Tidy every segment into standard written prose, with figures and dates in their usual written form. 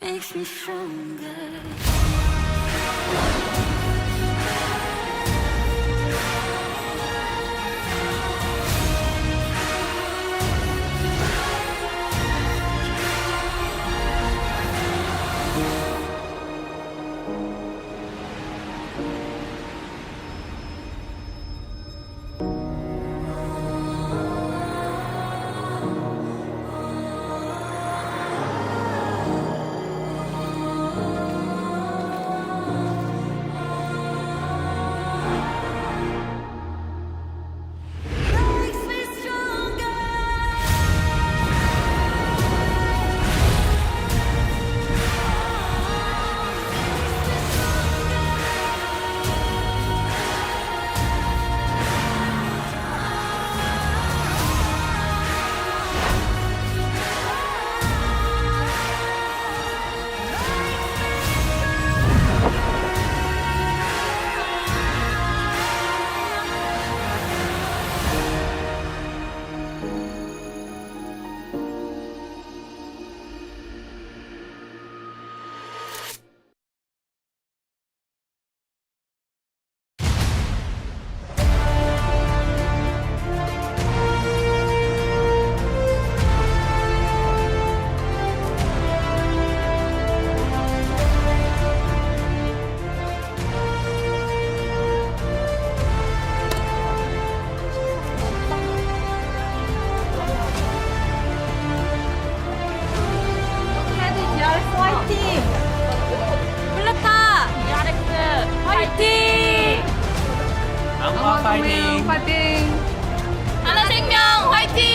makes me stronger. 화이팅! 플레타! DRX 화이팅! 앙화 파이팅! 화이팅! 하나생명 화이팅!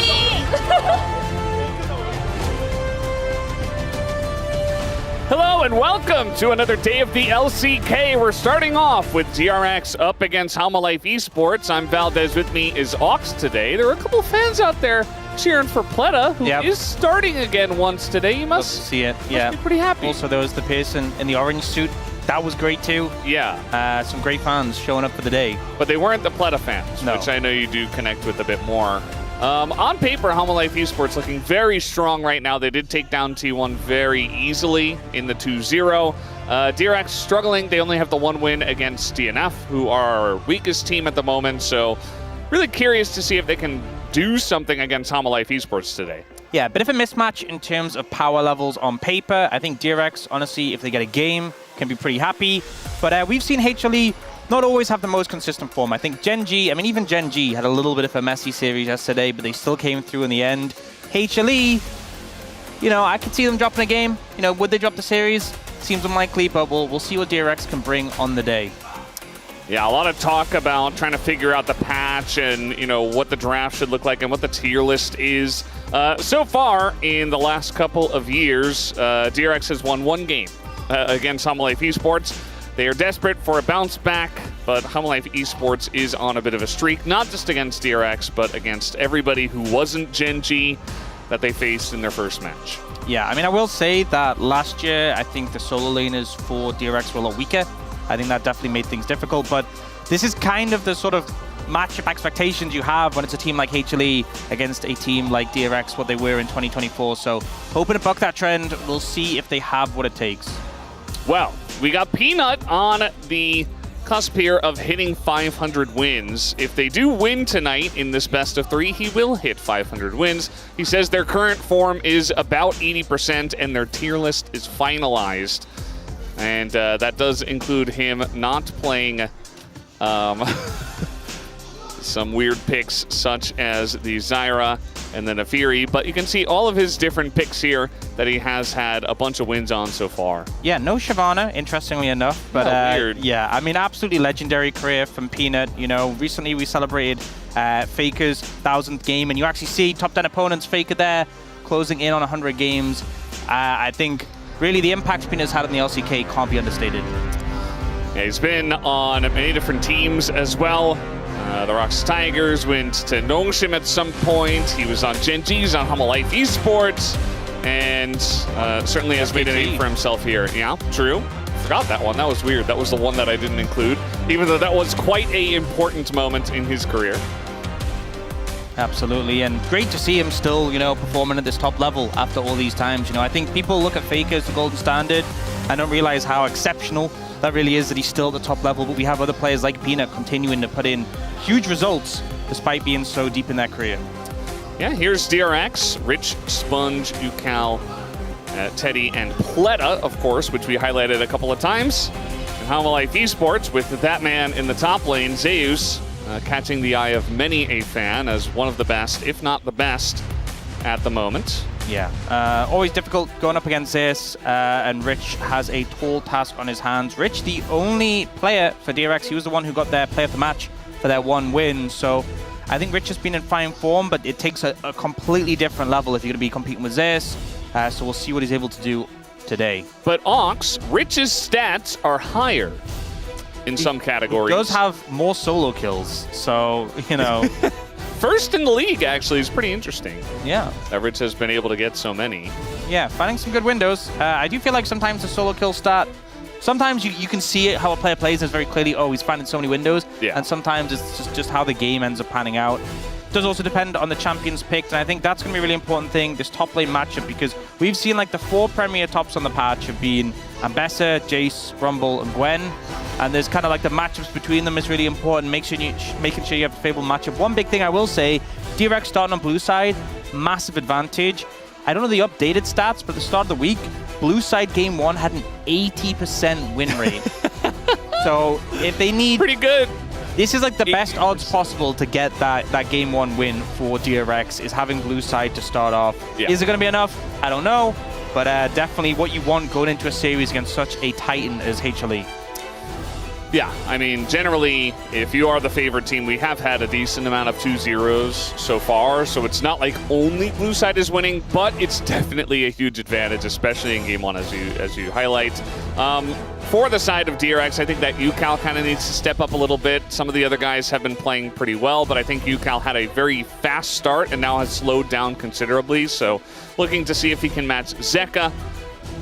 Hello and welcome to another day of the LCK. We're starting off with DRX up against Halma-Life Esports. I'm Valdez, with me is Ox today. There are a couple fans out there cheering for Pleta, who is starting again once today. You must see it. Be pretty happy. Also, there was the person in the orange suit. That was great too. Yeah. Some great fans showing up for the day. But they weren't the Pleta fans, No. which I know you do connect with a bit more. On paper, Halma-Life Esports looking very strong right now. They did take down T1 very easily in the 2-0. DRX struggling. They only have the one win against DNF, who are our weakest team at the moment. So really curious to see if they can do something against Halma-Life Esports today. Yeah, a bit of a mismatch in terms of power levels on paper. I think DRX, honestly, if they get a game, can be pretty happy. But we've seen HLE not always have the most consistent form. I think Gen G, even Gen G had a little bit of a messy series yesterday, but they still came through in the end. HLE, I could see them dropping a game. Would they drop the series? Seems unlikely, but we'll see what DRX can bring on the day. Yeah, a lot of talk about trying to figure out the patch and, what the draft should look like and what the tier list is. So far, in the last couple of years, DRX has won one game against Halma-Life Esports. They are desperate for a bounce back, but Halma-Life Esports is on a bit of a streak, not just against DRX, but against everybody who wasn't Gen G that they faced in their first match. Yeah, I will say that last year, I think the solo laners for DRX were a lot weaker. I think that definitely made things difficult, but this is kind of the sort of matchup expectations you have when it's a team like HLE against a team like DRX, what they were in 2024. So hoping to buck that trend. We'll see if they have what it takes. Well, we got Peanut on the cusp here of hitting 500 wins. If they do win tonight in this best of 3, he will hit 500 wins. He says their current form is about 80% and their tier list is finalized. And that does include him not playing some weird picks such as the Zyra and then a Fury. But you can see all of his different picks here that he has had a bunch of wins on so far. Yeah, no Shyvana, interestingly enough. But weird. Yeah, absolutely legendary career from Peanut. Recently we celebrated Faker's 1000th game, and you actually see top 10 opponents Faker there, closing in on 100 games. I think really the impact Peanut's had in the LCK can't be understated. Yeah, he's been on many different teams as well. The Rocks Tigers went to Nongshim at some point. He was on Gen G's, on Halma-Life Esports, and certainly has made a name for himself here. Yeah, true. Forgot that one. That was weird. That was the one that I didn't include, even though that was quite an important moment in his career. Absolutely, and great to see him still, performing at this top level after all these times. I think people look at Faker as the golden standard and don't realize how exceptional that really is that he's still at the top level, but we have other players like Peanut continuing to put in huge results despite being so deep in their career. Yeah, here's DRX, Rich, Sponge, Ukal, Teddy, and Pleta, of course, which we highlighted a couple of times. And Halma Life Esports with that man in the top lane, Zeus, catching the eye of many a fan as one of the best, if not the best, at the moment. Yeah, always difficult going up against this, and Rich has a tall task on his hands. Rich, the only player for DRX, he was the one who got their player of the match for their one win, so I think Rich has been in fine form, but it takes a completely different level if you're going to be competing with Zeus, so we'll see what he's able to do today. But Ox, Rich's stats are higher in some categories. He does have more solo kills, so, First in the league, actually, is pretty interesting. Yeah. That Rich has been able to get so many. Yeah, finding some good windows. I do feel like sometimes the solo kill stat, sometimes you can see it, how a player plays, and it's very clearly, oh, he's finding so many windows. Yeah. And sometimes it's just how the game ends up panning out. It does also depend on the champions picked, and I think that's going to be a really important thing, this top lane matchup, because we've seen like the 4 premier tops on the patch have been Ambessa, Jace, Rumble, and Gwen. And there's kind of like the matchups between them is really important, making sure you have a favorable matchup. One big thing I will say, DRX starting on blue side, massive advantage. I don't know the updated stats, but at the start of the week, blue side game 1 had an 80% win rate. So if they need... Pretty good. This is like the best odds possible to get that game 1 win for DRX, is having blue side to start off. Yeah. Is it going to be enough? I don't know. But definitely what you want going into a series against such a titan as HLE. Yeah, I mean, generally, if you are the favorite team, we have had a decent amount of 2-0s so far, so it's not like only blue side is winning, but it's definitely a huge advantage, especially in game 1, as you highlight. For the side of DRX, I think that Ukal kind of needs to step up a little bit. Some of the other guys have been playing pretty well, but I think Ukal had a very fast start and now has slowed down considerably, so looking to see if he can match Zeka.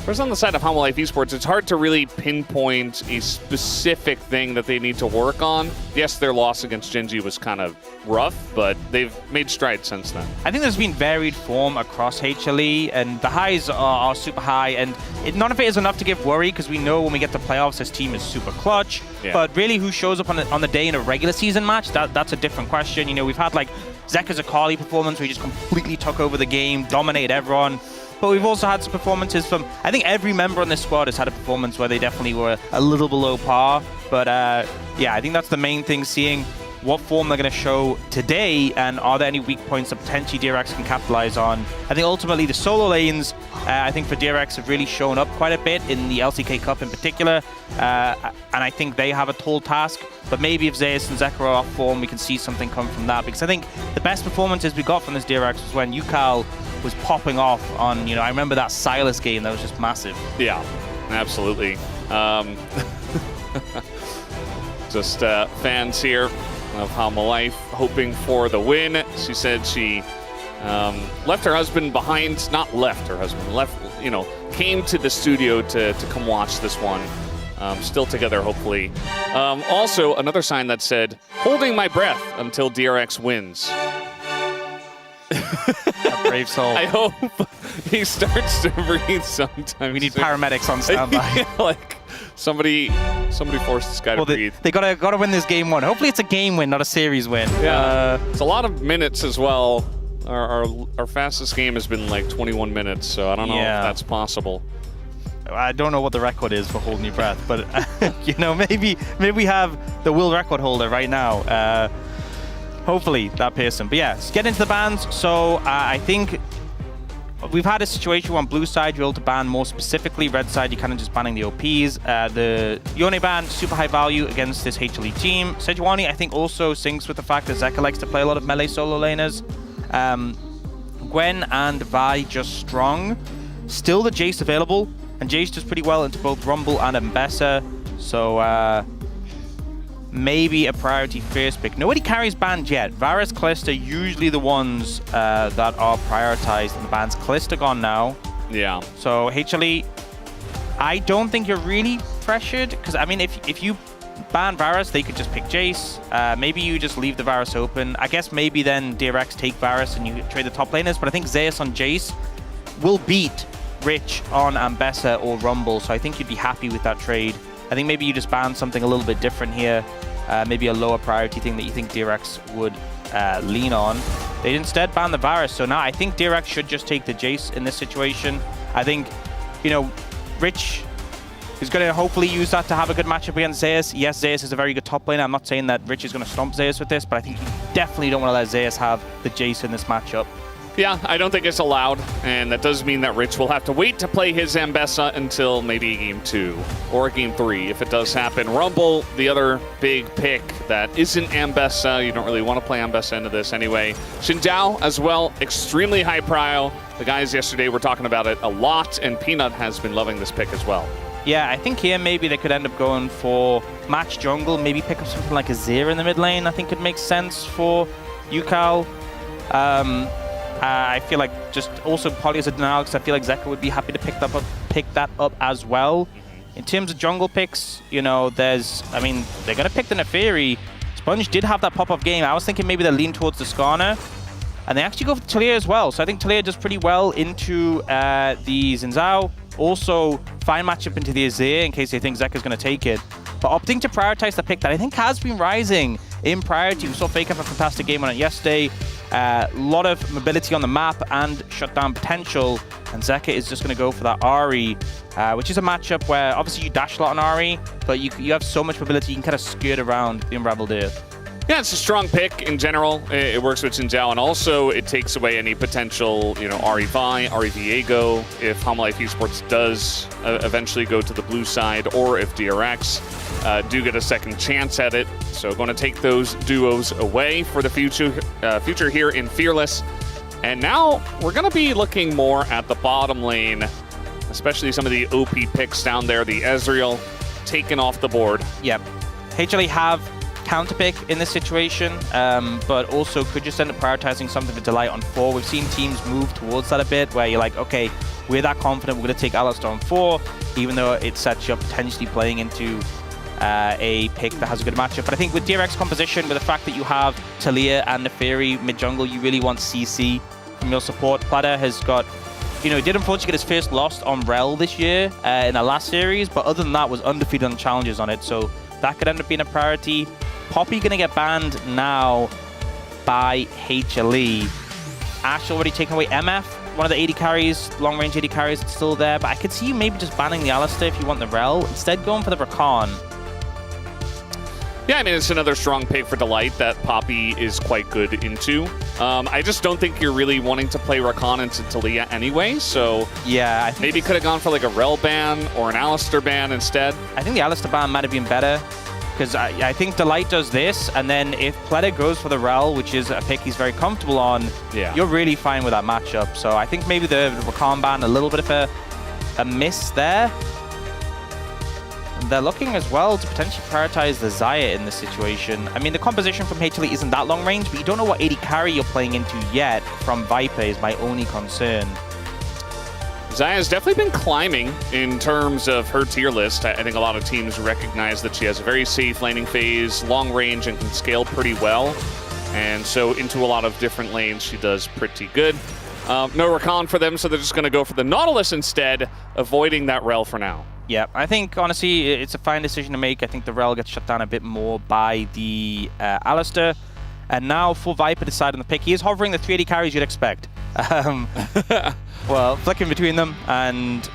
Whereas on the side of Halma Life Esports, it's hard to really pinpoint a specific thing that they need to work on. Yes, their loss against Genji was kind of rough, but they've made strides since then. I think there's been varied form across HLE, and the highs are super high, and none of it is enough to give worry, because we know when we get to playoffs, this team is super clutch. Yeah. But really, who shows up on the day in a regular season match, that's a different question. We've had like Zeka's Akali performance where he just completely took over the game, dominated everyone. But we've also had some performances from, I think every member on this squad has had a performance where they definitely were a little below par. But yeah, I think that's the main thing, seeing what form they're going to show today, and are there any weak points that potentially DRX can capitalize on. I think ultimately the solo lanes, I think for DRX have really shown up quite a bit in the LCK Cup in particular, and I think they have a tall task, but maybe if Zeus and Zeka are off form, we can see something come from that, because I think the best performances we got from this DRX was when Ukal was popping off on, I remember that Silas game, that was just massive. Yeah, absolutely. Just fans here of Halma Life hoping for the win. She said she left her husband behind, not left her husband, came to the studio to come watch this one. Still together, hopefully. Also, another sign that said, holding my breath until DRX wins. A brave soul. I hope he starts to breathe sometime. We need paramedics on standby. Like somebody forced this guy to breathe. They gotta win this game 1. Hopefully it's a game win, not a series win. Yeah, it's a lot of minutes as well. Our fastest game has been like 21 minutes, so I don't know if that's possible. I don't know what the record is for holding your breath, but maybe we have the world record holder right now. Hopefully that Pearson. But yeah, let's get into the bans. So I think we've had a situation where on blue side you're able to ban more specifically. Red side you're kind of just banning the OPs. The Yone ban, super high value against this HLE team. Sejuani I think also syncs with the fact that Zeka likes to play a lot of melee solo laners. Gwen and Vi just strong. Still the Jace available, and Jace does pretty well into both Rumble and Ambessa. So maybe a priority first pick. Nobody carries banned yet. Varus, Kalista usually the ones that are prioritized in the bans. Kalista gone now. Yeah. So HLE, I don't think you're really pressured, because I mean, if you ban Varus, they could just pick Jace. Maybe you just leave the Varus open. I guess maybe then DRX take Varus and you trade the top laners, but I think Zeus on Jace will beat Rich on Ambessa or Rumble, so I think you'd be happy with that trade. I think maybe you just ban something a little bit different here, maybe a lower priority thing that you think DRX would lean on. They instead ban the Varus, so now I think DRX should just take the Jace in this situation. I think, you know, Rich is going to hopefully use that to have a good matchup against Zeus. Yes, Zeus is a very good top laner. I'm not saying that Rich is going to stomp Zeus with this, but I think you definitely don't want to let Zeus have the Jace in this matchup. Yeah, I don't think it's allowed, and that does mean that Rich will have to wait to play his Ambessa until maybe Game 2 or Game 3 if it does happen. Rumble, the other big pick that isn't Ambessa. You don't really want to play Ambessa into this anyway. Xin Zhao as well, extremely high prio. The guys yesterday were talking about it a lot, and Peanut has been loving this pick as well. Yeah, I think here maybe they could end up going for match jungle, maybe pick up something like a Zera in the mid lane. I think it makes sense for Yukal. I feel like just also Poly as a denial, because I feel like Zeka would be happy to pick that up as well. In terms of jungle picks, you know, I mean, they're going to pick the Neferi. Sponge did have that pop-off game. I was thinking maybe they lean towards the Skarner. And they actually go for Talia as well. So I think Talia does pretty well into the Xin Zhao. Also, fine matchup into the Azir in case they think Zeka's going to take it. But opting to prioritize the pick that I think has been rising in priority. We saw Fake have a fantastic game on it yesterday. A lot of mobility on the map and shutdown potential. And Zeka is just going to go for that Ahri, which is a matchup where obviously you dash a lot on Ahri, but you have so much mobility you can kind of skirt around the Unraveled Earth. Yeah, it's a strong pick in general. It works with Xin Zhao, and also it takes away any potential, you know, Ahri Vi, Ahri Viego, if Home Life Esports does eventually go to the blue side, or if DRX do get a second chance at it. So going to take those duos away for the future here in Fearless. And now we're going to be looking more at the bottom lane, especially some of the OP picks down there. The Ezreal taken off the board. Yep. HLE have counterpick in this situation, but also could just end up prioritizing something for Delight on 4. We've seen teams move towards that a bit, where you're like, okay, we're that confident, we're going to take Alistar on 4, even though it sets you up potentially playing into a pick that has a good matchup. But I think with DRX composition, with the fact that you have Talia and Neferi mid-jungle, you really want CC from your support. Platter has got, you know, he did unfortunately get his first loss on Rel this year in the last series, but other than that was undefeated on challenges on it, so that could end up being a priority. Poppy going to get banned now by HLE. Ash already taken away MF, one of the 80 carries, long-range 80 carries, it's still there, but I could see you maybe just banning the Alistar if you want the Rel, instead going for the Rakan. Yeah, I mean, it's another strong pick for Delight that Poppy is quite good into. I just don't think you're really wanting to play Rakan into Talia anyway, so yeah, I think maybe could have gone for like a Rel ban or an Alistar ban instead. I think the Alistar ban might have been better, because I think Delight does this, and then if Pleta goes for the Rel, which is a pick he's very comfortable on, yeah, you're really fine with that matchup. So I think maybe the Rakan ban, a little bit of a miss there. And they're looking as well to potentially prioritize the Xayah in this situation. I mean, the composition from HLE isn't that long range, but you don't know what 80 carry you're playing into yet from Viper is my only concern. Xayah has definitely been climbing in terms of her tier list. I think a lot of teams recognize that she has a very safe laning phase, long range, and can scale pretty well. And so into a lot of different lanes, she does pretty good. No Rakan for them, so they're just going to go for the Nautilus instead, avoiding that Rel for now. Yeah, I think, honestly, it's a fine decision to make. I think the Rel gets shut down a bit more by the Alistar. And now for Viper to decide on the pick, he is hovering the 380 carries you'd expect. Well, flicking between them and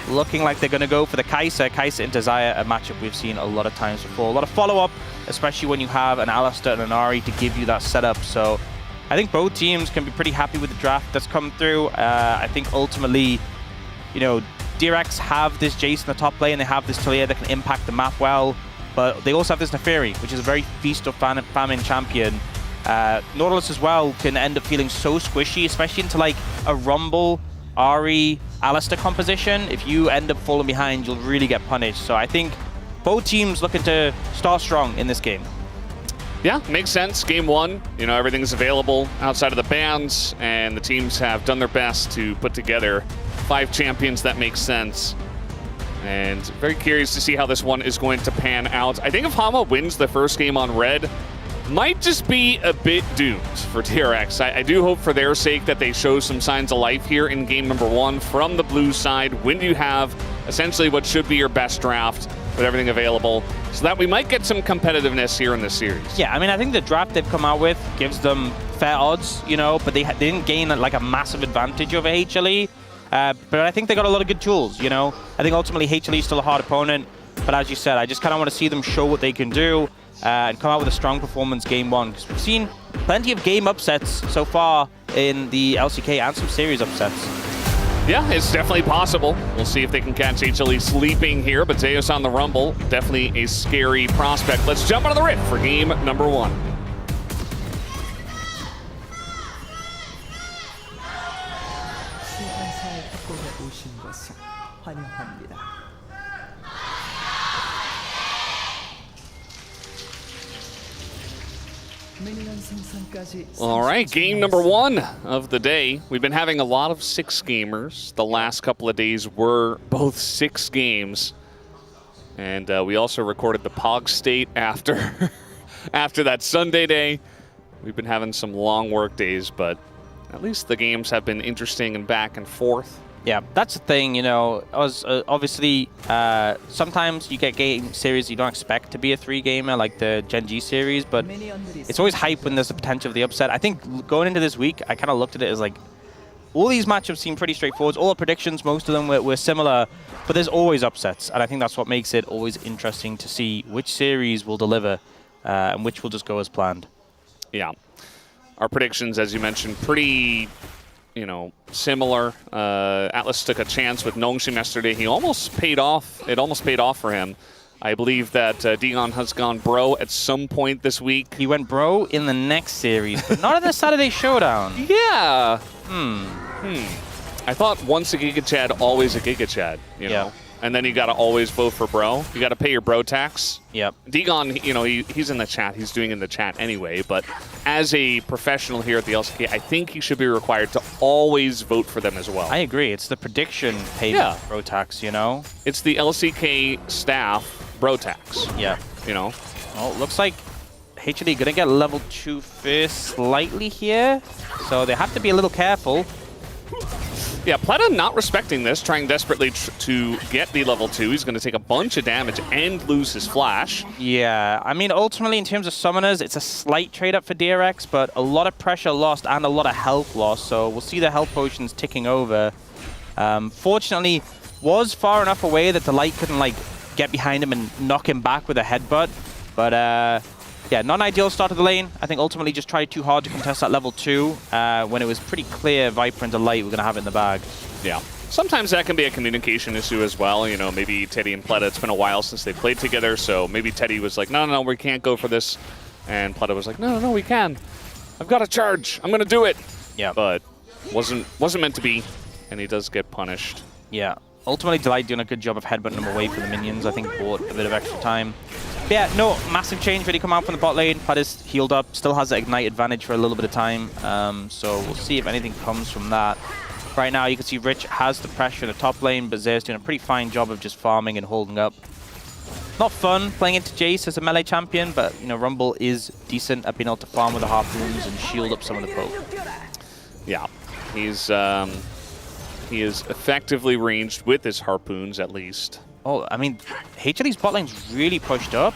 looking like they're going to go for the Kai'Sa into Xayah, a matchup we've seen a lot of times before. A lot of follow-up, especially when you have an Alistar and an Ahri to give you that setup. So I think both teams can be pretty happy with the draft that's come through. I think ultimately, you know, DRX have this Jace in the top lane, they have this Talia that can impact the map well, but they also have this Neferi, which is a very feast of famine champion. Nautilus as well can end up feeling so squishy, especially into like a Rumble, Ahri, Alistar composition. If you end up falling behind, you'll really get punished. So I think both teams looking to start strong in this game. Yeah, makes sense. Game 1, you know, everything's available outside of the bans, and the teams have done their best to put together 5 champions that make sense. And very curious to see how this one is going to pan out. I think if Hama wins the first game on red, might just be a bit doomed for DRX. I do hope for their sake that they show some signs of life here in game number 1 from the blue side when you have essentially what should be your best draft with everything available, so that we might get some competitiveness here in this series. Yeah, I mean, I think the draft they've come out with gives them fair odds, you know, but they didn't gain like a massive advantage over HLE. But I think they got a lot of good tools, you know. I think ultimately HLE is still a hard opponent, but as you said, I just kind of want to see them show what they can do and come out with a strong performance game 1, because we've seen plenty of game upsets so far in the LCK and some series upsets. Yeah, it's definitely possible. We'll see if they can catch HLE sleeping here, but Zeus on the Rumble, definitely a scary prospect. Let's jump onto the Rift for game number 1. All right, game number 1 of the day. We've been having a lot of 6 gamers. The last couple of days were both 6 games. And we also recorded the Pog State after, after that Sunday day. We've been having some long work days, but at least the games have been interesting and back and forth. Yeah, that's the thing, you know, obviously sometimes you get game series you don't expect to be a 3-gamer like the Gen G series, but it's always hype when there's the potential of the upset. I think going into this week, I kind of looked at it as like, all these matchups seem pretty straightforward. All the predictions, most of them were similar, but there's always upsets, and I think that's what makes it always interesting to see which series will deliver and which will just go as planned. Yeah. Our predictions, as you mentioned, pretty, you know, similar. Atlas took a chance with Nongshim yesterday. He almost paid off. It almost paid off for him. I believe that Dion has gone bro at some point this week. He went bro in the next series, but not in the Saturday Showdown. Yeah. I thought once a Giga Chad, always a Giga Chad, you know? And then you got to always vote for bro. You got to pay your bro tax. Yep. Digon, you know, he's in the chat. He's doing in the chat anyway. But as a professional here at the LCK, I think he should be required to always vote for them as well. I agree. It's the prediction payment bro tax, you know? It's the LCK staff bro tax. Yeah. You know? Well, looks like HLE going to get level 2 first slightly here. So they have to be a little careful. Yeah, Pleta not respecting this, trying desperately to get the level 2. He's going to take a bunch of damage and lose his flash. Yeah, I mean, ultimately, in terms of summoners, it's a slight trade-up for DRX, but a lot of pressure lost and a lot of health lost, so we'll see the health potions ticking over. Fortunately, was far enough away that the Light couldn't, like, get behind him and knock him back with a headbutt. But, yeah, non-ideal start of the lane. I think ultimately just tried too hard to contest that level 2 when it was pretty clear Viper and Light were going to have it in the bag. Yeah. Sometimes that can be a communication issue as well. You know, maybe Teddy and Pleta, it's been a while since they played together, so maybe Teddy was like, no, we can't go for this. And Pleta was like, no, we can. I've got a charge. I'm going to do it. Yeah. But wasn't meant to be, and he does get punished. Yeah. Ultimately, Delight doing a good job of headbutting him away from the minions. I think bought a bit of extra time. But yeah, no massive change really come out from the bot lane. Pleta's healed up, still has the Ignite advantage for a little bit of time. So we'll see if anything comes from that. Right now, you can see Rich has the pressure in the top lane, but Zer's doing a pretty fine job of just farming and holding up. Not fun playing into Jace as a melee champion, but you know, Rumble is decent at being able to farm with the harpoons and shield up some of the poke. Yeah, he is effectively ranged with his harpoons, at least. Oh, I mean, HLE's bot lane's really pushed up.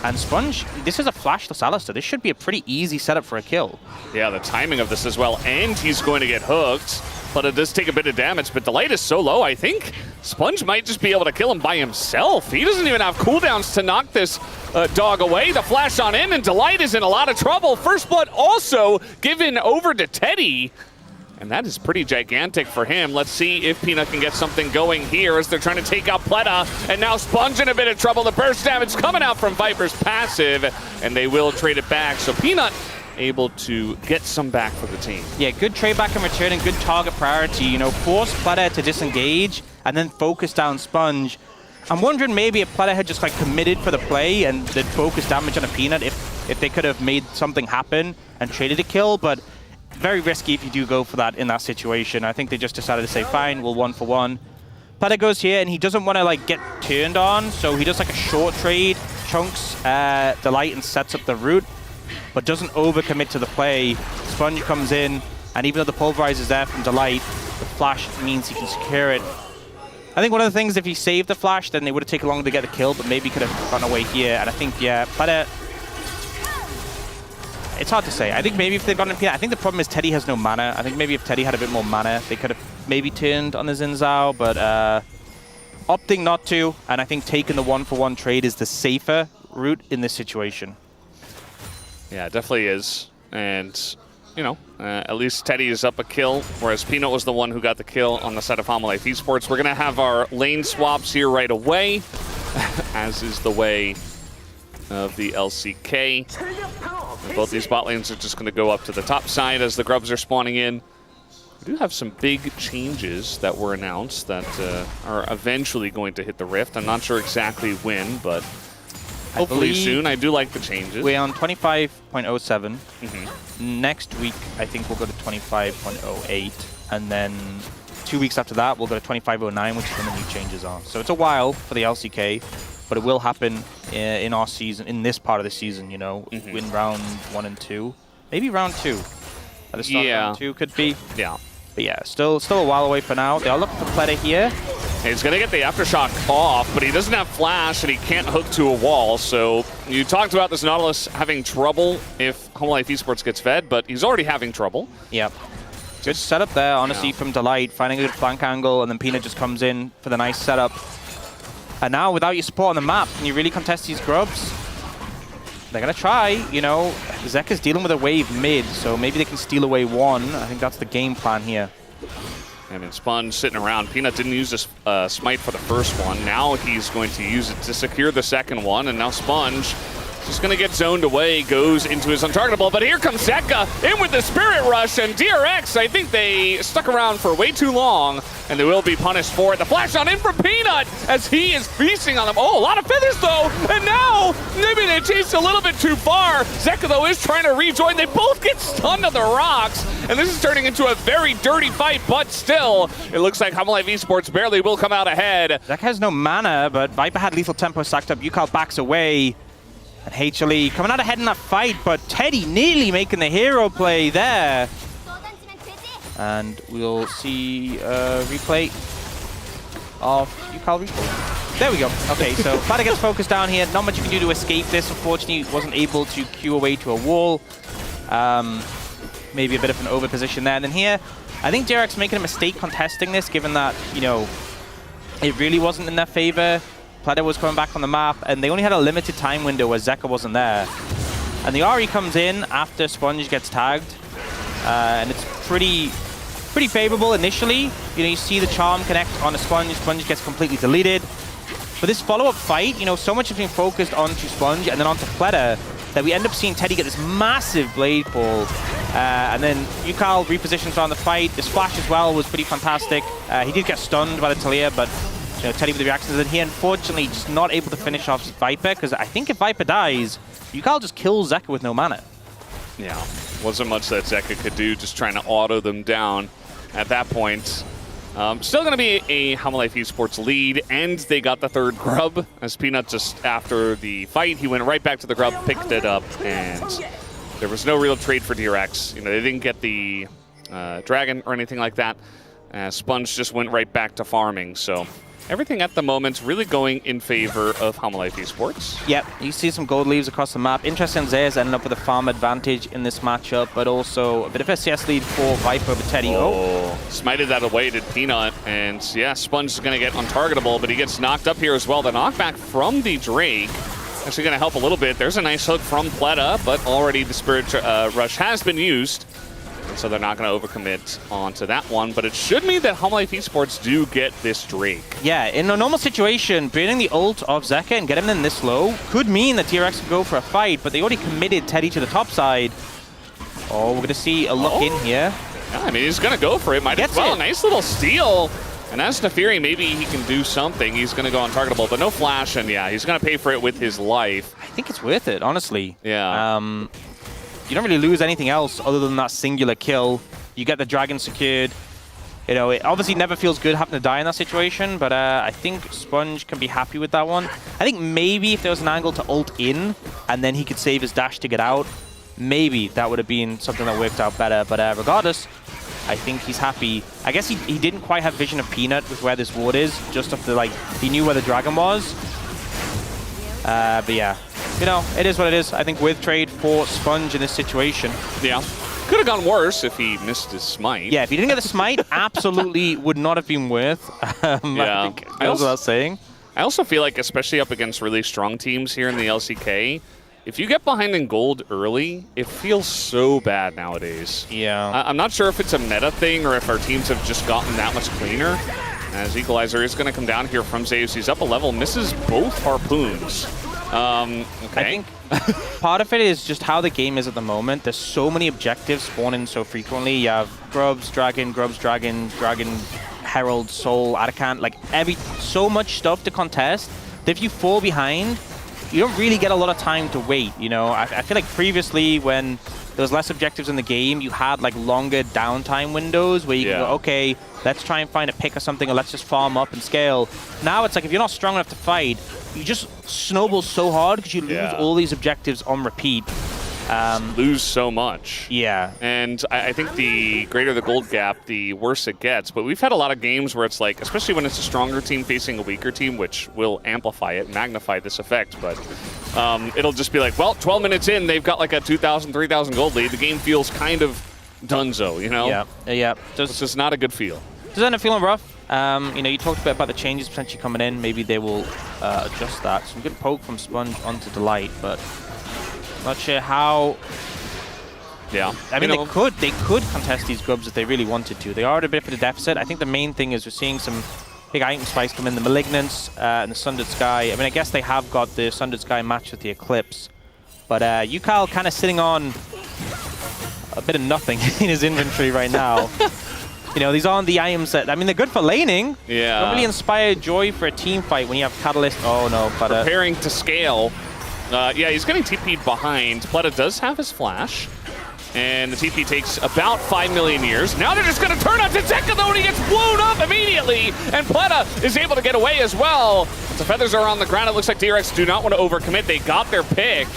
And Sponge, this is a flashless Alistar. This should be a pretty easy setup for a kill. Yeah, the timing of this as well. And he's going to get hooked. But it does take a bit of damage. But Delight is so low, I think Sponge might just be able to kill him by himself. He doesn't even have cooldowns to knock this dog away. The flash on in, and Delight is in a lot of trouble. First blood also given over to Teddy. And that is pretty gigantic for him. Let's see if Peanut can get something going here as they're trying to take out Pleta. And now Sponge in a bit of trouble. The burst damage coming out from Viper's passive, and they will trade it back. So Peanut able to get some back for the team. Yeah, good trade back in return and good target priority. You know, force Pleta to disengage and then focus down Sponge. I'm wondering maybe if Pleta had just like committed for the play and they'd focus damage on a Peanut if they could have made something happen and traded a kill, but very risky if you do go for that in that situation. I think they just decided to say, fine, we'll 1-for-1. Platter goes here, and he doesn't want to like get turned on, so he does like a short trade, chunks Delight and sets up the root, but doesn't overcommit to the play. Sponge comes in, and even though the Pulverize is there from Delight, the flash means he can secure it. I think one of the things, if he saved the flash, then they would have taken longer to get the kill, but maybe could have gone away here. And I think, yeah, Platter... It's hard to say. I think maybe if they'd gotten Peanut, I think the problem is Teddy has no mana. I think maybe if Teddy had a bit more mana, they could have maybe turned on the Xin Zhao, but opting not to, and I think taking the 1-for-1 trade is the safer route in this situation. Yeah, it definitely is. And, you know, at least Teddy is up a kill, whereas Peanut was the one who got the kill on the side of Homolife Esports. We're going to have our lane swaps here right away, as is the way of the LCK. Both these bot lanes are just going to go up to the top side as the grubs are spawning in. We do have some big changes that were announced that are eventually going to hit the Rift. I'm not sure exactly when, but hopefully soon. I do like the changes. We're on 25.07. Next week, I think we'll go to 25.08. And then 2 weeks after that, we'll go to 25.09, which is when the new changes are. So it's a while for the LCK. But it will happen in our season, in this part of the season, you know, in round 1 and 2. Maybe round 2. At the start of round 2 could be. Yeah. But yeah, still a while away for now. They are looking for Platter here. He's going to get the Aftershock off, but he doesn't have flash and he can't hook to a wall. So you talked about this Nautilus having trouble if Homolife Esports gets fed, but he's already having trouble. Yep. Good setup there, honestly, from Delight, finding a good flank angle, and then Peanut just comes in for the nice setup. And now, without your support on the map, can you really contest these grubs? They're going to try, you know. Zeka's dealing with a wave mid, so maybe they can steal away one. I think that's the game plan here. I mean, Sponge sitting around. Peanut didn't use this smite for the first one. Now he's going to use it to secure the second one, and now Sponge just going to get zoned away, goes into his untargetable, but here comes Zeka in with the Spirit Rush, and DRX, I think they stuck around for way too long, and they will be punished for it. The flash on in from Peanut as he is feasting on them. Oh, a lot of feathers though, and now maybe they chased a little bit too far. Zeka though is trying to rejoin. They both get stunned on the rocks, and this is turning into a very dirty fight, but still, it looks like Homolife Esports barely will come out ahead. Zeka has no mana, but Viper had lethal tempo stacked up. Yukal backs away. And HLE coming out ahead in that fight, but Teddy nearly making the hero play there. And we'll see a replay of Yukal replay. There we go. Okay, so Platter gets focused down here. Not much you can do to escape this. Unfortunately, wasn't able to queue away to a wall. Maybe a bit of an over position there. And then here, I think DRX making a mistake contesting this, given that, you know, it really wasn't in their favor. Platter was coming back on the map, and they only had a limited time window where Zeka wasn't there. And the RE comes in after Sponge gets tagged, and it's pretty favorable initially. You know, you see the charm connect on a Sponge. Sponge gets completely deleted. But this follow-up fight, you know, so much has been focused onto Sponge and then onto Platter that we end up seeing Teddy get this massive blade pull. And then Yukal repositions around the fight. This flash as well was pretty fantastic. He did get stunned by the Talia, but you know, Teddy with the reactions, and he unfortunately just not able to finish off Viper, because I think if Viper dies, Yukal just kills Zeka with no mana. Yeah, wasn't much that Zeka could do, just trying to auto them down at that point. Still going to be a Homolife Esports lead, and they got the third grub, as Peanut just after the fight, he went right back to the grub, picked it up, and there was no real trade for DRX. You know, they didn't get the dragon or anything like that. Sponge just went right back to farming, so everything at the moment really going in favor of Homolife Esports. Yep, you see some gold leaves across the map. Interesting, Zayas ending up with a farm advantage in this matchup, but also a bit of a CS lead for Viper over Teddy. Oh, smited that away, did Peanut, and yeah, Sponge is going to get untargetable, but he gets knocked up here as well. The knockback from the Drake actually going to help a little bit. There's a nice hook from Pleta, but already the Spirit Rush has been used. So they're not going to overcommit onto that one, but it should mean that Homolife Esports do get this Drake. Yeah, in a normal situation, burning the ult of Zeka and getting him in this low could mean that DRX can go for a fight, but they already committed Teddy to the top side. Oh, we're going to see a look in here. Yeah, I mean, he's going to go for it. Might as well. Nice little steal. And as Nefiri, maybe he can do something. He's going to go untargetable, but no flash, and yeah, he's going to pay for it with his life. I think it's worth it, honestly. Yeah. You don't really lose anything else other than that singular kill. You get the dragon secured. You know, it obviously never feels good having to die in that situation, but I think Sponge can be happy with that one. I think maybe if there was an angle to ult in, and then he could save his dash to get out, maybe that would have been something that worked out better. But regardless, I think he's happy. I guess he didn't quite have vision of Peanut with where this ward is, just off the, like, he knew where the dragon was. But yeah, you know, it is what it is. I think with trade for Sponge in this situation. Yeah. Could have gone worse if he missed his smite. Yeah, if he didn't get the smite, absolutely would not have been worth. Yeah. I think goes without saying. I also feel like, especially up against really strong teams here in the LCK, if you get behind in gold early, it feels so bad nowadays. Yeah. I'm not sure if it's a meta thing or if our teams have just gotten that much cleaner. As Equalizer is going to come down here from Zeus. He's up a level, misses both harpoons. Okay. I think part of it is just how the game is at the moment. There's so many objectives spawning so frequently. You have Grubs, Dragon, Dragon, Herald, Soul, Atacant, like so much stuff to contest that if you fall behind, you don't really get a lot of time to wait, you know? I feel like previously when there was less objectives in the game, you had like longer downtime windows where you can go, okay, let's try and find a pick or something, or let's just farm up and scale. Now it's like if you're not strong enough to fight, you just snowball so hard because you lose all these objectives on repeat. Lose so much. Yeah. And I think the greater the gold gap, the worse it gets. But we've had a lot of games where it's like, especially when it's a stronger team facing a weaker team, which will amplify it, magnify this effect. But it'll just be like, well, 12 minutes in, they've got like a 2,000, 3,000 gold lead. The game feels kind of donezo, you know? Yeah, yeah. It's just not a good feel. Does that end up feeling rough? You know, you talked a bit about the changes potentially coming in. Maybe they will adjust that. Some good poke from Sponge onto Delight, but not sure how. Yeah. I mean, they could contest these Grubs if they really wanted to. They are at a bit of a deficit. I think the main thing is we're seeing some big item spikes come in. The Malignance and the Sundered Sky. I mean, I guess they have got the Sundered Sky matched with the Eclipse. But Yukal kind of sitting on a bit of nothing in his inventory right now. You know, these aren't the items that, I mean, they're good for laning. Yeah. Don't really inspire joy for a team fight when you have Catalyst. Oh, no. But preparing to scale. Yeah, he's getting TP'd behind. Pleta does have his flash. And the TP takes about 5 million years. Now they're just going to turn on to Zeka, though, and he gets blown up immediately. And Pleta is able to get away as well. But the feathers are on the ground. It looks like DRX do not want to overcommit. They got their pick.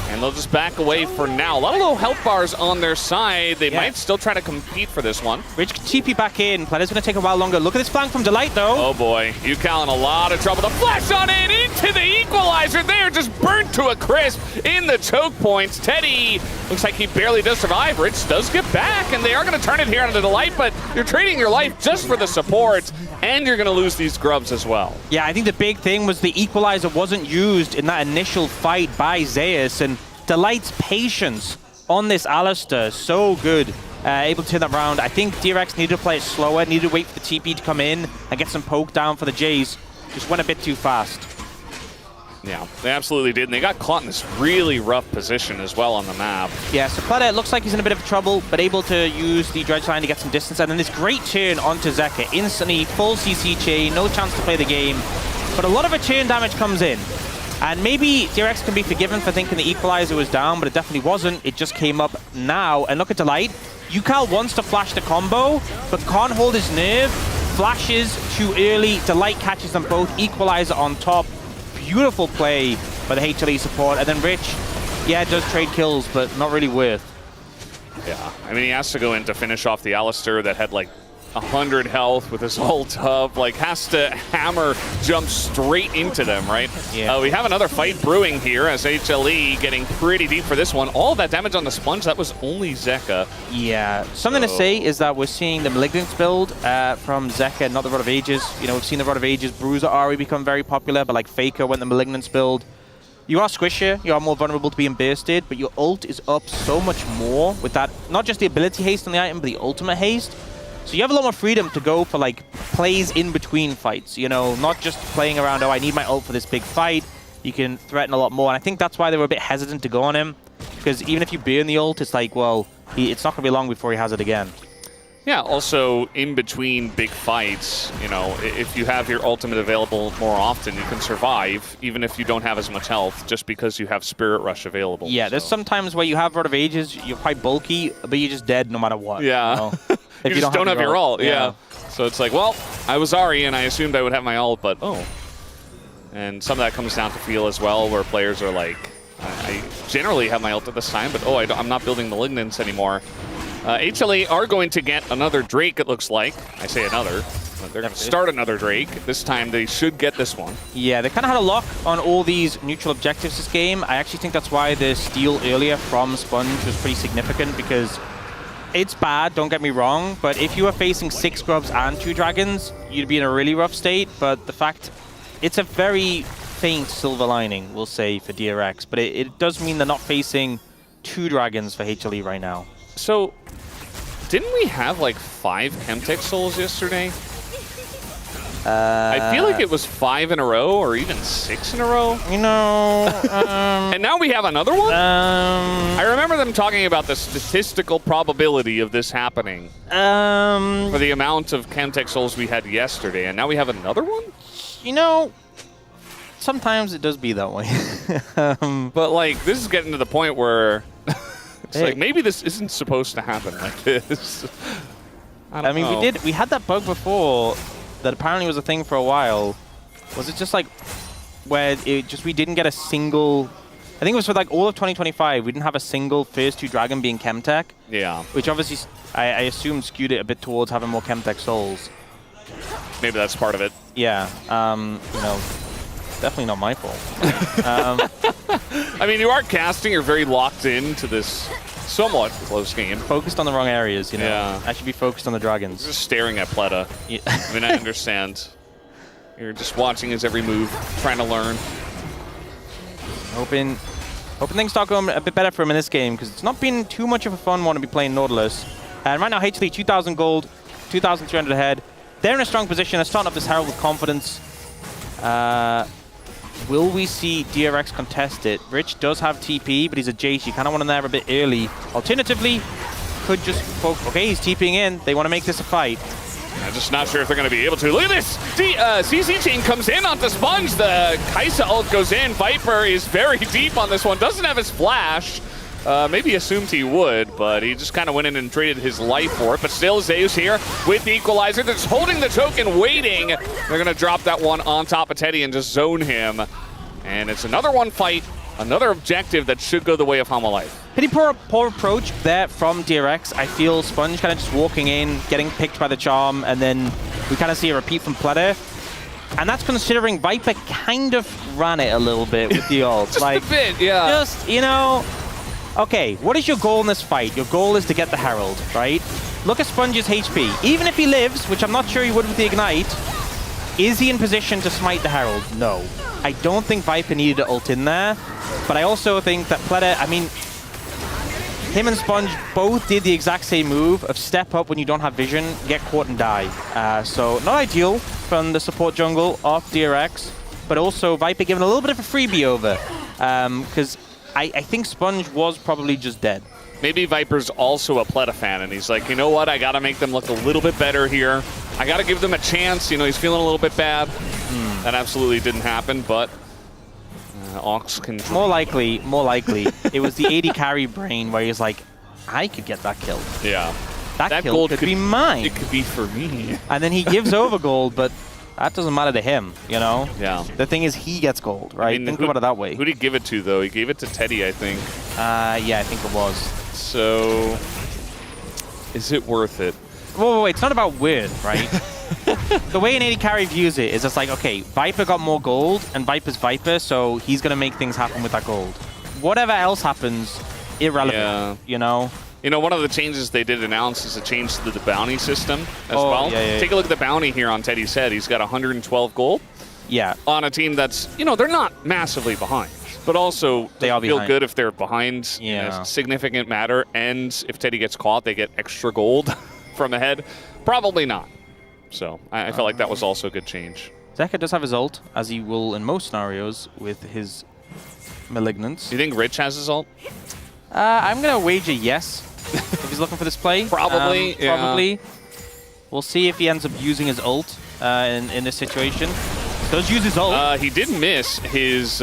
And they'll just back away for now. A lot of low health bars on their side. They might still try to compete for this one. Rich TP back in. Pleta's going to take a while longer. Look at this flank from Delight, though. Oh, boy. Yukal in a lot of trouble. The flash on in into the equalizer. They're just burnt to a crisp in the choke points. Teddy looks like he barely does survive. Rich does get back, and they are going to turn it here onto Delight, but you're trading your life just for the support, and you're going to lose these Grubs as well. Yeah, I think the big thing was the equalizer wasn't used in that initial fight by Zeus, and Delight's patience on this Alistair, so good. Able to turn that round. I think DRX needed to play it slower, needed to wait for the TP to come in and get some poke down for the Jays. Just went a bit too fast. Yeah, they absolutely did. And they got caught in this really rough position as well on the map. Yeah, so Pleta looks like he's in a bit of trouble, but able to use the Dredge Line to get some distance. And then this great turn onto Zeka. Instantly, full CC chain, no chance to play the game. But a lot of return damage comes in. And maybe DRX can be forgiven for thinking the equalizer was down, but it definitely wasn't. It just came up now. And look at Delight. Yukal wants to flash the combo, but can't hold his nerve. Flashes too early. Delight catches them both. Equalizer on top. Beautiful play by the HLE support. And then Rich, yeah, does trade kills, but not really worth. Yeah, I mean, he has to go in to finish off the Alistair that had like 100 health with his ult up, like has to hammer jump straight into them, right? Yeah. We have another fight brewing here as HLE getting pretty deep for this one. All that damage on the Sponge, that was only Zeka. Yeah, something to say is that we're seeing the Malignance build from Zeka, not the Rod of Ages. You know, we've seen the Rod of Ages, Bruiser Ari become very popular, but like Faker went the Malignance build. You are squishier, you are more vulnerable to being bursted, but your ult is up so much more with that, not just the ability haste on the item, but the ultimate haste. So you have a lot more freedom to go for like plays in between fights, you know, not just playing around, oh, I need my ult for this big fight. You can threaten a lot more. And I think that's why they were a bit hesitant to go on him. Because even if you burn the ult, it's like, well, it's not going to be long before he has it again. Yeah, also in between big fights, you know, if you have your ultimate available more often, you can survive, even if you don't have as much health, just because you have Spirit Rush available. Yeah, there's some times where you have Rod of Ages, you're quite bulky, but you're just dead no matter what. Yeah. You know? if you just don't have your ult. Yeah. So it's like, well, I was Ari, and I assumed I would have my ult, but oh. And some of that comes down to feel as well, where players are like, I generally have my ult at this time, but oh, I'm not building Malignants anymore. HLE are going to get another Drake, it looks like. I say another. They're going to start another Drake. This time they should get this one. Yeah, they kind of had a lock on all these neutral objectives this game. I actually think that's why the steal earlier from Sponge was pretty significant, because it's bad, don't get me wrong, but if you were facing 6 Grubs and 2 Dragons, you'd be in a really rough state. But the fact, it's a very faint silver lining, we'll say, for DRX, but it does mean they're not facing 2 Dragons for HLE right now. So, didn't we have like 5 Chemtech Souls yesterday? I feel like it was 5 in a row, or even 6 in a row. You know, and now we have another one? I remember them talking about the statistical probability of this happening. For the amount of Chemtech Souls we had yesterday, and now we have another one? You know, sometimes it does be that way. But like, this is getting to the point where it's like, maybe this isn't supposed to happen like this. I mean, know. We had that bug before that apparently was a thing for a while. Was it just like where we didn't get a single, I think it was for like all of 2025, we didn't have a single first 2 Dragon being Chemtech. Yeah. Which obviously, I assume skewed it a bit towards having more Chemtech Souls. Maybe that's part of it. Yeah, you know, definitely not my fault. I mean, you are casting, you're very locked into this somewhat close game. Focused on the wrong areas, you know. Yeah. I should be focused on the Dragons. Just staring at Pleta. Yeah. I mean, I understand. You're just watching his every move, trying to learn. Hoping things start going a bit better for him in this game, because it's not been too much of a fun one to be playing Nautilus. And right now, HLE 2,000 gold, 2,300 ahead. They're in a strong position. They're starting up this Herald with confidence. Will we see DRX contest it? Rich does have TP, but he's a Jace. You kind of want him there a bit early. Alternatively, could just focus. Okay, he's TPing in. They want to make this a fight. I'm just not sure if they're going to be able to. Look at this! CC Chain comes in onto Sponge. The Kaisa ult goes in. Viper is very deep on this one. Doesn't have his flash. Maybe assumed he would, but he just kind of went in and traded his life for it. But still, Zeus here with the equalizer. They're just holding the token, waiting. They're going to drop that one on top of Teddy and just zone him. And it's another one fight, another objective that should go the way of Hama Life. Pretty poor approach there from DRX. I feel Sponge kind of just walking in, getting picked by the charm, and then we kind of see a repeat from Pleta. And that's considering Viper kind of ran it a little bit with the ult. Just like, a bit, yeah. Just, you know, okay, what is your goal in this fight? Your goal is to get the Herald, right? Look at Sponge's HP. Even if he lives, which I'm not sure he would with the Ignite, is he in position to smite the Herald? No. I don't think Viper needed to ult in there, but I also think that Pleta, I mean, him and Sponge both did the exact same move of step up when you don't have vision, get caught and die. So not ideal from the support jungle of DRX, but also Viper giving a little bit of a freebie over, because I think Sponge was probably just dead. Maybe Viper's also a Pleta fan, and he's like, you know what, I gotta make them look a little bit better here. I gotta give them a chance. You know, he's feeling a little bit bad. That absolutely didn't happen, but Ox can... More likely, it was the 80 carry brain where he's like, I could get that kill. Yeah. That kill gold could be mine. It could be for me. And then he gives over gold, but that doesn't matter to him, you know? Yeah. The thing is, he gets gold, right? I mean, think about it that way. Who did he give it to, though? He gave it to Teddy, I think. Yeah, I think it was. So, is it worth it? Wait, it's not about worth, right? The way an 80 carry views it is just like, okay, Viper got more gold, and Viper's Viper, so he's going to make things happen with that gold. Whatever else happens, irrelevant, you know? You know, one of the changes they did announce is a change to the bounty system as well. Yeah. Take a look at the bounty here on Teddy's head. He's got 112 gold. Yeah. On a team that's, you know, they're not massively behind, but also they all feel good if they're behind in Yeah. a significant matter. And if Teddy gets caught, they get extra gold from ahead. Probably not. So I felt like that was also a good change. Zeka does have his ult, as he will in most scenarios with his Malignants. Do you think Rich has his ult? I'm going to wager yes, if he's looking for this play. Probably, yeah. Probably. We'll see if he ends up using his ult in this situation. Does use his ult. He did miss his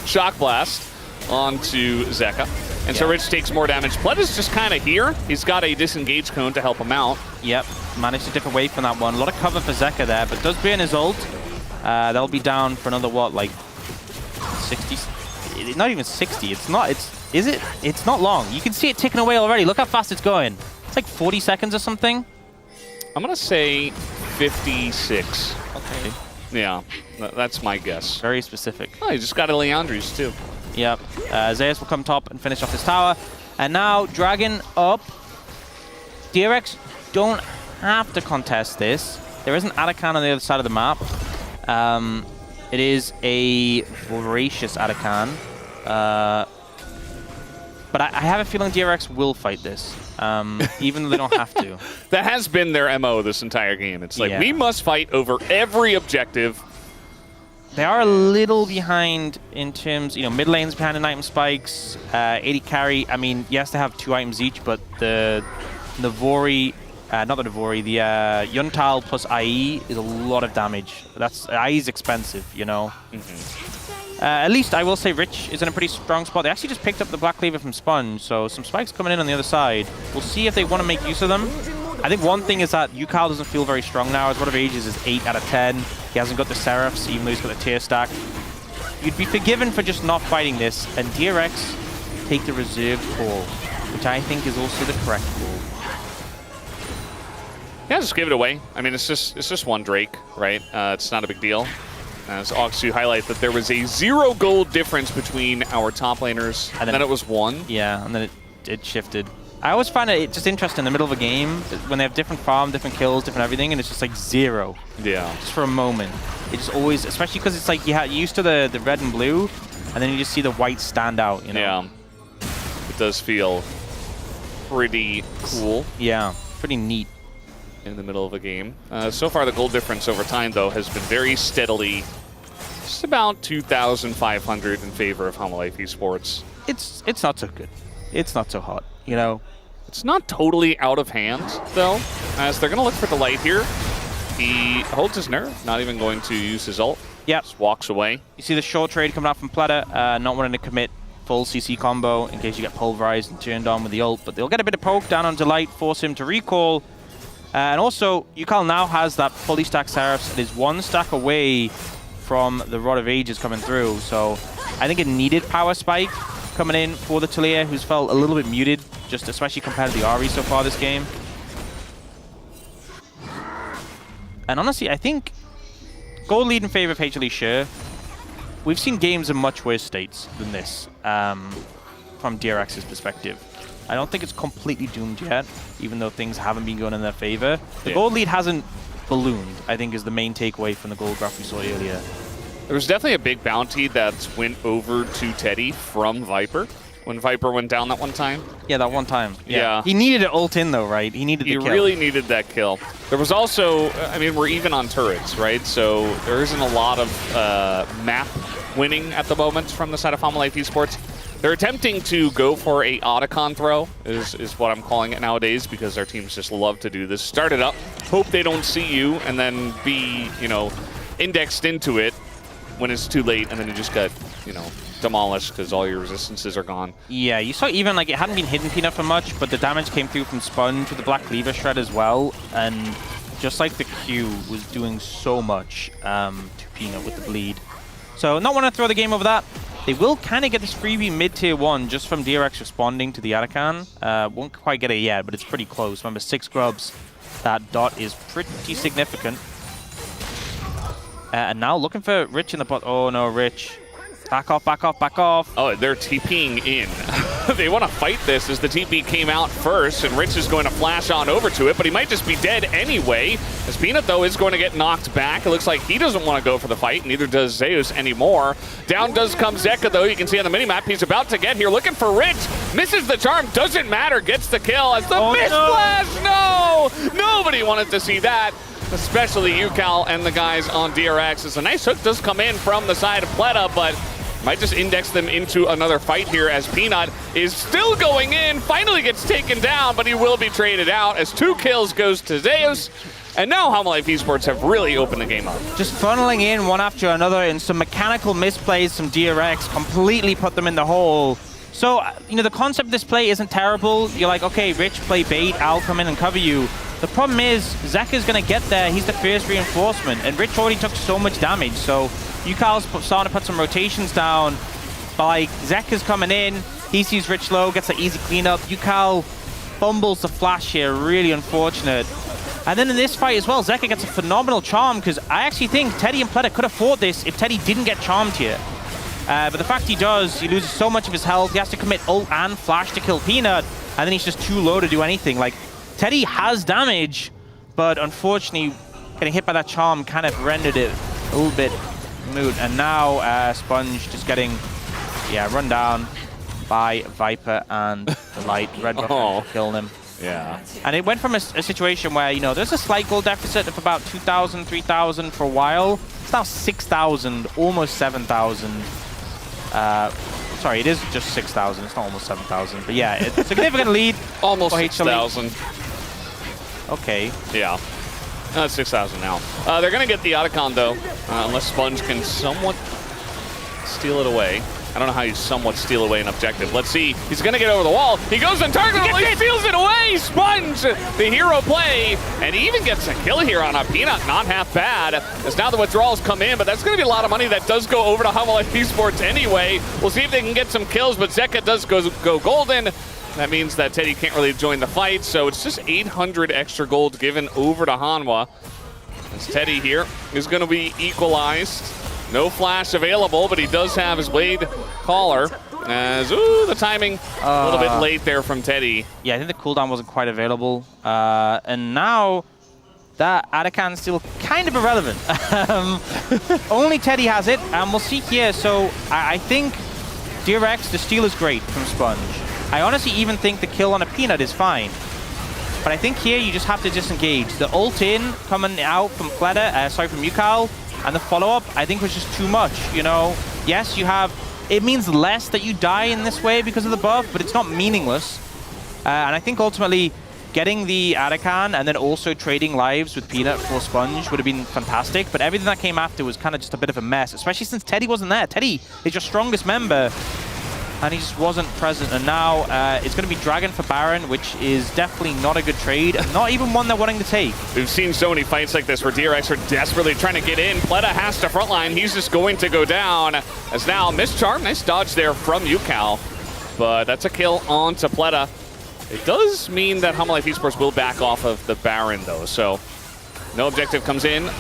Shock Blast onto Zeka. And so Rich takes more damage. Blood is just kind of here. He's got a disengage cone to help him out. Yep, managed to dip away from that one. A lot of cover for Zeka there, but does burn his ult. They'll be down for another, what, like 60? Not even 60. It's not, is it? It's not long. You can see it ticking away already. Look how fast it's going. It's like 40 seconds or something. I'm going to say 56. Okay. Yeah, that's my guess. Very specific. Oh, he just got a Leandri's too. Yep. Zeus will come top and finish off this tower. And now Dragon up. DRX don't have to contest this. There is an Atakan on the other side of the map. It is a voracious Atakan. But I have a feeling DRX will fight this, even though they don't have to. That has been their MO this entire game. It's like, we must fight over every objective. They are a little behind in terms, you know, mid lane's behind in item spikes, 80 carry. I mean, yes, they have 2 items each, but the Navori, not the Navori, the Yuntal plus IE is a lot of damage. That's IE is expensive, you know. At least I will say Rich is in a pretty strong spot. They actually just picked up the Black Cleaver from Sponge, so some spikes coming in on the other side. We'll see if they want to make use of them. I think one thing is that Yukal doesn't feel very strong now. His Rod of Ages is 8 out of 10. He hasn't got the Seraphs, even though he's got the tier stack. You'd be forgiven for just not fighting this, and DRX take the reserved call, which I think is also the correct call. Yeah, just give it away. I mean, it's just one Drake, right? It's not a big deal. As Oxu highlight that there was a 0 gold difference between our top laners, and then it was 1. Yeah, and then it shifted. I always find it just interesting in the middle of a game when they have different farm, different kills, different everything, and it's just like 0. Yeah. Just for a moment. It just always, especially because it's like you're used to the red and blue, and then you just see the white stand out, you know? Yeah. It does feel pretty cool. Yeah, pretty neat. In the middle of a game. So far, the gold difference over time, though, has been very steadily just about 2,500 in favor of Homolife Esports. It's not so good. It's not so hot, you know? It's not totally out of hand, though, as they're going to look for the light here. He holds his nerve, not even going to use his ult. Yep. Just walks away. You see the short trade coming out from Pleta, not wanting to commit full CC combo in case you get pulverized and turned on with the ult, but they'll get a bit of poke down on Delight, force him to recall. And also, Yukal now has that fully stacked Seraphs. It is 1 stack away from the Rod of Ages coming through. So I think it needed Power Spike coming in for the Talia, who's felt a little bit muted, just especially compared to the Ahri so far this game. And honestly, I think gold lead in favor of HLE, sure. We've seen games in much worse states than this from DRX's perspective. I don't think it's completely doomed yet, even though things haven't been going in their favor. The gold lead hasn't ballooned, I think, is the main takeaway from the gold graph we saw earlier. There was definitely a big bounty that went over to Teddy from Viper when Viper went down that one time. Yeah, that one time. Yeah. He needed an ult in, though, right? He needed the kill. He really needed that kill. There was also, I mean, we're even on turrets, right? So there isn't a lot of map winning at the moment from the side of Homolife Esports. They're attempting to go for a Otacon throw, is what I'm calling it nowadays, because our teams just love to do this. Start it up, hope they don't see you, and then be, you know, indexed into it when it's too late, and then you just got, you know, demolished because all your resistances are gone. Yeah, you saw even, like, it hadn't been hidden Peanut for much, but the damage came through from Sponge with the Black Cleaver Shred as well, and just like the Q was doing so much to Peanut with the bleed. So not want to throw the game over that. They will kind of get this freebie mid-tier 1 just from DRX responding to the Atakan. Won't quite get it yet, but it's pretty close. Remember, 6 grubs. That dot is pretty significant. And now looking for Rich in the bot. Oh no, Rich. Back off, back off, back off. Oh, they're TPing in. They want to fight this as the TP came out first, and Rich is going to flash on over to it, but he might just be dead anyway. As Peanut, though, is going to get knocked back. It looks like he doesn't want to go for the fight, neither does Zeus anymore. Down does come Zeka, though. You can see on the minimap, he's about to get here, looking for Rich. Misses the charm, doesn't matter, gets the kill as the miss flash. No! Nobody wanted to see that, especially Yukal and the guys on DRX. As a nice hook does come in from the side of Pleta, but might just index them into another fight here as Peanut is still going in, finally gets taken down, but he will be traded out as 2 kills goes to Zeus. And now Homolife Esports have really opened the game up. Just funneling in one after another, and some mechanical misplays from DRX completely put them in the hole. So, you know, the concept of this play isn't terrible. You're like, okay, Rich, play bait, I'll come in and cover you. The problem is, Zeka's going to get there. He's the first reinforcement, and Rich already took so much damage. So, Yukal's starting to put some rotations down. But, like, Zeka's coming in. He sees Rich low, gets an easy cleanup. Yukal fumbles the flash here, really unfortunate. And then in this fight as well, Zeka gets a phenomenal charm, because I actually think Teddy and Pleta could have fought this if Teddy didn't get charmed here. But the fact he does, he loses so much of his health. He has to commit ult and flash to kill Peanut, and then he's just too low to do anything. Like, Teddy has damage, but unfortunately, getting hit by that charm kind of rendered it a little bit moot. And now Sponge just getting, run down by Viper and the Light. Red buff killing him. Yeah. And it went from a situation where, you know, there's a slight gold deficit of about 2,000, 3,000 for a while. It's now 6,000, almost 7,000. Sorry, it is just 6,000. It's not almost 7,000. But yeah, it's a significant lead. Almost for 6,000. Okay. Yeah. That's 6,000 now. They're going to get the Otacon, though, unless Sponge can somewhat steal it away. I don't know how you somewhat steal away an objective. Let's see. He's going to get over the wall. He goes and targets it. He steals it away. Sponge, the hero play. And he even gets a kill here on a Peanut. Not half bad. As now the withdrawals come in, but that's going to be a lot of money that does go over to Humble Esports anyway. We'll see if they can get some kills, but Zeka does go golden. That means that Teddy can't really join the fight, so it's just 800 extra gold given over to Hanwha. As Teddy here is going to be equalized. No flash available, but he does have his Blade Caller. As, the timing a little bit late there from Teddy. Yeah, I think the cooldown wasn't quite available. And now that Otacon is still kind of irrelevant. Only Teddy has it, and we'll see here. So I think DRX, the steal is great from Sponge. I honestly even think the kill on a Peanut is fine. But I think here you just have to disengage. The ult in coming out from Pleta, from Yukal, and the follow-up, I think, was just too much, you know? Yes, you have... It means less that you die in this way because of the buff, but it's not meaningless. And I think ultimately getting the Otacon and then also trading lives with Peanut for Sponge would have been fantastic, but everything that came after was kind of just a bit of a mess, especially since Teddy wasn't there. Teddy is your strongest member, and he just wasn't present. And now it's going to be Dragon for Baron, which is definitely not a good trade, not even one they're wanting to take. We've seen so many fights like this where DRX are desperately trying to get in. Pleta has to frontline. He's just going to go down. As now, Miss Charm, nice dodge there from Yukal. But that's a kill on to Pleta. It does mean that Humble Esports will back off of the Baron, though. So no objective comes in.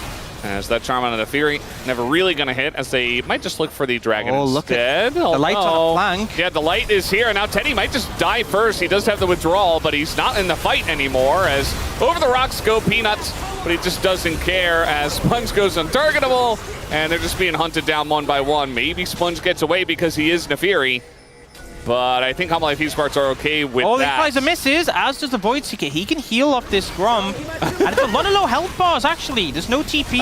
As that Charm on the Fury, never really going to hit, as they might just look for the Dragon instead. The Light's on the flank. Yeah, the Light is here. Now Teddy might just die first. He does have the withdrawal, but he's not in the fight anymore, as over the rocks go Peanuts, but he just doesn't care, as Sponge goes untargetable, and they're just being hunted down one by one. Maybe Sponge gets away because he is Nefiri, but I think Humble Esports are okay with that. Oh, the equalizer misses, as does the Void Seeker. He can heal off this Grump. And it's a lot of low health bars, actually. There's no TP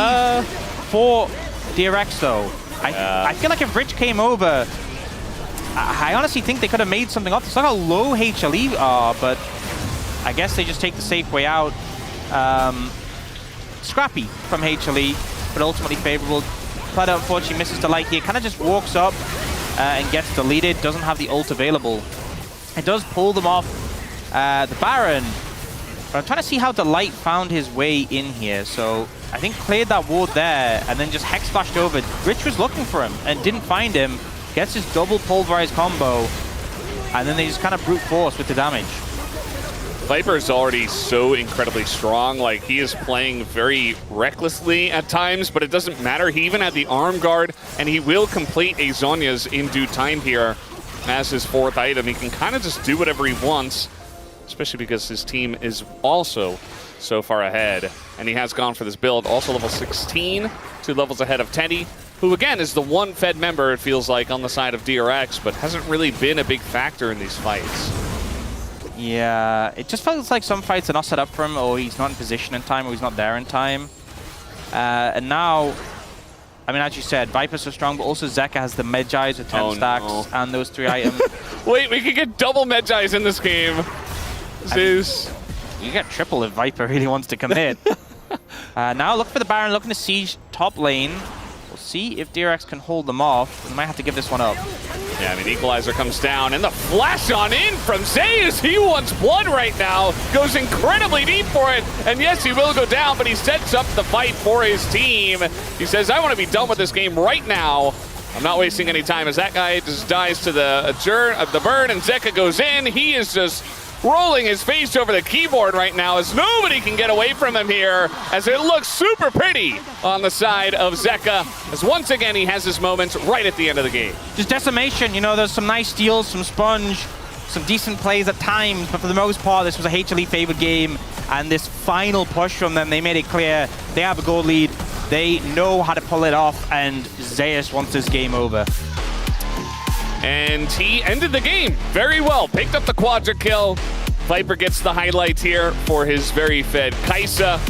for DRX, though. I feel like if Rich came over, I honestly think they could have made something up. It's like how low HLE are, but I guess they just take the safe way out. Scrappy from HLE, but ultimately favorable. Pleta unfortunately misses the Light here. Kind of just walks up and gets deleted. Doesn't have the ult available. It does pull them off the Baron. But I'm trying to see how the Light found his way in here. So I think cleared that ward there and then just Hex flashed over. Rich was looking for him and didn't find him. Gets his double pulverized combo. And then they just kind of brute force with the damage. Viper is already so incredibly strong. Like, he is playing very recklessly at times, but it doesn't matter. He even had the arm guard, and he will complete a Zhonya's in due time here as his fourth item. He can kind of just do whatever he wants, especially because his team is also so far ahead. And he has gone for this build, also level 16, 2 levels ahead of Teddy, who again is the one Fed member, it feels like, on the side of DRX, but hasn't really been a big factor in these fights. Yeah, it just feels like some fights are not set up for him, or he's not in position in time, or he's not there in time. And now, I mean, as you said, Viper's so strong, but also Zeka has the Medjais with 10 stacks and those 3 items. Wait, we could get double Medjais in this game. You get triple if Viper really wants to commit. Now look for the Baron, looking to siege top lane. We'll see if DRX can hold them off. They might have to give this one up. Yeah, I mean, Equalizer comes down, and the flash on in from Zeus. He wants blood right now. Goes incredibly deep for it, and yes, he will go down, but he sets up the fight for his team. He says, I want to be done with this game right now. I'm not wasting any time as that guy just dies to the burn, and Zeka goes in. He is just rolling his face over the keyboard right now as nobody can get away from him here, as it looks super pretty on the side of Zeka, as once again he has his moments right at the end of the game. Just decimation, you know, there's some nice steals, some sponge, some decent plays at times, but for the most part, this was a HLE favored game, and this final push from them, they made it clear they have a goal lead, they know how to pull it off, and Zeus wants this game over. And he ended the game very well. Picked up the quadra kill. Viper gets the highlight here for his very fed Kaisa.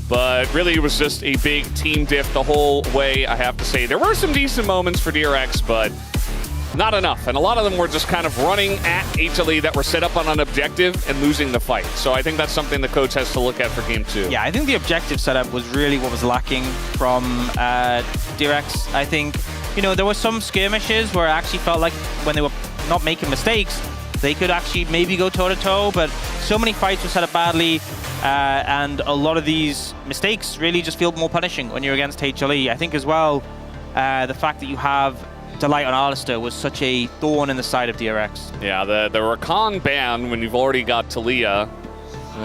But really, it was just a big team diff the whole way, I have to say. There were some decent moments for DRX, but not enough. And a lot of them were just kind of running at HLE that were set up on an objective and losing the fight. So I think that's something the coach has to look at for game 2. Yeah, I think the objective setup was really what was lacking from DRX. I think, you know, there were some skirmishes where I actually felt like when they were not making mistakes, they could actually maybe go toe-to-toe, but so many fights were set up badly, and a lot of these mistakes really just feel more punishing when you're against HLE. I think as well, the fact that you have Delight on Alistair was such a thorn in the side of DRX. Yeah, the Rakan ban when you've already got Talia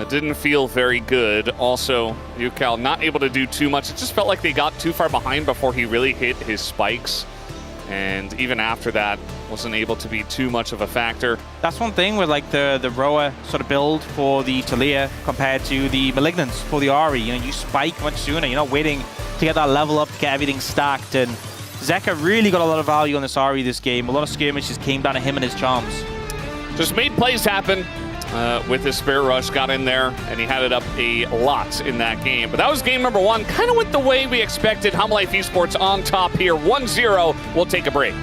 didn't feel very good. Also, Yukal not able to do too much. It just felt like they got too far behind before he really hit his spikes. And even after that, wasn't able to be too much of a factor. That's one thing with like the Roa sort of build for the Talia compared to the Malignance for the Ahri. You know, you spike much sooner. You're not waiting to get that level up, to get everything stacked. And Zeka really got a lot of value on this Ahri this game. A lot of skirmishes came down to him and his charms. Just made plays happen with his Spirit Rush, got in there, and he had it up a lot in that game. But that was game number 1. Kind of went the way we expected. Hum Life Esports on top here, 1-0. We'll take a break.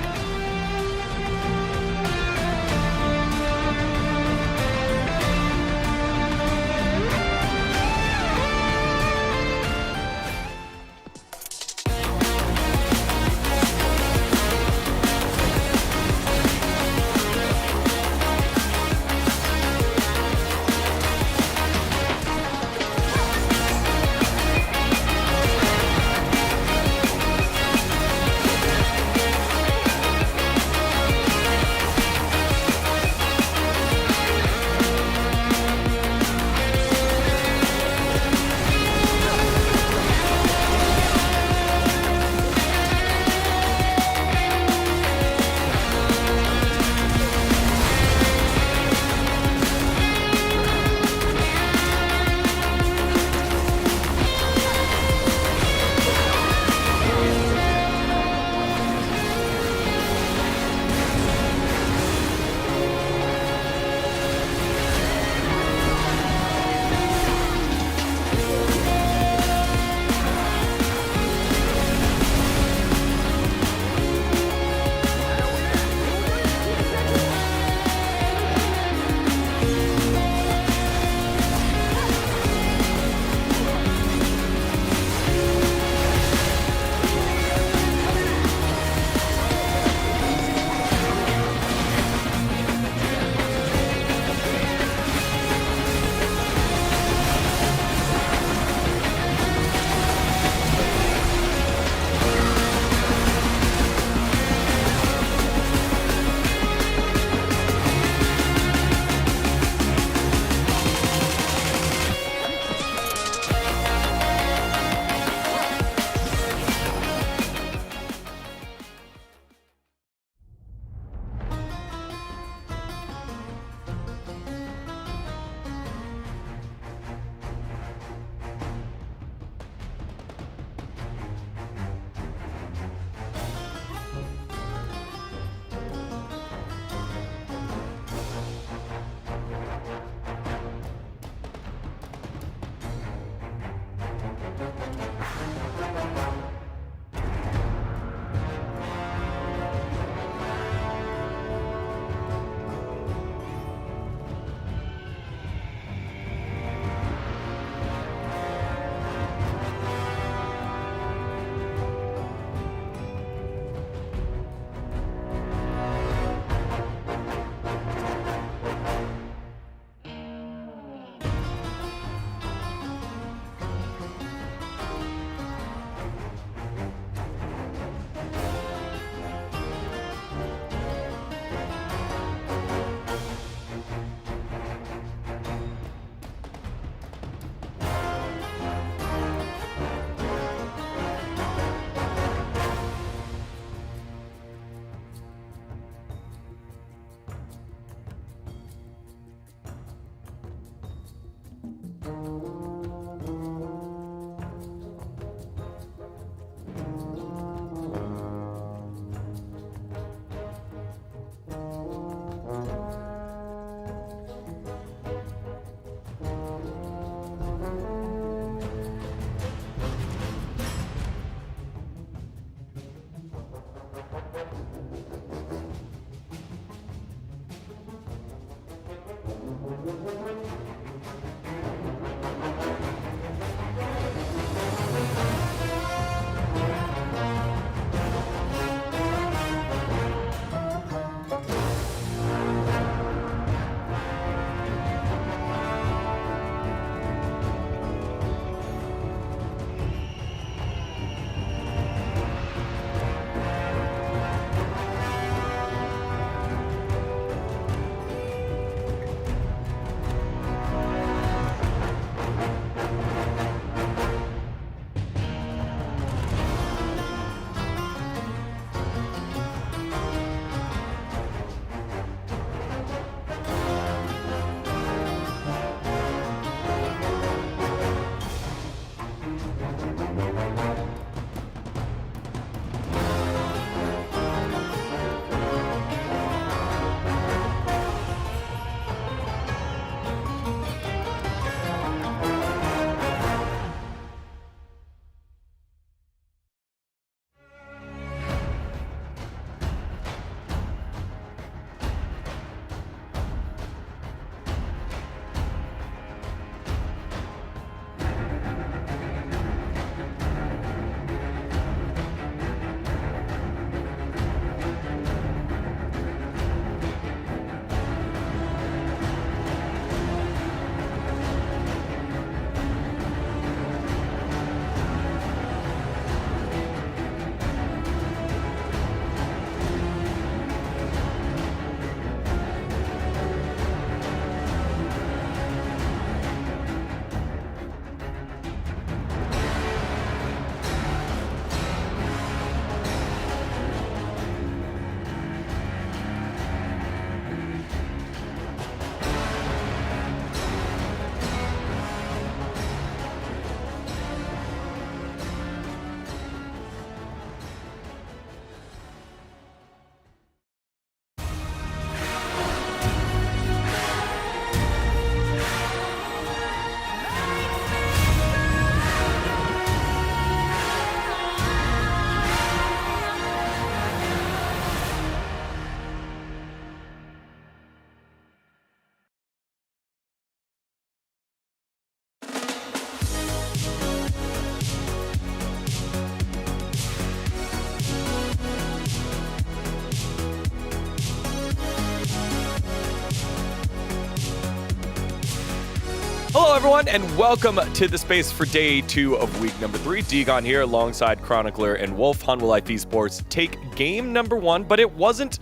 everyone, and welcome to the space for day 2 of week number 3. Degon here alongside Chronicler and Wolf. Hanwha Life Esports take game number 1, but it wasn't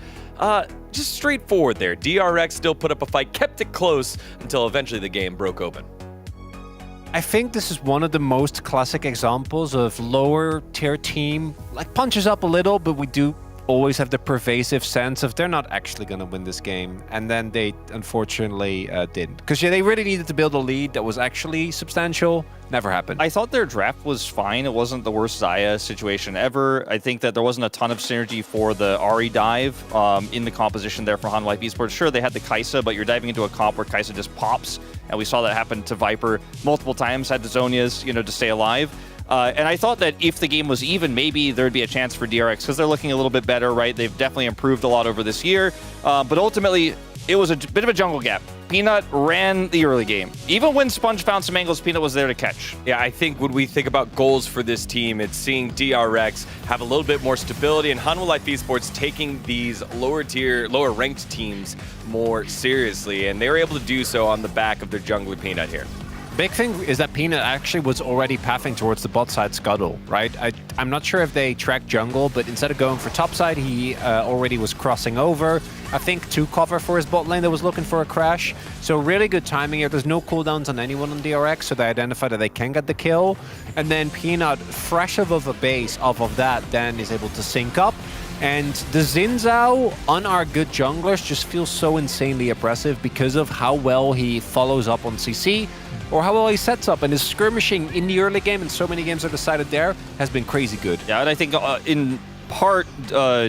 just straightforward there. DRX still put up a fight, kept it close until eventually the game broke open. I think this is one of the most classic examples of lower tier team, like punches up a little, but we do always have the pervasive sense of they're not actually going to win this game. And then they unfortunately didn't. Because they really needed to build a lead that was actually substantial. Never happened. I thought their draft was fine. It wasn't the worst Xayah situation ever. I think that there wasn't a ton of synergy for the Ahri dive in the composition there for Hanwha Life Esports. Sure, they had the Kai'Sa, but you're diving into a comp where Kai'Sa just pops. And we saw that happen to Viper multiple times, had the Zhonya's, to stay alive. And I thought that if the game was even, maybe there'd be a chance for DRX because they're looking a little bit better, right? They've definitely improved a lot over this year. But ultimately, it was a bit of a jungle gap. Peanut ran the early game. Even when Sponge found some angles, Peanut was there to catch. Yeah, I think when we think about goals for this team, it's seeing DRX have a little bit more stability and Hanwha Life Esports taking these lower tier, lower ranked teams more seriously. And they were able to do so on the back of their jungler Peanut here. Big thing is that Peanut actually was already pathing towards the bot side scuttle, right? I'm not sure if they tracked jungle, but instead of going for top side, he already was crossing over. I think to cover for his bot lane that was looking for a crash. So really good timing here. There's no cooldowns on anyone on DRX, so they identify that they can get the kill. And then Peanut, fresh off of a base off of that, then is able to sync up. And the Xin Zhao on our good junglers just feels so insanely oppressive because of how well he follows up on CC, or how well he sets up, and his skirmishing in the early game, and so many games are decided there, has been crazy good. Yeah, and I think in part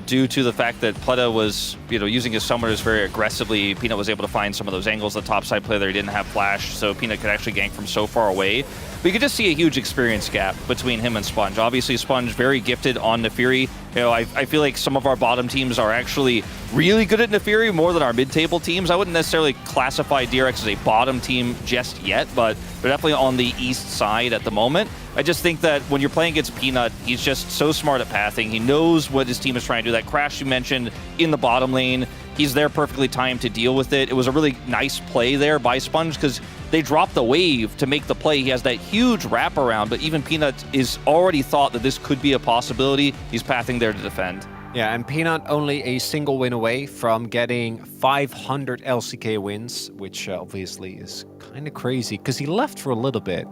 due to the fact that Pleta was, using his summoners very aggressively, Peanut was able to find some of those angles. The top side player there, he didn't have flash, so Peanut could actually gank from so far away. But you could just see a huge experience gap between him and Sponge. Obviously, Sponge very gifted on Naafiri. I feel like some of our bottom teams are actually really good at Naafiri more than our mid-table teams. I wouldn't necessarily classify DRX as a bottom team just yet, but they're definitely on the east side at the moment. I just think that when you're playing against Peanut, he's just so smart at pathing. He knows what his team is trying to do. That crash you mentioned in the bottom lane, he's there perfectly timed to deal with it. It was a really nice play there by Sponge because they dropped the wave to make the play. He has that huge wraparound, but even Peanut is already thought that this could be a possibility. He's pathing there to defend. Yeah, and Peanut only a single win away from getting 500 LCK wins, which obviously is kind of crazy because he left for a little bit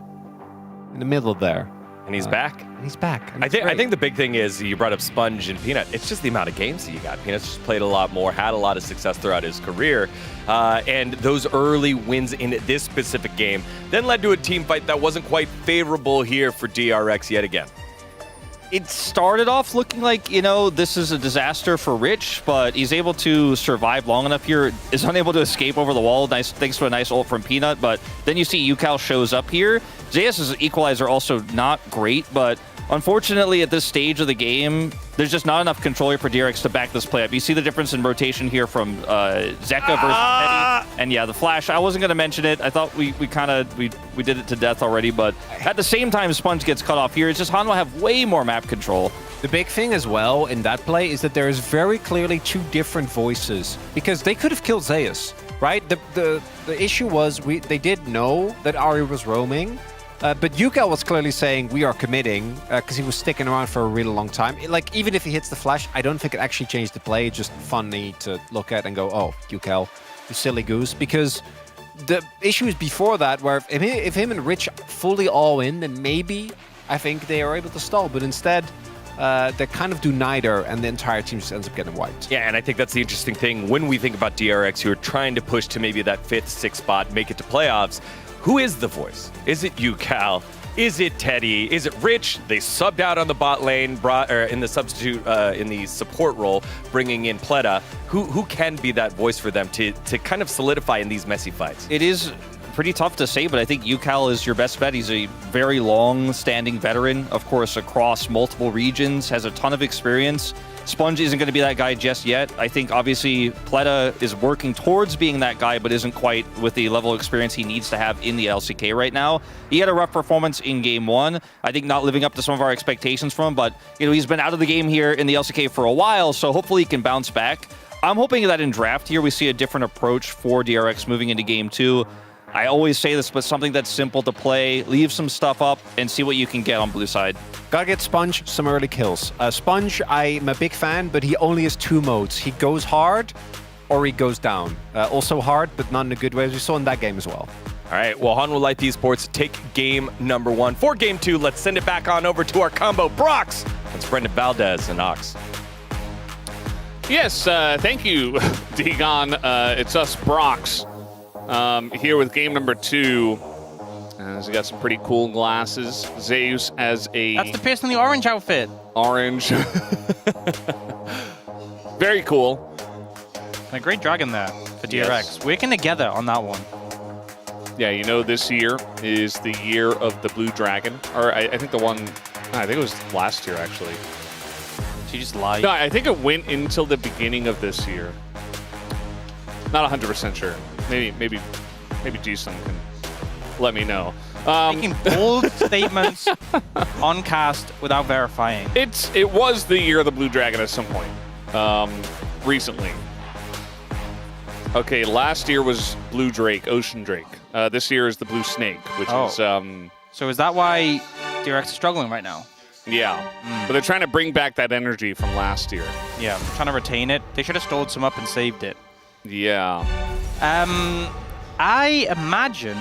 in the middle there. And he's back. He's back. I think the big thing is you brought up Sponge and Peanut. It's just the amount of games that you got. Peanut's just played a lot more, had a lot of success throughout his career. And those early wins in this specific game then led to a team fight that wasn't quite favorable here for DRX yet again. It started off looking like, this is a disaster for Rich, but he's able to survive long enough here, is unable to escape over the wall, thanks to a nice ult from Peanut, but then you see UCal shows up here. Zayas' equalizer also not great, but unfortunately at this stage of the game, there's just not enough control here for DRX to back this play up. You see the difference in rotation here from Zeka versus Petty, and yeah, the flash, I wasn't going to mention it. I thought we did it to death already, but at the same time, Sponge gets cut off here. It's just Hanwha have way more map control. The big thing as well in that play is that there is very clearly two different voices, because they could have killed Zayas, right? The issue was they did know that Ahri was roaming, but UCal was clearly saying we are committing because he was sticking around for a really long time. Like, even if he hits the flash, I don't think it actually changed the play. It's just funny to look at and go, oh, UCal, you silly goose. Because the issues before that were if him and Rich fully all in, then maybe I think they are able to stall. But instead, they kind of do neither, and the entire team just ends up getting wiped. Yeah, and I think that's the interesting thing when we think about DRX, who are trying to push to maybe that 5th, 6th spot, make it to playoffs. Who is the voice? Is it UCal? Is it Teddy? Is it Rich? They subbed out on the bot lane, in the substitute, in the support role, bringing in Pleta. Who can be that voice for them to kind of solidify in these messy fights? It is pretty tough to say, but I think UCal is your best bet. He's a very long-standing veteran, of course, across multiple regions, has a ton of experience. Sponge isn't going to be that guy just yet. I think, obviously, Pleta is working towards being that guy, but isn't quite with the level of experience he needs to have in the LCK right now. He had a rough performance in Game 1. I think not living up to some of our expectations from him, but he's been out of the game here in the LCK for a while, so hopefully he can bounce back. I'm hoping that in draft here we see a different approach for DRX moving into Game 2. I always say this, but something that's simple to play, leave some stuff up and see what you can get on blue side. Gotta get Sponge some early kills. Sponge, I'm a big fan, but he only has 2 modes. He goes hard or he goes down. Also hard, but not in a good way, as we saw in that game as well. All right, well, Hanwha Life Esports take game number 1. For game 2, let's send it back on over to our combo, Brox. That's Brendan Valdez and Ox. Yes, thank you, Degon. It's us, Brox, here with game number 2. He's got some pretty cool glasses. Zeus as a... That's the person in the orange outfit. Orange. Very cool. And a great dragon there for DRX. Working together on that one. Yeah, you know, this year is the year of the blue dragon. Or I think the one... I think it was last year, actually. She just lied. No, I think it went until the beginning of this year. Not 100% sure. Maybe Jason can let me know. Making bold statements on cast without verifying. It was the year of the blue dragon at some point. Recently. Okay, last year was blue drake, ocean drake. This year is the blue snake, which is... So is that why DRX is struggling right now? Yeah, but they're trying to bring back that energy from last year. Yeah, trying to retain it. They should have stored some up and saved it. Yeah. I imagine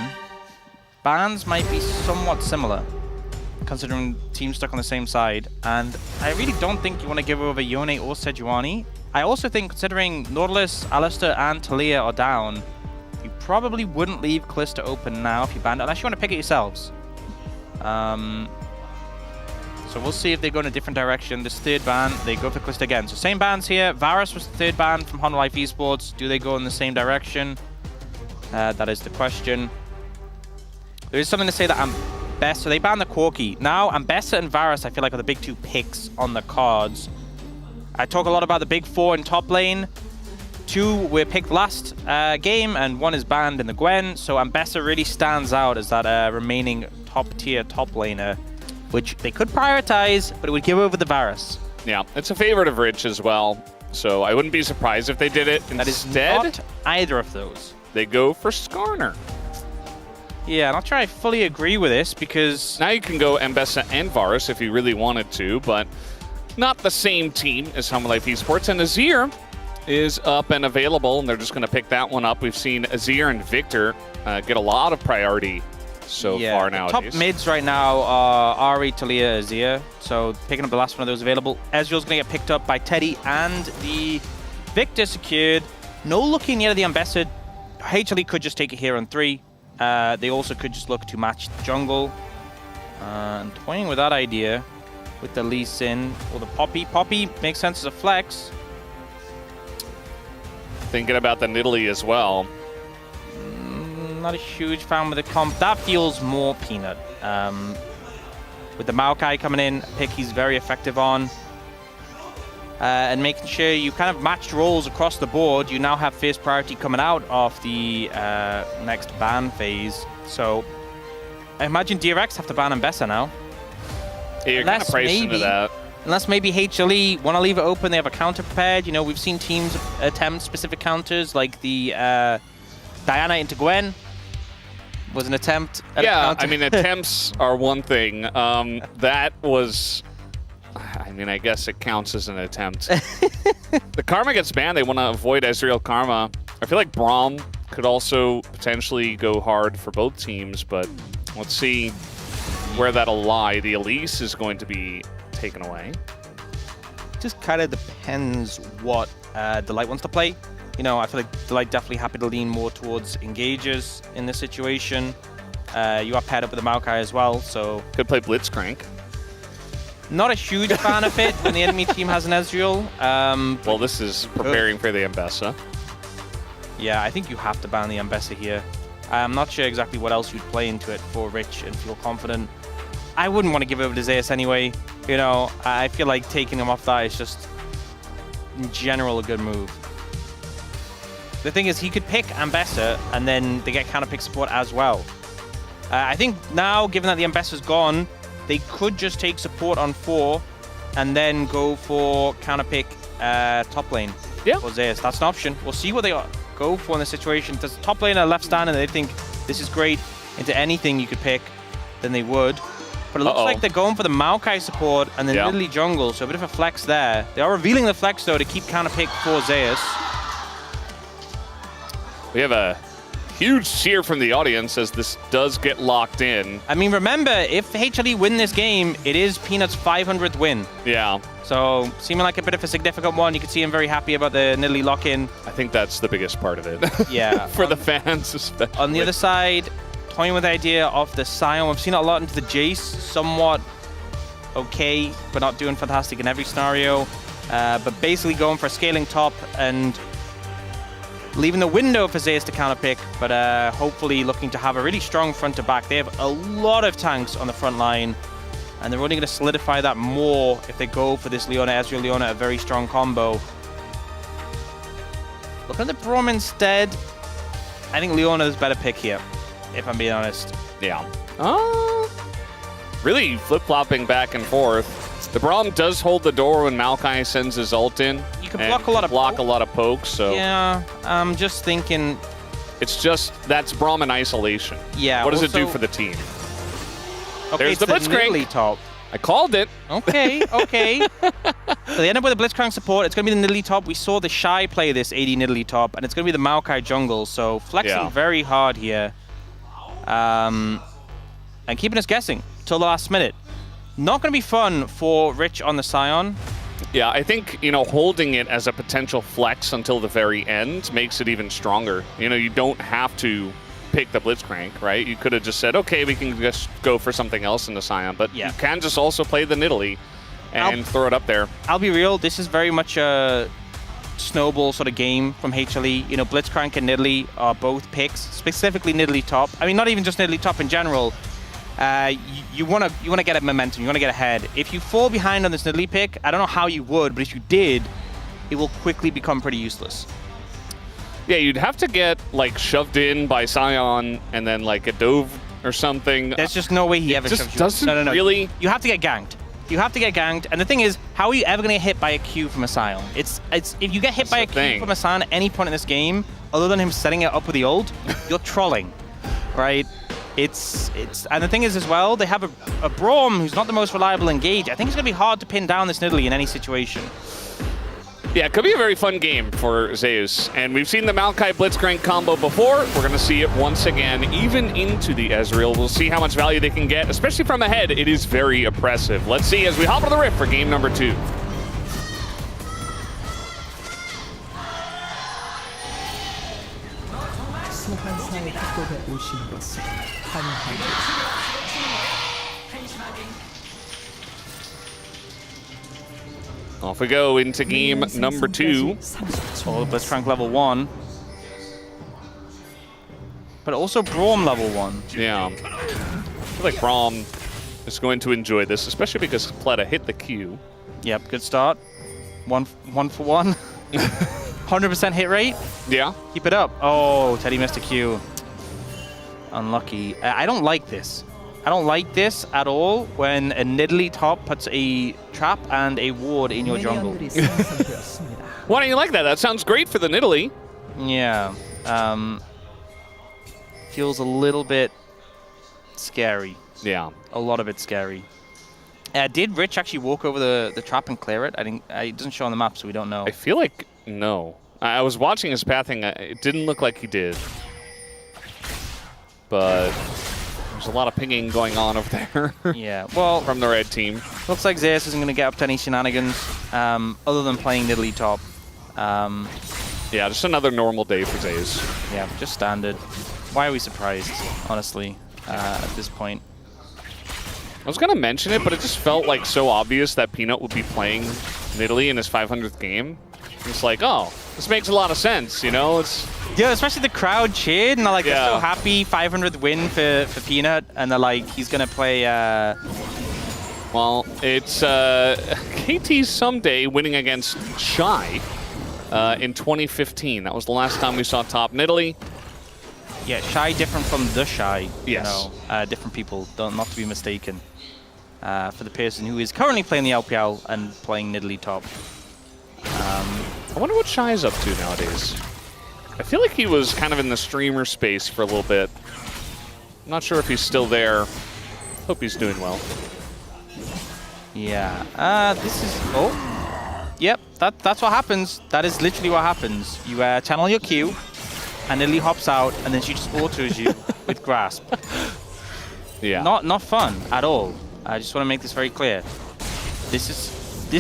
bans might be somewhat similar, considering teams stuck on the same side. And I really don't think you want to give over Yone or Sejuani. I also think, considering Nautilus, Alistair, and Talia are down, you probably wouldn't leave Calista open now if you banned it, unless you want to pick it yourselves. So we'll see if they go in a different direction. This third ban, they go for Calista again. So same bans here. Varus was the third ban from Hanwha Life Esports. Do they go in the same direction? That is the question. There is something to say that Ambessa, so they banned the Corki. Now, Ambessa and Varus, I feel like, are the big 2 picks on the cards. I talk a lot about the big 4 in top lane. 2 were picked last game, and 1 is banned in the Gwen. So Ambessa really stands out as that remaining top-tier top laner, which they could prioritize, but it would give over the Varus. Yeah, it's a favorite of Rich as well, so I wouldn't be surprised if they did it. That Instead, is not either of those. They go for Skarner. Yeah, I'm not sure I fully agree with this, because... Now you can go Ambessa and Varus if you really wanted to, but not the same team as Hanwha Life Esports. And Azir is up and available, and they're just going to pick that one up. We've seen Azir and Victor get a lot of priority so far nowadays. Top mids right now are Ari, Talia, Azir. So picking up the last one of those available. Ezreal's going to get picked up by Teddy, and the Victor secured. No looking near the Ambessa. HLE could just take it here on 3. They also could just look to match the jungle. And toying with that idea with the Lee Sin or the Poppy. Poppy makes sense as a flex. Thinking about the Nidalee as well. Not a huge fan with the comp. That feels more Peanut. With the Maokai coming in, a pick he's very effective on. And making sure you kind of matched roles across the board. You now have first priority coming out of the next ban phase. So I imagine DRX have to ban Ambessa now. Yeah, you're kind of priced into that. Unless maybe HLE want to leave it open, they have a counter prepared. You know, we've seen teams attempt specific counters, like the Diana into Gwen was an attempt at a counter. I mean, attempts are one thing. That was... I mean, I guess it counts as an attempt. The Karma gets banned. They want to avoid Ezreal Karma. I feel like Braum could also potentially go hard for both teams, but let's see where that'll lie. The Elise is going to be taken away. Just kind of depends what Delight wants to play. You know, I feel like Delight definitely happy to lean more towards engagers in this situation. You are paired up with the Maokai as well, so... Could play Blitzcrank. Not a huge fan of it when the enemy team has an Ezreal. Well, this is preparing for the Ambessa. Yeah, I think you have to ban the Ambessa here. I'm not sure exactly what else you'd play into it for Rich and feel confident. I wouldn't want to give over to Zeus anyway. You know, I feel like taking him off that is just, in general, a good move. The thing is, he could pick Ambessa, and then they get counter pick support as well. I think now, given that the Ambessa's gone, they could just take support on 4 and then go for counter pick top lane for Zeus. That's an option. We'll see what they go for in this situation. Does top laner left stand and they think this is great into anything you could pick, then they would. But it looks like they're going for the Maokai support and the Nidalee jungle, so a bit of a flex there. They are revealing the flex, though, to keep counter pick for Zeus. We have a huge cheer from the audience as this does get locked in. I mean, remember, if HLE win this game, it is Peanut's 500th win. Yeah. So, seeming like a bit of a significant one. You can see him very happy about the Nidalee lock-in. I think that's the biggest part of it. Yeah. For the fans, especially. On the other side, toying with the idea of the Scion. We've seen it a lot into the Jace, somewhat okay, but not doing fantastic in every scenario. But basically going for scaling top and leaving the window for Zeus to counter pick, but hopefully looking to have a really strong front to back. They have a lot of tanks on the front line, and they're only going to solidify that more if they go for this Leona, Ezreal Leona, a very strong combo. Looking at the Braum instead, I think Leona is a better pick here, if I'm being honest. Yeah. Really flip-flopping back and forth. The Braum does hold the door when Maokai sends his ult in. You can block a lot of pokes, so... Yeah, I'm just thinking... It's just, that's Braum in isolation. Yeah. What does it do for the team? Okay, There's the Blitzcrank. Top. I called it. Okay, okay. So they end up with a Blitzcrank support. It's going to be the Nidalee top. We saw the Shy play this AD Nidalee top, and it's going to be the Maokai jungle, so flexing very hard here. And keeping us guessing till the last minute. Not going to be fun for Rich on the Scion. Yeah, I think, you know, holding it as a potential flex until the very end makes it even stronger. You know, you don't have to pick the Blitzcrank, right? You could have just said, okay, we can just go for something else in the Scion, but you can just also play the Nidalee and throw it up there. I'll be real, this is very much a snowball sort of game from HLE. You know, Blitzcrank and Nidalee are both picks, specifically Nidalee top. I mean, not even just Nidalee top in general. You want to get a momentum, you want to get ahead. If you fall behind on this Nidalee pick, I don't know how you would, but if you did, it will quickly become pretty useless. Yeah, you'd have to get, like, shoved in by Scion and then, like, a Dove or something. There's just no way he ever shoves you. Doesn't no. really... You have to get ganked. You have to get ganked, and the thing is, how are you ever going to get hit by a Q from a Scion? It's if you get hit by a Q from a Scion at any point in this game, other than him setting it up with the ult, you're trolling, right? And the thing is as well, they have a Braum who's not the most reliable engage. I think it's going to be hard to pin down this Nidalee in any situation. Yeah, it could be a very fun game for Zeus. And we've seen the Maokai Blitzcrank combo before. We're going to see it once again, even into the Ezreal. We'll see how much value they can get, especially from ahead. It is very oppressive. Let's see as we hop into the Rift for game number 2. 소환사의 협곡에 오신 것을 환영합니다. Off we go into game number 2. Oh, Blitzcrank level 1. But also Braum level 1. Yeah. I feel like Braum is going to enjoy this, especially because Pleta hit the Q. Yep, good start. One for one. 100% hit rate. Yeah. Keep it up. Oh, Teddy missed a Q. Unlucky. I don't like this. I don't like this at all when a Nidalee top puts a trap and a ward in your jungle. Why don't you like that? That sounds great for the Nidalee. Yeah. Feels a little bit scary. Yeah. A lot of it scary. Did Rich actually walk over the trap and clear it? It doesn't show on the map, so we don't know. I feel like no. I was watching his pathing. It didn't look like he did. But there's a lot of pinging going on over there. Yeah, well, from the red team. Looks like Zeus isn't going to get up to any shenanigans other than playing Nidalee top. Yeah, just another normal day for Zeus. Yeah, just standard. Why are we surprised, honestly, at this point? I was going to mention it, but it just felt like so obvious that Peanut would be playing Nidalee in his 500th game. It's like, oh, this makes a lot of sense, you know? Yeah, especially the crowd cheered, and they're so happy, 500th win for Peanut, and they're like, he's going to play... Well, it's KT someday winning against Shy in 2015. That was the last time we saw top Nidalee. Yeah, Shy different from the Shy. Yes. You know, different people, not to be mistaken. For the person who is currently playing the LPL and playing Nidalee top. I wonder what Shy is up to nowadays. I feel like he was kind of in the streamer space for a little bit. I'm not sure if he's still there. Hope he's doing well. Yeah. This is... Oh. Yep, that's what happens. That is literally what happens. You channel your Q, and Lily hops out, and then she just autos you with Grasp. Yeah. Not fun at all. I just want to make this very clear. This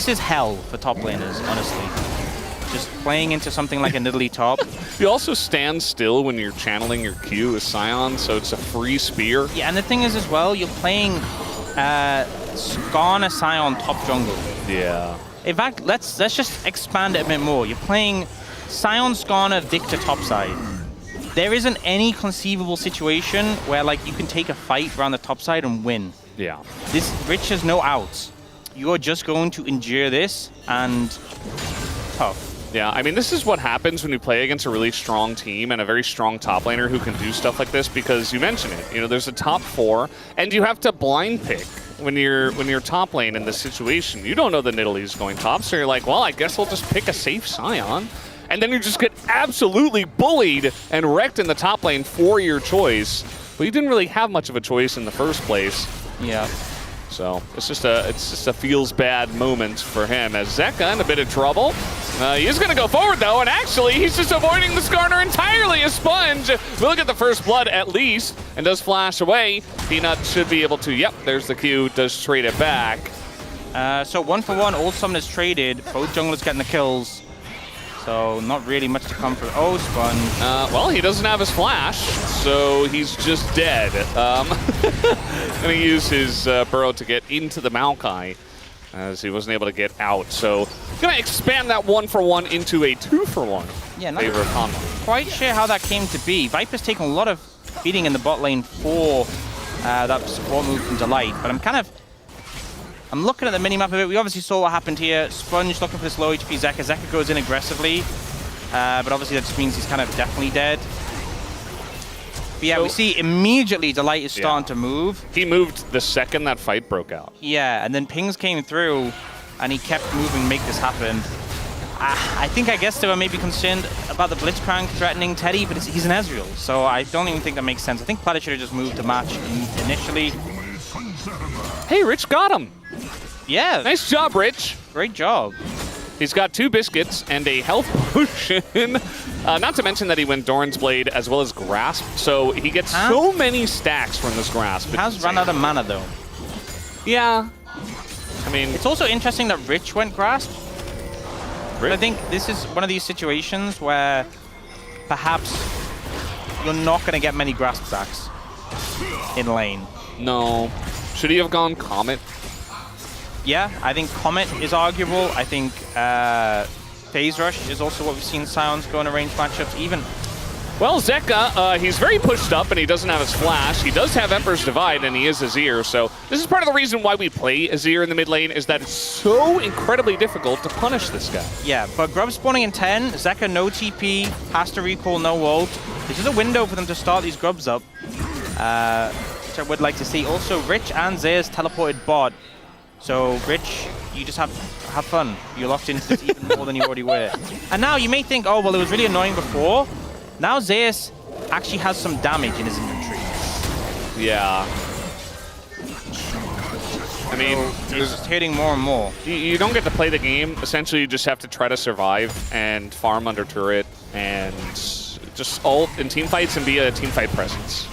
is hell for top laners, honestly. Just playing into something like a Nidalee top. You also stand still when you're channeling your Q as Scion, so it's a free spear. Yeah, and the thing is as well, you're playing Skarner Scion top jungle. Yeah. In fact, let's just expand it a bit more. You're playing Scion, Skarner, Victor topside. There isn't any conceivable situation where like you can take a fight around the topside and win. Yeah. This Rich has no outs. You are just going to endure this and tough. Yeah, I mean, this is what happens when you play against a really strong team and a very strong top laner who can do stuff like this, because you mentioned it. You know, there's a top 4, and you have to blind pick when you're top lane in this situation. You don't know the Nidalee's going top, so you're like, well, I guess I'll just pick a safe Scion. And then you just get absolutely bullied and wrecked in the top lane for your choice. But you didn't really have much of a choice in the first place. Yeah. So it's just a feels bad moment for him, as Zeka in a bit of trouble. He is going to go forward though, and actually he's just avoiding the Skarner entirely. A Sponge will look at the first blood at least, and does flash away. Peanut should be able to. Yep, there's the Q. Does trade it back. So 1-for-1, all summoners traded. Both junglers getting the kills. So not really much to come from. Oh, Sponge. Well, he doesn't have his flash, so he's just dead. Gonna use his burrow to get into the Maokai, as he wasn't able to get out. So gonna expand that 1-for-1 into a 2-for-1. Yeah, not favor of Hanwha. quite sure how that came to be. Viper's taken a lot of beating in the bot lane for that support move from Delight, but I'm looking at the minimap of it. We obviously saw what happened here. Sponge looking for this low HP Zeka. Zeka goes in aggressively, but obviously that just means he's kind of definitely dead. But yeah, we see immediately Delight is starting to move. He moved the second that fight broke out. Yeah, and then pings came through, and he kept moving to make this happen. I guess they were maybe concerned about the Blitzcrank threatening Teddy, but he's an Ezreal, so I don't even think that makes sense. I think Planet should have just moved to match initially. Hey, Rich got him. Yeah. Nice job, Rich. Great job. He's got 2 biscuits and a health potion. Not to mention that he went Doran's Blade as well as Grasp, so he gets so many stacks from this Grasp. He has run out of mana, though. Yeah. I mean... It's also interesting that Rich went Grasp. I think this is one of these situations where perhaps you're not going to get many Grasp stacks in lane. No. Should he have gone Comet? Yeah, I think Comet is arguable. I think Phase Rush is also what we've seen Scions go in arranged matchups. Even well, Zeka, he's very pushed up and he doesn't have his flash. He does have Emperor's Divide and he is Azir, so this is part of the reason why we play Azir in the mid lane, is that it's so incredibly difficult to punish this guy. Yeah, but Grub spawning in 10, Zeka no TP, has to recall, no ult. This is a window for them to start these Grubs up, which I would like to see. Also, Rich and Zeus teleported bot. So, Rich, you just have fun. You're locked into this even more than you already were. And now you may think, oh, well, it was really annoying before. Now Zeus actually has some damage in his inventory. Yeah. I mean, he's just hitting more and more. You don't get to play the game. Essentially, you just have to try to survive and farm under turret and just ult in team fights and be a team fight presence.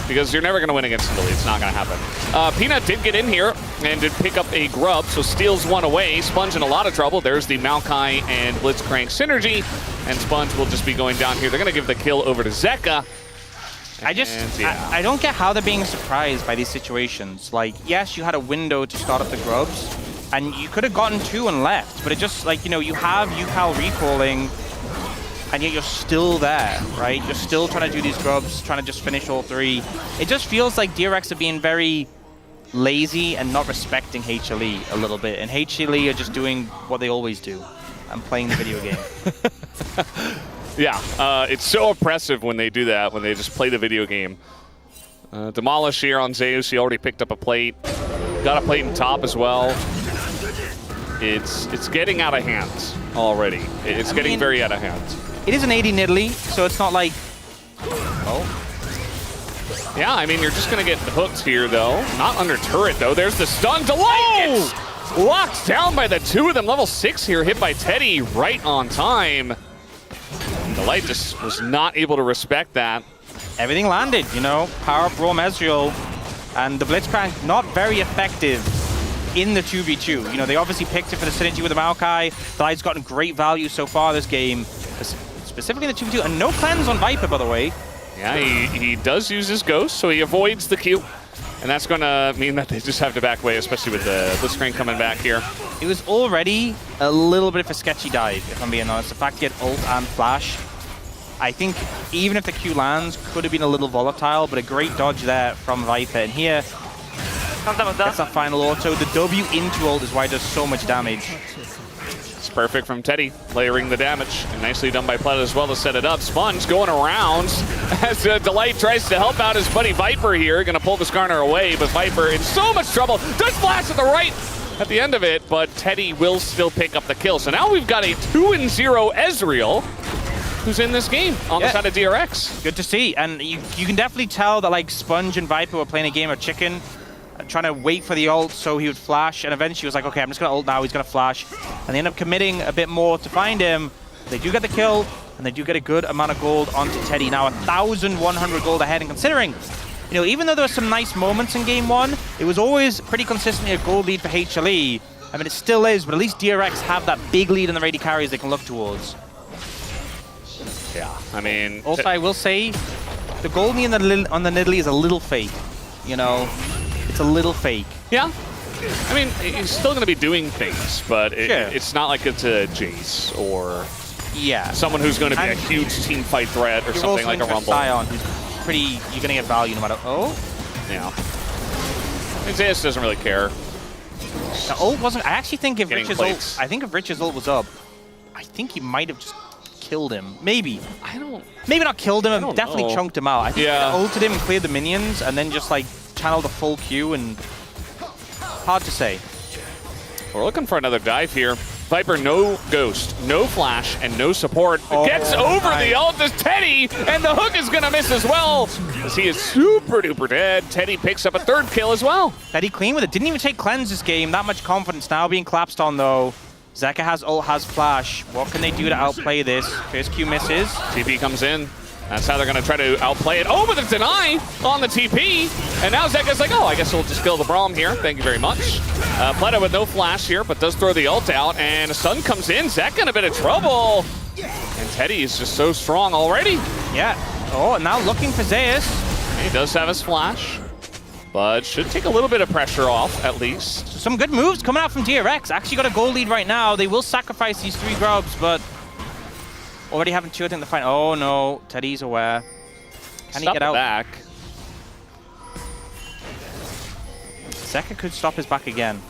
Because you're never going to win against Nidalee. It's not going to happen. Peanut did get in here and did pick up a grub, so steals one away. Sponge in a lot of trouble. There's the Maokai and Blitzcrank synergy, and Sponge will just be going down here. They're going to give the kill over to Zeka. I don't get how they're being surprised by these situations. Like, yes, you had a window to start up the grubs, and you could have gotten 2 and left, but it just, like, you know, you have Yukal recalling, and yet you're still there, right? You're still trying to do these grubs, trying to just finish all 3. It just feels like DRX are being very lazy and not respecting HLE a little bit. And HLE are just doing what they always do. I'm playing the video game. Yeah, it's so oppressive when they do that, when they just play the video game. Demolish here on Zeus. He already picked up a plate. Got a plate in top as well. It's getting out of hand already. It's getting very out of hand. It is an 80 Nidalee, so it's not like... Oh. Yeah, I mean, you're just going to get hooked here, though. Not under turret, though. There's the stun. Delight gets locked down by the two of them. Level 6 here, hit by Teddy right on time. And Delight just was not able to respect that. Everything landed, you know. Power up Raw Ezreal. And the Blitzcrank not very effective in the 2v2. You know, they obviously picked it for the synergy with the Maokai. Delight's gotten great value so far this game, specifically in the 2v2. And no cleanse on Viper, by the way. Yeah, he does use his Ghost, so he avoids the Q. And that's going to mean that they just have to back away, especially with the Blitzcrank coming back here. It was already a little bit of a sketchy dive, if I'm being honest. The fact he had ult and flash, I think even if the Q lands, could have been a little volatile, but a great dodge there from Viper. And here, that's that final auto. The W into ult is why it does so much damage. It's perfect from Teddy, layering the damage. And nicely done by Pleta as well to set it up. Sponge going around as Delight tries to help out his buddy Viper here. Going to pull the Skarner away, but Viper in so much trouble. Does flash at the right at the end of it, but Teddy will still pick up the kill. So now we've got a 2-0 Ezreal, who's in this game on the side of DRX. Good to see. And you can definitely tell that like Sponge and Viper were playing a game of chicken, trying to wait for the ult so he would flash, and eventually he was like, okay, I'm just going to ult now, he's going to flash. And they end up committing a bit more to find him. They do get the kill, and they do get a good amount of gold onto Teddy. Now 1,100 gold ahead, and considering, you know, even though there were some nice moments in game one, it was always pretty consistently a gold lead for HLE. I mean, it still is, but at least DRX have that big lead in the AD carries they can look towards. Yeah, I mean... Also, I will say, the gold lead on the Nidalee is a little fake, you know? It's a little fake. Yeah. I mean, he's still going to be doing things, but it's not like it's a Jace or someone who's going to be a huge team fight threat or something like a Rumble. Scion, who's pretty, you're going to get value no matter... Oh? Yeah. I mean, Zeus doesn't really care. The ult wasn't... I actually think if Rich's ult... I think if Rich's ult was up, I think he might have just killed him. Maybe. I don't... Maybe not killed him, but definitely chunked him out. I think he ulted him and cleared the minions, and then just like channeled a full Q, and hard to say. We're looking for another dive here. Viper, no Ghost, no Flash, and no support. Gets over the ult as Teddy, and the hook is going to miss as well, as he is super duper dead. Teddy picks up a third kill as well. Teddy clean with it. Didn't even take cleanse this game. That much confidence now being collapsed on, though. Zeka has ult, has flash. What can they do to outplay this? First Q misses. TP comes in. That's how they're going to try to outplay it. Oh, with a deny on the TP. And now Zeka's like, oh, I guess we'll just kill the Braum here. Thank you very much. Pleta with no flash here, but does throw the ult out. And a stun comes in. Zeka in a bit of trouble. And Teddy is just so strong already. Yeah. Oh, now looking for Zeus. He does have his flash, but should take a little bit of pressure off, at least. Some good moves coming out from DRX. Actually got a goal lead right now. They will sacrifice these 3 grubs, but already having 2 in the fight. Oh no, Teddy's aware. Can he get out? Back. Zeka could stop his back again.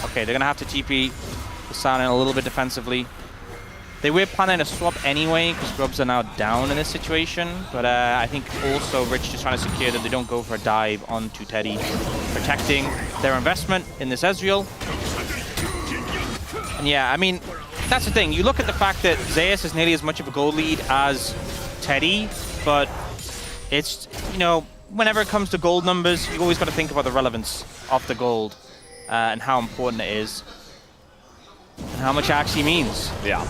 Okay, they're gonna have to TP the Scion a little bit defensively. They were planning a swap anyway, because grubs are now down in this situation, but I think also Rich just trying to secure that they don't go for a dive onto Teddy, protecting their investment in this Ezreal. And yeah, I mean, that's the thing. You look at the fact that Zeus is nearly as much of a gold lead as Teddy, but it's, you know, whenever it comes to gold numbers, you always got to think about the relevance of the gold and how important it is and how much it actually means. Yeah.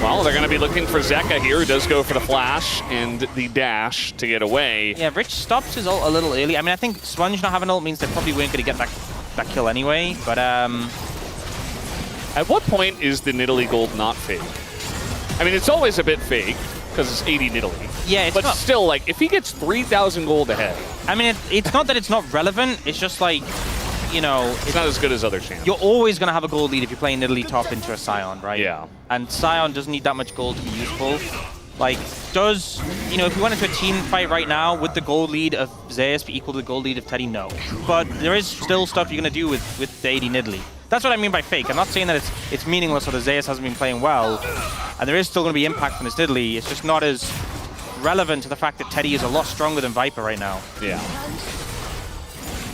Well, they're going to be looking for Zeka here, who does go for the flash and the dash to get away. Yeah, Rich stops his ult a little early. I mean, I think Sponge not having ult means they probably weren't going to get that kill anyway, but at what point is the Nidalee gold not fake? I mean, it's always a bit fake, because it's 80 Nidalee. Yeah, it's but not, still, like, if he gets 3,000 gold ahead... I mean, it's not that it's not relevant, it's just like, you know... It's not as good as other champs. You're always going to have a gold lead if you're playing Nidalee top into a Scion, right? Yeah. And Scion doesn't need that much gold to be useful. Like, does, you know, if you went into a team fight right now, would the gold lead of Zeus be equal to the gold lead of Teddy? No. But there is still stuff you're going to do with the 80 Nidalee. That's what I mean by fake. I'm not saying that it's meaningless or that Zeus hasn't been playing well. And there is still going to be impact from this Nidalee. It's just not as relevant to the fact that Teddy is a lot stronger than Viper right now. Yeah.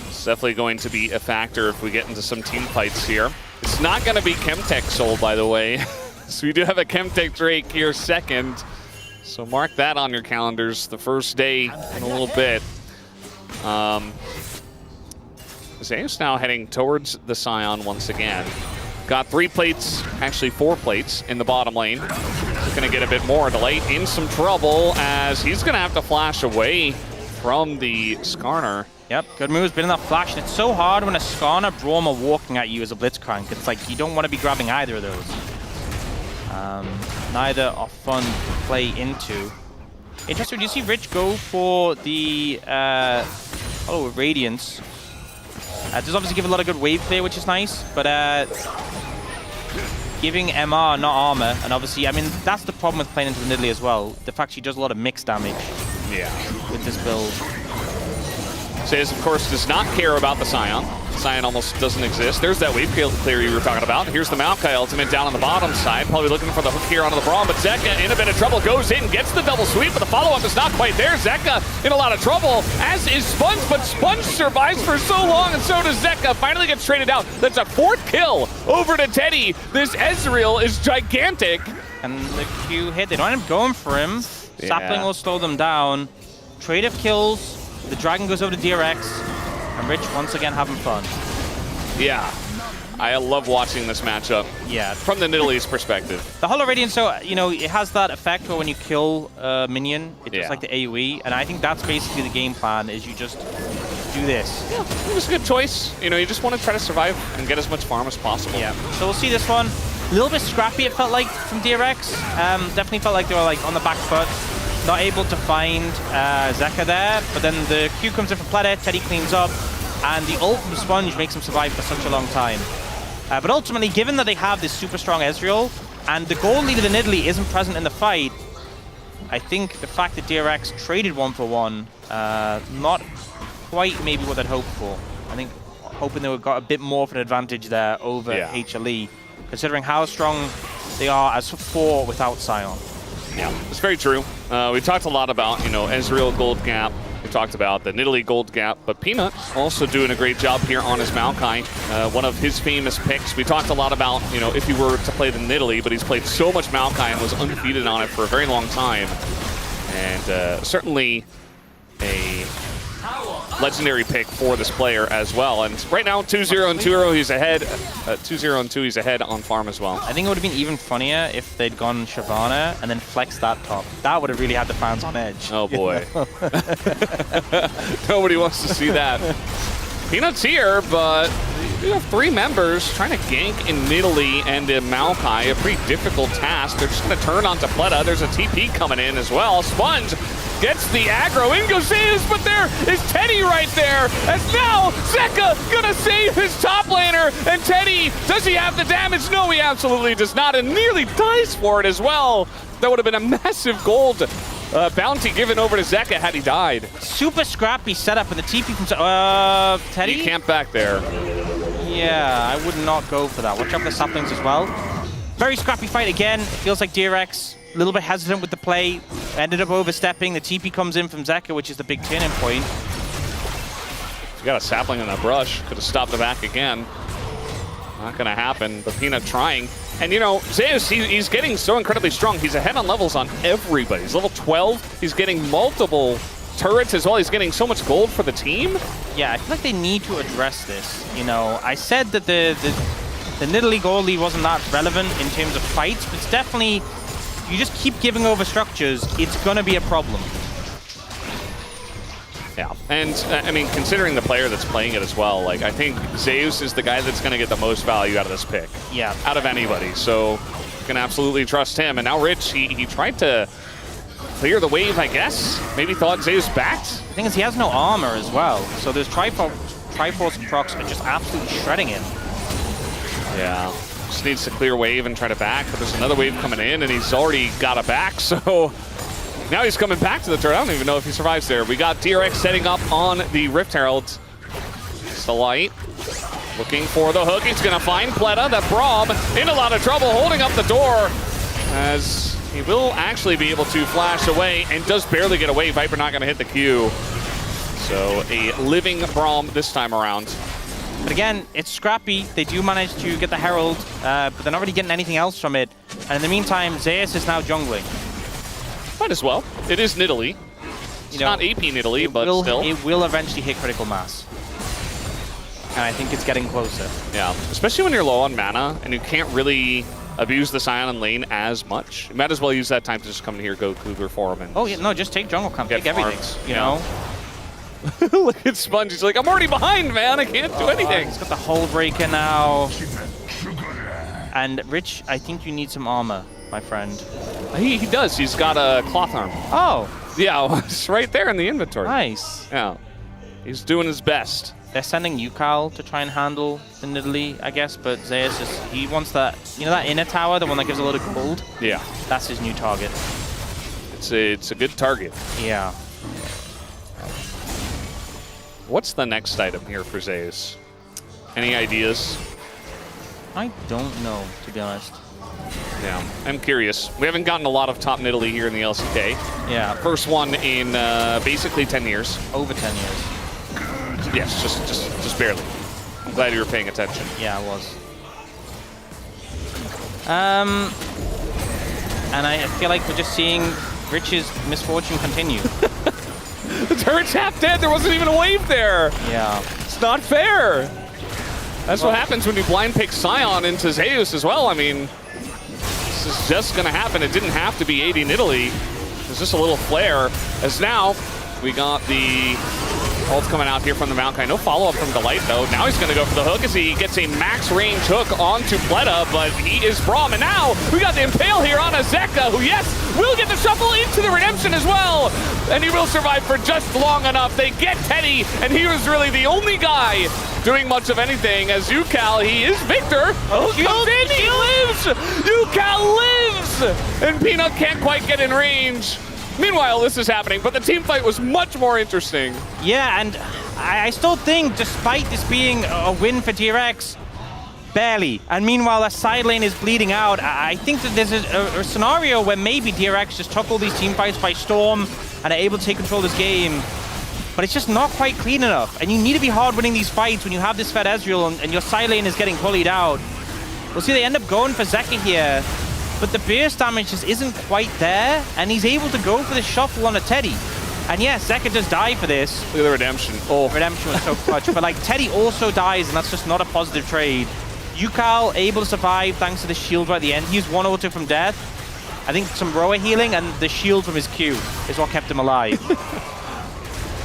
It's definitely going to be a factor if we get into some team fights here. It's not going to be Chemtech sold, by the way. So we do have a Chemtech Drake here second. So mark that on your calendars, the first day in a little bit. Zeus now heading towards the Scion once again. Got 3 plates, actually 4 plates in the bottom lane. He's gonna get a bit more. Delay in some trouble as he's gonna have to flash away from the Skarner. Yep, good moves, been in that flash. And it's so hard when a Skarner, Braum are walking at you as a Blitzcrank. It's like you don't want to be grabbing either of those. Neither are fun to play into. Interesting, do you see Rich go for the Radiance? Does obviously give a lot of good wave clear, which is nice, but giving MR, not armor, and obviously, I mean, that's the problem with playing into the Nidalee as well. The fact she does a lot of mixed damage with this build. Says, of course, does not care about the Scion. Scion almost doesn't exist. There's that wave clear you were talking about. Here's the Maokai ultimate down on the bottom side. Probably looking for the hook here onto the Braum, but Zeka in a bit of trouble, goes in, gets the double sweep, but the follow-up is not quite there. Zeka in a lot of trouble, as is Sponge, but Sponge survives for so long, and so does Zeka. Finally gets traded out. That's a 4th kill over to Teddy. This Ezreal is gigantic. And the Q hit, they don't end up going for him. Sapling will slow them down. Trade of kills, the Dragon goes over to DRX, and Rich once again having fun. Yeah, I love watching this matchup. Yeah. From the Nidalee's perspective. The Hollow Radiance, so, you know, it has that effect where when you kill a minion, it does like the AoE, and I think that's basically the game plan, is you just do this. Yeah, it was a good choice. You know, you just want to try to survive and get as much farm as possible. Yeah, so we'll see this one. A little bit scrappy, it felt like, from DRX. Definitely felt like they were, like, on the back foot. Not able to find Zeka there, but then the Q comes in for Pleta, Teddy cleans up, and the ult from Sponge makes him survive for such a long time. But ultimately, given that they have this super strong Ezreal, and the gold leader, the Nidalee, isn't present in the fight, I think the fact that DRX traded 1-for-1, not quite maybe what they'd hoped for. I think hoping they would got a bit more of an advantage there over HLE, considering how strong they are as 4 without Scion. Yeah, it's very true. We talked a lot about, you know, Ezreal gold gap. We talked about the Nidalee gold gap, but Peanut also doing a great job here on his Maokai, one of his famous picks. We talked a lot about, you know, if he were to play the Nidalee, but he's played so much Maokai and was undefeated on it for a very long time. And certainly a legendary pick for this player as well. And right now, 2-0 and 2-0, he's ahead. 2-0 and 2, he's ahead on farm as well. I think it would have been even funnier if they'd gone Shyvana and then flexed that top. That would have really had the fans on edge. Oh boy. Nobody wants to see that. Peanut's here, but we have 3 members trying to gank in Nidalee and in Maokai. A pretty difficult task. They're just going to turn onto Pleta. There's a TP coming in as well. Sponge gets the aggro. In goes Zeus, but there is Teddy right there. As now, Zeka gonna save his top laner. And Teddy, does he have the damage? No, he absolutely does not, and nearly dies for it as well. That would have been a massive gold bounty given over to Zeka had he died. Super scrappy setup, and the TP from Teddy? He camped back there. Yeah, I would not go for that. Watch out for the saplings as well. Very scrappy fight again. It feels like DRX a little bit hesitant with the play, ended up overstepping. The TP comes in from Zeka, which is the big turning point. You got a sapling in that brush. Could have stopped the back again. Not gonna happen, but Peanut trying. And you know, Zeus, he's getting so incredibly strong. He's ahead on levels on everybody. He's level 12. He's getting multiple turrets as well. He's getting so much gold for the team. Yeah, I feel like they need to address this. You know, I said that the Nidalee gold lead wasn't that relevant in terms of fights, but it's definitely, you just keep giving over structures, it's gonna be a problem. Yeah, and I mean, considering the player that's playing it as well, like, I think Zeus is the guy that's going to get the most value out of this pick. Yeah. Out of anybody, so you can absolutely trust him. And now Rich, he tried to clear the wave, I guess. Maybe thought Zeus backed. The thing is, he has no armor as well, so there's Triforce and procs are just absolutely shredding him. Yeah, just needs to clear wave and try to back, but there's another wave coming in, and he's already got a back, so now he's coming back to the turret. I don't even know if he survives there. We got DRX setting up on the Rift Herald. It's the light. Looking for the hook. He's going to find Pleta. That Braum in a lot of trouble, holding up the door, as he will actually be able to flash away and does barely get away. Viper not going to hit the Q. So a living Braum this time around. But again, it's scrappy. They do manage to get the Herald, but they're not really getting anything else from it. And in the meantime, Zeus is now jungling. Might as well. It is Nidalee. It's not AP Nidalee, but still. It will eventually hit critical mass. And I think it's getting closer. Yeah, especially when you're low on mana and you can't really abuse the Scion in lane as much. You might as well use that time to just come in here, go Cougar for him. And oh, yeah, no, just take jungle camp, take everything, farms, you know? Look at Sponge, he's like, I'm already behind, man, I can't do anything. He's got the hull breaker now. And Rich, I think you need some armor, my friend. He does, he's got a cloth arm. Oh. Yeah, it's right there in the inventory. Nice. Yeah, he's doing his best. They're sending Yukal to try and handle the Nidalee, I guess, but Zeus just, he wants that, you know that inner tower, the one that gives a lot of gold? Yeah. That's his new target. It's a good target. Yeah. What's the next item here for Zeus? Any ideas? I don't know, to be honest. Yeah, I'm curious. We haven't gotten a lot of top Nidalee here in the LCK. Yeah. First one in basically 10 years. Over 10 years. Yes, just barely. I'm glad you were paying attention. Yeah, I was. And I feel like we're just seeing Rich's misfortune continue. The turret's half dead. There wasn't even a wave there. Yeah. It's not fair. That's what happens when you blind pick Scion into Zeus as well. I mean, this is just going to happen. It didn't have to be 80 Nidalee. There's just a little flare. As now, we got the ult coming out here from the Maokai. No follow-up from Delight, though. Now he's going to go for the hook as he gets a max-range hook onto Pleta, but he is Braum. And now we got the Impale here on Azeka, who, yes, will get the shuffle into the Redemption as well. And he will survive for just long enough. They get Teddy, and he was really the only guy doing much of anything. As Yukal, he is Victor. Oh, comes in, he lives! Yukal lives! And Peanut can't quite get in range. Meanwhile, this is happening, but the team fight was much more interesting. Yeah, and I still think, despite this being a win for DRX, barely. And meanwhile, a side lane is bleeding out. I think that there's a scenario where maybe DRX just took all these team fights by storm and are able to take control of this game. But it's just not quite clean enough. And you need to be hard winning these fights when you have this fed Ezreal and your side lane is getting bullied out. We'll see they end up going for Zeka here. But the burst damage just isn't quite there, and he's able to go for the shuffle on a Teddy. And yes, Zeka does die for this. Look at the Redemption. Oh, Redemption was so clutch. But like, Teddy also dies, and that's just not a positive trade. Yukal able to survive thanks to the shield right at the end. He used one auto from death. I think some Roa healing, and the shield from his Q is what kept him alive.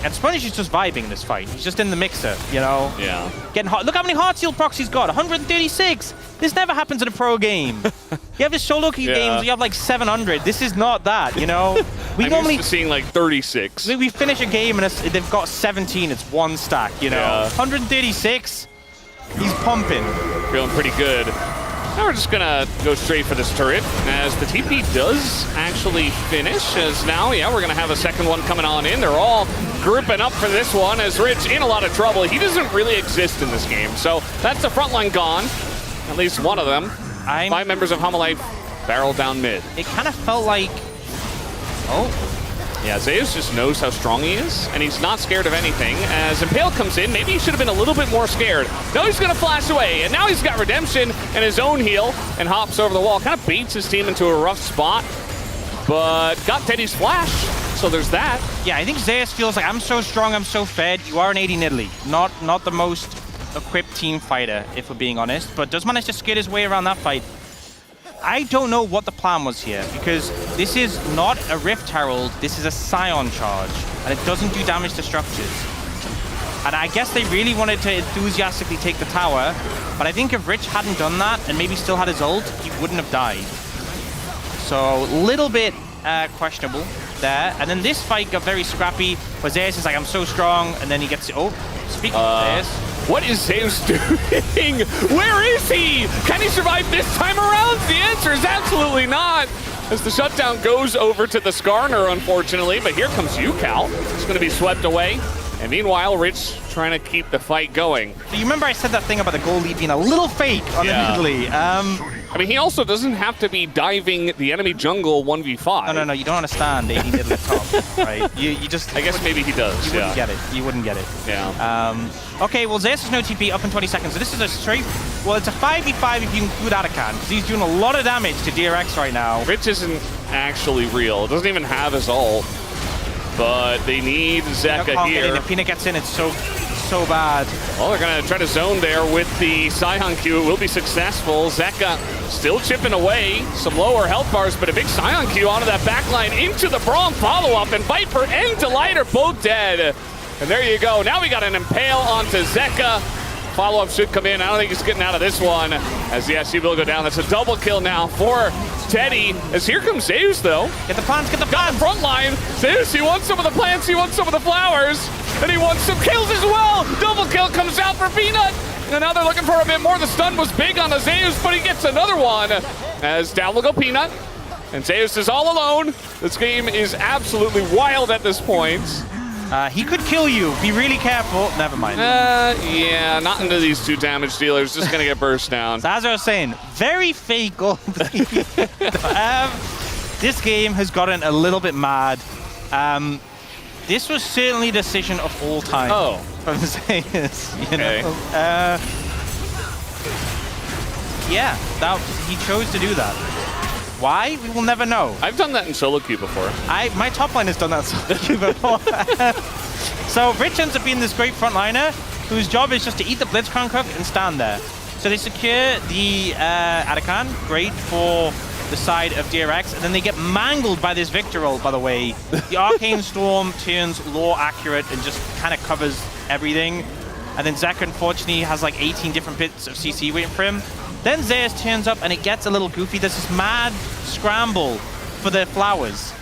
And Sponge is just vibing in this fight. He's just in the mixer, you know? Yeah. Getting hot. Look how many heart seal procs he's got. 136. This never happens in a pro game. You have his solo queue games, you have like 700. This is not that, you know? We I'm normally used to seeing like 36. we finish a game and they've got 17. It's one stack, you know? Yeah. 136. He's pumping. Feeling pretty good. Now we're just gonna go straight for this turret, as the TP does actually finish, as now, yeah, we're gonna have a second one coming on in. They're all grouping up for this one, as Rich in a lot of trouble. He doesn't really exist in this game, so that's the front line gone. At least one of them. 5 members of Homalife barrel down mid. It kind of felt like... Oh. Yeah, Zeus just knows how strong he is, and he's not scared of anything. As Impale comes in, maybe he should have been a little bit more scared. Now he's gonna flash away, and now he's got Redemption and his own heal, and hops over the wall. Kind of baits his team into a rough spot, but got Teddy's flash, so there's that. Yeah, I think Zeus feels like, I'm so strong, I'm so fed. You are an 80 Nidalee. Not the most equipped team fighter, if we're being honest, but does manage to skid his way around that fight. I don't know what the plan was here, because this is not a Rift Herald, this is a Scion charge, and it doesn't do damage to structures. And I guess they really wanted to enthusiastically take the tower, but I think if Rich hadn't done that, and maybe still had his ult, he wouldn't have died. So, a little bit questionable there. And then this fight got very scrappy, where Zeus is like, I'm so strong, and then he gets... Oh, speaking of Zeus... What is Zeus doing? Where is he? Can he survive this time around? The answer is absolutely not. As the shutdown goes over to the Skarner, unfortunately, but here comes Yukal. It's going to be swept away. And meanwhile, Rich trying to keep the fight going. So you remember I said that thing about the goal lead being a little fake on the Nidalee. I mean, he also doesn't have to be diving the enemy jungle 1v5. No, you don't understand 80 Nidalee top, right? You just... I guess maybe he does, You wouldn't get it. You wouldn't get it. Yeah. Okay, well, Zeus has no TP up in 20 seconds. So this is a straight... Well, it's a 5v5 if you include Atakan, because he's doing a lot of damage to DRX right now. Rich isn't actually real. It doesn't even have his ult. But they need Zeka here. If Peanut gets in, it's so bad. Well, they're going to try to zone there with the Scion Q. It will be successful. Zeka still chipping away. Some lower health bars, but a big Scion Q onto that backline into the Braum follow-up. And Viper and Delight are both dead. And there you go. Now we got an Impale onto Zeka. Follow-up should come in. I don't think he's getting out of this one. As yes, he will go down. That's a double kill now for Teddy. As here comes Zeus, though. Get the plants, get the plants. Front line. Zeus, he wants some of the plants, he wants some of the flowers. And he wants some kills as well. Double kill comes out for Peanut. And now they're looking for a bit more. The stun was big on the Zeus, but he gets another one. As down will go Peanut. And Zeus is all alone. This game is absolutely wild at this point. He could kill you. Be really careful. Never mind. Yeah, not into these two damage dealers. Just gonna get burst down. So as I was saying, very fake gold. This game has gotten a little bit mad. This was certainly the decision of all time. Oh. From Zeus, you know? Okay. Yeah, he chose to do that. Why? We will never know. I've done that in solo queue before. My top line has done that solo queue before. So Rich ends up being this great frontliner whose job is just to eat the Blitzcrank hook and stand there. So they secure the Arakan, great for the side of DRX, and then they get mangled by this Victor ult, by the way. The Arcane Storm turns lore accurate and just kind of covers everything. And then Zeka, unfortunately, has like 18 different bits of CC waiting for him. Then Zeus turns up and it gets a little goofy. There's this mad scramble for the flowers,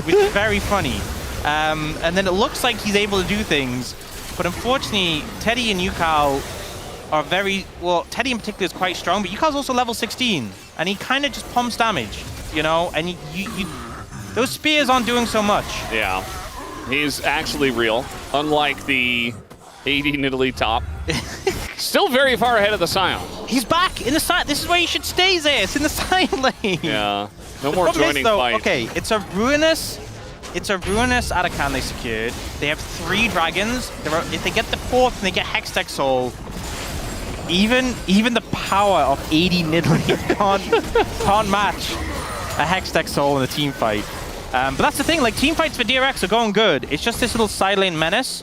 which is very funny. And then it looks like he's able to do things, but unfortunately, Teddy and Yukao are very, well, Teddy in particular is quite strong, but Yukao's also level 16, and he kind of just pumps damage, you know, and those spears aren't doing so much. Yeah, he's actually real, unlike the 80 Nidalee top. Still very far ahead of the Scion. He's back in the side. This is where you should stay, Zeus, in the side lane. Yeah, no more joining fights. Okay, it's a ruinous Arakan they secured. They have 3 dragons. If they get the 4th and they get Hextech Soul, even the power of 80 Nidalee can't match a Hextech Soul in a team fight. But that's the thing, like team fights for DRX are going good. It's just this little side lane menace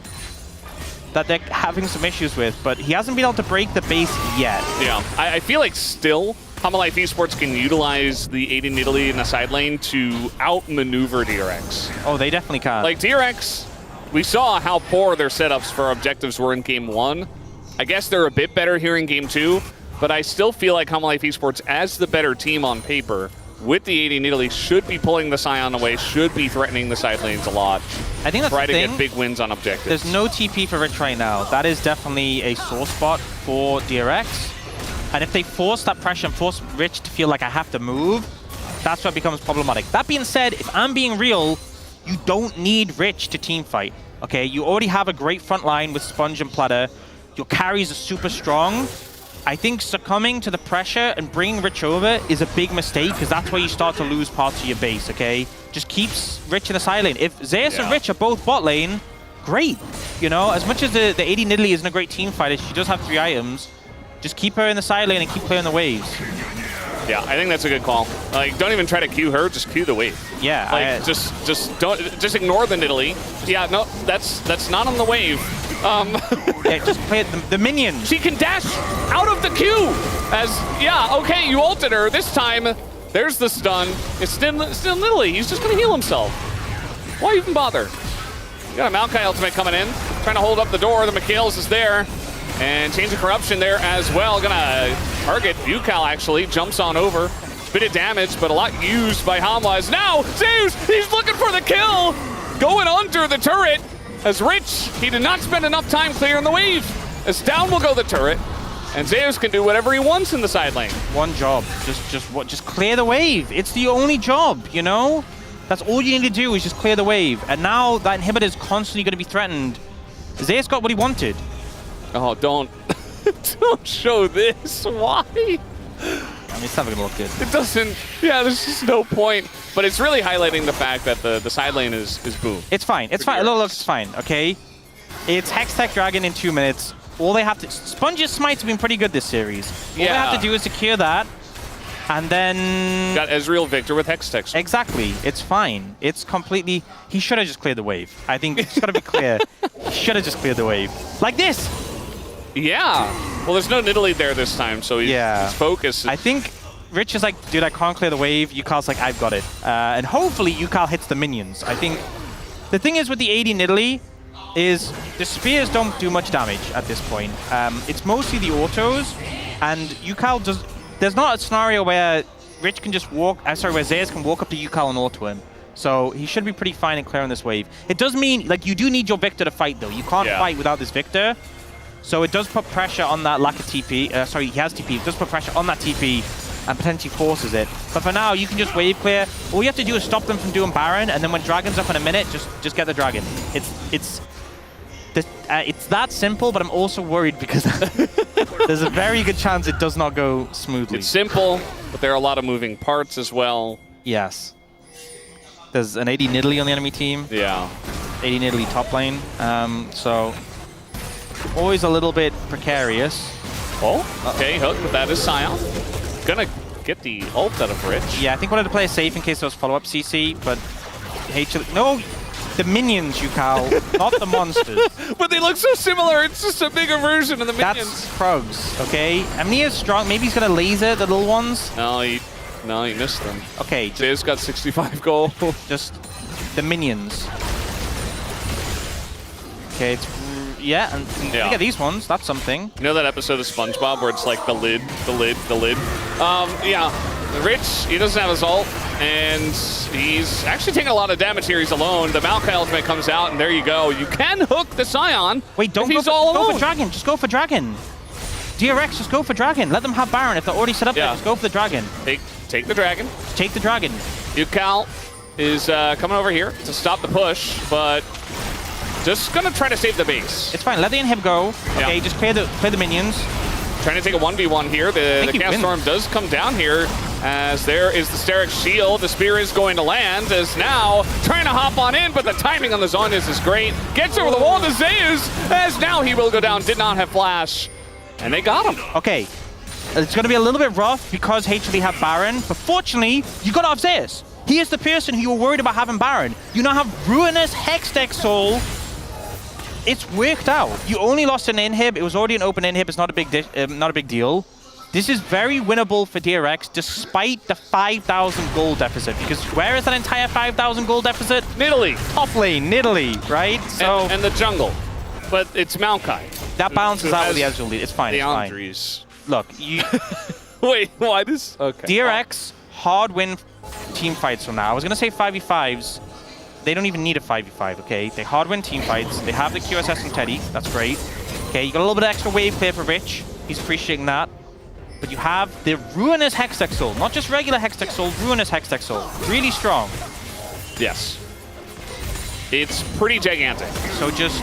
that they're having some issues with, but he hasn't been able to break the base yet. Yeah, I feel like still Life Esports can utilize the 80 Nidalee in the side lane to outmaneuver DRX. Oh, they definitely can. Like DRX, we saw how poor their setups for objectives were in Game 1. I guess they're a bit better here in Game 2, but I still feel like Life Esports, as the better team on paper, with the 80 Nidalee, should be pulling the Scion away, should be threatening the side lanes a lot. I think that's try the to thing. get big wins on objectives. There's no TP for Rich right now. That is definitely a sore spot for DRX. And if they force that pressure and force Rich to feel like I have to move, that's where it becomes problematic. That being said, if I'm being real, you don't need Rich to team fight. Okay, you already have a great front line with Sponge and Platter. Your carries are super strong. I think succumbing to the pressure and bringing Rich over is a big mistake, because that's where you start to lose parts of your base, okay? Just keeps Rich in the side lane. If Zeus and Rich are both bot lane, great. You know, as much as the 80 Nidalee isn't a great team fighter, she does have 3 items. Just keep her in the side lane and keep playing the waves. Yeah, I think that's a good call. Like, don't even try to queue her, just queue the wave. Yeah, like just ignore the Nidalee. Yeah, no, that's not on the wave. Yeah, just play it, the minion. She can dash out of the queue. Okay, you ulted her this time. There's the stun. It's still Nidalee. He's just gonna heal himself. Why even bother? You got a Maokai ultimate coming in, trying to hold up the door. The Mikhails is there. And Change of Corruption there as well. Gonna target Yukal, actually. Jumps on over. Bit of damage, but a lot used by Hamwaz. Now, Zeus, he's looking for the kill. Going under the turret. As Rich, he did not spend enough time clearing the wave. As down will go the turret. And Zeus can do whatever he wants in the side lane. One job. Just clear the wave. It's the only job, you know? That's all you need to do is just clear the wave. And now that inhibitor is constantly going to be threatened. Zeus got what he wanted. Oh, don't show this. Why? I mean, it's never gonna look good. It doesn't. Yeah, there's just no point. But it's really highlighting the fact that the side lane is boom. It's fine. It's fine. Look, it's fine. Okay. It's Hextech Dragon in 2 minutes. All they have to. Sponge's smites have been pretty good this series. All they have to do is secure that, And then... Got Ezreal Victor with Hextech. Exactly. It's fine. It's completely... He should have just cleared the wave. I think it's got to be clear. He should have just cleared the wave. Like this! Yeah. Well, there's no Nidalee there this time, so his focus... I think Rich is like, dude, I can't clear the wave. Yukal's like, I've got it. And hopefully Yukal hits the minions. I think... The thing is with the AD Nidalee is the spears don't do much damage at this point. It's mostly the autos, and Yukal does... There's not a scenario where Rich can just walk... where Zeus can walk up to Yukal and auto him. So he should be pretty fine in clearing this wave. It does mean, like, you do need your Victor to fight, though. You can't fight without this Victor. So it does put pressure on that lack of TP. Sorry, he has TP. It does put pressure on that TP and potentially forces it. But for now, you can just wave clear. All you have to do is stop them from doing Baron, and then when Dragon's up in a minute, just get the Dragon. It's that simple, but I'm also worried because there's a very good chance it does not go smoothly. It's simple, but there are a lot of moving parts as well. Yes. There's an AD Nidalee on the enemy team. Yeah. AD Nidalee top lane. So always a little bit precarious. Oh, okay, hook, but that is Sion. Gonna get the ult out of Rich. Yeah, I think wanted to play it safe in case there was follow-up CC, but HLE... No! The minions, Yukal, not the monsters. But they look so similar, it's just a bigger version of the minions. That's Krugs, okay? I mean, he is strong. Maybe he's gonna laser the little ones. No, he missed them. Okay. Zeus got 65 gold. Just the minions. Okay, it's... Yeah, and look at these ones. That's something. You know that episode of SpongeBob where it's like the lid, the lid, the lid? Yeah. Rich, he doesn't have his ult, and he's actually taking a lot of damage here. He's alone. The Maokai ultimate comes out, and there you go. You can hook the Sion. Wait, don't go for Dragon. Just go for Dragon. DRX, just go for Dragon. Let them have Baron. If they're already set up there, just go for the Dragon. Take the Dragon. Just take the Dragon. Yukal is coming over here to stop the push, but just gonna try to save the base. It's fine. Let the inhib go. Okay, just clear the minions. Trying to take a 1v1 here. The Chaos Storm does come down here as there is the Sterix shield. The spear is going to land as now trying to hop on in, but the timing on the Zhonya's is great. Gets over the wall to Zeus as now he will go down. Did not have flash. And they got him. Okay. It's going to be a little bit rough because HLE have Baron, but fortunately, you got off Zeus. He is the person who you were worried about having Baron. You now have Ruinous Hextech Soul. It's worked out. You only lost an inhib. It was already an open inhib. It's not a big deal. This is very winnable for DRX despite the 5,000 gold deficit. Because where is that entire 5,000 gold deficit? Nidalee. Top lane, Nidalee, right? So and the jungle. But it's Maokai. That balances out with the Ezreal lead. It's fine, it's fine. Andres. Look, you... Wait, why this? Okay. DRX, hard win team fights from now. I was going to say 5v5s. They don't even need a 5v5, okay? They hard win team fights. They have the QSS and Teddy. That's great. Okay, you got a little bit of extra wave clear for Rich. He's appreciating that. But you have the Ruinous Hextech Soul. Not just regular Hextech Soul, Ruinous Hextech Soul. Really strong. Yes. It's pretty gigantic. So just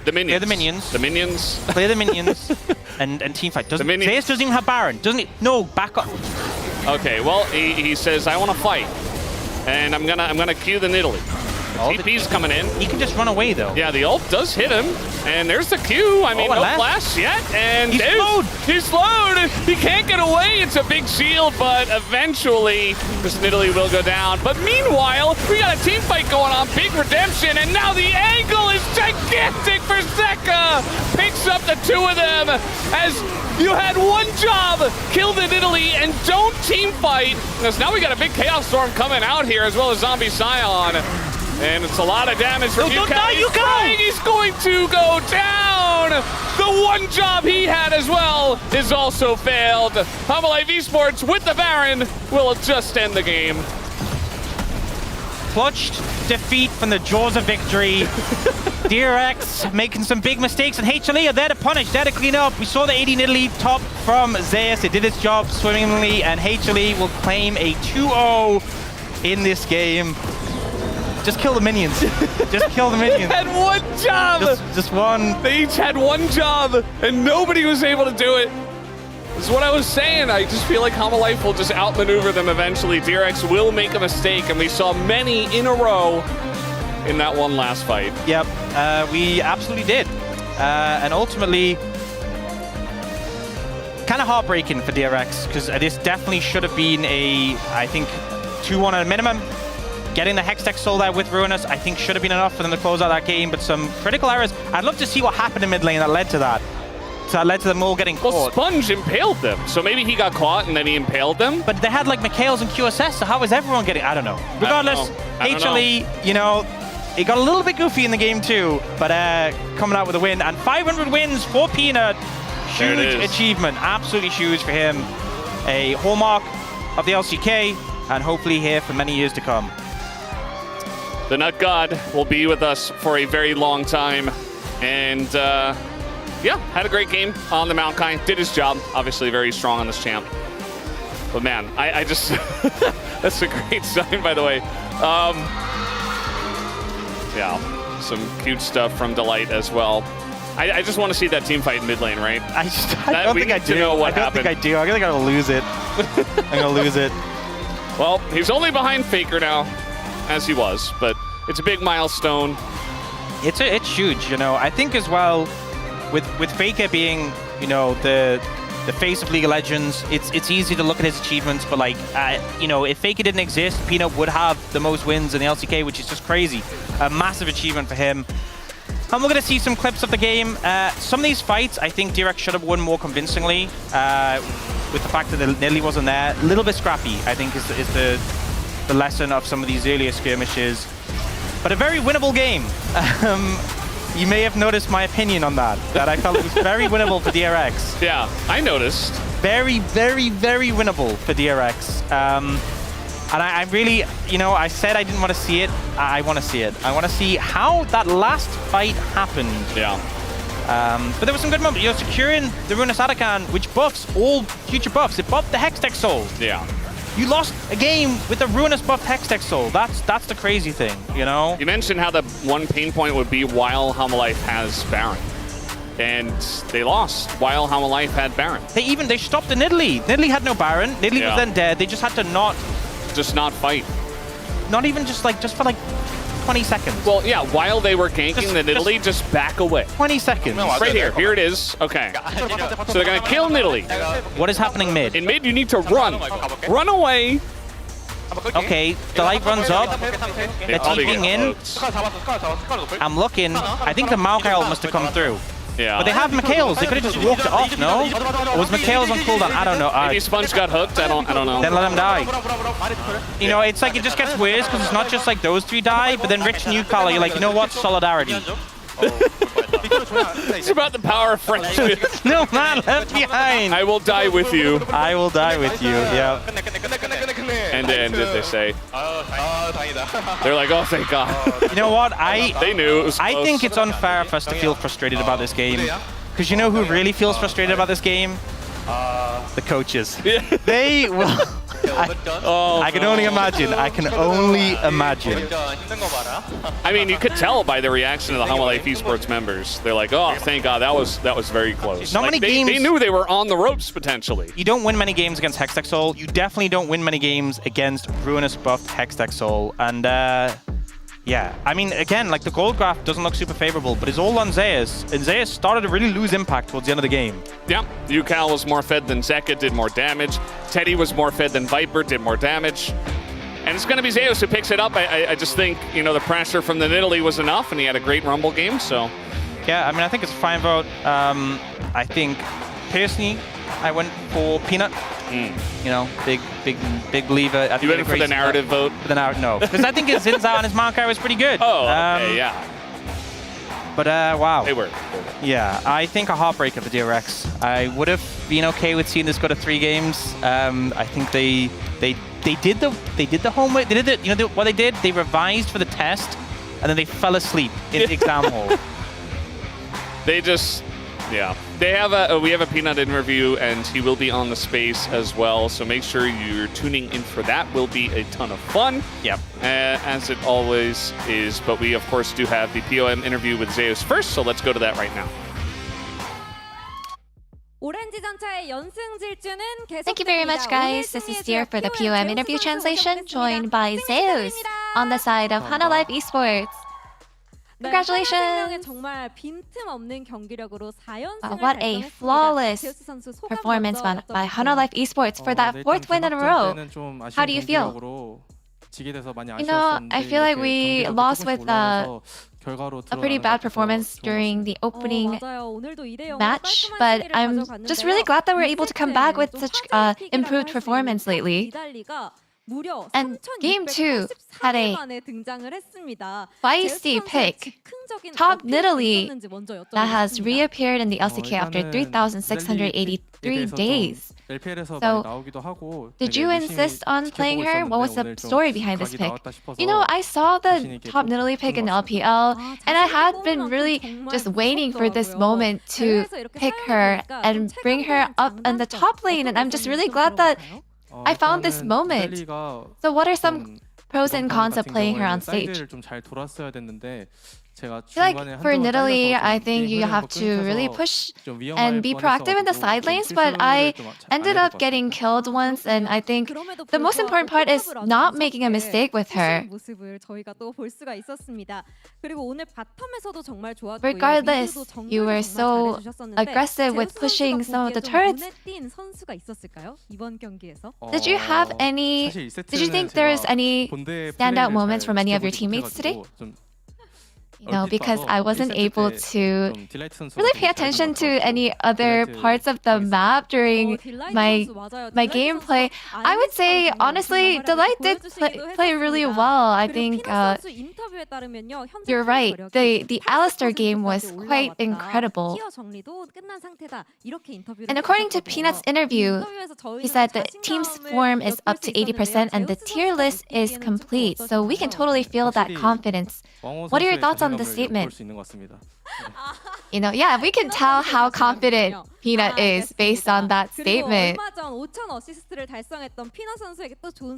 the minions. Clear the minions. The minions. Clear the minions. and team fight. Zeus doesn't even have Baron. Doesn't he? No, back up. Okay, well, he says, I want to fight. And I'm gonna cue the Nidalee. TP's coming in. He can just run away, though. Yeah, the ult does hit him. And there's the Q. I mean, no flash yet. And he's slowed. He's slowed. He can't get away. It's a big shield, but eventually this Nidalee will go down. But meanwhile, we got a team fight going on. Big redemption. And now the angle is gigantic for Zeka. Picks up the two of them as you had one job. Kill the Nidalee and don't team fight. Because now we got a big Chaos Storm coming out here as well as Zombie Sion. And it's a lot of damage from Yukal. He's going to go down. The one job he had as well is also failed. Humble Esports with the Baron will just end the game. Clutched defeat from the jaws of victory. DRX making some big mistakes, and HLE are there to punish, there to clean up. We saw the AD Nidalee top from Zeus. It did its job swimmingly, and HLE will claim a 2-0 in this game. Just kill the minions. Just kill the minions. They had one job. Just one. They each had one job, and nobody was able to do it. This is what I was saying. I just feel like Homalife will just outmaneuver them eventually. DRX will make a mistake, and we saw many in a row in that one last fight. Yep, we absolutely did. And ultimately, kind of heartbreaking for DRX because this definitely should have been I think 2-1 at a minimum. Getting the Hextech Soul there with Ruinous, I think should have been enough for them to close out that game, but some critical errors. I'd love to see what happened in mid lane that led to that. So that led to them all getting caught. Well, Sponge impaled them, so maybe he got caught and then he impaled them. But they had like Mikhails and QSS, so how is everyone getting? I don't know. Regardless, I don't know. HLE, you know, it got a little bit goofy in the game too, but coming out with a win. And 500 wins for Peanut. Huge achievement, absolutely huge for him. A hallmark of the LCK, and hopefully here for many years to come. The Nut God will be with us for a very long time. And yeah, had a great game on the Maokai. Did his job. Obviously very strong on this champ. But man, I just... that's a great sign, by the way. Yeah, some cute stuff from Delight as well. I just want to see that team fight in mid lane, right? I don't think I do. I don't think I do. I think I'm going to lose it. I'm going to lose it. Well, he's only behind Faker now, as he was, but it's a big milestone. It's huge, you know. I think as well, with Faker being, you know, the face of League of Legends, it's easy to look at his achievements, but like, you know, if Faker didn't exist, Peanut would have the most wins in the LCK, which is just crazy. A massive achievement for him. And we're going to see some clips of the game. Some of these fights, I think DRX should have won more convincingly, with the fact that Nidalee wasn't there. A little bit scrappy, I think, is the lesson of some of these earlier skirmishes. But a very winnable game. You may have noticed my opinion on that I felt it was very winnable for DRX. Yeah, I noticed. Very, very, very winnable for DRX. And I really, you know, I said I didn't want to see it. I want to see it. I want to see how that last fight happened. Yeah. But there was some good moments. You're securing the Ruinous Atakan, which buffs all future buffs. It buffed the Hextech Soul. Yeah. You lost a game with the Ruinous buffed Hextech Soul. That's the crazy thing, you know? You mentioned how the one pain point would be while Hamalife has Baron. And they lost while Hamalife had Baron. They stopped the Nidalee. Nidalee had no Baron. Nidalee was then dead. They just had to not fight. Not even just for 20 seconds. Well, yeah, while they were ganking the Nidalee, just back away. 20 seconds. Right here. Here it is. Okay. So they're going to kill Nidalee. What is happening mid? In mid, you need to run. Run away. Okay, the light runs up. They're TPing in. I'm looking. I think the Maokai must have come through. Yeah. But they have Mikhails. They could have just walked it off, no? Or was Mikhails on cooldown? I don't know. Maybe Sponge got hooked. I don't know. Then let him die. You know, it's like it just gets worse because it's not just like those three die, but then Rich and you, Kala, you're like, you know what? Solidarity. It's about the power of friendship. No man left behind. I will die with you. I will die with you. Yeah. And then did they say? They're like, oh, thank God. You know what? They knew it was close. I think it's unfair for us to feel frustrated about this game. Because you know who really feels frustrated about this game? The coaches. They will... I can only imagine. I can only imagine. I mean, you could tell by the reaction of the Hamalife Esports members. They're like, oh, thank God, that was very close. Not many games. They knew they were on the ropes, potentially. You don't win many games against Hextech Soul. You definitely don't win many games against Ruinous buffed Hextech Soul. And, yeah, I mean, again, like the gold graph doesn't look super favorable, but it's all on Zeus. And Zeus started to really lose impact towards the end of the game. Yeah, UCal was more fed than Zeka, did more damage. Teddy was more fed than Viper, did more damage. And it's going to be Zeus who picks it up. I just think, you know, the pressure from the Nidalee was enough, and he had a great Rumble game, so. Yeah, I mean, I think it's a fine vote. I think, personally, I went for Peanut. You know, big believer. You went for the narrative vote? No, because I think his Zinza and his Maokai was pretty good. Oh, okay, yeah. But, wow. They were. Yeah, I think a heartbreaker for DRX. I would have been okay with seeing this go to 3 games. I think they did the homework. They did what they did? They revised for the test, and then they fell asleep in the exam hall. They just... Yeah, we have a Peanut interview, and he will be on the space as well. So make sure you're tuning in for that. Will be a ton of fun. Yep. As it always is. But we of course do have the POM interview with Zeus first. So let's go to that right now. Thank you very much, guys. This is Dear for the POM interview translation, joined by Zeus on the side of Hamalife Esports. Congratulations. 정말 빈틈없는 경기력으로 4연승을 Wow, what a flawless performance by Life Esports for that fourth win in a row. How do you feel? You know, I feel like we lost with a pretty bad performance during the opening match, but I'm just really glad that we're able to come back with such improved performance lately. And game 2 had a feisty pick. Top Nidalee that has reappeared in the LCK after 3,683 days. So, did you insist on playing her? What was the story behind this pick? You know, I saw the top Nidalee pick in LPL, and I had been really just waiting for this moment to pick her and bring her up in the top lane, and I'm just really glad that I found this moment. So what are some pros and cons of playing her on stage? I feel like for Nidalee, I think you have to really push and be proactive in the side lanes, but I ended up getting killed once, and I think the most important part is not making a mistake with her. Regardless, you were so aggressive with pushing some of the turrets. Did you have any, did you think there is any standout moments from any of your teammates today? You know, because I wasn't able to really pay attention to any other parts of the map during my gameplay. I would say, honestly, Delight did play really well. I think you're right. The Alistair game was quite incredible. And according to Peanut's interview, he said the team's form is up to 80% and the tier list is complete. So we can totally feel that confidence. What are your thoughts on the statement? You know, yeah, we can tell how confident Peanut is based on that statement.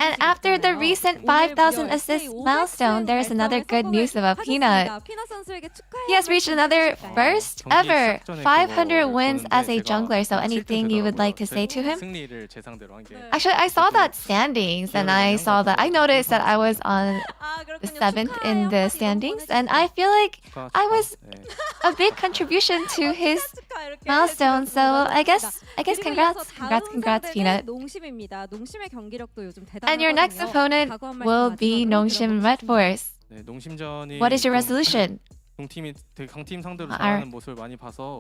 And after the recent 5,000 assist milestone, there's another good news about Peanut. He has reached another first ever 500 wins as a jungler. So anything you would like to say to him? Actually, I saw that standings, and I noticed that I was on the 7th in the standings, and I feel like I was a big contribution to his milestone. So I guess congrats, Peanut. And your next opponent will be Nongshim Red Force. What is your resolution? Our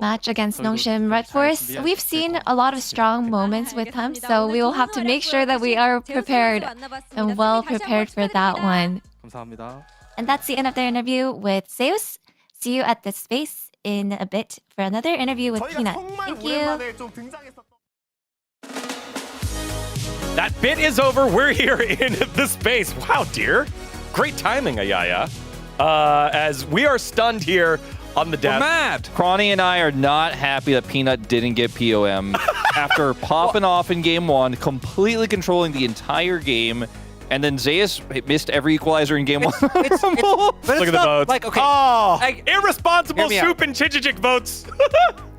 match against Nongshim Red Force, we've seen a lot of strong moments with him, so we will have to make sure that we are prepared and well prepared for that one. And that's the end of the interview with Zeus. See you at the space in a bit for another interview with Peanut. Thank you. That bit is over. We're here in the space. Wow, dear. Great timing, Ayaya. As we are stunned here on the death. We're mad. Cronny and I are not happy that Peanut didn't get POM after popping off in game 1, completely controlling the entire game. And then Zeus missed every equalizer in game 1. Look at the votes. Like, okay, oh, irresponsible Soup and Chichichik votes.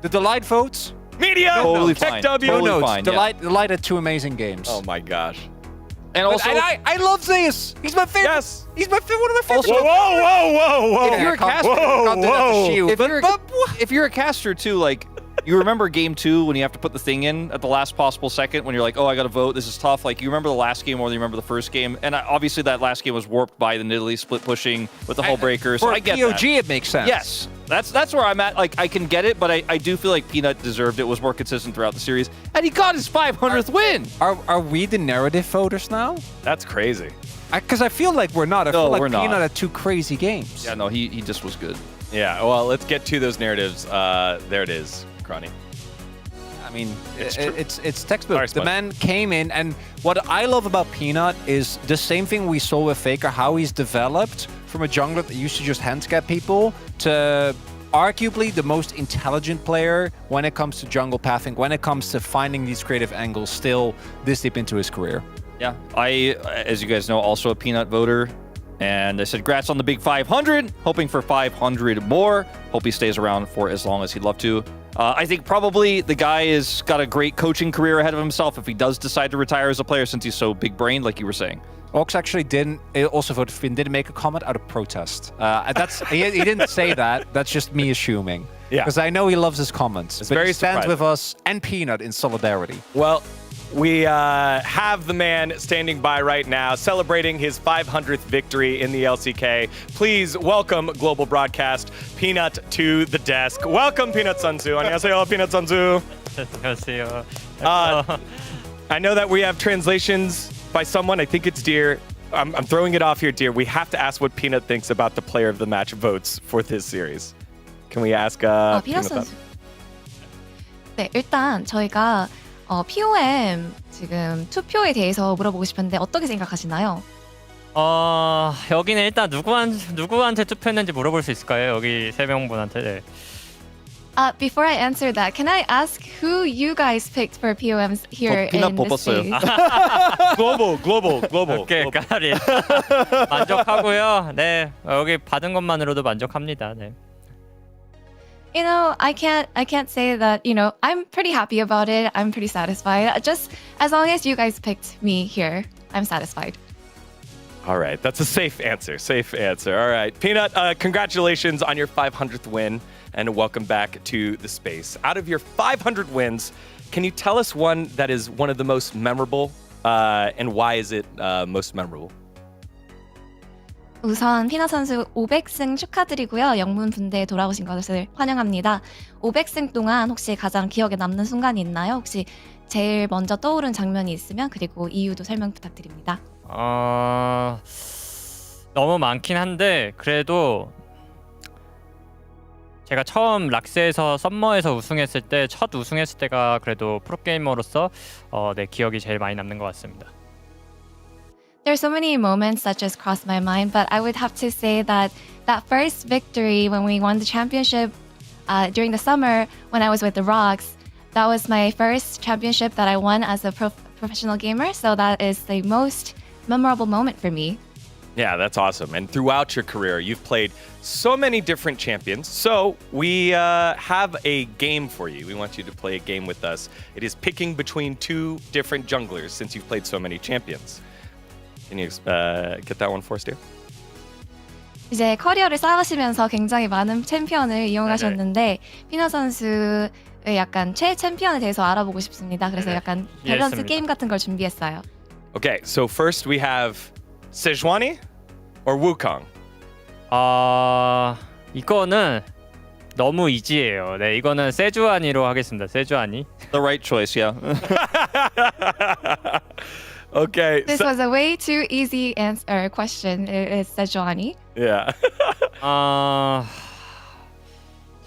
the Delight votes. Media. Totally Tech fine. W. Totally fine. Delight had 2 amazing games. Oh my gosh. And also, I love Zeus. He's my favorite. Yes. He's one of my favorites. Also, whoa. If you're a caster, if you're a caster too, like, you remember game 2 when you have to put the thing in at the last possible second when you're like, oh, I got to vote. This is tough. Like, you remember the last game more than you remember the first game. And obviously that last game was warped by the Nidalee split pushing with the hull breaker. So I get POG, that. it makes sense. Yes. That's where I'm at. Like, I can get it, but I do feel like Peanut deserved it. Was more consistent throughout the series. And he got his 500th win. Are we the narrative voters now? That's crazy. Because I feel like we're not. I feel like we're not. Peanut had 2 crazy games. Yeah, no, he just was good. Yeah, well, let's get to those narratives. There it is, Cronny. I mean, It's it's textbook. Sorry, The Spud. man came in, and what I love about Peanut is the same thing we saw with Faker, how he's developed from a jungler that used to just handscap people to arguably the most intelligent player when it comes to jungle pathing, when it comes to finding these creative angles still this deep into his career. Yeah, I, as you guys know, also a Peanut voter. And I said, congrats on the big 500. Hoping for 500 more. Hope he stays around for as long as he'd love to. I think probably the guy has got a great coaching career ahead of himself if he does decide to retire as a player since he's so big-brained, like you were saying. Ox actually didn't also voted for Finn, didn't make a comment out of protest. He didn't say that. That's just me assuming. Yeah. Because I know he loves his comments. It's but very he stands surprising. with us and Peanut in solidarity. Well, we have the man standing by right now, celebrating his 500th victory in the LCK. Please welcome Global Broadcast Peanut to the desk. Welcome, Peanut Sunsu. 안녕하세요, Peanut Sunsu. 안녕하세요. I know that we have translations by someone. I think it's Deer. I'm throwing it off here, Deer. We have to ask what Peanut thinks about the player of the match votes for this series. Can we ask 피넛 Peanut that? 선수. 네, 일단 저희가 POM 지금 투표에 대해서 물어보고 싶은데 어떻게 생각하시나요? 여기는 일단 누구한테 투표했는지 물어볼 수 있을까요? 여기 세 명분한테. 네. Before I answer that, can I ask who you guys picked for POMs here 피넛 in this 뽑았어요. space? Global. 오케이, 까리. 만족하고요. 네, 여기 받은 것만으로도 만족합니다. 네. You know, I can't say that, I'm pretty happy about it. I'm pretty satisfied. Just as long as you guys picked me here, I'm satisfied. All right, that's a safe answer. All right, Peanut, congratulations on your 500th win and welcome back to the space. Out of your 500 wins, can you tell us one that is one of the most memorable and why is it most memorable? 우선 피나 선수 500승 축하드리고요. 영문 분대에 돌아오신 것을 환영합니다. 500승 동안 혹시 가장 기억에 남는 순간이 있나요? 혹시 제일 먼저 떠오른 장면이 있으면 그리고 이유도 설명 부탁드립니다. 너무 많긴 한데 그래도 제가 처음 락스에서 썸머에서 우승했을 때 첫 우승했을 때가 그래도 프로게이머로서 네, 기억이 제일 많이 남는 것 같습니다. There's so many moments that just crossed my mind, but I would have to say that first victory when we won the championship during the summer when I was with the Rocks, that was my first championship that I won as a professional gamer, so that is the most memorable moment for me. Yeah, that's awesome. And throughout your career, you've played so many different champions. So we have a game for you. We want you to play a game with us. It is picking between two different junglers since you've played so many champions. Can you get that one for us, dear? 이제 커리어를 쌓으시면서 굉장히 많은 챔피언을 이용하셨는데 피너 선수의 약간 최애 챔피언에 대해서 알아보고 싶습니다. 그래서 약간 밸런스 이해했습니다. 게임 같은 걸 준비했어요. Okay, so first we have Sejuani or Wukong? 이거는 너무 이지예요. 네, 이거는 세주아니로 하겠습니다. 세주아니. The right choice, yeah. Okay. This was a way too easy question. It's Sejuani. Yeah.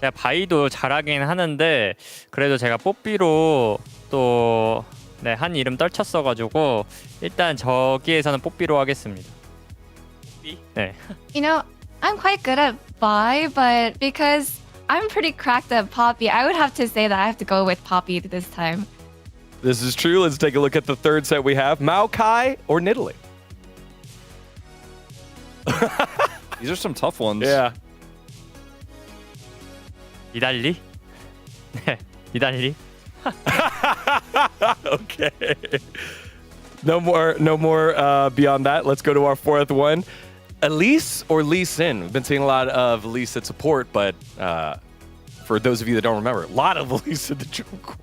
제가 바이도 잘하긴 하는데 그래도 제가 뽀삐로 또 네, 한 이름 떨쳤어가지고 일단 저기에서는 뽀삐로 하겠습니다. 뽀삐? 네. You know, I'm quite good at Vi, but because I'm pretty cracked at Poppy, I would have to say that I have to go with Poppy this time. This is true. Let's take a look at the third set we have. Maokai or Nidalee? These are some tough ones. Yeah. 니달리? 네, 니달리. Okay. No more beyond that. Let's go to our fourth one. Elise or Lee Sin? We've been seeing a lot of Elise at support, but for those of you that don't remember, a lot of Elise at the jungle.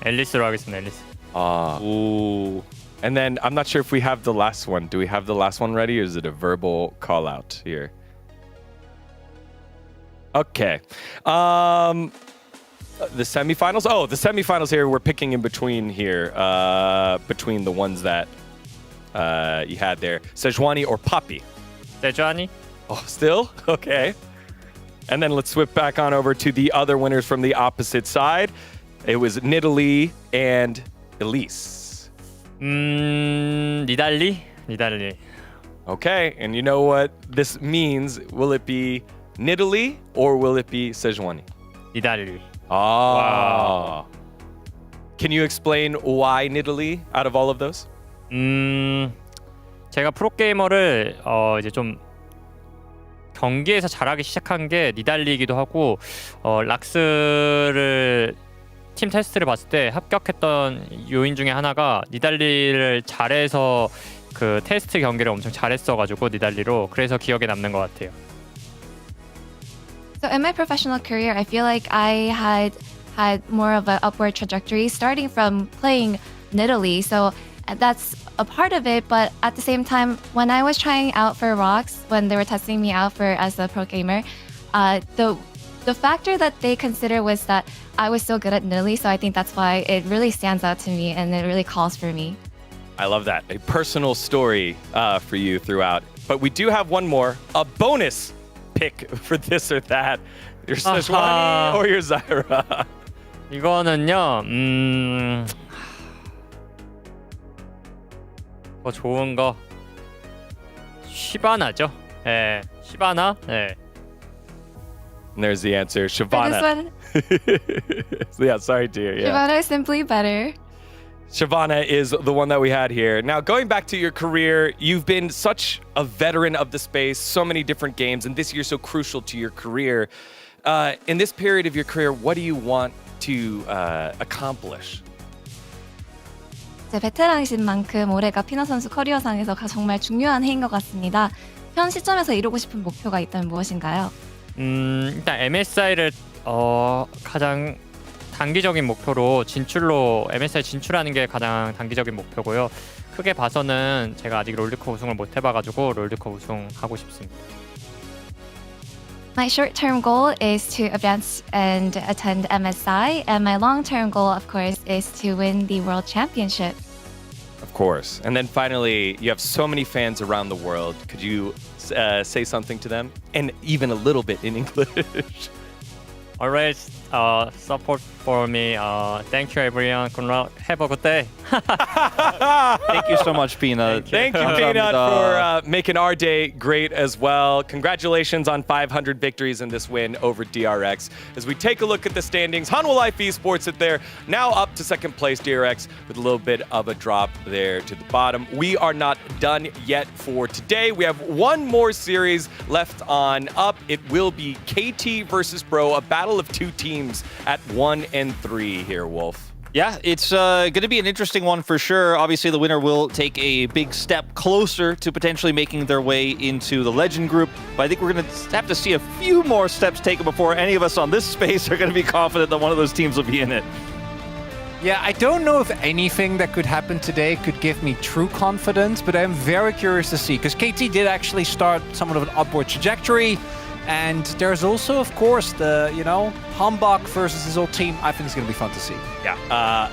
앨리스로 하겠습니다. 앨리스. Ooh. And then I'm not sure if we have the last one. Do we have the last one ready, or is it a verbal call out here? Okay. The semifinals. Oh, the semifinals here. We're picking in between here, between the ones that you had there. Sejuani or Poppy? 세주아니? Oh, still? Okay. And then let's swip back on over to the other winners from the opposite side. It was Nidalee and Elise. 니달리? Okay, and you know what this means. Will it be Nidalee or will it be Sejuani? 니달리. Wow. Can you explain why Nidalee out of all of those? 제가 프로게이머를 이제 좀 경기에서 잘하기 시작한 게 니달리이기도 하고 락스를 팀 테스트를 봤을 때 합격했던 요인 중에 하나가 니달리를 잘해서 그 테스트 경기를 엄청 잘했어가지고 니달리로 그래서 기억에 남는 것 같아요. So in my professional career, I feel like I had more of an upward trajectory starting from playing Nidalee. So that's a part of it, but at the same time, when I was trying out for Rocks, when they were testing me out for as a pro gamer, the factor that they consider was that I was so good at Nidalee. So I think that's why it really stands out to me and it really calls for me. I love that. A personal story for you throughout. But we do have one more, a bonus pick for this or that. Your Sejuani or your Zyra. 이거는요. 더 좋은 거 시바나죠. 예, 시바나. 예. And there's the answer, For Shyvana. this one, Yeah, sorry, dear. Yeah. Shyvana is simply better. Shyvana is the one that we had here. Now, going back to your career, you've been such a veteran of the space, so many different games, and this year so crucial to your career. In this period of your career, what do you want to accomplish? 이제 베테랑이신 만큼 올해가 피너 선수 커리어상에서 정말 중요한 해인 것 같습니다. 현 시점에서 이루고 싶은 목표가 있다면 무엇인가요? 일단 MSI를 가장 단기적인 목표로 MSI 진출하는 게 가장 단기적인 목표고요. 크게 봐서는 제가 아직 롤드컵 우승을 못 해봐가지고 롤드컵 우승하고 싶습니다. My short-term goal is to advance and attend MSI, and my long-term goal, of course, is to win the World Championship. Of course. And then finally, you have so many fans around the world. Could you say something to them? And even a little bit in English. Always support for me. Thank you, everyone. Good luck. Have a good day. Thank you so much, Peanut. Thank you, Peanut, for making our day great as well. Congratulations on 500 victories in this win over DRX. As we take a look at the standings, Hanwha Life Esports at there, now up to second place, DRX, with a little bit of a drop there to the bottom. We are not done yet for today. We have one more series left on up. It will be KT versus Bro, a battle of two teams at 1 and 3 here, Wolf. Yeah, it's going to be an interesting one for sure. Obviously, the winner will take a big step closer to potentially making their way into the Legend group. But I think we're going to have to see a few more steps taken before any of us on this space are going to be confident that one of those teams will be in it. Yeah, I don't know if anything that could happen today could give me true confidence, but I'm very curious to see, because KT did actually start somewhat of an upward trajectory. And there's also, of course, the, Hambach versus his old team. I think it's going to be fun to see. Yeah,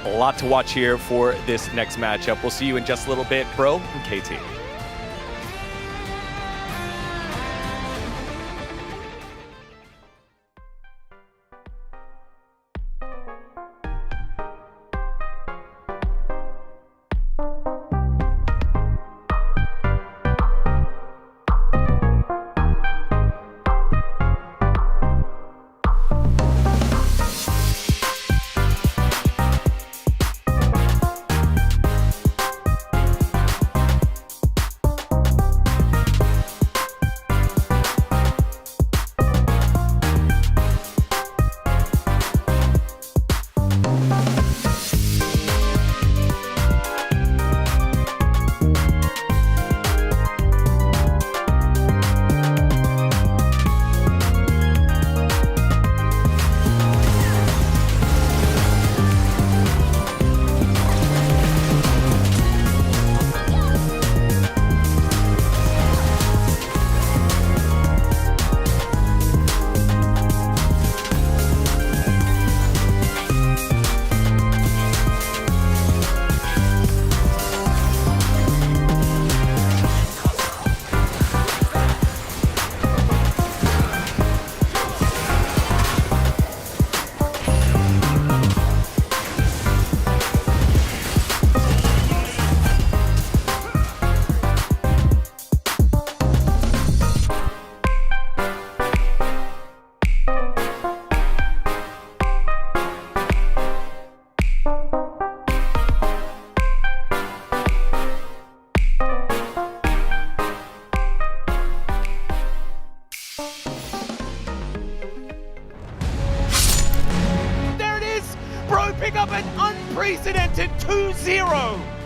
a lot to watch here for this next matchup. We'll see you in just a little bit, Bro and KT.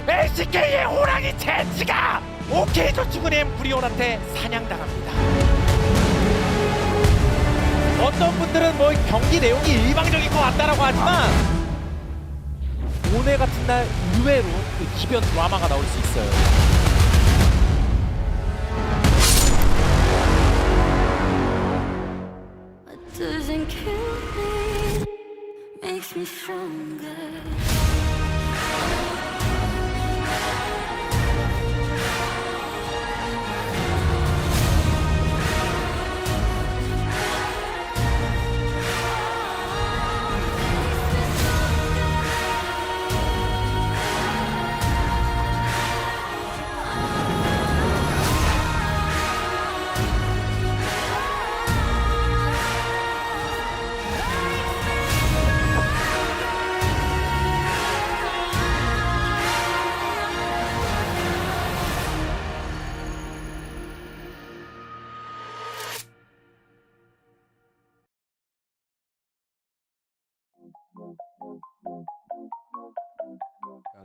LCK의 호랑이 젠지가 OK 저축은행 브리온한테 사냥당합니다. 어떤 분들은 뭐 경기 내용이 일방적인 것 같다라고 하지만 오늘 같은 날 의외로 그 기변 드라마가 나올 수 있어요. Doesn't kill me, makes me stronger.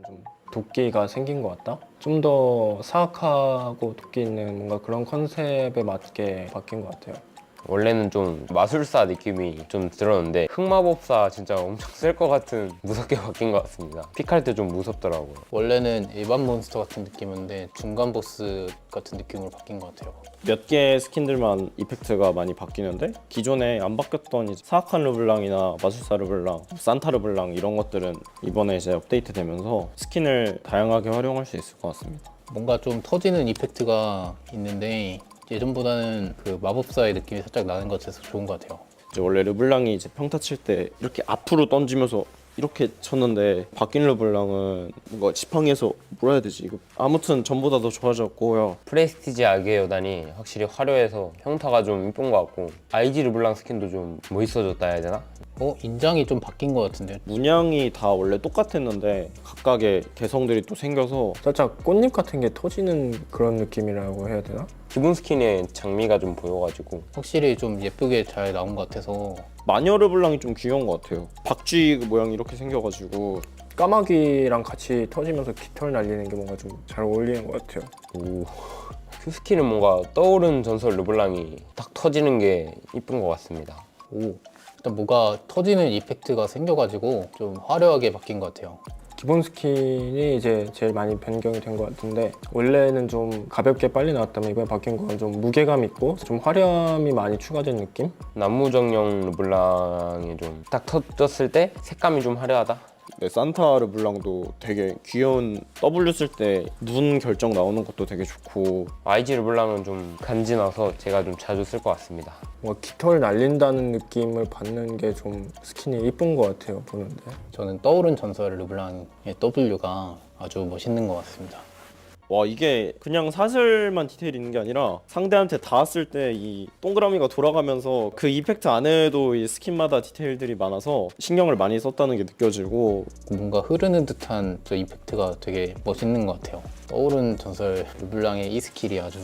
좀 도끼가 생긴 것 같다? 좀 더 사악하고 도끼 있는 뭔가 그런 컨셉에 맞게 바뀐 것 같아요. 원래는 좀 마술사 느낌이 좀 들었는데 흑마법사 진짜 엄청 셀 것 같은 무섭게 바뀐 것 같습니다. 픽할 때 좀 무섭더라고요. 원래는 일반 몬스터 같은 느낌인데 중간 보스 같은 느낌으로 바뀐 것 같아요. 몇 개 스킨들만 이펙트가 많이 바뀌는데 기존에 안 바뀌었던 이제 사악한 르블랑이나 마술사 르블랑, 산타 르블랑 이런 것들은 이번에 이제 업데이트 되면서 스킨을 다양하게 활용할 수 있을 것 같습니다. 뭔가 좀 터지는 이펙트가 있는데 예전보다는 그 마법사의 느낌이 살짝 나는 것 같아서 좋은 것 같아요. 이제 원래 르블랑이 이제 평타 칠 때 이렇게 앞으로 던지면서 이렇게 쳤는데 바뀐 르블랑은 뭔가 지팡이에서 뭐라 해야 되지? 이거 아무튼 전보다 더 좋아졌고요. 프레스티지 악의 여단이 확실히 화려해서 평타가 좀 이쁜 것 같고 IG 르블랑 스킨도 좀 멋있어졌다 해야 되나? 인장이 좀 바뀐 것 같은데요. 문양이 다 원래 똑같았는데 각각의 개성들이 또 생겨서 살짝 꽃잎 같은 게 터지는 그런 느낌이라고 해야 되나? 기본 스킨에 장미가 좀 보여가지고 확실히 좀 예쁘게 잘 나온 것 같아서 마녀 르블랑이 좀 귀여운 것 같아요. 박쥐 모양이 이렇게 생겨가지고 까마귀랑 같이 터지면서 깃털 날리는 게 뭔가 좀 잘 어울리는 것 같아요. 오, 그 스킨은 뭔가 떠오른 전설 르블랑이 딱 터지는 게 이쁜 것 같습니다. 오, 일단 뭐가 터지는 이펙트가 생겨가지고 좀 화려하게 바뀐 것 같아요. 기본 스킨이 이제 제일 많이 변경이 된 것 같은데 원래는 좀 가볍게 빨리 나왔다면 이번에 바뀐 건 좀 무게감 있고 좀 화려함이 많이 추가된 느낌? 나무정령 르블랑이 좀 딱 터졌을 때 색감이 좀 화려하다? 네, 산타 르블랑도 되게 귀여운 W 쓸 때 눈 결정 나오는 것도 되게 좋고 IG 르블랑은 좀 간지나서 제가 좀 자주 쓸 것 같습니다. 뭐 깃털 날린다는 느낌을 받는 게 좀 스킨이 이쁜 것 같아요, 보는데. 저는 떠오른 전설 르블랑의 W가 아주 멋있는 것 같습니다. 와, 이게 그냥 사슬만 디테일 있는 게 아니라 상대한테 닿았을 때 이 동그라미가 돌아가면서 그 이펙트 안에도 이 스킨마다 디테일들이 많아서 신경을 많이 썼다는 게 느껴지고 뭔가 흐르는 듯한 저 이펙트가 되게 멋있는 것 같아요. 떠오른 전설 르블랑의 이 스킬이 아주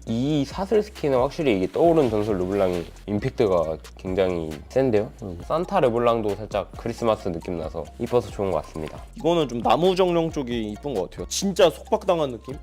이 사슬 스킨은 확실히 이게 떠오른 전설 르블랑이 임팩트가 굉장히 센데요? 산타 르블랑도 살짝 크리스마스 느낌 나서 이뻐서 좋은 것 같습니다. 이거는 좀 나무 정령 쪽이 이쁜 것 같아요. 진짜 속박당한 느낌?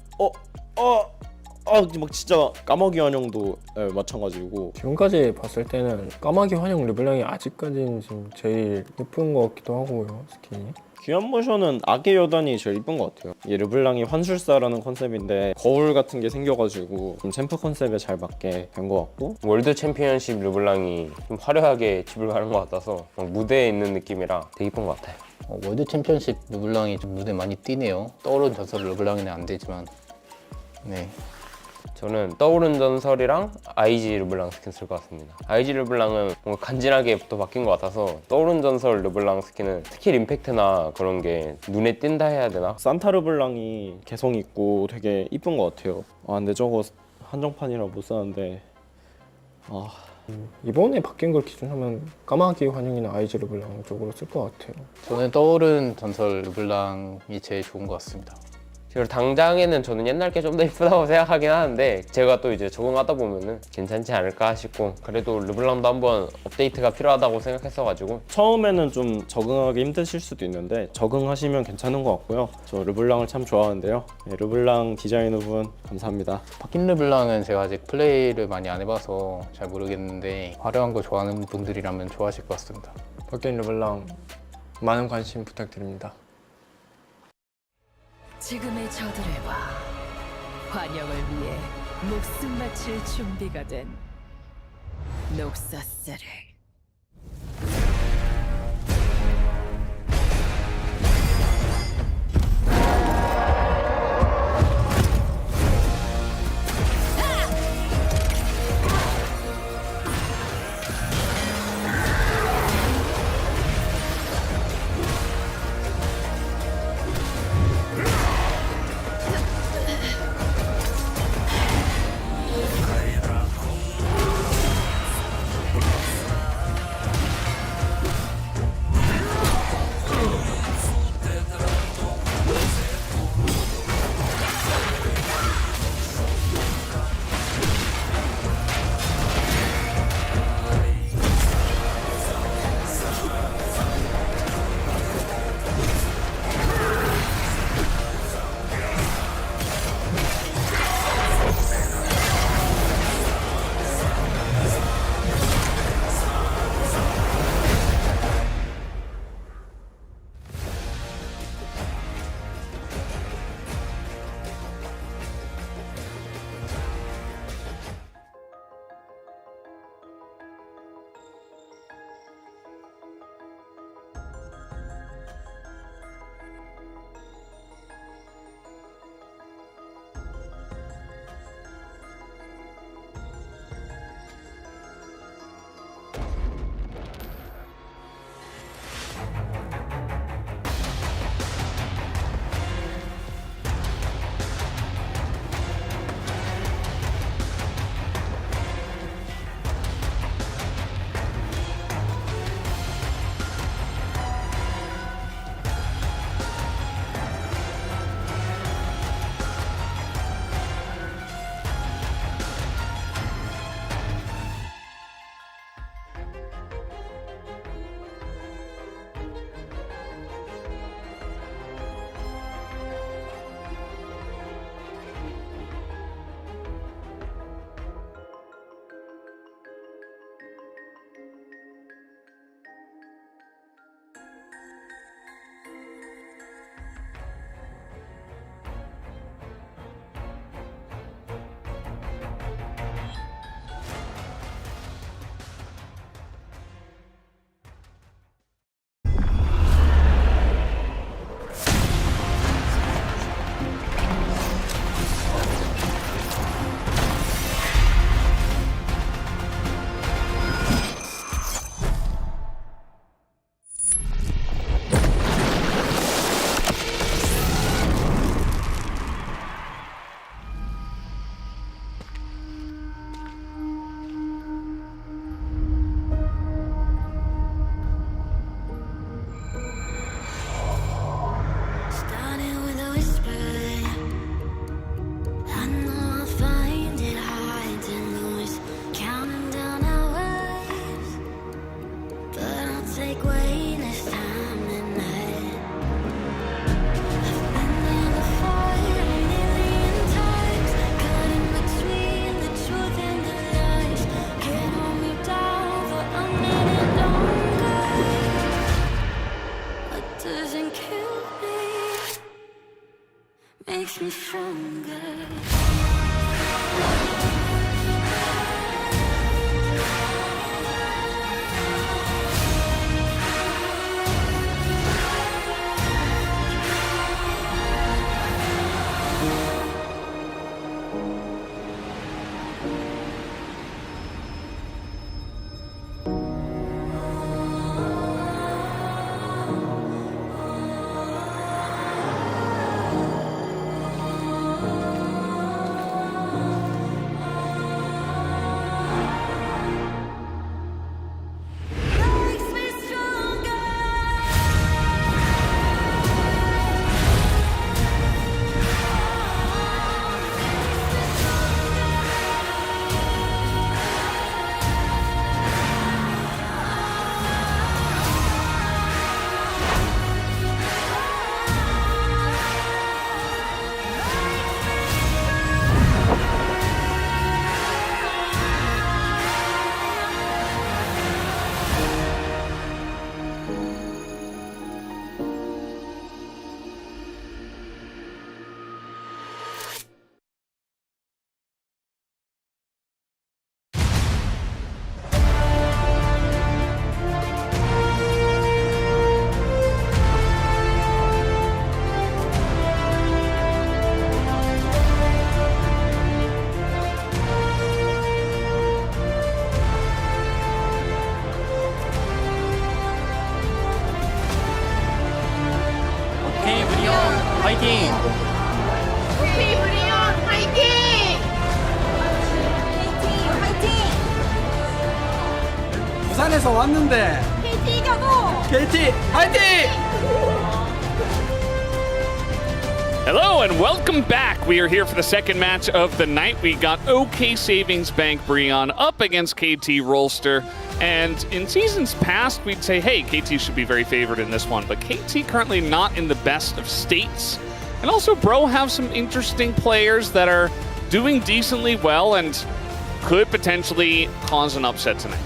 막 진짜 까마귀 환영도 마찬가지고 지금까지 봤을 때는 까마귀 환영 르블랑이 아직까지는 지금 제일 예쁜 것 같기도 하고요, 스킨이. 귀한 모션은 악의 여단이 제일 이쁜 것 같아요. 이 르블랑이 환술사라는 컨셉인데 거울 같은 게 생겨가지고 좀 챔프 컨셉에 잘 맞게 된 것 같고 월드 챔피언십 르블랑이 좀 화려하게 집을 가는 것 같아서 무대에 있는 느낌이라 되게 이쁜 것 같아요. 월드 챔피언십 르블랑이 좀 눈에 많이 띄네요. 떠오른 전설 르블랑에는 안 되지만 네. 저는 떠오른 전설이랑 IG 르블랑 스킨 쓸 것 같습니다. IG 르블랑은 뭔가 간지나게 또 바뀐 것 같아서 떠오른 전설 르블랑 스킨은 스킬 임팩트나 그런 게 눈에 띈다 해야 되나? 산타 르블랑이 개성 있고 되게 이쁜 것 같아요. 근데 저거 한정판이라 못 사는데 이번에 바뀐 걸 기준하면 까마귀 환영이나 IG 르블랑 쪽으로 쓸 것 같아요. 저는 떠오른 전설 르블랑이 제일 좋은 것 같습니다. 그리고 당장에는 저는 옛날 게 좀 더 이쁘다고 생각하긴 하는데 제가 또 이제 적응하다 보면은 괜찮지 않을까 싶고 그래도 르블랑도 한번 업데이트가 필요하다고 생각했어가지고 처음에는 좀 적응하기 힘드실 수도 있는데 적응하시면 괜찮은 것 같고요. 저 르블랑을 참 좋아하는데요. 네, 르블랑 디자이너분 감사합니다. 바뀐 르블랑은 제가 아직 플레이를 많이 안 해봐서 잘 모르겠는데 화려한 거 좋아하는 분들이라면 좋아하실 것 같습니다. 바뀐 르블랑 많은 관심 부탁드립니다. 지금의 저들을 봐. 환영을 위해 목숨 바칠 준비가 된 녹사스를. makes me stronger. 부산에서 왔는데 KT 이겨도 KT 화이팅! Hello and welcome back. We are here for the second match of the night. We got OK Savings Bank Breon up against KT Rolster. And in seasons past, we'd say, hey, KT should be very favored in this one. But KT currently not in the best of states. And also, Bro have some interesting players that are doing decently well and could potentially cause an upset tonight.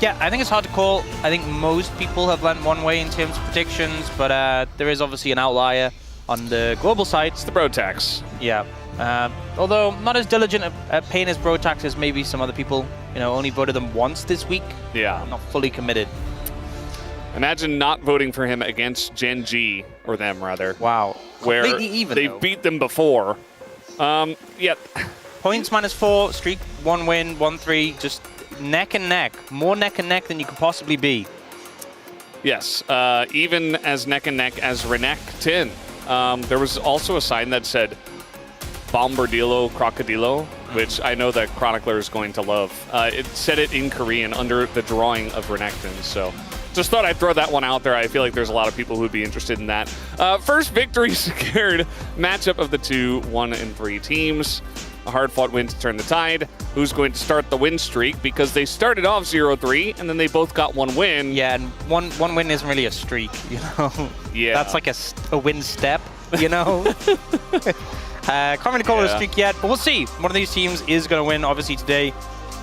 Yeah, I think it's hard to call. I think most people have went one way in terms of predictions, but there is obviously an outlier on the global side. It's the Brotax. Yeah. Although not as diligent at paying his Brotax as maybe some other people. You know, only voted them once this week. Yeah. Not fully committed. Imagine not voting for him against Gen G, or them rather. Wow. Where even, they've beat them before. Yeah. Points -4, streak 1 win, 1-3, just neck and neck. More neck and neck than you could possibly be. Yes, even as neck and neck as Renekton. There was also a sign that said Bombardilo Crocodilo, which I know that Chronicler is going to love. It said it in Korean under the drawing of Renekton, so just thought I'd throw that one out there. I feel like there's a lot of people who'd be interested in that. First victory secured, matchup of the two 1 and 3 teams. A hard-fought win to turn the tide. Who's going to start the win streak? Because they started off 0-3, and then they both got 1 win. Yeah, and one win isn't really a streak, you know? Yeah. That's like a win step, you know? Can't really call it a streak yet, but we'll see. One of these teams is going to win, obviously, today.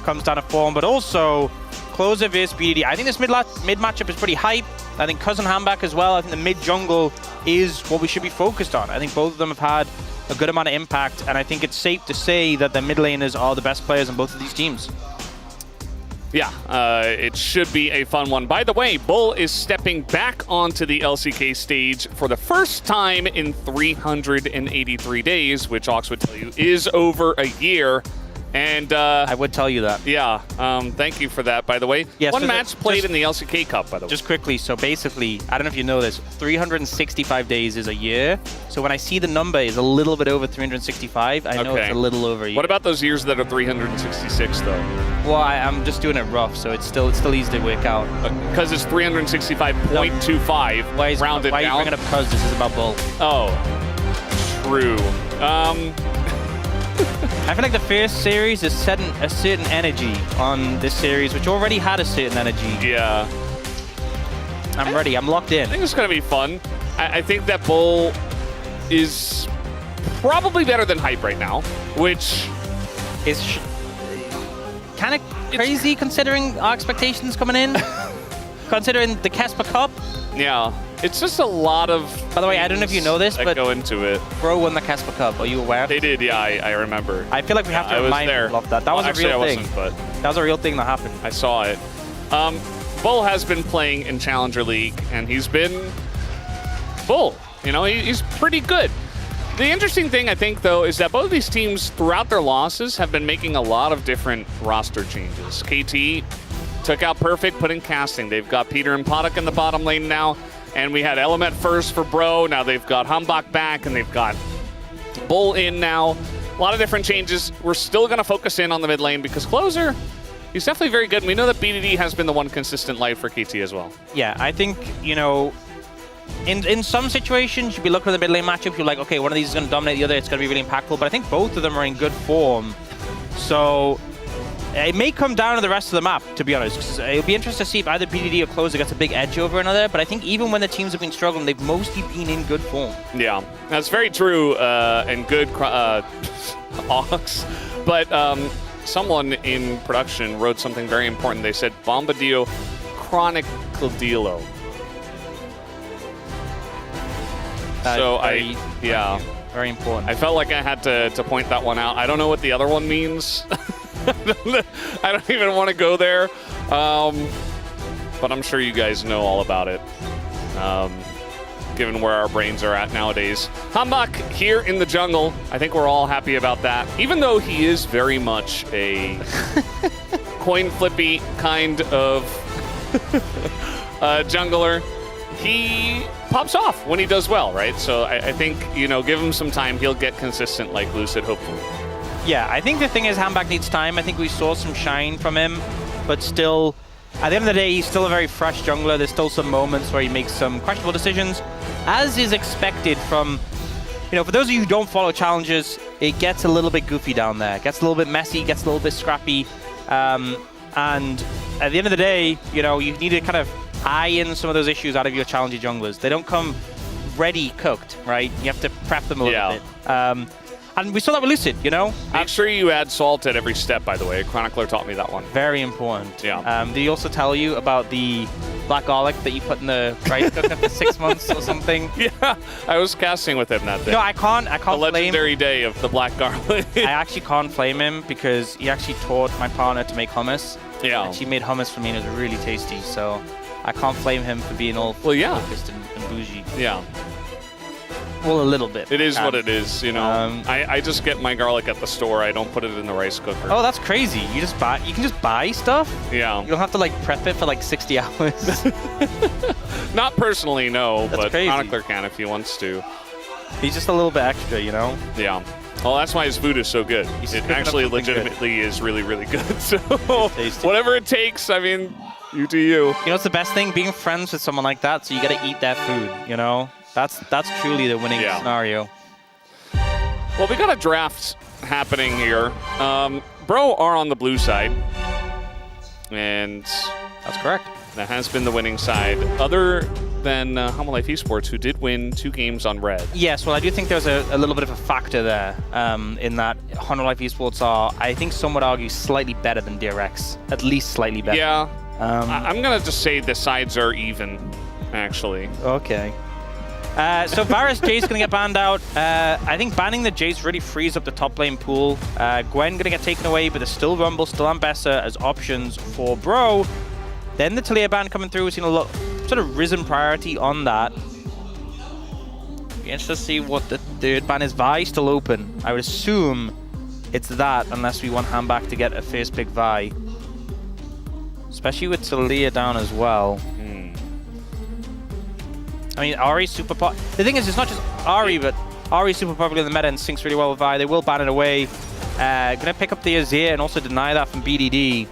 Comes down to form, but also Closer vs BDD. I think this mid matchup is pretty hype. I think Cousin Handback as well. I think the mid jungle is what we should be focused on. I think both of them have had a good amount of impact, and I think it's safe to say that the mid laners are the best players in both of these teams. Yeah, it should be a fun one. By the way, Bull is stepping back onto the LCK stage for the first time in 383 days, which Ox would tell you is over a year. And I would tell you that. Yeah, thank you for that, by the way. Yeah, one so match played in the LCK Cup, by the way. Just quickly, so basically, I don't know if you know this, 365 days is a year. So when I see the number is a little bit over 365, I know it's a little over a year. What about those years that are 366, though? Well, I'm just doing it rough, so it's still easy to work out. Because it's 365.25 rounded Why are you down. bringing up cuz? This is about Bull. Oh, true. I feel like the first series is setting a certain energy on this series, which already had a certain energy. Yeah. I'm ready. I'm locked in. I think it's going to be fun. I think that Bull is probably better than Hype right now, which is kind of crazy considering our expectations coming in. Considering the Casper Cup. Yeah. It's just a lot of. By the way, I don't know if you know this, but go into it. Bro won the Casper Cup. Are you aware? They did, yeah. I remember. I feel like we have to remind people of that. That was a real thing. But that was a real thing that happened. I saw it. Bull has been playing in Challenger League, and he's been Bull. You know, he's pretty good. The interesting thing, I think, though, is that both of these teams, throughout their losses, have been making a lot of different roster changes. KT took out Perfect, put in Casting. They've got Peter and Podok in the bottom lane now. And we had Element first for Bro. Now they've got Humbach back, and they've got Bull in now. A lot of different changes. We're still going to focus in on the mid lane because Closer, he's definitely very good. And we know that BDD has been the one consistent life for KT as well. Yeah, I think, you know, in some situations, you'd be looking at the mid lane matchup. You're like, okay, one of these is going to dominate the other. It's going to be really impactful. But I think both of them are in good form. So it may come down to the rest of the map, to be honest. 'Cause it'll be interesting to see if either BDD or Closer gets a big edge over another. But I think even when the teams have been struggling, they've mostly been in good form. Yeah, that's very true and good, Ox. But someone in production wrote something very important. They said Bombadillo Chronicodilo. So yeah. Very important. I felt like I had to point that one out. I don't know what the other one means. I don't even want to go there. But I'm sure you guys know all about it, given where our brains are at nowadays. Humbach here in the jungle. I think we're all happy about that. Even though he is very much a coin flippy kind of jungler, he pops off when he does well, right? So I think, you know, give him some time. He'll get consistent like Lucid, hopefully. Yeah, I think the thing is Handback needs time. I think we saw some shine from him, but still, At the end of the day, he's still a very fresh jungler. There's still some moments where he makes some questionable decisions, as is expected from, you know, for those of you who don't follow challenges, it gets a little bit goofy down there. It gets a little bit messy, gets a little bit scrappy. And at the end of the day, you know, you need to kind of eye in some of those issues out of your challenger junglers. They don't come ready cooked, right? You have to prep them a little bit. And we saw that with Lucid, you know? Make sure you add salt at every step, by the way. Chronicler taught me that one. Very important. Yeah. Did he also tell you about the black garlic that you put in the rice cooker for 6 months or something? Yeah, I was casting with him that day. No, I can't the blame. legendary day of the black garlic. I actually can't blame him because he actually taught my partner to make hummus. Yeah. And she made hummus for me and it was really tasty. So I can't blame him for being all focused and bougie. Yeah. Well, a little bit. It is what it is, you know. I just get my garlic at the store. I don't put it in the rice cooker. Oh, that's crazy. You can just buy stuff? Yeah. You don't have to like prep it for like 60 hours. Not personally, no, That's but crazy. Chronicler can if he wants to. He's just a little bit extra, you know? Yeah. Well, that's why his food is so good. It actually legitimately is really, really good. So whatever it takes, I mean, you do you. You know what's the best thing? Being friends with someone like that, so you gotta eat their food, you know? That's truly the winning scenario. Well, we got a draft happening here. Bro are on the blue side. And that's correct. That has been the winning side. Other than Homolife Esports, who did win 2 games on red. Yes, well, I do think there's a little bit of a factor there in that Homolife Esports are, I think some would argue, slightly better than DRX. At least slightly better. Yeah. I'm going to just say the sides are even, actually. Okay. So Varus Jace going to get banned out. I think banning the Jace really frees up the top lane pool. Gwen going to get taken away, but there's still Rumble, still Ambessa as options for Bro. Then the Talia ban coming through. We've seen a lot, sort of risen priority on that. Be interested to see what the third ban is. Vi still open. I would assume it's that, unless we want Han back to get a first pick Vi. Especially with Talia down as well. I mean, Ahri's super popular. The thing is, it's not just Ahri, but Ahri's super popular in the meta and syncs really well with Vi. They will ban it away. Gonna pick up the Azir and also deny that from BDD.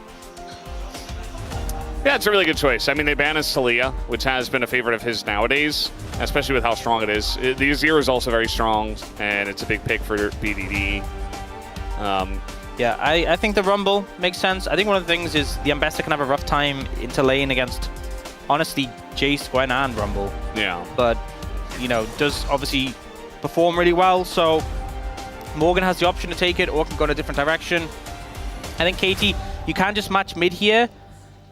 Yeah, it's a really good choice. I mean, they banned Talia, which has been a favorite of his nowadays, especially with how strong it is. The Azir is also very strong, and it's a big pick for BDD. Yeah, I think the Rumble makes sense. I think one of the things is the Ambessa can have a rough time into lane against, honestly, Jace, Gwen, and Rumble. Yeah. But, you know, does obviously perform really well, so Morgan has the option to take it or can go in a different direction. I think Katie, you can just match mid here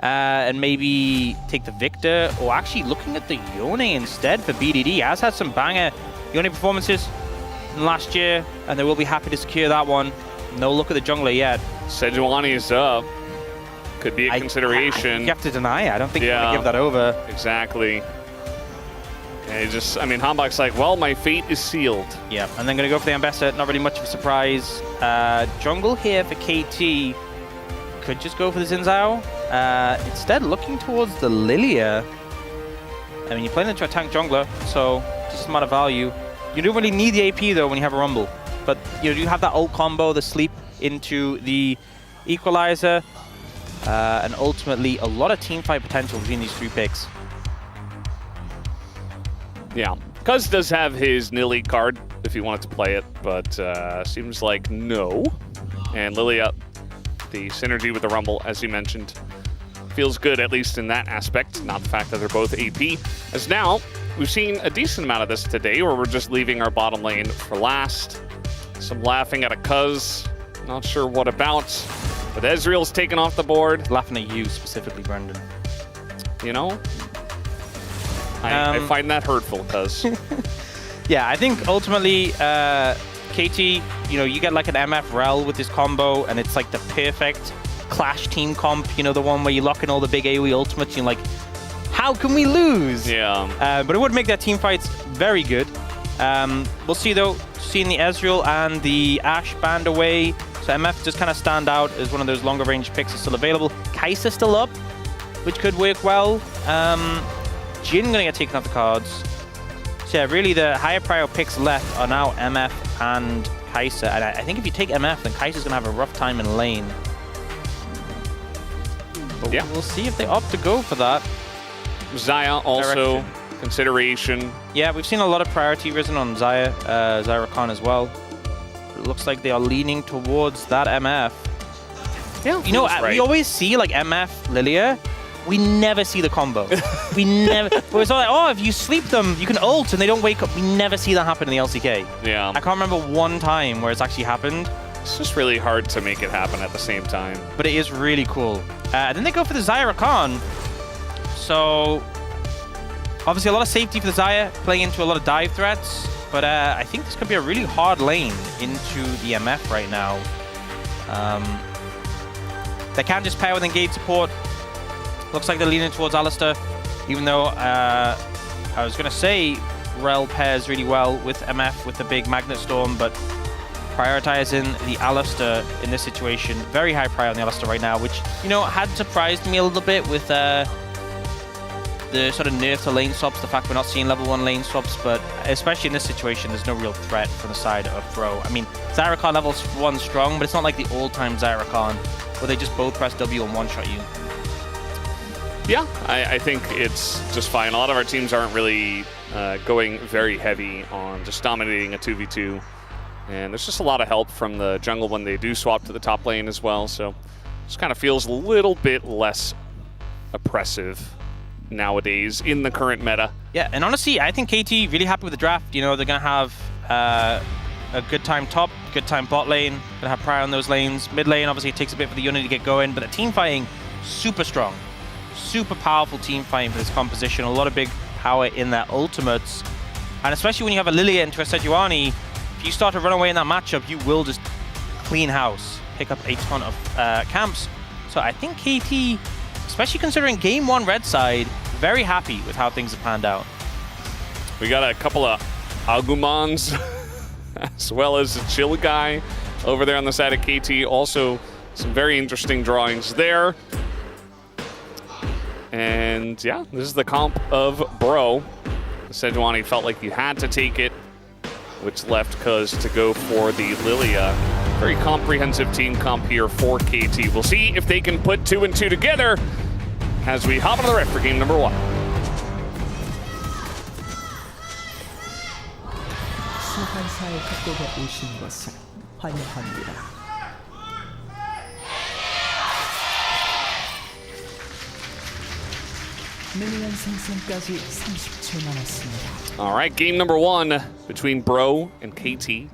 and maybe take the Victor, or actually looking at the Yone instead for BDD. Has had some banger Yone performances last year, and they will be happy to secure that one. No look at the jungler yet. Sejuani is up. Could be a consideration. You have to deny it. I don't think you want to give that over. Exactly. And just, I mean, Hanbach's like, well, my fate is sealed. Yeah, and then going to go for the Ambessa. Not really much of a surprise. Jungle here for KT. Could just go for the Xin Zhao. Instead, looking towards the Lilia. I mean, you're playing into a tank jungler, so just a matter of value. You don't really need the AP, though, when you have a Rumble. But you do have that ult combo, the sleep into the Equalizer. And ultimately, a lot of teamfight potential between these 3 picks. Yeah. Cuz does have his Nilly card if he wanted to play it, but seems like no. And Lilia, the synergy with the Rumble, as you mentioned, feels good, at least in that aspect, not the fact that they're both AP. As now, we've seen a decent amount of this today, where we're just leaving our bottom lane for last. Some laughing at a Cuz, not sure what about. But Ezreal's taken off the board. Laughing at you specifically, Brendan. You know? I find that hurtful, Cuz. Yeah, I think ultimately, KT, you know, you get like an MF Rel with this combo, and it's like the perfect Clash team comp, you know, the one where you lock in all the big AoE ultimates, you're like, how can we lose? Yeah. But it would make their team fights very good. We'll see, though, seeing the Ezreal and the Ashe banned away. So MF just kind of stand out as one of those longer range picks that's still available. Kai'Sa still up, which could work well. Jhin going to get taken off the cards. So yeah, really the higher prior picks left are now MF and Kai'Sa. And I think if you take MF, then Kai'Sa's going to have a rough time in lane. But Yeah. we'll see if they opt to go for that. Xayah also consideration. Yeah, we've seen a lot of priority risen on Xayah, Rakan as well. It looks like they are leaning towards that MF. Yeah, you know, right. we always see like MF Lilia. We never see the combo. We never. It's like, oh, if you sleep them, you can ult and they don't wake up. We never see that happen in the LCK. Yeah. I can't remember one time where it's actually happened. It's just really hard to make it happen at the same time. But it is really cool. Then they go for the Xayah Rakan. So obviously a lot of safety for the Xayah, playing into a lot of dive threats. But I think this could be a really hard lane into the MF right now. They can just pair with engage support. Looks like they're leaning towards Alistar, even though I was going to say Rel pairs really well with MF with the big Magnet Storm, but prioritizing the Alistar in this situation, very high prior on the Alistar right now, which, you know, had surprised me a little bit with the sort of nerf to lane swaps, the fact we're not seeing level 1 lane swaps, but especially in this situation, there's no real threat from the side of Bro. I mean, Xayah Rakan level 1 strong, but it's not like the all-time Xayah Rakan, where they just both press W and one-shot you. Yeah, I think it's just fine. A lot of our teams aren't really going very heavy on just dominating a 2v2. And there's just a lot of help from the jungle when they do swap to the top lane as well. So it just kind of feels a little bit less oppressive nowadays in the current meta. Yeah, and honestly, I think KT really happy with the draft. You know, they're going to have a good time top, good time bot lane. Going to have prior on those lanes. Mid lane, obviously, it takes a bit for the unit to get going. But the team fighting, super strong. Super powerful team fighting for this composition. A lot of big power in their ultimates. And especially when you have a Lilia into a Sejuani, if you start to run away in that matchup, you will just clean house, pick up a ton of camps. So I think KT, especially considering game 1 red side, very happy with how things have panned out. We got a couple of Agumons as well as a Chill guy over there on the side of KT. Also some very interesting drawings there. And yeah, this is the comp of Bro. Sejuani felt like you had to take it, which left Cuz to go for the Lilia. Very comprehensive team comp here for KT. We'll see if they can put 2 and 2 together as we hop into the ref for game number 1. 소환사의 협곡에 오신 것을 환영합니다. 미니언 생성까지 30초 남았습니다. All right, game number 1 between Bro and KT.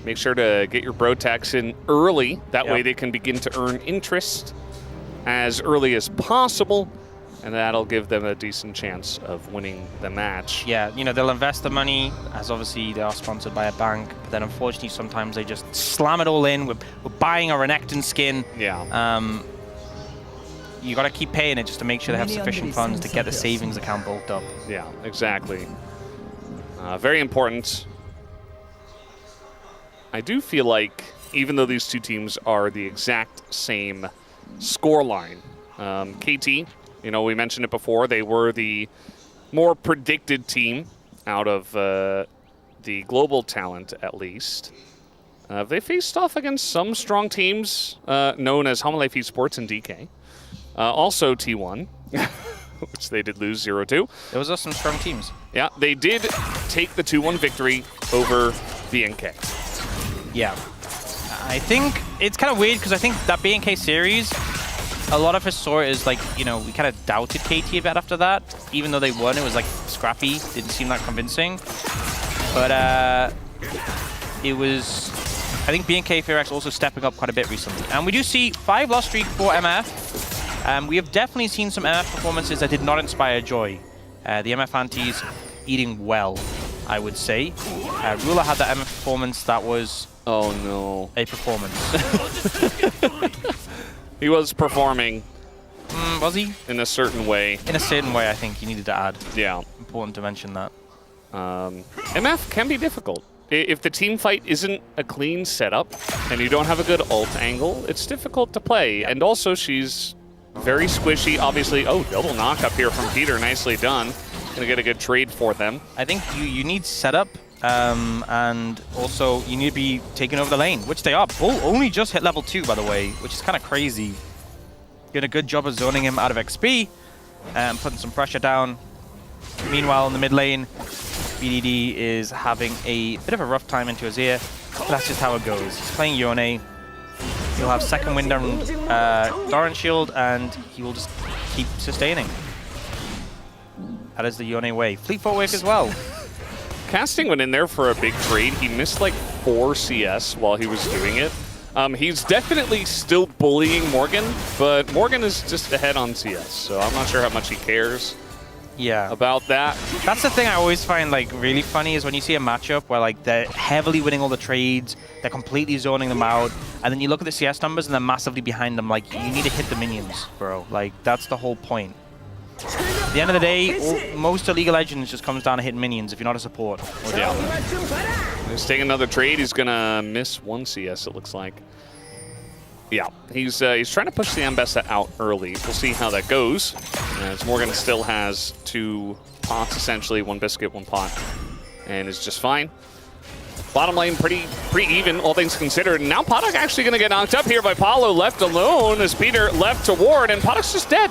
Make sure to get your Bro tax in early. That way they can begin to earn interest as early as possible, and that'll give them a decent chance of winning the match. Yeah, you know, they'll invest the money, as obviously they are sponsored by a bank, but then unfortunately sometimes they just slam it all in. We're buying a Renekton skin. Yeah. You got to keep paying it just to make sure they have sufficient funds to get the savings account bulked up. Yeah, exactly. Very important. I do feel like, even though these two teams are the exact same scoreline, KT, you know, we mentioned it before, they were the more predicted team out of the global talent, at least. They faced off against some strong teams known as Homelife Esports and DK. Also T1, which they did lose 0-2. Those are some strong teams. Yeah, they did take the 2-1 victory over BNK. Yeah. I think it's kind of weird because I think that BNK series, a lot of us saw it as like, you know, we kind of doubted KT a bit after that. Even though they won, it was like scrappy, didn't seem that convincing. But it was, I think BNK FairX also stepping up quite a bit recently. And we do see 5 loss streak for MF. We have definitely seen some MF performances that did not inspire joy. The MF antis eating well, I would say. Ruler had that MF performance that was... Oh no. A performance. He was performing. Was he? In a certain way. In a certain way, I think you needed to add. Yeah. Important to mention that. MF can be difficult. If the team fight isn't a clean setup and you don't have a good ult angle, it's difficult to play. And also she's very squishy, obviously. Oh, double knock up here from Peter, nicely done. Gonna get a good trade for them. I think you need setup, and also you need to be taking over the lane, which they are. Bull only just hit level 2, by the way, which is kind of crazy. Did a good job of zoning him out of XP and putting some pressure down. Meanwhile, in the mid lane, BDD is having a bit of a rough time into his ear. But that's just how it goes. He's playing Yone. He'll have second wind on Doran Shield, and he will just keep sustaining. That is the Yone way. Fleet footwork as well. Casting went in there for a big trade. He missed like 4 CS while he was doing it. He's definitely still bullying Morgan, but Morgan is just ahead on CS, so I'm not sure how much he cares. Yeah. About that. That's the thing I always find like really funny is when you see a matchup where like they're heavily winning all the trades, they're completely zoning them out, and then you look at the CS numbers and they're massively behind them. Like, you need to hit the minions, bro. Like, that's the whole point. At the end of the day, most of League of Legends just comes down to hitting minions if you're not a support. He's taking another trade. He's gonna miss 1 CS, it looks like. Yeah, he's trying to push the Ambessa out early. We'll see how that goes. As Morgan still has 2 pots, essentially, 1 biscuit, 1 pot, and is just fine. Bottom lane pretty even, all things considered. And now Podok actually going to get knocked up here by Paulo, left alone as Peter left to ward, and Podok's just dead.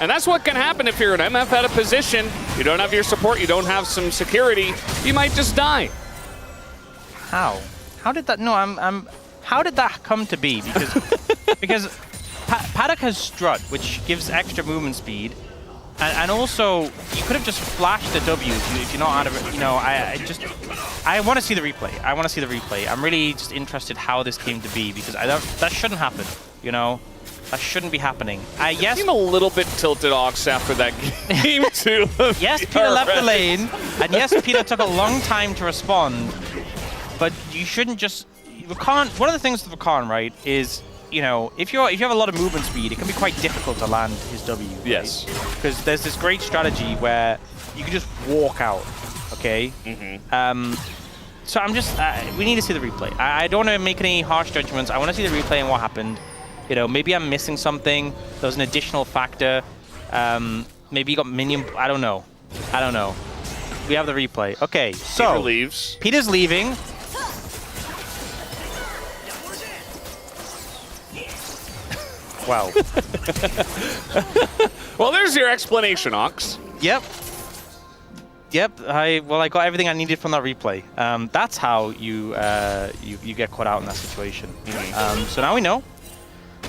And that's what can happen if you're an MF at a position. You don't have your support, you don't have some security, you might just die. How? How did that? No, how did that come to be? Because Paddock has strut, which gives extra movement speed, and also you could have just flashed the W if you're not out of it. You know, I want to see the replay. I want to see the replay. I'm really just interested how this came to be, because that shouldn't happen. You know, that shouldn't be happening. Yes, I'm a little bit tilted Ox after that game too. Yes, Peter left the lane, and yes, Peter took a long time to respond, but you shouldn't just. Rakan, one of the things with Rakan, right, is, you know, if you have a lot of movement speed, it can be quite difficult to land his W. Right? Yes. Because there's this great strategy where you can just walk out, okay? So I'm just, we need to see the replay. I don't want to make any harsh judgments. I want to see the replay and what happened. You know, maybe I'm missing something. There was an additional factor. Maybe you got minion, I don't know. We have the replay. Okay, so. Peter leaves. Peter's leaving. Wow. Well, there's your explanation, Ox. Yep. I got everything I needed from that replay. That's how you get caught out in that situation. So now we know.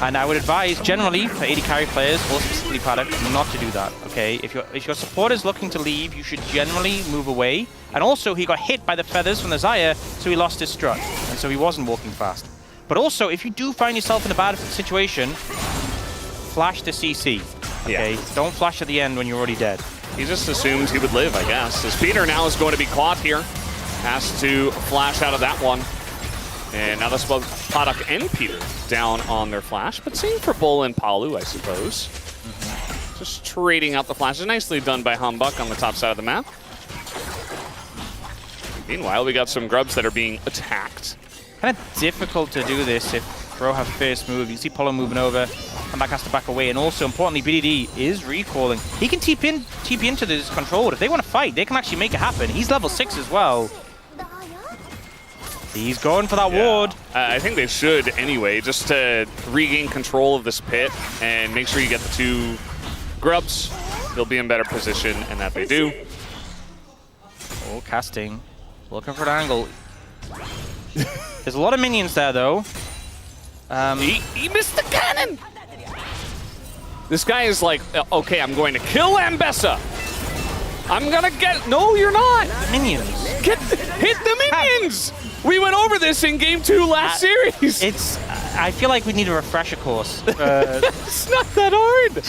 And I would advise generally for AD carry players, or specifically Paddock, not to do that. Okay, if your support is looking to leave, you should generally move away. And also, he got hit by the feathers from the Xayah, so he lost his strut, and so he wasn't walking fast. But also, if you do find yourself in a bad situation, flash the CC. Okay, don't flash at the end when you're already dead. He just assumed he would live, I guess. As Peter now is going to be caught here, has to flash out of that one. And now that's both Paddock and Peter down on their flash, but same for Bull and Palu, I suppose. Just trading out the flashes. Nicely done by Humbug on the top side of the map. Meanwhile, we got some grubs that are being attacked. Kind of difficult to do this if Bro have first move. You see Polo moving over, and back has to back away. And also, importantly, BDD is recalling. He can TP into this control. If they want to fight, they can actually make it happen. He's level 6 as well. He's going for that ward. I think they should anyway, just to regain control of this pit and make sure you get the 2 grubs. They'll be in better position, and that they do. Oh, casting. Looking for an angle. There's a lot of minions there, though. He missed the cannon! This guy is like, okay, I'm going to kill Ambessa. I'm gonna get... No, you're not! Minions. Hit the minions! We went over this in Game 2 last series. I feel like we need a refresher course. It's not that hard.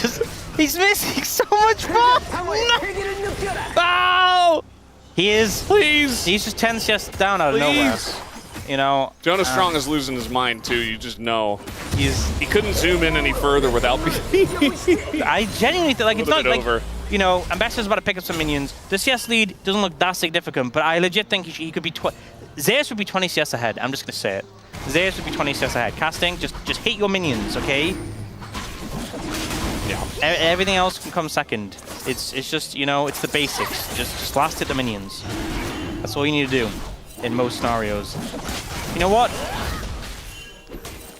He's missing so much fun. Oh! He is. Please. He's just 10 CS down out of nowhere. You know, Jonas Strong is losing his mind too. You just know. He couldn't zoom in any further without being. I genuinely think like it's not like over. You know, Ambassador's about to pick up some minions. The CS lead doesn't look that significant, but I legit think he could be. Zeus would be 20 CS ahead. I'm just gonna say it. Zeus would be 20 CS ahead. Casting, just hit your minions, okay? Yeah. Everything else can come second. It's just, you know, it's the basics. Just last hit the minions. That's all you need to do in most scenarios. You know what?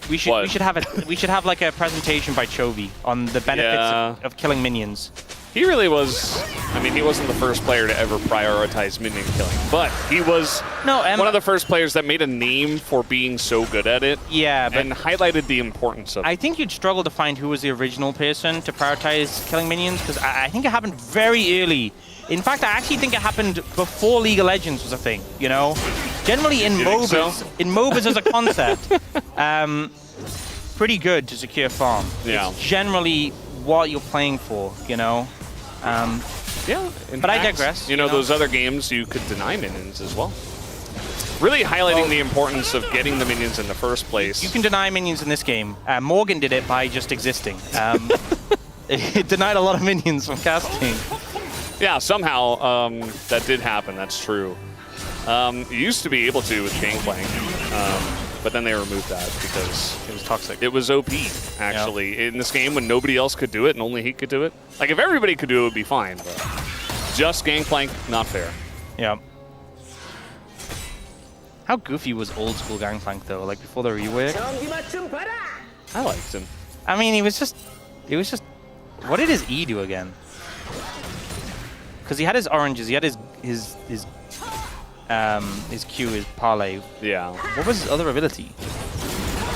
We should have like a presentation by Chovy on the benefits of killing minions. He really was. I mean, he wasn't the first player to ever prioritize minion killing, but he was one of the first players that made a name for being so good at it. Yeah, but and highlighted the importance of it. I think you'd struggle to find who was the original person to prioritize killing minions, because I think it happened very early. In fact, I actually think it happened before League of Legends was a thing, you know? Generally in MOBAs as a concept, pretty good to secure farm. Yeah. It's generally what you're playing for, you know? But I digress. You know, those other games, you could deny minions as well. Really highlighting the importance of getting the minions in the first place. You can deny minions in this game. Morgan did it by just existing. It denied a lot of minions from casting. Yeah, somehow that did happen. That's true. You used to be able to with Gangplank, but then they removed that because it was toxic. It was OP, actually, in this game when nobody else could do it and only he could do it. Like, if everybody could do it, it would be fine, but just Gangplank, not fair. Yeah. How goofy was old school Gangplank, though? Like, before the rework? I liked him. I mean, he was just... What did his E do again? Because he had his oranges, he had his Q, his parlay. Yeah. What was his other ability?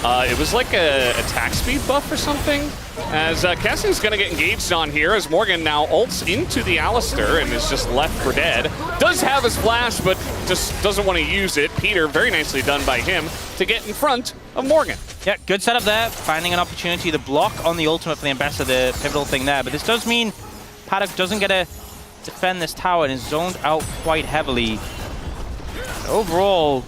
It was like a attack speed buff or something. As Casting's going to get engaged on here, as Morgan now ults into the Alistair and is just left for dead. Does have his flash, but just doesn't want to use it. Peter, very nicely done by him to get in front of Morgan. Yeah, good setup there. Finding an opportunity to block on the ultimate for the Ambassador, the pivotal thing there. But this does mean Paddock doesn't get to defend this tower and is zoned out quite heavily. Overall,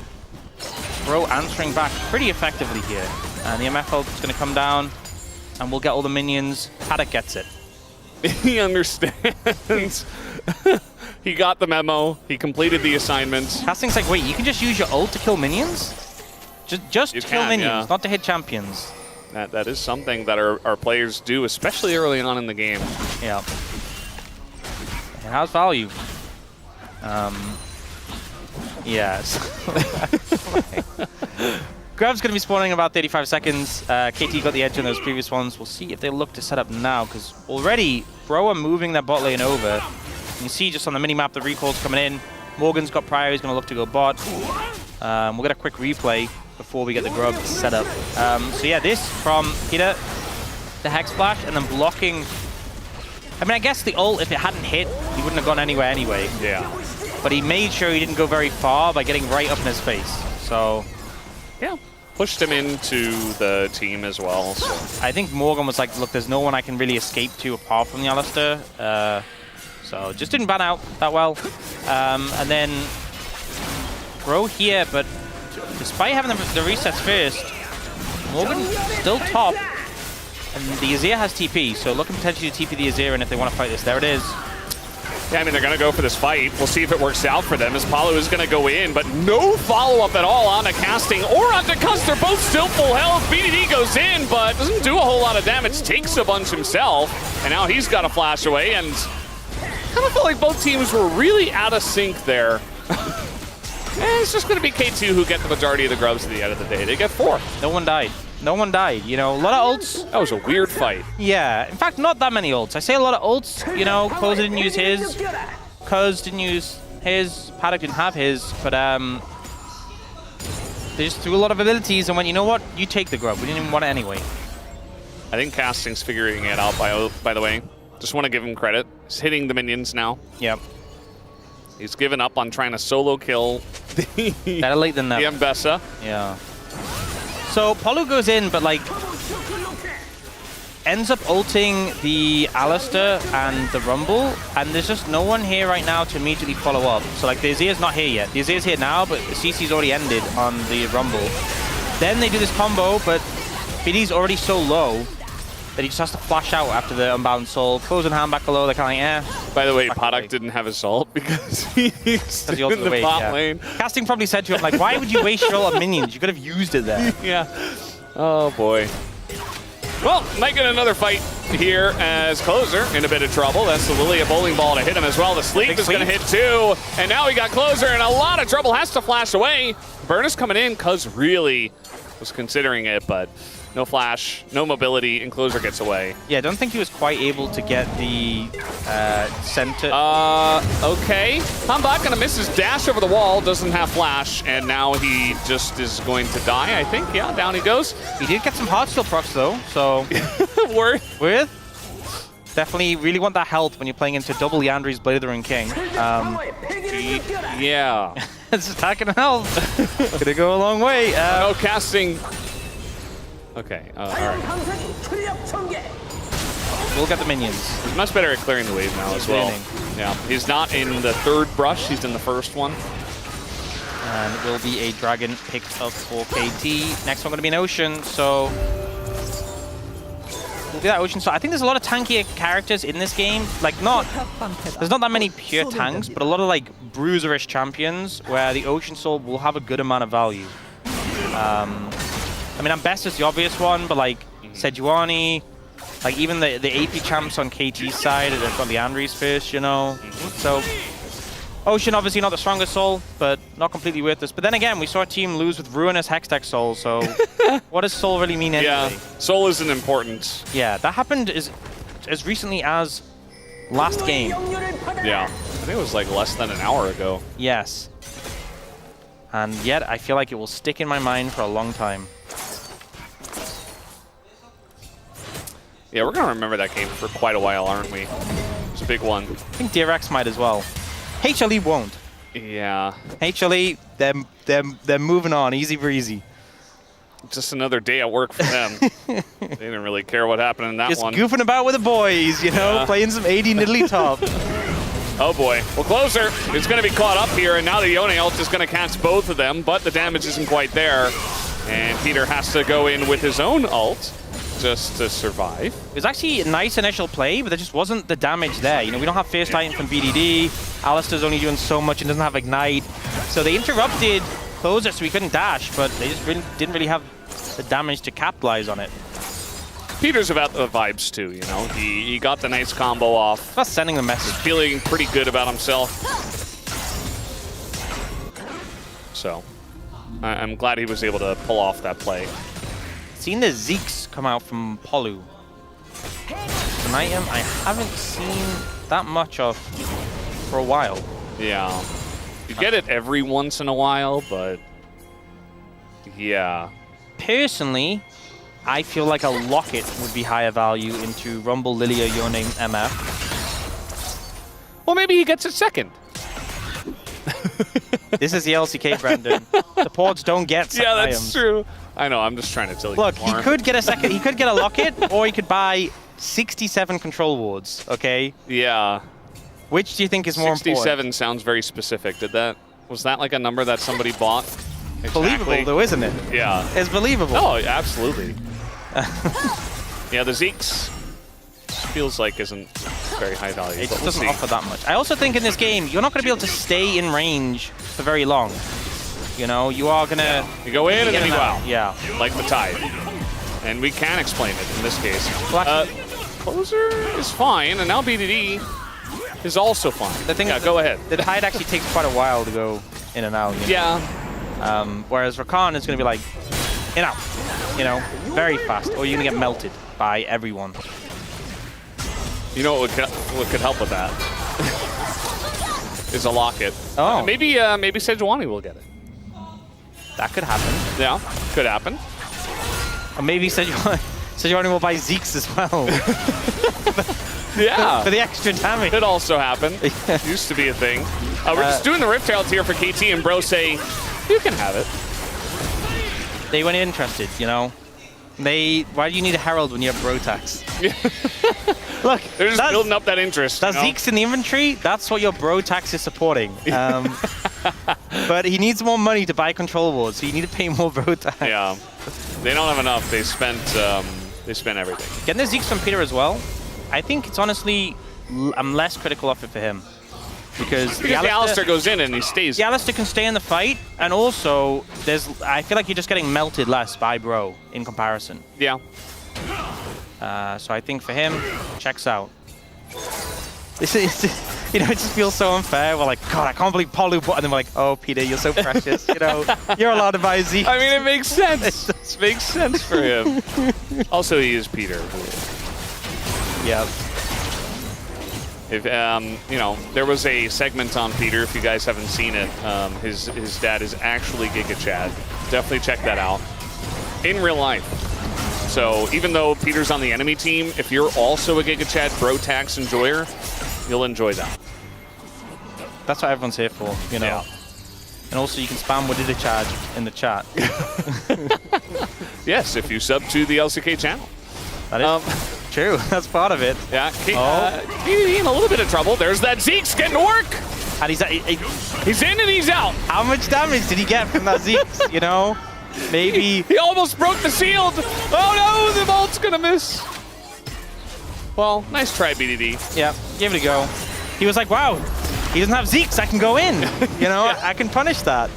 Bro answering back pretty effectively here. And the MF ult is going to come down, and we'll get all the minions. Paddock gets it. He understands. He got the memo. He completed the assignment. Casting's like, wait, you can just use your ult to kill minions? Just kill minions, not to hit champions. That is something that our players do, especially early on in the game. Yeah. It has value. Yes. Grab's going to be spawning in about 35 seconds. KT got the edge on those previous ones. We'll see if they look to set up now, because already Bro are moving their bot lane over. You can see just on the minimap the recall's coming in. Morgan's got prior, he's going to look to go bot. We'll get a quick replay before we get the Grub set up. So yeah, this from Peter, the Hex Splash, and then blocking. I mean, I guess the ult, if it hadn't hit, he wouldn't have gone anywhere anyway. Yeah. But he made sure he didn't go very far by getting right up in his face. So, yeah. Pushed him into the team as well. So. I think Morgan was like, look, there's no one I can really escape to apart from the Alistair. So just didn't ban out that well. And then Bro here, but despite having the resets first, Morgan still top. And the Azir has TP, so looking potentially to TP the Azir, and if they want to fight this, there it is. Yeah, I mean, they're going to go for this fight. We'll see if it works out for them, as Paulo is going to go in, but no follow-up at all onto Casting or onto Cus. They're both still full health. BDD goes in, but doesn't do a whole lot of damage. Takes a bunch himself, and now he's got to flash away, and kind of felt like both teams were really out of sync there. And it's just going to be K2 who get the majority of the grubs at the end of the day. They get 4. No one died. No one died, you know, a lot of ults. That was a weird fight. Yeah, in fact, not that many ults. I say a lot of ults, you know, Closer didn't use his, Cuz didn't use his, Paddock didn't have his, but they just threw a lot of abilities and went, you know what, you take the grub. We didn't even want it anyway. I think Casting's figuring it out, by the way. Just want to give him credit. He's hitting the minions now. Yep. He's given up on trying to solo kill Better late than never. the Mbessa. Yeah. So Polu goes in, but like ends up ulting the Alistair and the Rumble, and there's just no one here right now to immediately follow up. So like the Azir's not here yet. The Azir's here now, but the CC's already ended on the Rumble. Then they do this combo, but BD's already so low that he just has to flash out after the Unbound Soul. Closing hand back below, they're kind of like, eh. By the way, Paddock didn't have his ult because he's in the bot lane. Casting probably said to him, like, why would you waste your ult on minions? You could have used it there. Yeah. Oh, boy. Well, might get another fight here as Closer in a bit of trouble. That's the Lilia bowling ball to hit him as well. The sleep is going to hit too. And now he got Closer in a lot of trouble. Has to flash away. Burnus coming in, Cuz really was considering it, but no flash, no mobility, Enclosure gets away. Yeah, I don't think he was quite able to get the center. Okay. Hambak gonna miss his dash over the wall, doesn't have flash, and now he just is going to die, I think. Yeah, down he goes. He did get some hard skill procs though, so worth. Definitely really want that health when you're playing into double Yandri's Blade of the Rune King. Yeah. It's attacking health. Gonna go a long way. No casting. Okay, all right. We'll get the minions. He's much better at clearing the wave now as well. Yeah, he's not in the third brush, he's in the first one. And it will be a dragon picked up for KT. Next one going to be an ocean, so we'll do that ocean. So I think there's a lot of tankier characters in this game. Like there's not that many pure tanks, but a lot of like bruiserish champions where the Ocean Soul will have a good amount of value. I mean, Ambess is the obvious one, but like Sejuani, like even the AP champs on KT's side, they've got the Andres first, you know. So Ocean obviously not the strongest soul, but not completely worthless. But then again, we saw a team lose with ruinous Hextech soul, so what does soul really mean anyway? Yeah, soul isn't important. Yeah, that happened as recently as last game. Yeah, I think it was like less than an hour ago. Yes. And yet, I feel like it will stick in my mind for a long time. Yeah, we're going to remember that game for quite a while, aren't we? It's a big one. I think DRX might as well. HLE won't. Yeah. HLE, they're moving on, easy breezy. Just another day at work for them. They didn't really care what happened in that one. Just goofing about with the boys, you know, playing some AD Nidalee top. Oh boy. Well, Closer is going to be caught up here, and now the Yone ult is going to catch both of them, but the damage isn't quite there. And Peter has to go in with his own ult just to survive. It was actually a nice initial play, but there just wasn't the damage there. You know, we don't have First Titan from BDD. Alistair's only doing so much and doesn't have Ignite. So they interrupted Closer so he couldn't dash, but they just didn't really have the damage to capitalize on it. Peter's about the vibes too, you know. He got the nice combo off. Just sending the message. Feeling pretty good about himself. So, I'm glad he was able to pull off that play. Seen the Zeeks come out from Polu. An item I haven't seen that much of for a while. Yeah. You get it every once in a while, but yeah. Personally, I feel like a Locket would be higher value into Rumble, Lilia, Yone, MF. Well, maybe he gets it second. This is the LCK, Brandon. The ports don't get second Yeah, that's items. true. I know, I'm just trying to tell you. Look, more. he could get a second. He could get a Locket, or he could buy 67 control wards. Okay. Yeah. Which do you think is more 67 important? sounds very specific. Was that like a number that somebody bought? Exactly. Believable though, isn't it? Yeah. It's believable. Oh, absolutely. Yeah, the Zeeks feels like isn't very high value. It but we'll doesn't see. offer that much. I also think in this game, you're not going to be able to stay in range for very long. You know, you are going to... You go in and then you go out. Yeah. Like the Tide. And we can explain it in this case. Well, Closer is fine, and now BDD is also fine. The thing yeah, is go ahead. The Tide actually takes quite a while to go in and out. You know? Yeah. Whereas Rakan is going to be like, in out. You know, very fast. Or you're going to get melted by everyone. You know what could help with that? Is a Locket. Oh. Maybe Sejuani will get it. That could happen. Yeah, could happen. Or maybe Sejuani will buy Zeeks as well. Yeah. For the extra damage. Could also happen. Used to be a thing. We're just doing the Rift here for KT, and Bro say, you can have it. They weren't interested, you know? Why do you need a Herald when you have Brotax? Look, they're just building up that interest. That Zeke's in the inventory, that's what your Brotax is supporting. But he needs more money to buy control wards, so you need to pay more Brotax. Yeah, they don't have enough. They spent everything. Getting the Zeeks from Peter as well, I think it's honestly, I'm less critical of it for him. Because the Alistair goes in and he stays. The Alistair can stay in the fight, and also I feel like you're just getting melted less by Bro in comparison. Yeah. So I think for him, checks out. This You know, it just feels so unfair. We're like, God, I can't believe Polu bought, and then we're like, oh, Peter, you're so precious. You know, you're allowed to buy Zeke. I mean, it makes sense. It makes sense for him. Also, he is Peter. Yeah. If you know, there was a segment on Peter. If you guys haven't seen it, his dad is actually Giga Chad. Definitely check that out in real life. So even though Peter's on the enemy team, if you're also a Giga Chad Bro Tax enjoyer, you'll enjoy that. That's what everyone's here for, you know. Yeah. And also, you can spam what did it charge in the chat. Yes, if you sub to the LCK channel. That is true. That's part of it. Yeah. He's in a little bit of trouble. There's that Zeke's getting to work. And he's in and he's out. How much damage did he get from that Zeke's, you know? Maybe. He almost broke the shield. Oh no, the bolt's gonna miss. Well, nice try, BDD. Yeah, give it a go. He was like, wow, he doesn't have Zeke's, I can go in. You know, Yeah. I can punish that.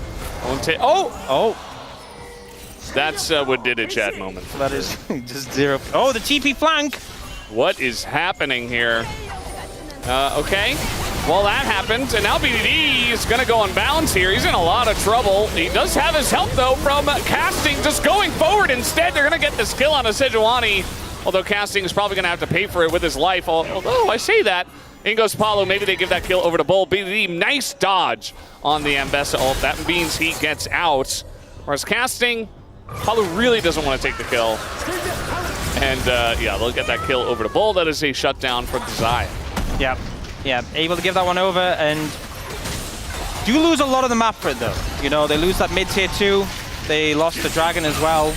Oh! That's what did it, chat moment. That is just zero. Oh, the TP flank. What is happening here? Okay. Well, that happened, and now BDD is going to go on bounds here. He's in a lot of trouble. He does have his help, though, from Casting just going forward. Instead, they're going to get this kill on a Sejuani, although Casting is probably going to have to pay for it with his life. Although, I say that. In goes Paulo. Maybe they give that kill over to Bull. BDD, nice dodge on the Ambessa ult. That means he gets out. Whereas Casting, Paulo really doesn't want to take the kill. And, yeah, they'll get that kill over to Bull. That is a shutdown for Desire. Yeah. Yeah, able to give that one over, and do lose a lot of the map for it, though. You know, they lose that mid-tier 2. They lost the Dragon as well.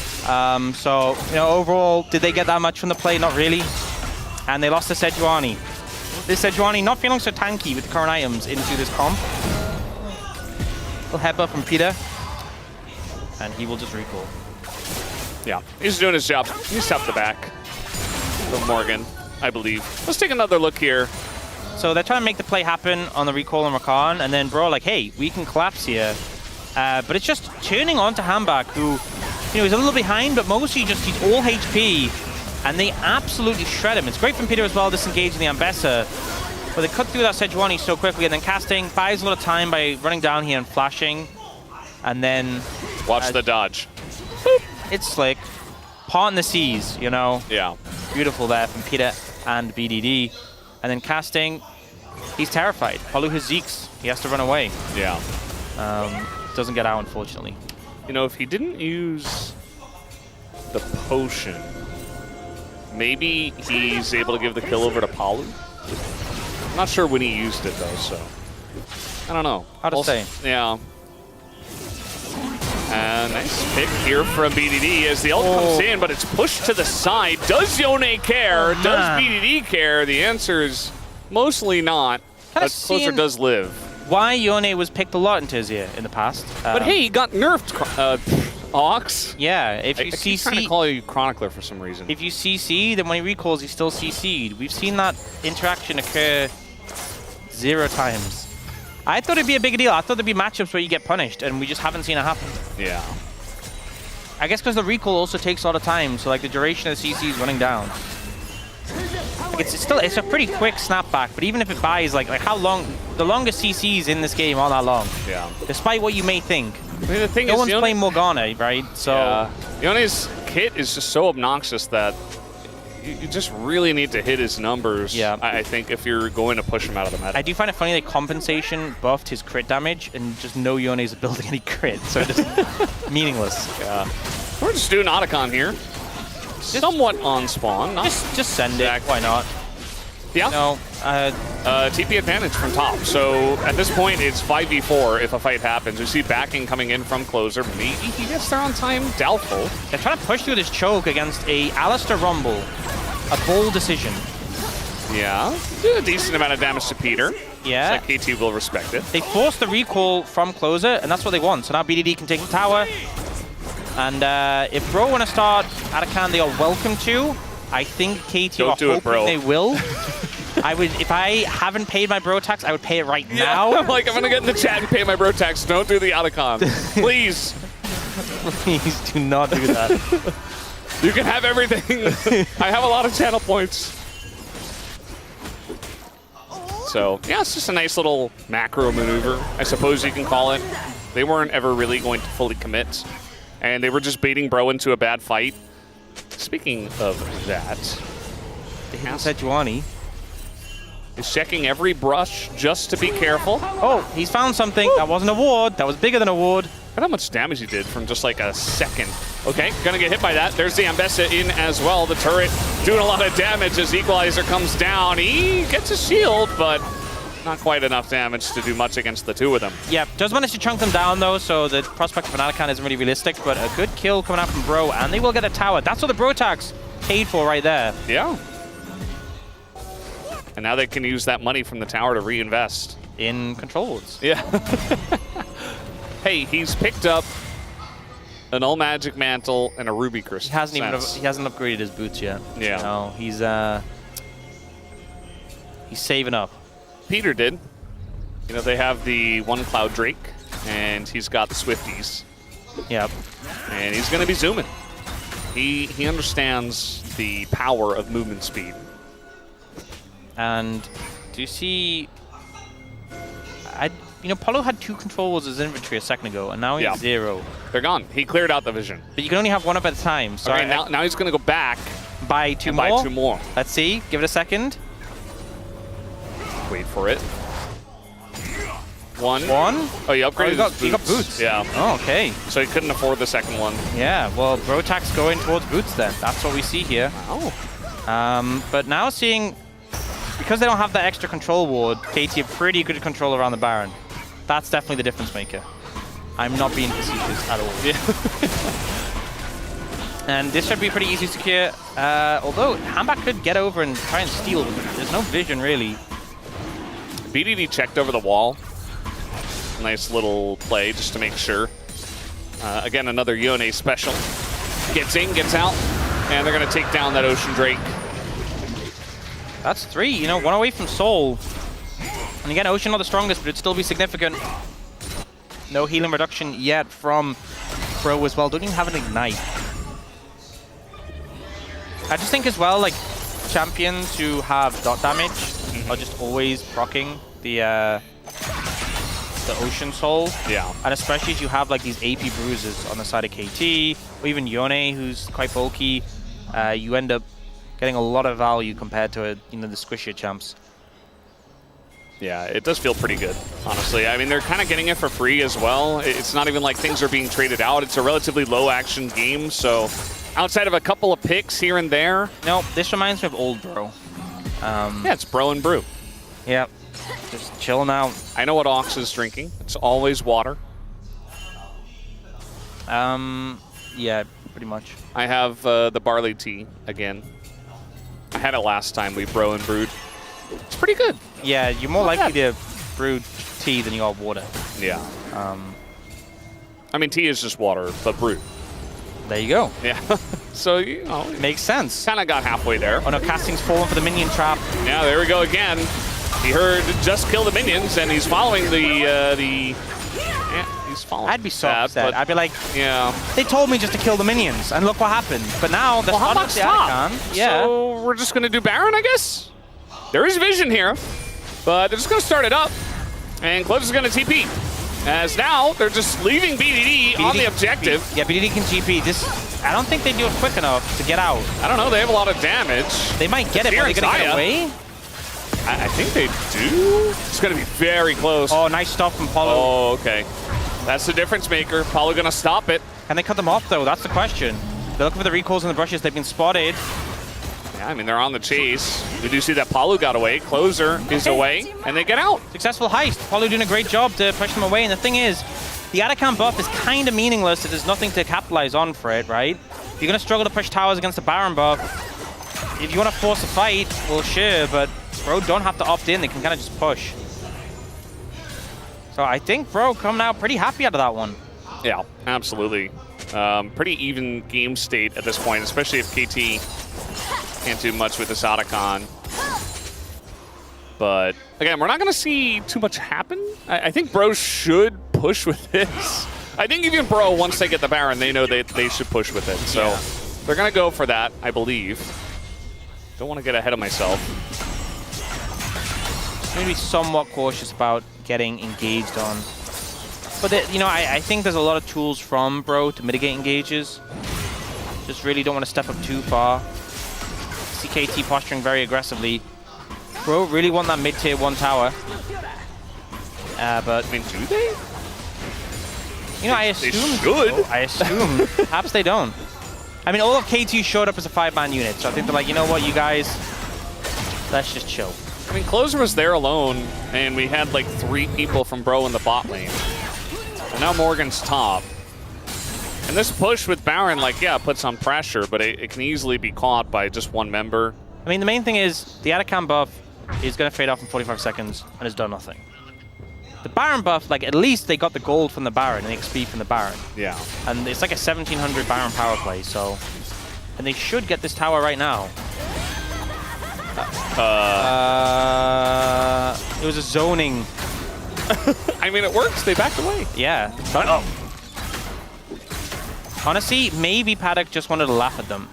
So, you know, overall, did they get that much from the play? Not really. And they lost the Sejuani. This Sejuani not feeling so tanky with the current items into this comp. Little headbutt from Peter. And he will just recall. Yeah, he's doing his job. He's tapped the back of Morgan, I believe. Let's take another look here. So they're trying to make the play happen on the recall on Rakan, and then Bro like, hey, we can collapse here. But it's just turning on to Hambak, who, you know, he's a little behind, but mostly just he's all HP, and they absolutely shred him. It's great from Peter as well, disengaging the Ambessa, but they cut through that Sejuani so quickly, and then Casting buys a lot of time by running down here and flashing, and then... Watch the dodge. Boop. It's slick. Part in the seas, you know? Yeah. Beautiful there from Peter and BDD. And then Casting, he's terrified. Follow his Zeke's. He has to run away. Yeah. Doesn't get out, unfortunately. You know, if he didn't use the potion, maybe he's able to give the kill over to Palu. I'm not sure when he used it, though, so... I don't know. Hard to say. Yeah. Nice pick here from BDD as the ult comes in, but it's pushed to the side. Does Yone care? Does BDD care? The answer is mostly not, but Closer does live. Why Yone was picked a lot into his ear in the past. But hey, he got nerfed, Ox. Yeah, if you I keep trying to CC... call you Chronicler for some reason. If you CC, then when he recalls, he's still CC'd. We've seen that interaction occur 0 times. I thought it'd be a bigger deal. I thought there'd be matchups where you get punished, and we just haven't seen it happen. Yeah. I guess because the recall also takes a lot of time, so like the duration of the CC is running down. Like it's a pretty quick snapback, but even if it buys like how long, the longest CCs in this game aren't that long. Yeah. Despite what you may think. I mean, the thing no is, one's playing Morgana, right? So Yone's kit is just so obnoxious that you just really need to hit his numbers, I think, if you're going to push him out of the meta. I do find it funny that compensation buffed his crit damage and just no Yone's building any crit, so it's meaningless. Yeah. We're just doing Otacon here. Somewhat on spawn. Just send it. Why not? Yeah. No. TP advantage from top. So at this point, it's 5v4 if a fight happens. We see backing coming in from Closer. Maybe he gets there on time. Doubtful. They're trying to push through this choke against a Alistair Rumble. A bold decision. Yeah. Did a decent amount of damage to Peter. Yeah. Like KT will respect it. They forced the recall from Closer, and that's what they want. So now BDD can take the tower. And if Bro want to start Arakan, they are welcome to. I think KT are hoping they will. I would, if I haven't paid my Bro tax, I would pay it right now. I'm like, I'm going to get in the chat and pay my Bro tax. Don't do the Otacon. Please. Please do not do that. You can have everything. I have a lot of channel points. So, yeah, it's just a nice little macro maneuver, I suppose you can call it. They weren't ever really going to fully commit, and they were just baiting Bro into a bad fight. Speaking of that, Sejuani is checking every brush just to be careful. Oh, he's found something. That wasn't a ward. That was bigger than a ward. Look at how much damage he did from just like a second. Okay, gonna get hit by that. There's the Ambessa in as well. The turret doing a lot of damage as Equalizer comes down. He gets a shield, but not quite enough damage to do much against the two of them. Yeah, does manage to chunk them down though, so the prospect of an Alakan isn't really realistic, but a good kill coming out from Bro, and they will get a tower. That's what the Bro tax paid for right there. Yeah. And now they can use that money from the tower to reinvest. In control wards. Yeah. Hey, he's picked up an All Magic Mantle and a Ruby Crystal. He hasn't upgraded his boots yet. Yeah. No, he's saving up. Peter did. You know, they have the One Cloud Drake, and he's got the Swifties. Yep. And he's going to be zooming. He understands the power of movement speed. And do you see... You know, Paulo had 2 control wards as inventory a second ago, and now he has 0. They're gone. He cleared out the vision. But you can only have 1 up at a time. So okay, now he's going to go back. Buy 2 more? Buy 2 more. Let's see. Give it a second. Wait for it. 1. Oh, you upgraded he got boots. Yeah. Oh, okay. So he couldn't afford the second one. Yeah, well, Brotax going towards boots then. That's what we see here. Wow. But now seeing... Because they don't have that extra control ward, KT have pretty good control around the Baron. That's definitely the difference maker. I'm not being facetious at all. Yeah. And this should be pretty easy to secure. Although, Hambak could get over and try and steal. There's no vision, really. BDD checked over the wall. Nice little play just to make sure. Again, another Yone special. Gets in, gets out, and they're going to take down that Ocean Drake. That's 3, you know, 1 away from Soul. And again, Ocean not the strongest, but it'd still be significant. No healing reduction yet from Bro as well. Don't even have an Ignite. I just think as well, like, champions who have dot damage are just always proccing the Ocean Soul. Yeah. And especially if you have like these AP bruises on the side of KT, or even Yone, who's quite bulky, you end up getting a lot of value compared to the squishier champs. Yeah, it does feel pretty good, honestly. I mean, they're kind of getting it for free as well. It's not even like things are being traded out. It's a relatively low-action game, so outside of a couple of picks here and there. No, this reminds me of old Bro. Yeah, it's Bro and Brew. Yep, just chilling out. I know what Ox is drinking. It's always water. Yeah, pretty much. I have the barley tea again. I had it last time we Bro and brewed. It's pretty good. Yeah, you're more likely to brew tea than you are water. Yeah. I mean, tea is just water, but brewed. There you go. Yeah. So, you know. Makes sense. Kind of got halfway there. Oh no, casting's fallen for the minion trap. Yeah, there we go again. He heard just kill the minions, and he's following yeah, he's following. I'd be so upset. I'd be like, yeah. They told me just to kill the minions, and look what happened. But now they're how about stop? Yeah. So we're just gonna do Baron, I guess. There is vision here, but they're just gonna start it up, and Close is gonna TP. As now they're just leaving BDD on the objective. Yeah, BDD can GP. I don't think they do it quick enough to get out. I don't know. They have a lot of damage. They might get it, but they're gonna get away. I think they do. It's gonna be very close. Oh, nice stuff from Paulo. Oh, okay. That's the difference maker. Paulo gonna stop it. Can they cut them off though? That's the question. They're looking for the recalls and the brushes. They've been spotted. Yeah, I mean, they're on the chase. We do see that Paulo got away. Closer is away, and they get out. Successful heist. Paulo doing a great job to push them away. And the thing is, the Atakan buff is kind of meaningless if there's nothing to capitalize on for it, right? You're going to struggle to push towers against the Baron buff. If you want to force a fight, well, sure, but Bro don't have to opt in. They can kind of just push. So I think Bro coming out pretty happy out of that one. Yeah, absolutely. Pretty even game state at this point, especially if KT can't do much with this Atakan. But again, we're not going to see too much happen. I think Bro should push with this. I think even Bro, once they get the Baron, they know they should push with it. So they're going to go for that, I believe. Don't want to get ahead of myself. maybe somewhat cautious about getting engaged on. But I think there's a lot of tools from Bro to mitigate engages. Just really don't want to step up too far. CKT posturing very aggressively. Bro really want that mid-tier 1 tower. But I mean, do they? I assume they should. I assume. Perhaps they don't. I mean, all of KT showed up as a 5-man unit, so I think they're like, you know what, you guys, let's just chill. I mean, Closer was there alone, and we had like 3 people from Bro in the bot lane. And now Morgan's top. And this push with Baron, like, yeah, puts on pressure, but it can easily be caught by just 1 member. I mean, the main thing is the Atacam buff is going to fade off in 45 seconds and has done nothing. The Baron buff, like, at least they got the gold from the Baron and the XP from the Baron. Yeah. And it's like a 1700 Baron power play, so... And they should get this tower right now. It was a zoning. I mean, it works. They backed away. Yeah. But, honestly, maybe Paddock just wanted to laugh at them.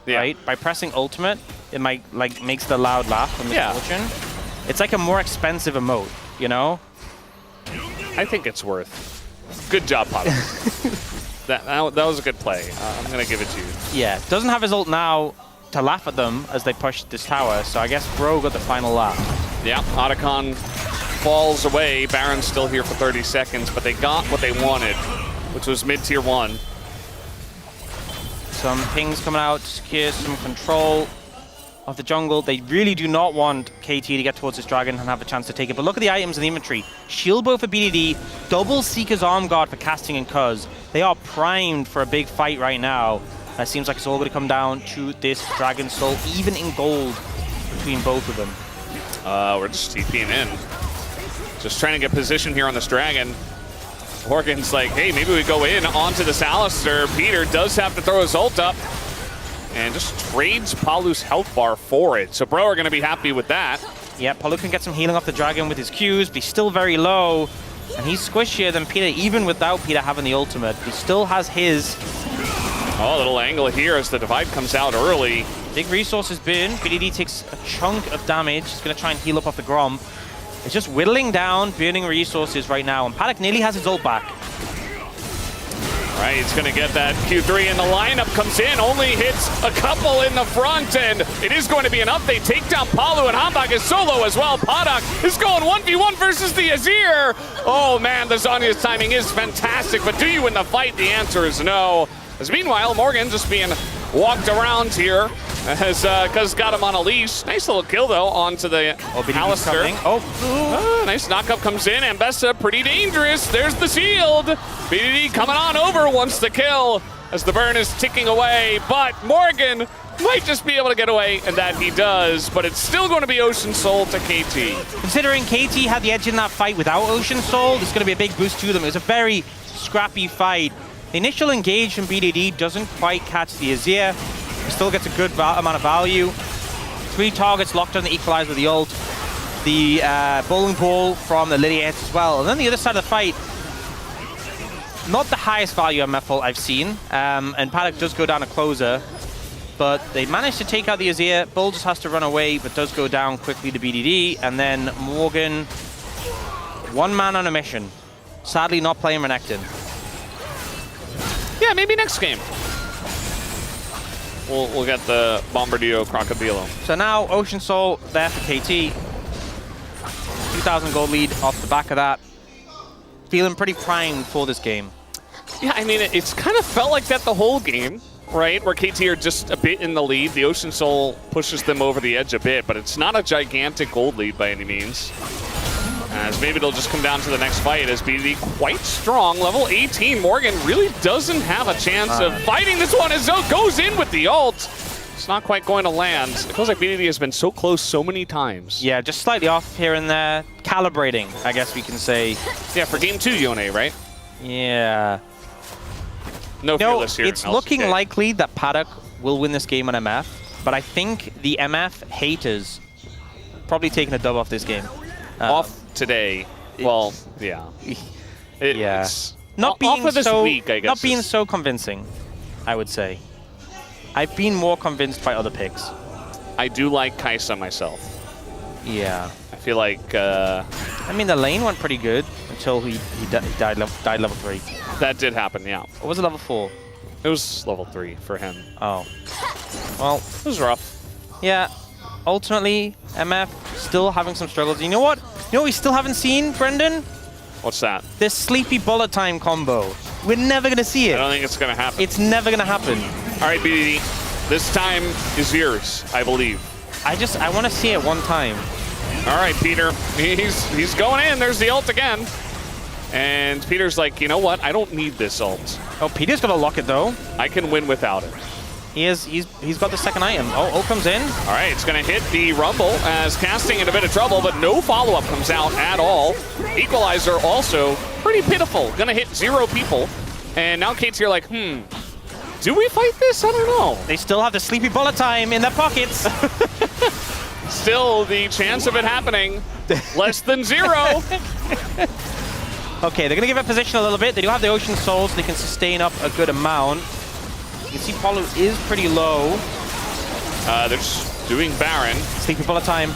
Yeah. Right? By pressing ultimate, it might, like, makes the loud laugh from Misfortune. Yeah. It's like a more expensive emote, you know? I think it's worth. Good job, Paddock. that was a good play. I'm going to give it to you. Yeah. Doesn't have his ult now to laugh at them as they push this tower, so I guess Bro got the final laugh. Yeah, Otacon falls away. Baron's still here for 30 seconds, but they got what they wanted, which was mid-tier 1. Some pings coming out to secure some control of the jungle. They really do not want KT to get towards this dragon and have a chance to take it. But look at the items in the inventory. Shield bow for BDD, double Seeker's Arm Guard for casting and Cuz. They are primed for a big fight right now. And it seems like it's all going to come down to this Dragon Soul, even in gold between both of them. We're just TPing in. Just trying to get position here on this dragon. Morgan's like, hey, maybe we go in onto this Alistair. Peter does have to throw his ult up and just trades Palu's health bar for it. So Bro are going to be happy with that. Yeah, Palu can get some healing off the dragon with his Qs, but he's still very low. And he's squishier than Peter, even without Peter having the ultimate. He still has his. Oh, a little angle here as the divide comes out early. Big resources burn. BDD takes a chunk of damage. He's going to try and heal up off the Gromp. It's just whittling down, burning resources right now, and Paddock nearly has his ult back. Right, he's going to get that Q3, and the lineup comes in, only hits a couple in the front, and it is going to be enough. They take down Palu, and Hambach is solo as well. Paddock is going 1v1 versus the Azir. Oh man, the Zhonya's timing is fantastic, but do you win the fight? The answer is no. As meanwhile, Morgan just being walked around here as Cuz got him on a leash. Nice little kill, though, onto the Alistair. Nice knockup comes in. Ambessa, pretty dangerous. There's the shield. BDD coming on over, wants the kill as the burn is ticking away. But Morgan might just be able to get away, and that he does. But it's still going to be Ocean Soul to KT. Considering KT had the edge in that fight without Ocean Soul, there's going to be a big boost to them. It was a very scrappy fight. The initial engage from BDD doesn't quite catch the Azir. He still gets a good amount of value. 3 targets locked on the Equalizer with the ult. The bowling ball from the Lydia hits as well. And then the other side of the fight, not the highest value MF ult I've seen. And Paddock does go down a closer. But they managed to take out the Azir. Bull just has to run away, but does go down quickly to BDD. And then Morgan, 1 man on a mission. Sadly not playing Renekton. Yeah, maybe next game. We'll get the Bombardillo Crocodilo. So now Ocean Soul there for KT. 2,000 gold lead off the back of that. Feeling pretty primed for this game. Yeah, I mean, it's kind of felt like that the whole game, right? Where KT are just a bit in the lead. The Ocean Soul pushes them over the edge a bit, but it's not a gigantic gold lead by any means. As maybe it'll just come down to the next fight as BDD quite strong. Level 18, Morgan really doesn't have a chance of fighting this one as Zoe goes in with the ult. It's not quite going to land. It feels like BDD has been so close so many times. Yeah, just slightly off here and there. Calibrating, I guess we can say. Yeah, for game 2, Yone, right? Yeah. No Fearless here. It's looking likely that Paddock will win this game on MF, but I think the MF haters probably taking a dub off this game. Off today. Well, yeah. It's not being off of this week, I guess. Not being so convincing, I would say. I've been more convinced by other picks. I do like Kaisa myself. Yeah. I feel like... I mean, the lane went pretty good until he died level 3. That did happen, yeah. What was it, level 4? It was level 3 for him. Oh. Well, it was rough. Yeah. Ultimately, MF still having some struggles. You know what? You know what we still haven't seen, Brendan? What's that? This sleepy bullet time combo. We're never going to see it. I don't think it's going to happen. It's never going to happen. All right, BDD. This time is yours, I believe. I want to see it one time. All right, Peter. He's going in. There's the ult again. And Peter's like, you know what? I don't need this ult. Oh, Peter's got to lock it, though. I can win without it. He's got the second item. Oh, ult comes in. All right, it's going to hit the Rumble as Casting in a bit of trouble, but no follow-up comes out at all. Equalizer also pretty pitiful. Going to hit 0 people. And now KT are like, do we fight this? I don't know. They still have the sleepy bullet time in their pockets. Still, the chance of it happening, less than 0. Okay, they're going to give up position a little bit. They do have the Ocean Soul, so they can sustain up a good amount. You can see Polu is pretty low. They're just doing Baron. Sleepy bullet time.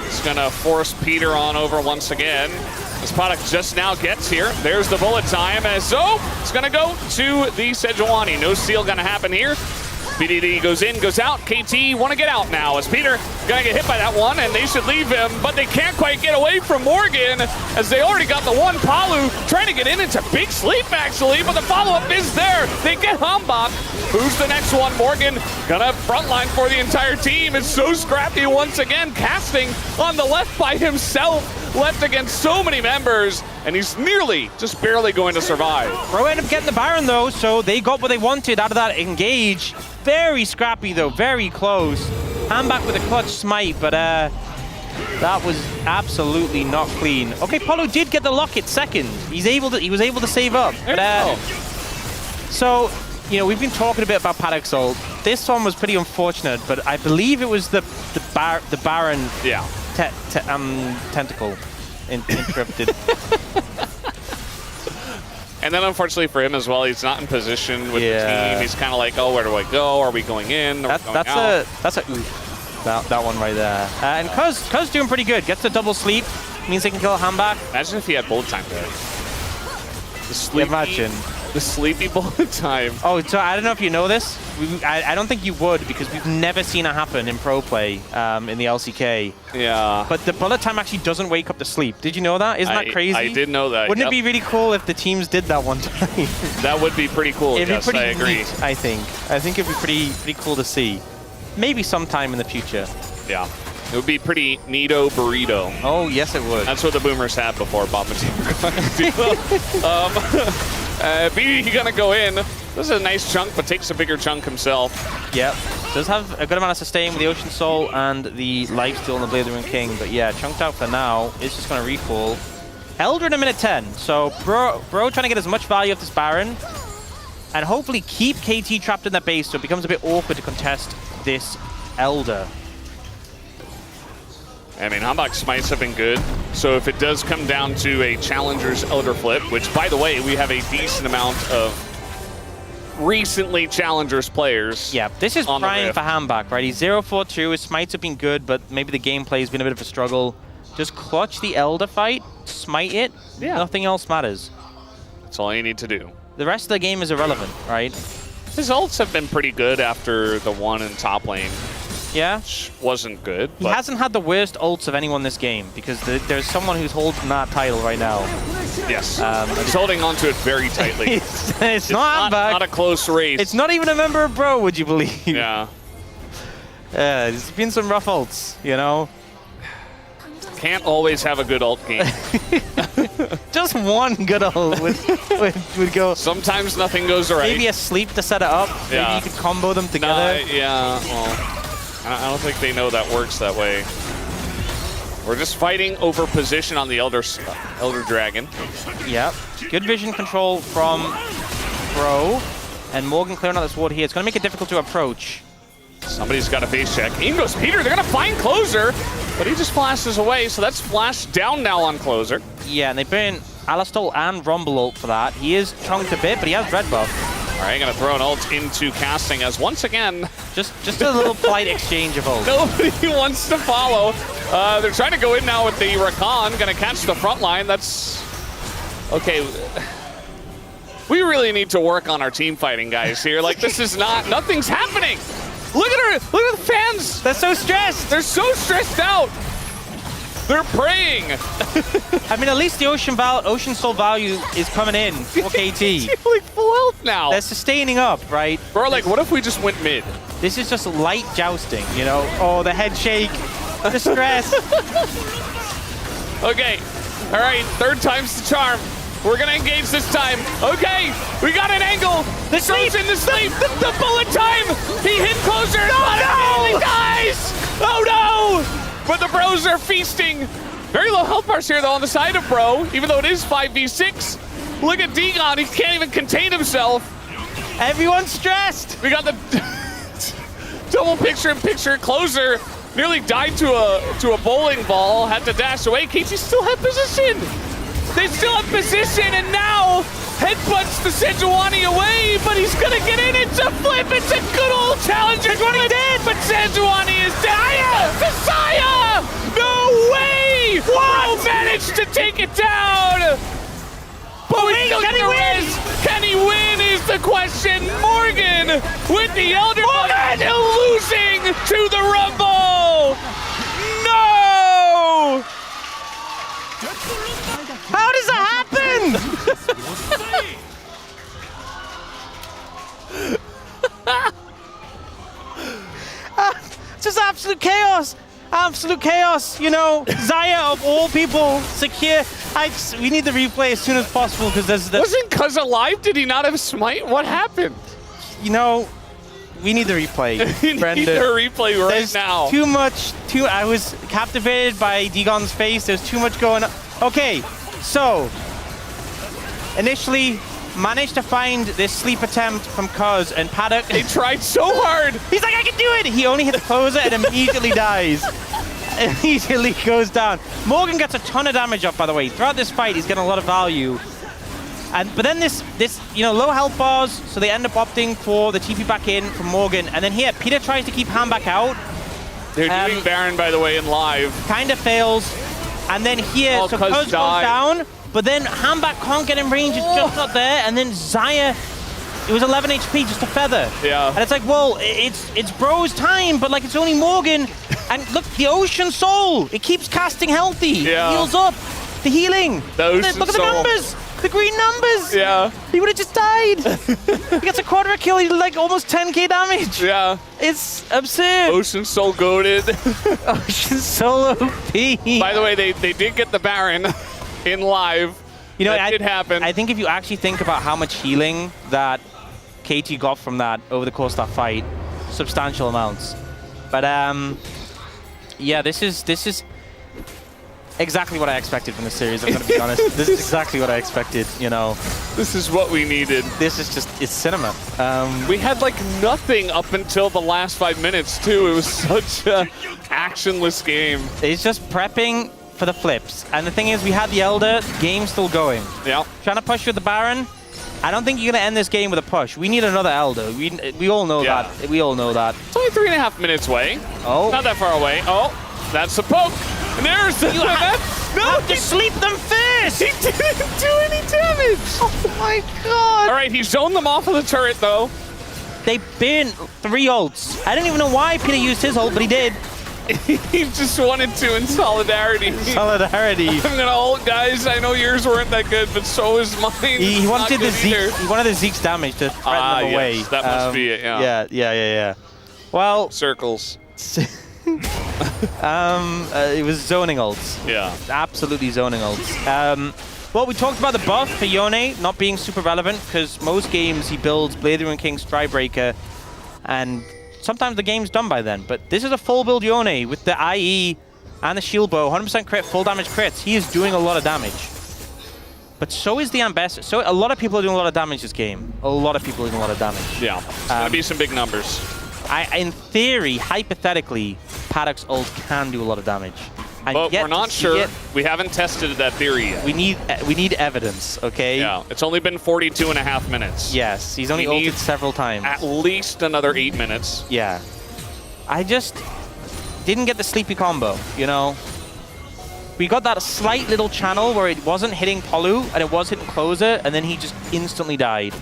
It's going to force Peter on over once again. This product just now gets here. There's the bullet time. And so it's going to go to the Sejuani. No steal going to happen here. BDD goes in, goes out. KT want to get out now as Peter going to get hit by that one, and they should leave him, but they can't quite get away from Morgan as they already got the one. Palu trying to get in into big sleep, actually, but the follow-up is there. They get Hambach. Who's the next one? Morgan gonna frontline for the entire team. It's so scrappy once again. Casting on the left by himself, left against so many members, and he's nearly, just barely going to survive. Bro ended up getting the Baron, though, so they got what they wanted out of that engage. Very scrappy, though, very close. Hambach with a clutch smite, but that was absolutely not clean. Okay, Polo did get the locket second. He was able to save up. But, so, you know, we've been talking a bit about Paddock's ult. This one was pretty unfortunate, but I believe it was the Baron tentacle interrupted. And then unfortunately for him as well, he's not in position with the team. He's kind of like, oh, where do I go? Are we going in? That's a oof. That one right there. And Cuz doing pretty good. Gets a double sleep. Means they can kill Hambach. Imagine if he had bullet time there. Imagine. The sleepy bullet time. Oh, so I don't know if you know this. I don't think you would, because we've never seen it happen in pro play in the LCK. Yeah. But the bullet time actually doesn't wake up to sleep. Did you know that? Isn't that crazy? I did know that. Wouldn't it be really cool if the teams did that one time? That would be pretty cool. It'd be pretty I agree. neat, I think it'd be pretty cool to see. Maybe sometime in the future. Yeah. It would be pretty neato burrito. Oh, yes, it would. That's what the boomers had before Bob BD gonna go in. This is a nice chunk, but takes a bigger chunk himself. Yep. Does have a good amount of sustain with the Ocean Soul and the lifesteal on the Blade of the Ruined King, but yeah, chunked out for now. It's just gonna recall. Elder in a minute 10. So Bro trying to get as much value off this Baron and hopefully keep KT trapped in that base so it becomes a bit awkward to contest this Elder. I mean, Hambach's smites have been good, so if it does come down to a Challenger's Elder Flip, which, by the way, we have a decent amount of recently Challengers players. Yeah, this is prime for Hambach, right? He's 0-4-2, his smites have been good, but maybe the gameplay has been a bit of a struggle. Just clutch the Elder fight, smite it, nothing else matters. That's all you need to do. The rest of the game is irrelevant, right? His ults have been pretty good after the one in top lane. Yeah? Which wasn't good. He hasn't had the worst ults of anyone this game, because there's someone who's holding that title right now. Yes. He's holding onto it very tightly. it's not Hambach. Not a close race. It's not even a member of Bro, would you believe? Yeah. There's been some rough ults, you know? Can't always have a good ult game. Just one good ult would go. Sometimes nothing goes right. Maybe a sleep to set it up. Yeah. Maybe you could combo them together. Well, I don't think they know that works that way. We're just fighting over position on the Elder Dragon. Yep. Good vision control from Bro. And Morgan clearing out this ward here. It's going to make it difficult to approach. Somebody's got a face check. In goes Peter. They're going to find Closer, but he just flashes away, so that's flash down now on Closer. Yeah, and they burn Alastol and Rumble ult for that. He is chunked a bit, but he has red buff. All right, gonna throw an ult into casting as once again, just a little polite exchange of ult. nobody wants to follow. They're trying to go in now with the Rakan, gonna catch the front line. That's okay. We really need to work on our team fighting, guys. Here, like this is nothing's happening. Look at her! Look at the fans! They're so stressed! They're so stressed out! They're praying! I mean, at least the Ocean Soul value is coming in for KT. Like full health now. They're sustaining up, right? Bro, like, what if we just went mid? This is just light jousting, you know? Oh, the head shake, the stress. Okay, all right, third time's the charm. We're gonna engage this time. Okay, we got an angle. The sleep! In the sleep! The bullet time! He hit closer! No! He dies! Oh no! But the bros are feasting. Very low health bars here though on the side of bro, even though it is 5v6. Look at Digon, he can't even contain himself. Everyone's stressed. We got the double picture-in-picture closer. Nearly died to a bowling ball, had to dash away. KT still had position. They still have position, and now headbutts the Sejuani away, but he's gonna get in. It's a flip. It's a good old challenger. Sejuani dead, but Sejuani is dead. Messiah! No way! Bro managed to take it down. But wait, can he win? Can he win is the question. Morgan with the Elder Button losing to the Rumble. No! How does that happen? Just absolute chaos. Absolute chaos, you know. Xayah of all people, secure. We need the replay as soon as possible because there's Wasn't Cuz alive? Did he not have smite? What happened? You know, we need the replay. We need the replay right now. Too much. I was captivated by Digon's face. There's too much going on. Okay, so initially managed to find this sleep attempt from Cuz and Paddock. They tried so hard. He's like, I can do it. He only hit the closer and immediately dies. Immediately goes down. Morgan gets a ton of damage up, by the way. Throughout this fight, he's getting a lot of value. But then this, you know, low health bars, so they end up opting for the TP back in from Morgan. And then here, Peter tries to keep Han back out. They're doing Baron, by the way, in live. Kind of fails. And then here, so Cuz goes down, but then Handback can't get in range, it's just not there. And then Xayah, it was 11 HP, just a feather. Yeah. And it's like, well, it's bro's time, but like it's only Morgan. And look, the Ocean Soul, it keeps casting healthy. Yeah. It heals up, the healing. The Ocean Look at the numbers, the green numbers. Yeah. He would have just died. He gets a quadra kill, he's like almost 10k damage. Yeah. It's absurd. Ocean Soul goated. Ocean Soul OP. By the way, they did get the Baron in live. You know, that did happen. I think if you actually think about how much healing that KT got from that over the course of that fight, substantial amounts. But yeah, this is exactly what I expected from the series. I'm gonna be honest. This is exactly what I expected. You know, this is what we needed. This is just—it's cinema. We had like nothing up until the last 5 minutes too. It was such a actionless game. It's just prepping for the flips. And the thing is, we had the Elder, game's still going. Yeah. Trying to push with the Baron. I don't think you're gonna end this game with a push. We need another Elder. We all know that. We all know that. It's only 3.5 minutes away. Oh. Not that far away. Oh, that's a poke. And there's the have to sleep them first. He didn't do any damage. Oh my god. All right, he zoned them off of the turret though. They burned 3 ults. I didn't even know why Peter used his ult, but he did. He just wanted to in solidarity. Solidarity. I'm gonna ult, guys. I know yours weren't that good, but so is mine. He wanted the Zeke. He wanted the Zeke's damage to threaten them away. Yes, that must be it. Yeah. Yeah. Well, circles. It was zoning ults. Yeah. Absolutely zoning ults. Well, we talked about the buff for Yone not being super relevant because most games he builds Blade and King Strybreaker, and sometimes the game's done by then. But this is a full build Yone with the IE and the shield bow, 100% crit, full damage crits. He is doing a lot of damage. But so is the Ambassador. So a lot of people are doing a lot of damage this game. A lot of people are doing a lot of damage. Yeah, it's gonna be some big numbers. In theory, hypothetically, Paddock's ult can do a lot of damage. I'm But yet we're not to see sure. it. We haven't tested that theory yet. We need evidence, okay? Yeah, it's only been 42.5 minutes. Yes, he's only We ulted need several times. At least another 8 minutes. Yeah. I just didn't get the sleepy combo, you know? We got that slight little channel where it wasn't hitting Polu and it was hitting Closer, and then he just instantly died.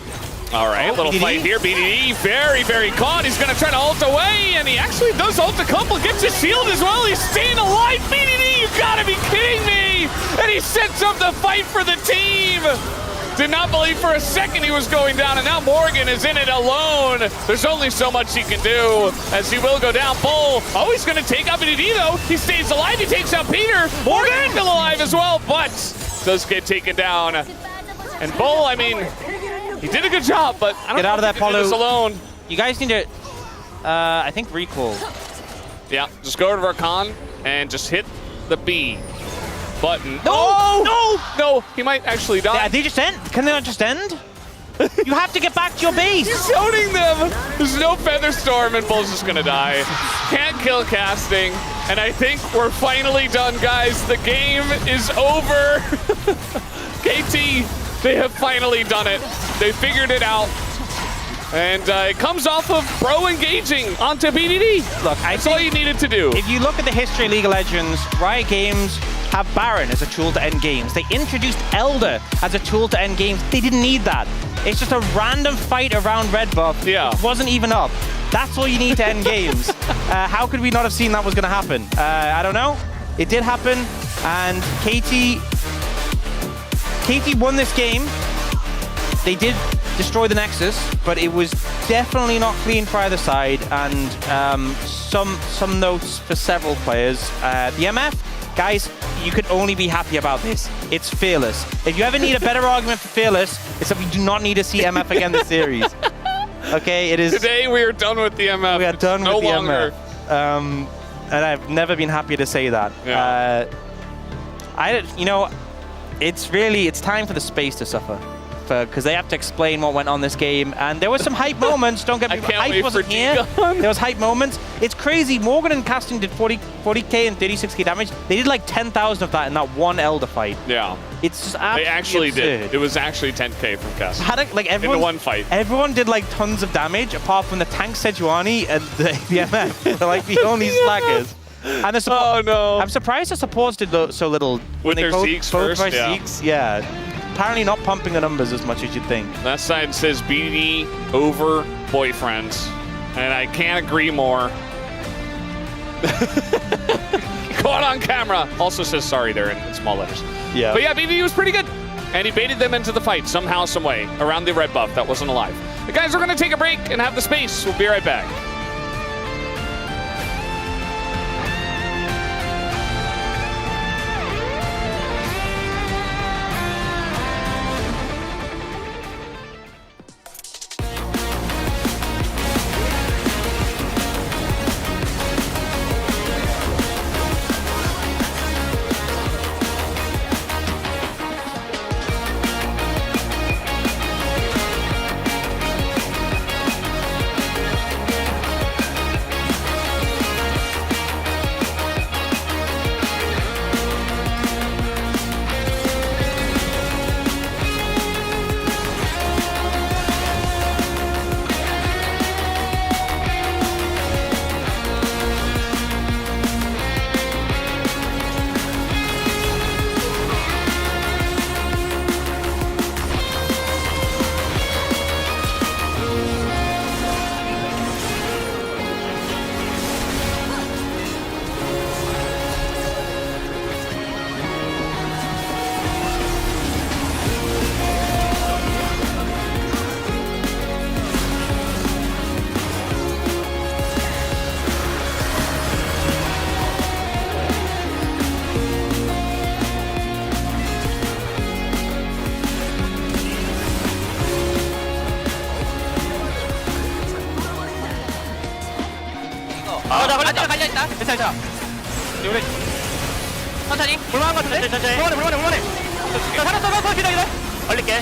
All right, little BDD. fight here. BDD very, very caught. He's going to try to ult away, and he actually does ult a couple. Gets his shield as well. He's staying alive. BDD, you gotta be kidding me! And he sets up the fight for the team. Did not believe for a second he was going down, and now Morgan is in it alone. There's only so much he can do, as he will go down. Bull, oh, he's going to take out BDD, though. He stays alive. He takes out Peter. Morgan still alive as well, but does get taken down. And Bull, I mean, he did a good job, but I don't Get know out of if that, he could do this Polu. alone. You guys need to, I think, recall. Yeah, just go over to Rakan and just hit the B button. No! No, he might actually die. They just end? Can they not just end? You have to get back to your base. He's zoning them. There's no Feather Storm, and Bull's just gonna die. Can't kill casting, and I think we're finally done, guys. The game is over. KT, they have finally done it. They figured it out. And it comes off of Bro engaging onto BDD. Look, that's all you needed to do. If you look at the history of League of Legends, Riot Games have Baron as a tool to end games. They introduced Elder as a tool to end games. They didn't need that. It's just a random fight around red buff. Yeah. It wasn't even up. That's all you need to end games. How could we not have seen that was going to happen? I don't know. It did happen, and KT won this game. They did destroy the Nexus, but it was definitely not clean for either side, and some notes for several players. The MF, guys, you could only be happy about this. It's Fearless. If you ever need a better argument for Fearless, it's that we do not need to see MF again this series. Okay, it is. Today we are done with the MF. We are done no with the longer. MF. And I've never been happy to say that. Yeah. It's time for the space to suffer. Because they have to explain what went on this game, and there were some hype moments. Don't get me wrong, hype wasn't here. There was hype moments. It's crazy. Morgan and Casting did 40k and 36k damage. They did like 10,000 of that in that one Elder fight. Yeah. It's just absolutely They actually absurd. did. It was actually 10k from Casting. Everyone, in the one fight. Everyone did like tons of damage, apart from the tank Sejuani and the MF. They're like the only slackers. And the support, oh no! I'm surprised the supports did so little. With their Zeeks first, both yeah. Zeeks, yeah. Apparently not pumping the numbers as much as you'd think. That side says BD over boyfriends, and I can't agree more. Caught on camera. Also says sorry there in small letters. Yeah. But yeah, BD was pretty good, and he baited them into the fight somehow, some way around the red buff that wasn't alive. The guys are going to take a break and have the space. We'll be right back. 갈려있다. 괜찮아. 우리 천천히. 물만한 것 같은데? 물만해. 하나 더 기다려. 걸릴게.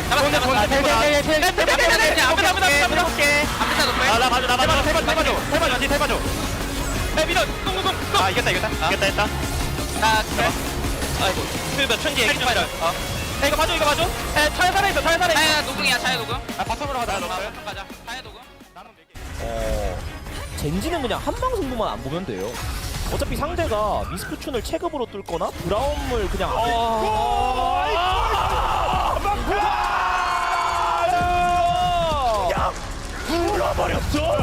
잡았어. 앞에다 놓을게. 해봐줘. 해, 민호. 똥. 아, 이겼다. 나 그래. 아이고. 그 천지 얘기 좀 해라. 이거 봐줘, 이거 봐줘. 차에 살아 있어, 차에 살아 있어. 차에 녹음이야, 차에 녹음. 바텀으로 가자, 바텀 가자. 차에 녹음. 젠지는 그냥 한방 승부만 안 보면 돼요. 어차피 상대가 미스프춘을 체급으로 뚫거나 브라움을 그냥 야! 불어버렸어!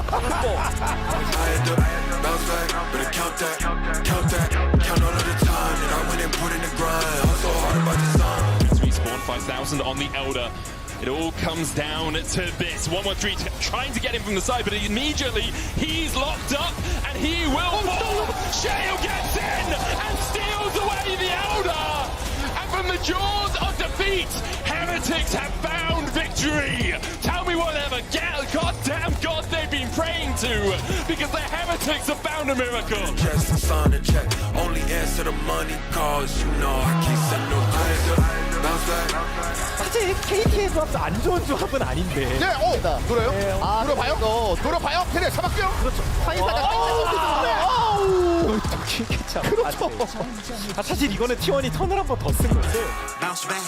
Respawn 5,000 on the Elder. It all comes down to this. 113 trying to get him from the side, but immediately he's locked up and he will fall. Shale gets in and steals away the Elder. And from the jaws of defeat, Heretics have found victory. Tell me whatever goddamn god they've been praying to, because the Heretics have found a miracle. Just a sign to check. Only answer the money calls. You know I can't send no bounce back. 사실 KK의 조합도 안 좋은 조합은 아닌데. 네, 노려요? 노려봐요? 노려봐요? 걔네 잡았고요? 그렇죠. 그렇죠. 사실 이거는 T1이 턴을 한 번 더 쓴 거지. Bounce back.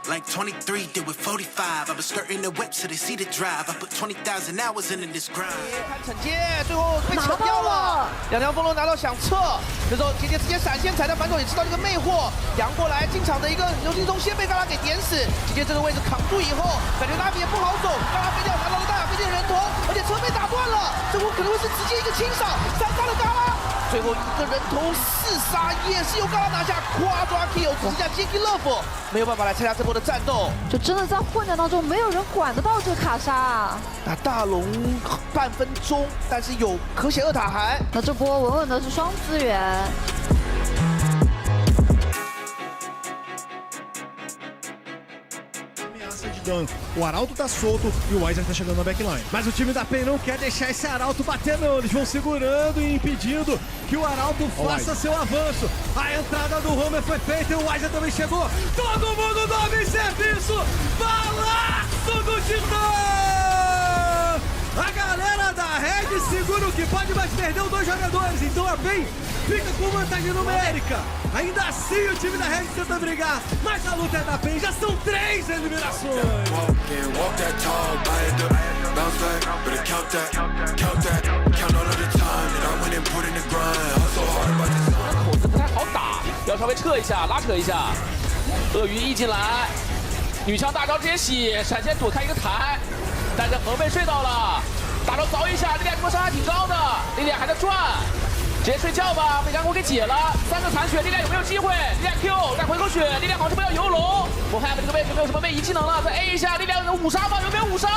Like 23 did with 45. I've been skirting the whip so they see the drive. I put 20,000 hours into this grind. 看惩戒，最后被扯掉了。两条风龙拿到想撤，这时候姐姐直接闪现踩在反手也吃到这个魅惑，扬过来进场的一个流星钟先被嘎拉给点死。姐姐这个位置扛住以后，感觉拉比也不好走，嘎拉飞掉拿到了大雅飞剑人头，而且车被打断了，这波可能会是直接一个清扫，3杀了嘎拉。最后一个人头4杀也是由嘎拉拿下，夸抓 kill， 只剩下 Jackie Love 没有办法来参加这波的战斗。就真的在混战当中，没有人管得到这个卡莎。那大龙半分钟，但是有可写2塔韩。那这波稳稳的是双资源。O Arauto tá solto e o Weiser tá chegando na backline. Mas o time da PEN não quer deixar esse Arauto bater não. Eles vão segurando e impedindo que o Arauto faça seu avanço. A entrada do Homer foi feita e o Weiser também chegou. Todo mundo nome em serviço. Balaço do Titã! A galera da Red segura o que pode, mas perdeu 2 jogadores. Então a PEN fica com vantagem numérica. Ainda assim o time da Red tenta brigar, mas a luta é da PEN. Já são 3 eliminações. Walk that tall, bounce back, better count that, count all of the time that I went and put in the grind. Hustle hard about this. 口子不太好打，要稍微撤一下，拉扯一下。鳄鱼一进来，女枪大招直接洗，闪现躲开一个台，但是河被睡到了，大招凿一下，力量这波伤害挺高的，力量还在转。直接睡觉吧，被杨国给解了，3个残血，力量有没有机会？力量 Q 再回口血，力量好像不要游龙。我看这个位置没有什么位移技能了，再 A 一下，力量有5杀吗？有没有5杀？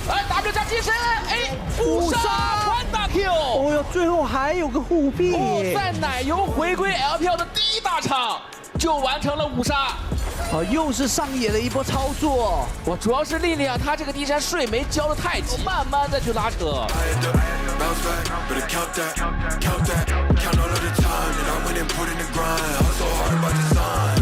哎 ，W 加金身 ，A 5杀，换大 Q。哦哟，最后还有个护臂。在奶油回归 LPL 的第1大场就完成了5杀。又是上野的一波操作。我主要是力量，他这个第3睡没交的太急，慢慢再去拉扯。Bounce back, better count that, count all of the time that I went and put in the grind. Hustle hard about design.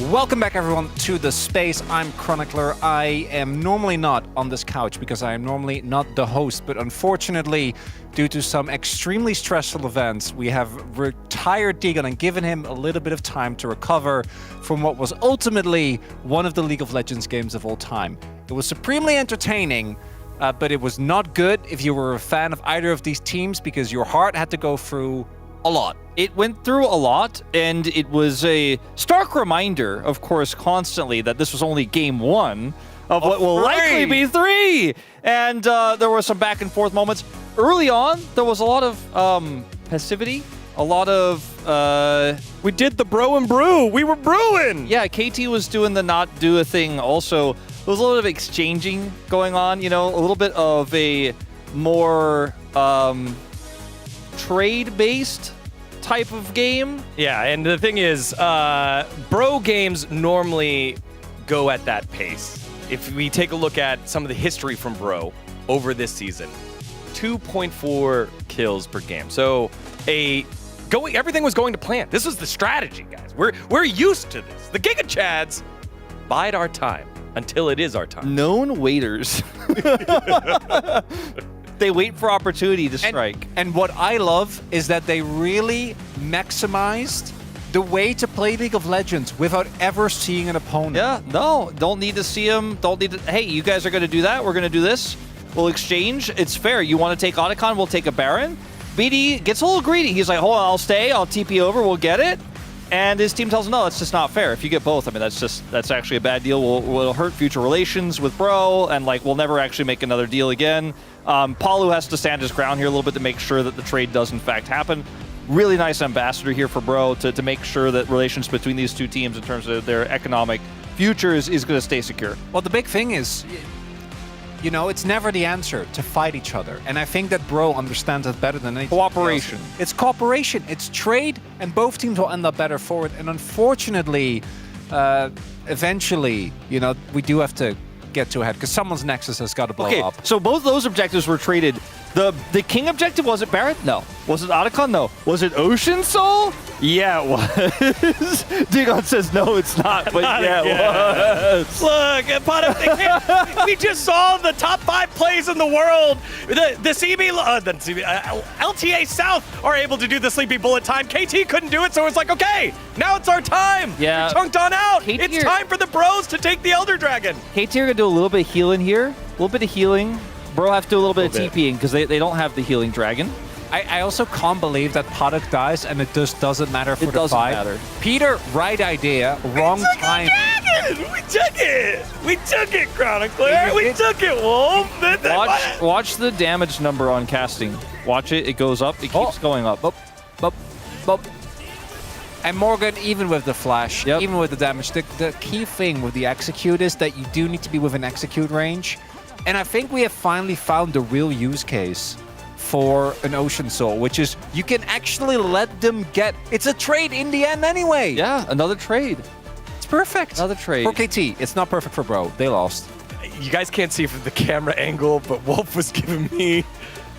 Welcome back, everyone, to the space. I'm Chronicler. I am normally not on this couch because I am normally not the host, but unfortunately, due to some extremely stressful events, we have retired Deegan and given him a little bit of time to recover from what was ultimately one of the League of Legends games of all time. It was supremely entertaining, but it was not good if you were a fan of either of these teams because your heart had to go through a lot. It went through a lot, and it was a stark reminder, of course, constantly that this was only game one of what will likely be 3. And there were some back and forth moments. Early on, there was a lot of passivity, a lot of... we did the bro and brew. We were brewing. Yeah, KT was doing the not do a thing also. There was a little bit of exchanging going on, you know, a little bit of a more trade-based type of game. Yeah, and the thing is, bro games normally go at that pace. If we take a look at some of the history from bro over this season, 2.4 kills per game. So everything was going to plan. This was the strategy, guys. We're used to this. The Giga Chads bide our time until it is our time. Known waiters. They wait for opportunity to strike. And what I love is that they really maximized the way to play League of Legends without ever seeing an opponent. Yeah, no, don't need to see him. Don't need to. Hey, you guys are going to do that. We're going to do this. We'll exchange. It's fair. You want to take Otacon? We'll take a Baron. BD gets a little greedy. He's like, hold on, I'll stay. I'll TP over. We'll get it. And his team tells him, no, that's just not fair. If you get both, I mean, that's actually a bad deal. We'll hurt future relations with Bro, and like we'll never actually make another deal again. Palu has to stand his ground here a little bit to make sure that the trade does in fact happen. Really nice ambassador here for Bro to make sure that relations between these two teams in terms of their economic future is going to stay secure. Well, the big thing is, you know, it's never the answer to fight each other. And I think that Bro understands that better than anything Cooperation. else. It's cooperation. It's trade, and both teams will end up better for it. And unfortunately, eventually, you know, we do have to get to ahead because someone's Nexus has got to blow up. So both those objectives were traded. The King objective, was it Barret? No. Was it Otacon? No. Was it Ocean Soul? Yeah, it was. Digon says no, it's not, but yeah, it was. Look, we just saw the top 5 plays in the world. The LTA South are able to do the Sleepy Bullet time. KT couldn't do it, so it's like, okay, now it's our time. Yeah. We chunked on out. It's time for the bros to take the Elder Dragon. KT are going to do a little bit of healing here. A little bit of healing. Bro have to do a little bit of TPing because they don't have the healing dragon. I also can't believe that Paddock dies and it just doesn't matter for the fight. Matter. Peter, right idea, wrong time. We took it! We took it, Chronicler! We took it, Wolf! Watch the damage number on casting. Watch it, it goes up, it keeps going up. And Morgan, even with the flash, even with the damage, the key thing with the execute is that you do need to be within execute range. And I think we have finally found the real use case for an Ocean Soul, which is you can actually let them get... It's a trade in the end anyway. Yeah, another trade. It's perfect. Another trade. For KT, it's not perfect for Bro. They lost. You guys can't see from the camera angle, but Wolf was giving me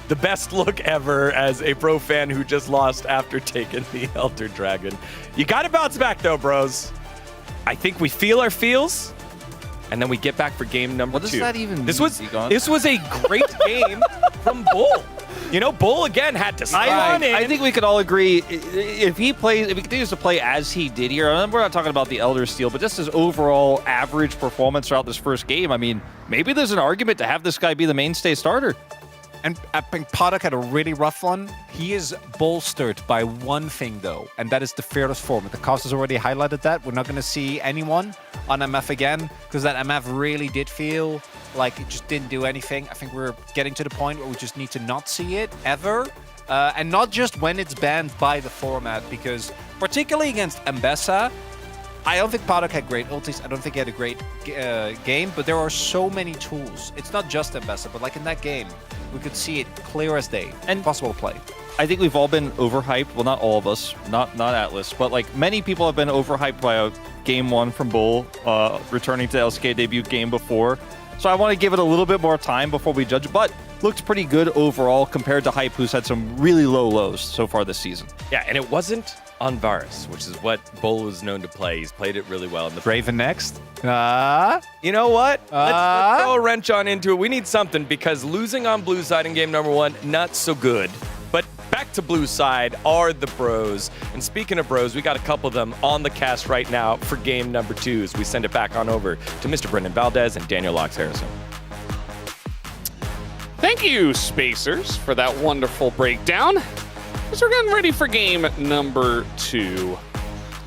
the best look ever as a Bro fan who just lost after taking the Elder Dragon. You got to bounce back, though, bros. I think we feel our feels. And then we get back for game number 2. What does that even mean, This was a great game from Bull. You know, Bull again had to slide in. I think we could all agree if he continues to play as he did here. We're not talking about the Elder Steel, but just his overall average performance throughout this first game. I mean, maybe there's an argument to have this guy be the mainstay starter. And I think Paddock had a really rough one. He is bolstered by one thing, though, and that is the Fearless format. The cast has already highlighted that. We're not going to see anyone on MF again, because that MF really did feel like it just didn't do anything. I think we're getting to the point where we just need to not see it, ever. And not just when it's banned by the format, because particularly against Mbessa, I don't think Paddock had great ultis. I don't think he had a great game, but there are so many tools. It's not just Mbessa, but like in that game, we could see it clear as day and possible to play. I think we've all been overhyped. Well, not all of us, not Atlas, but like many people have been overhyped by a game 1 from Bull, returning to LCK debut game before. So I want to give it a little bit more time before we judge, but looked pretty good overall compared to Hype, who's had some really low lows so far this season. Yeah, and it wasn't on Varus, which is what Bolo is known to play. He's played it really well. In the Raven next. You know what? Let's throw a wrench on into it. We need something because losing on blue side in game number 1, not so good. But back to blue side are the bros. And speaking of bros, we got a couple of them on the cast right now for game number 2 as we send it back on over to Mr. Brendan Valdez and Daniel Locks Harrison. Thank you, Spacers, for that wonderful breakdown. As we're getting ready for game number 2.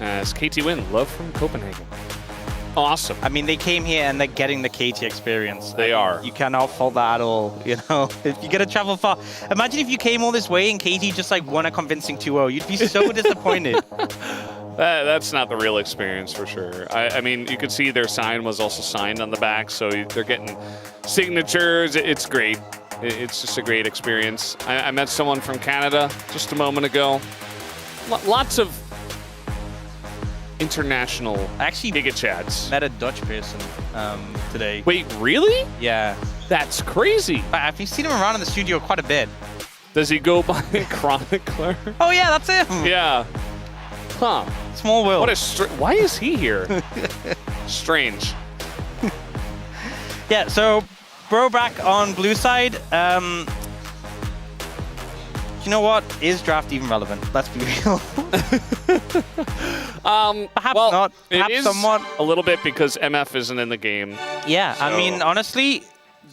As KT win, love from Copenhagen. Awesome. I mean, they came here and they're getting the KT experience. They are. You cannot fault that at all, you know? If you get to travel far. Imagine if you came all this way and KT just like won a convincing 2-0. You'd be so disappointed. That's not the real experience for sure. I mean, you could see their sign was also signed on the back, so they're getting signatures. It's great. It's just a great experience. I met someone from Canada just a moment ago. Lots of international Giga chats. Met a Dutch person today. Wait, really? Yeah. That's crazy. I've seen him around in the studio quite a bit. Does he go by Chronicler? Oh yeah, that's him. Yeah. Huh. Small world. What a why is he here? Strange. Yeah, so Bro back on blue side. You know what? Is draft even relevant? Let's be real. Perhaps not. Perhaps it is somewhat. A little bit because MF isn't in the game. Yeah, so. I mean, honestly,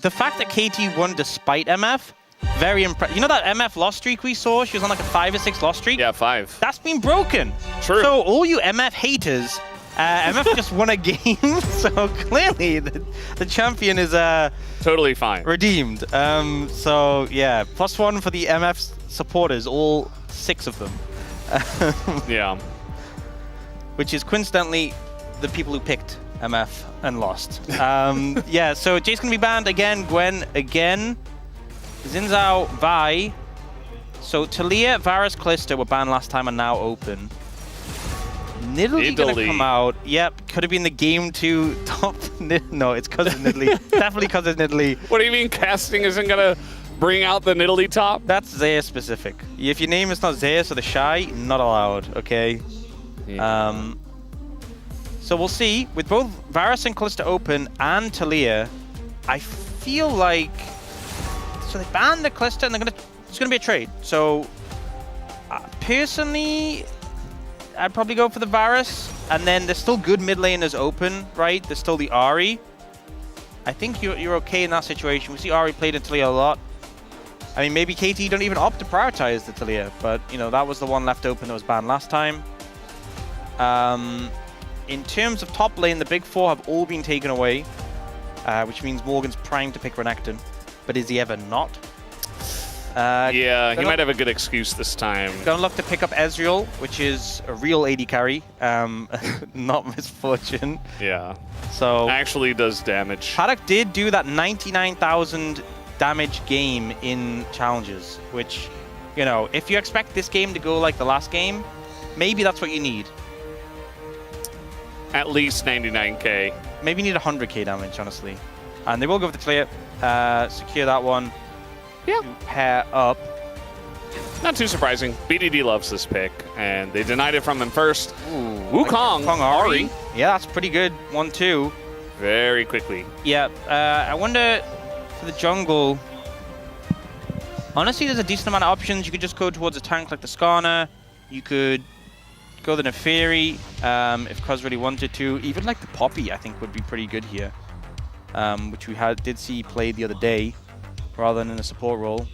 the fact that KT won despite MF, very impressive. You know that MF loss streak we saw? She was on like a 5 or 6 loss streak? Yeah, 5. That's been broken. True. So all you MF haters, MF just won a game, so clearly the champion is totally fine. Redeemed. So yeah, +1 for the MF supporters, all 6 of them. Yeah. Which is coincidentally the people who picked MF and lost. Yeah, so Jace gonna be banned again, Gwen again, Xin Zhao, Vi. So Talia, Varus, Callisto were banned last time and now open. Nidalee gonna come out. Yep, could have been the game 2 top. No, it's because of Nidalee. Definitely because of Nidalee. What do you mean casting isn't gonna bring out the Nidalee top? That's Zeus specific. If your name is not Zeus or the Shy, not allowed, okay? Yeah. So we'll see. With both Varus and Callisto open and Talia, I feel like... So they banned the Callisto and it's gonna be a trade. So personally, I'd probably go for the Varus. And then there's still good mid laners open, right? There's still the Ahri. I think you're okay in that situation. We see Ahri played in Talia a lot. I mean, maybe KT don't even opt to prioritize the Talia, but, you know, that was the one left open that was banned last time. In terms of top lane, the big 4 have all been taken away, which means Morgan's primed to pick Renekton. But is he ever not? Yeah, he might have a good excuse this time. Gonna look to pick up Ezreal, which is a real AD carry, not Misfortune. Yeah. So actually does damage. Paddock did do that 99,000 damage game in challenges, which, you know, if you expect this game to go like the last game, maybe that's what you need. At least 99k. Maybe you need 100k damage, honestly. And they will go for the clear, secure that one. Yeah. Pair up. Not too surprising. BDD loves this pick, and they denied it from him first. Ooh, Wukong, Ahri. Yeah, that's pretty good. 1-2. Very quickly. Yeah, I wonder for the jungle. Honestly, there's a decent amount of options. You could just go towards a tank like the Skarner. You could go the Neferi if Cuz really wanted to. Even like the Poppy, I think would be pretty good here, which we did see played the other day, rather than in a support role.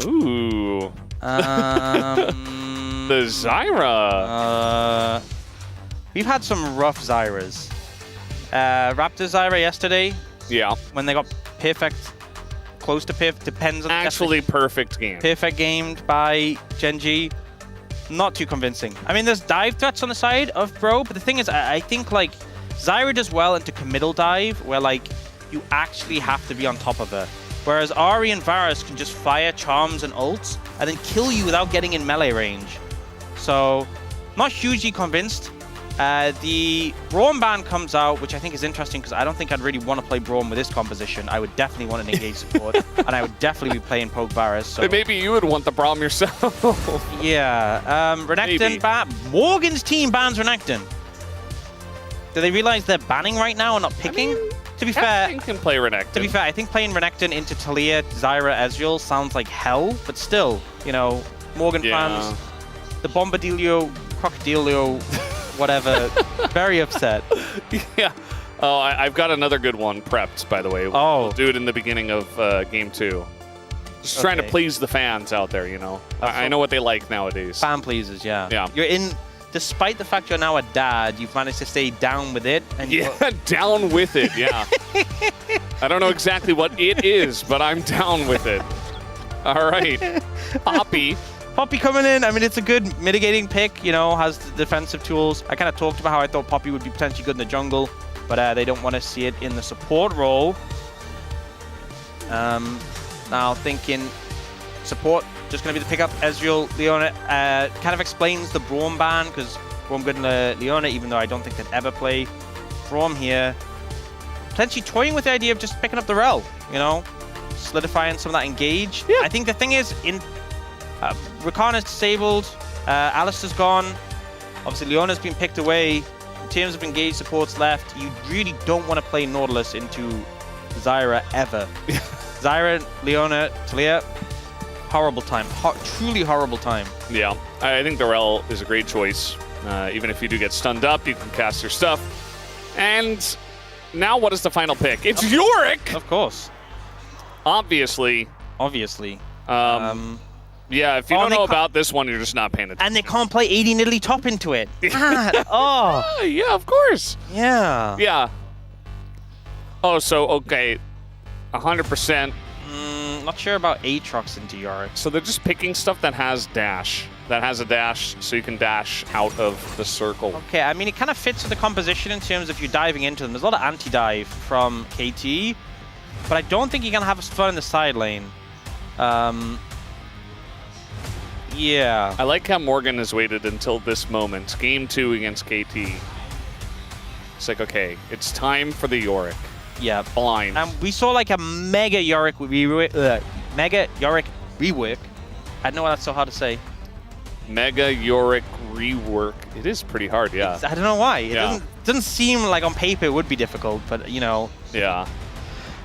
Ooh. The Zyra. We've had some rough Zyras. Raptor Zyra yesterday. Yeah. When they got perfect, close to perfect, depends on actually perfect game. Perfect gamed by Genji. Not too convincing. I mean, there's dive threats on the side of Bro, but the thing is, I think like Zyra does well into committal dive, where like you actually have to be on top of her. Whereas Ahri and Varus can just fire charms and ults and then kill you without getting in melee range. So, not hugely convinced. The Braum ban comes out, which I think is interesting because I don't think I'd really want to play Braum with this composition. I would definitely want an engaged support, and I would definitely be playing Poke Varus. So. But maybe you would want the Braum yourself. Yeah. Renekton ban. Morgan's team bans Renekton. Do they realize they're banning right now and not picking? To be fair, can play Renekton. To be fair, I think playing Renekton into Talia, Zyra, Ezreal sounds like hell, but still, you know, Morgan fans, the Bombadillo, Crocodilio, whatever, very upset. Yeah. Oh, I've got another good one prepped, by the way. We'll do it in the beginning of game 2. Just trying to please the fans out there, you know. I know what they like nowadays. Fan pleasers, yeah. Yeah. You're in, despite the fact you're now a dad, you've managed to stay down with it. And down with it, yeah. I don't know exactly what it is, but I'm down with it. All right. Poppy. Poppy coming in, I mean, it's a good mitigating pick, you know, has the defensive tools. I kind of talked about how I thought Poppy would be potentially good in the jungle, but they don't want to see it in the support role. Now thinking support, just going to be the pickup. Ezreal, Leona, kind of explains the Braum ban, because Braum good in Leona, even though I don't think they'd ever play Braum here. Potentially toying with the idea of just picking up the Rel, you know, solidifying some of that engage. Yeah. I think the thing is, in Rakan is disabled, Alistar's gone, obviously Leona's been picked away. In terms of engaged supports left, you really don't want to play Nautilus into Zyra ever. Zyra, Leona, Talia, horrible time. Truly horrible time. Yeah, I think the Rel is a great choice. Even if you do get stunned up, you can cast your stuff. And now what is the final pick? It's Yorick! Of course. Obviously. Yeah, if you don't know about this one, you're just not paying attention. And they can't play 80 Nidalee top into it. Yeah, of course. Yeah. Yeah. Oh, so, okay. 100%. Not sure about Aatrox into Yorick. So they're just picking stuff that has dash. That has a dash, so you can dash out of the circle. Okay, I mean, it kind of fits with the composition in terms of you diving into them. There's a lot of anti-dive from KT, but I don't think you're going to have fun in the side lane. Yeah. I like how Morgan has waited until this moment. Game 2 against KT. It's like, okay, it's time for the Yorick. Yeah. Blind. And we saw like a mega Yorick rework. I don't know why that's so hard to say. Mega Yorick rework. It is pretty hard, yeah. I don't know why. It doesn't seem like on paper it would be difficult, but you know. Yeah.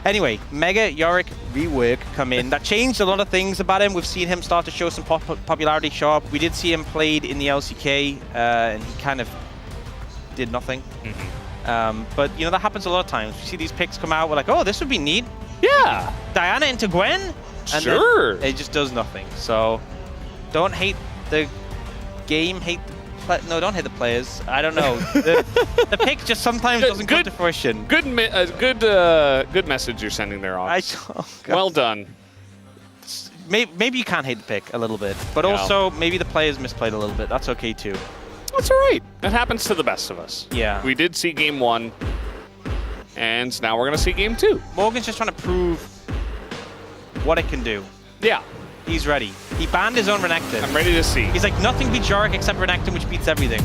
Anyway, Mega Yorick rework come in. That changed a lot of things about him. We've seen him start to show some popularity show up. We did see him played in the LCK, and he kind of did nothing. But, you know, that happens a lot of times. We see these picks come out, we're like, oh, this would be neat. Yeah. Diana into Gwen? And sure. It just does nothing. So, don't hate the game, no, don't hate the players. I don't know. The pick just sometimes doesn't come to fruition. Good message you're sending there, Ox. Well done. Maybe you can hate the pick a little bit, but also maybe the players misplayed a little bit. That's okay too. That's all right. It happens to the best of us. Yeah. We did see game 1, and now we're going to see game 2. Morgan's just trying to prove what it can do. Yeah. He's ready. He banned his own Renekton. I'm ready to see. He's like, nothing beats Yorick except Renekton, which beats everything.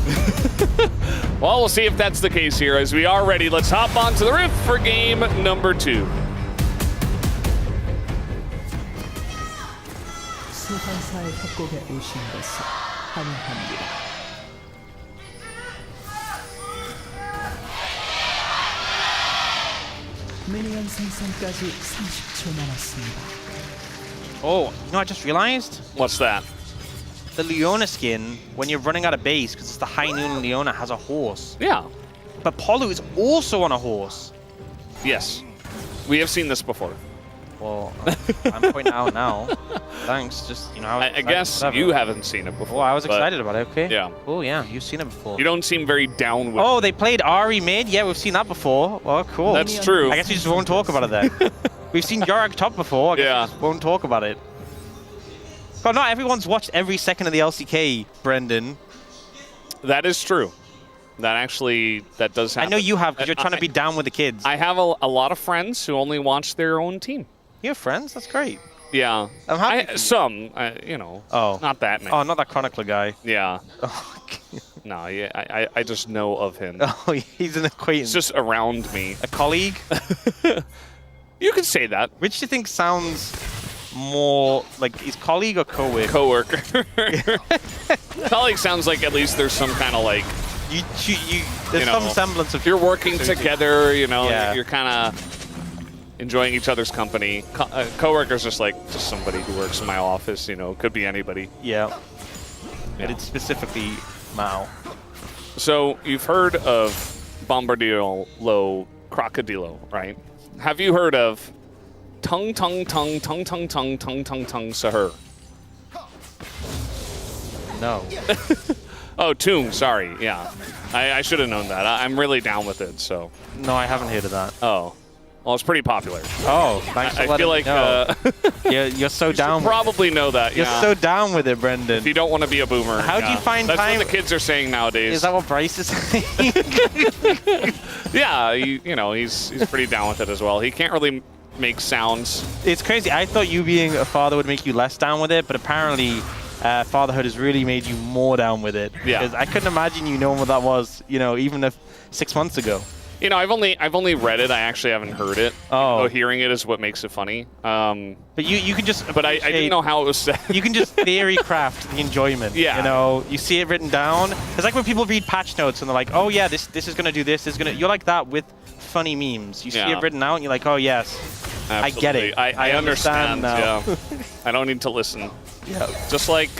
Well, we'll see if that's the case here. As we are ready, let's hop onto the Rift for game number 2. 소환사의 협곡에 오신 것을 환영합니다. 미니언 생성까지 30초 남았습니다. Oh, you know what I just realized? What's that? The Leona skin, when you're running out of base, because it's the High Noon Leona, has a horse. Yeah. But Polu is also on a horse. Yes. We have seen this before. Well, I'm pointing out now. Thanks. Just, you know, I guess you haven't seen it before. Oh, I was excited about it. Okay. Yeah. Oh, yeah. You've seen it before. You don't seem very down with it. Oh, they played Ahri mid? Yeah, we've seen that before. Well, cool. That's true. I guess we just won't talk about it then. We've seen Yorick top before. I guess we just won't talk about it. God, not everyone's watched every second of the LCK, Brendan. That is true. That does happen. I know you have, because you're trying to be down with the kids. I have a lot of friends who only watch their own team. You have friends? That's great. Yeah. I'm happy. Some, you know. Oh. Not that many. Oh, not that chronicler guy. Yeah. No, yeah, I just know of him. Oh, he's an acquaintance. It's just around me. A colleague? You could say that. Which do you think sounds more like, is colleague or co-worker? Co-worker. Colleague sounds like at least there's some kind of like... There's some semblance of... You're working activity. together, you know, Yeah. you're kind of enjoying each other's company. Co-worker's just somebody who works in my office, you know, could be anybody. Yeah. But it's specifically Mao. So you've heard of Bombardillo Crocodilo, right? Have you heard of Tung Tung Tung Tung Tung Tung Tung Tung Tung Sahur? No. Oh, Toon, sorry, yeah. I should have known that. I'm really down with it, so. No, I haven't heard of that. Oh. Well, it's pretty popular. Oh, thanks for I letting feel me like know. You're so you down. should probably know that. You're yeah. so down with it, Brendan. If you don't want to be a boomer. How do you find That's time? what the kids are saying nowadays. Is that what Bryce is saying? Yeah, you know, he's pretty down with it as well. He can't really make sounds. It's crazy. I thought you being a father would make you less down with it, but apparently fatherhood has really made you more down with it. Yeah. Because I couldn't imagine you knowing what that was, you know, even if 6 months ago. You know, I've only read it. I actually haven't heard it. Oh. So hearing it is what makes it funny. But you can just... But I didn't know how it was said. You can just theory craft the enjoyment. Yeah. You know, you see it written down. It's like when people read patch notes and they're like, oh yeah, this is going to do this. You're like that with funny memes. You see it written out and you're like, oh yes, Absolutely. I get it. I understand now. Yeah. I don't need to listen. Yeah. Just like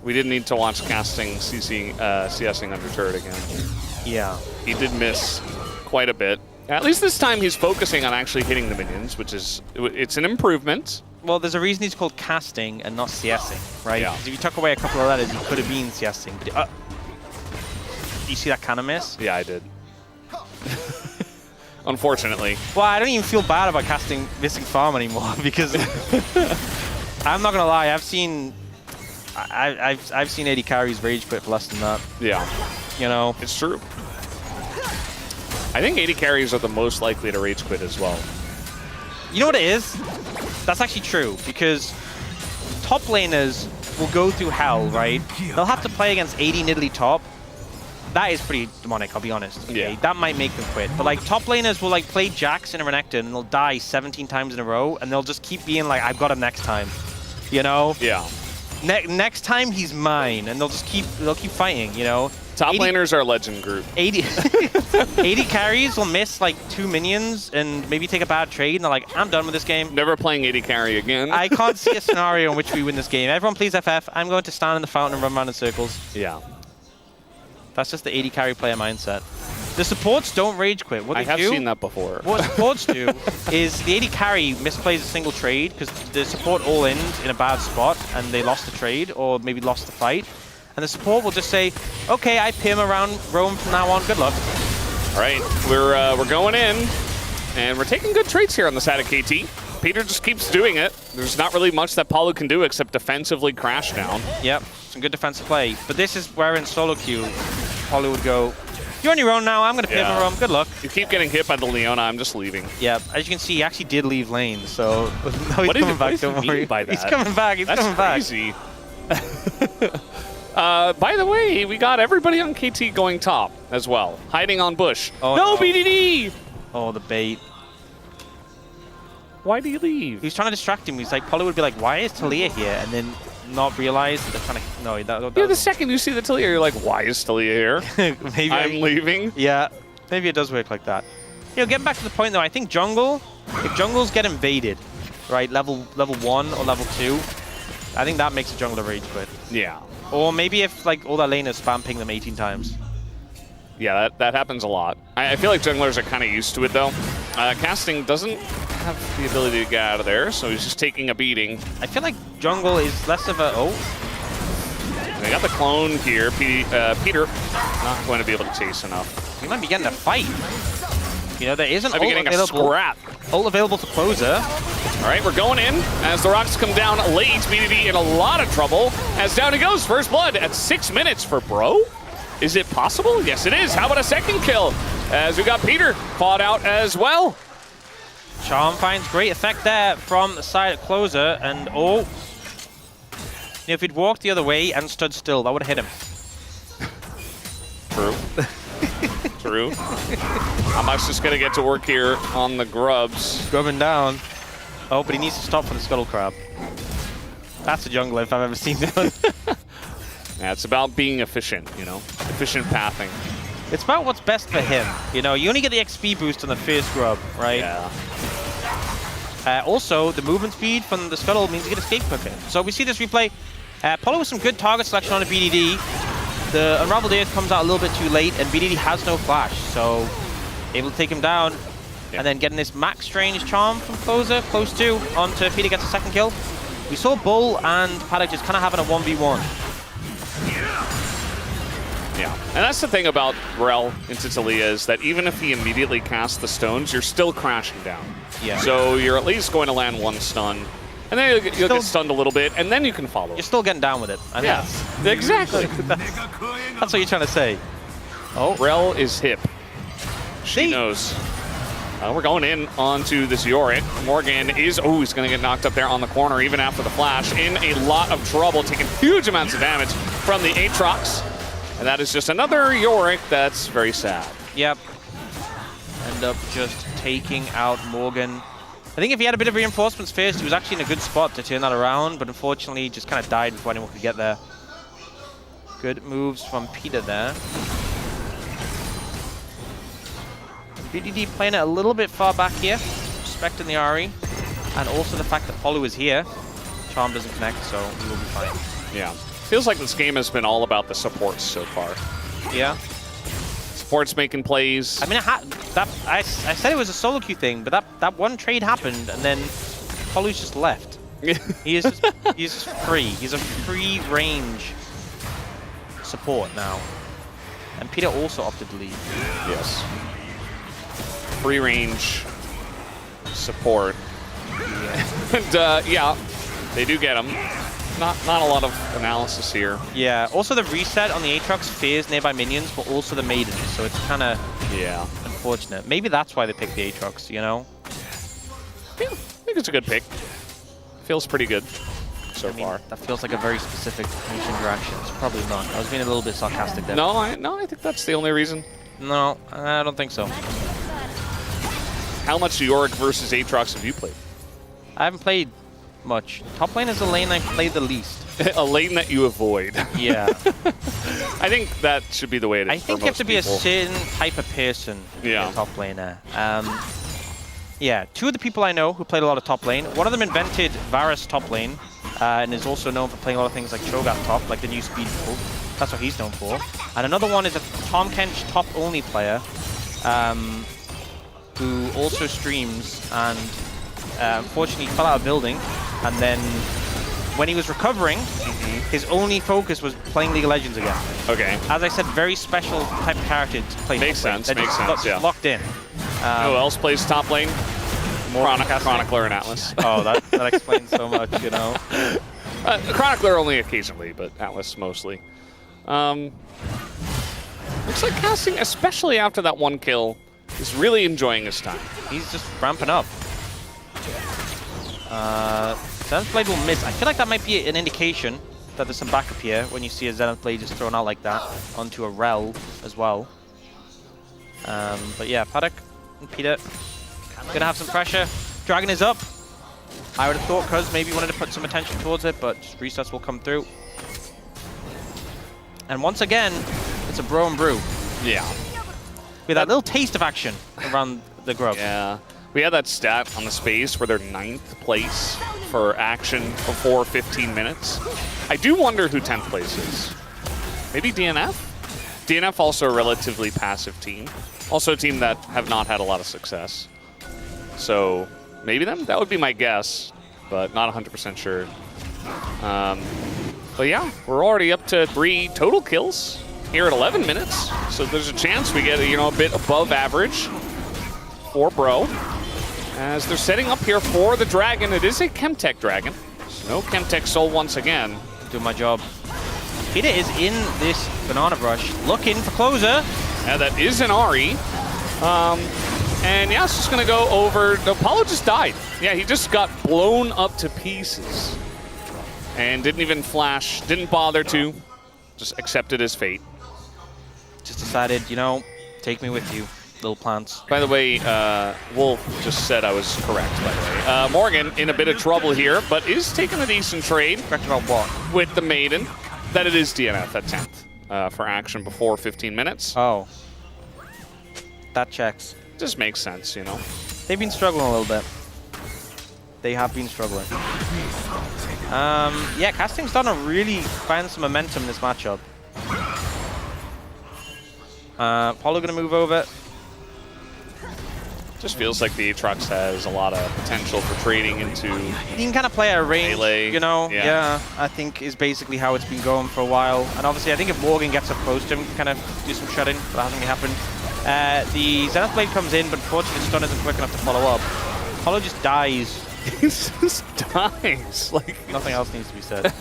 we didn't need to watch casting CSing under turret again. Yeah. He did miss quite a bit. At least this time he's focusing on actually hitting the minions, which is, it's an improvement. Well, there's a reason he's called casting and not CSing, right? Yeah. Because if you took away a couple of letters, he could have been CSing. But, do you see that kind of miss? Yeah, I did. Unfortunately. Well, I don't even feel bad about casting missing farm anymore because I'm not gonna lie, I've seen AD carries rage quit for less than that. Yeah. You know, it's true. I think AD carries are the most likely to rage quit as well. You know what it is? That's actually true because top laners will go through hell, right? They'll have to play against AD Nidalee top. That is pretty demonic, I'll be honest. Okay? Yeah. That might make them quit. But like top laners will like play Jax in a Renekton and they'll die 17 times in a row and they'll just keep being like, I've got him next time. You know? Yeah. Next time he's mine, and they'll keep fighting, you know. Top laners are a legend group. 80 carries will miss like 2 minions and maybe take a bad trade, and they're like, I'm done with this game. Never playing 80 carry again. I can't see a scenario in which we win this game. Everyone please FF. I'm going to stand in the fountain and run around in circles. Yeah. That's just the 80 carry player mindset. The supports don't rage quit. What I have seen that before. What supports do is the 80 carry misplays a single trade because the support all in a bad spot and they lost the trade or maybe lost the fight. And the support will just say, okay, I PM around Rome from now on, good luck. All right, we're going in, and we're taking good trades here on the side of KT. Peter just keeps doing it. There's not really much that Paulo can do except defensively crash down. Yep, some good defensive play. But this is where in solo queue, Paulo would go, you're on your own now, I'm going to PM Rome, good luck. You keep getting hit by the Leona, I'm just leaving. Yeah, as you can see, he actually did leave lane, so no, he's coming back, don't worry. By that? He's coming back, he's coming back. That's crazy. By the way, we got everybody on KT going top as well. Hiding on bush. Oh, no, BDD! Oh, the bait. Why do you leave? He was trying to distract him. He's like, Paulo would be like, why is Talia here? And then not realize that they're trying to... No, that The second you see the Talia, you're like, why is Talia here? Maybe I'm leaving. Yeah, maybe it does work like that. You know, getting back to the point though, I think jungle, if jungles get invaded, right, level 1 or level 2, I think that makes a jungler rage quit. Yeah. Or maybe if like all that laners spam ping them 18 times. Yeah, that happens a lot. I feel like junglers are kind of used to it though. Casting doesn't have the ability to get out of there, so he's just taking a beating. I feel like jungle is less of a... Oh. They got the clone here. Peter not going to be able to chase enough. He might be getting a fight. You know, there is an Might be ult getting available. a scrap. Ult available for closer. All right, we're going in as the rocks come down late. BDD in a lot of trouble as down he goes. First blood at 6 minutes for Bro. Is it possible? Yes, it is. How about a second kill? As we got Peter caught out as well. Charm finds great effect there from the side of closer, and oh. You know, if he'd walked the other way and stood still, that would have hit him. True. True. Amok's just going to get to work here on the grubs. Grubbing down. Oh, but he needs to stop for the Scuttle Crab. That's a jungler if I've ever seen one. Yeah, it's about being efficient, you know? Efficient pathing. It's about what's best for him. You know, you only get the XP boost on the first grub, right? Yeah. Also, the movement speed from the Scuttle means you get escape quicker. So we see this replay. Polo with some good target selection on a BDD. The Unraveled Earth comes out a little bit too late, and BDD has no flash, so able to take him down. Yeah. And then getting this Max Strange Charm from Closer, close to, onto Peter gets a second kill. We saw Bull and Paddock just kind of having a 1v1. Yeah, and that's the thing about Rel into Talia is that even if he immediately casts the stones, you're still crashing down. Yeah. So you're at least going to land one stun, and then you'll get stunned a little bit, and then you can follow. You're still getting down with it. And yeah, exactly. That's what you're trying to say. Oh, Rel is hip. She knows. We're going in onto this Yorick. Morgan is, oh, he's going to get knocked up there on the corner even after the flash. In a lot of trouble, taking huge amounts of damage from the Aatrox. And that is just another Yorick that's very sad. Yep. End up just taking out Morgan. I think if he had a bit of reinforcements first, he was actually in a good spot to turn that around, but unfortunately he just kind of died before anyone could get there. Good moves from Peter there. BDD playing it a little bit far back here, respecting the RE, and also the fact that Polu is here. Charm doesn't connect, so we will be fine. Yeah. Feels like this game has been all about the supports so far. Yeah. Supports making plays. I mean, I said it was a solo queue thing, but that one trade happened, and then Polu's just left. He's just free. He's a free range support now. And Peter also opted to leave. Yes. Free range support. Yeah. And yeah, they do get him. Not a lot of analysis here. Yeah. Also, the reset on the Aatrox fears nearby minions, but also the maidens. So it's kind of unfortunate. Maybe that's why they picked the Aatrox. You know. I think it's a good pick. Feels pretty good so far. That feels like a very specific niche interaction. It's probably not. I was being a little bit sarcastic there. No, I think that's the only reason. No, I don't think so. How much Yorick versus Aatrox have you played? I haven't played much. Top lane is the lane I play the least. A lane that you avoid. Yeah. I think that should be the way it is. I think you have to be a certain type of person to be a top laner. Yeah, two of the people I know who played a lot of top lane, one of them invented Varus top lane, and is also known for playing a lot of things like Cho'Gath top, like the new speed pool. That's what he's known for. And another one is a Tom Kench top only player, who also streams, and unfortunately fell out of building, and then when he was recovering, his only focus was playing League of Legends again. Okay. As I said, very special type of character to play. Makes sense, makes sense, yeah. Locked in. Who else plays top lane? Chronicler and Atlas. Oh, that explains so much, you know. Chronicler only occasionally, but Atlas mostly. Looks like casting, especially after that one kill, is really enjoying his time. He's just ramping up. Zenith Blade will miss. I feel like that might be an indication that there's some backup here when you see a Zenith Blade just thrown out like that onto a Rel as well. But yeah, Paddock and Peter gonna have some pressure. Dragon is up. I would have thought Cuz maybe wanted to put some attention towards it, but just resets will come through. And once again, it's a bro and brew. Yeah. With that little taste of action around the grub. Yeah. We had that stat on the space where they're 9th place for action before 15 minutes. I do wonder who 10th place is. Maybe DNF? DNF also a relatively passive team. Also a team that have not had a lot of success. So maybe them? That would be my guess, but not 100% sure. But yeah, we're already up to 3 total kills here at 11 minutes. So there's a chance we get a bit above average for Bro. As they're setting up here for the Dragon. It is a Chemtech Dragon. No Chemtech Soul once again. Do my job. Peter is in this Banana Rush, looking for Closer. Yeah, that is an RE. And yeah, it's just going to go over. No, Apollo just died. Yeah, he just got blown up to pieces. And didn't even flash, didn't bother to. Just accepted his fate. just decided, you know, take me with you, little plants. By the way, Wolf just said I was correct, by the way. Morgan in a bit of trouble here, but is taking a decent trade. Correct about what? With the Maiden. That it is DNF at 10th for action before 15 minutes. Oh. That checks. Just makes sense, you know. They've been struggling a little bit. They have been struggling. Yeah, Casting's starting to really find some momentum in this matchup. Paulo gonna move over. Just feels like the Aatrox has a lot of potential for trading into. You can kind of play at a range, melee. you know. Yeah. I think is basically how it's been going for a while. And obviously, I think if Morgan gets up close to him, kind of do some shutting, but that hasn't really happened. The Zenith Blade comes in, but unfortunately, the stun isn't quick enough to follow up. Paulo just dies. He just dies. Like nothing else needs to be said.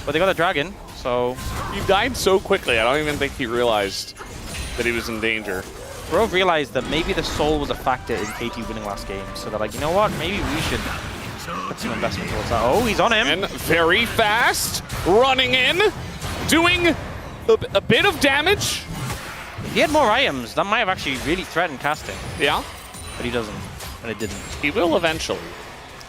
But they got a dragon, so he died so quickly. I don't even think he realized that he was in danger. Grove realized that maybe the soul was a factor in KT winning last game, so they're like, you know what, maybe we should put some investment towards that. Oh, he's on him. And very fast, running in, doing a bit of damage. If he had more items, that might have actually really threatened Casting. Yeah. But he doesn't, and it didn't. He will eventually.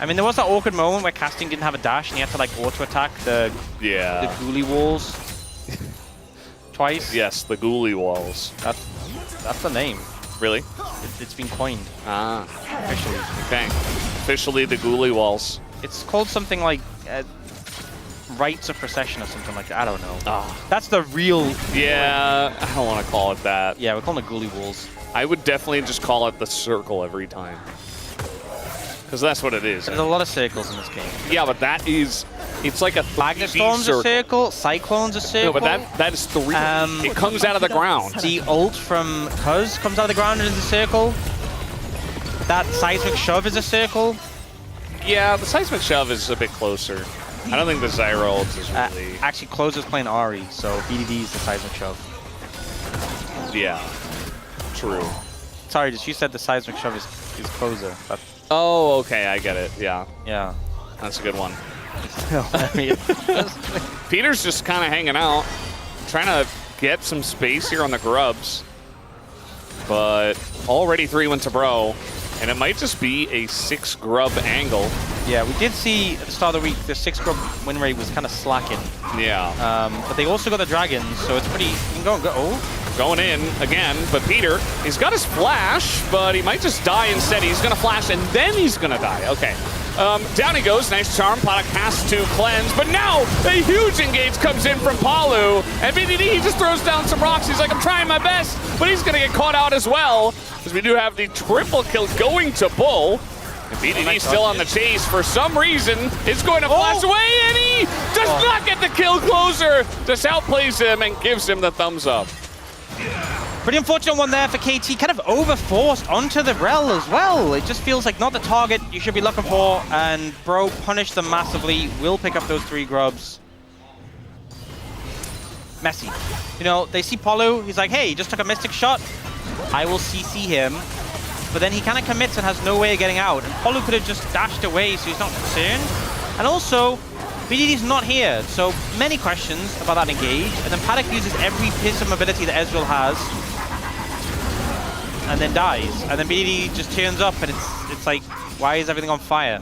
I mean, there was that awkward moment where Casting didn't have a dash, and he had to like auto-attack the ghoulie walls twice. Yes, the ghoulie walls. That's the name. Really? It's been coined. Ah. Officially. Okay. Officially the ghoulie walls. It's called something like Rites of Procession or something like that. I don't know. Oh. That's the real... Yeah, I don't want to call it that. Yeah, we're calling it ghoulie walls. I would definitely just call it the circle every time. Because that's what it is. There's a lot of circles in this game. Yeah, but that is... It's like a Magnetstorm's a circle, Cyclone's a circle. No, but that is 3. It comes out of the ground. The ult from Cuz comes out of the ground and is a circle. That Seismic Shove is a circle. Yeah, the Seismic Shove is a bit closer. I don't think the Zyra ult is really... Actually, Closer's playing Ahri, so BDD is the Seismic Shove. Yeah, true. Sorry, she said the Seismic Shove is Closer. Oh, okay, I get it, yeah. Yeah. That's a good one. Peter's just kind of hanging out, trying to get some space here on the grubs. But already 3 went to Bro, and it might just be a 6 grub angle. Yeah, we did see at the start of the week the 6 grub win rate was kind of slacking. Yeah. But they also got the dragons, so it's pretty... You can go. Oh. Going in again, but Peter, he's got his flash, but he might just die instead. He's going to flash, and then he's going to die. Okay. Down he goes. Nice charm. Product has to cleanse, but now a huge engage comes in from Palu, and BDD just throws down some rocks. He's like, I'm trying my best, but he's going to get caught out as well, because we do have the triple kill going to Bull. And BDD still on the chase. For some reason, it's going to flash away, and he does not get the kill. Closer just outplays him and gives him the thumbs up. Pretty unfortunate one there for KT, kind of overforced onto the Rel as well. It just feels like not the target you should be looking for, and Bro punished them massively, will pick up those 3 grubs. Messy. You know, they see Palu, he's like, hey, he just took a Mystic shot, I will CC him. But then he kind of commits and has no way of getting out. And Palu could have just dashed away, so he's not concerned. And also, BDD's not here, so many questions about that engage. And then Paddock uses every piece of mobility that Ezreal has, and then dies. And then BDD just turns up, and it's like, why is everything on fire?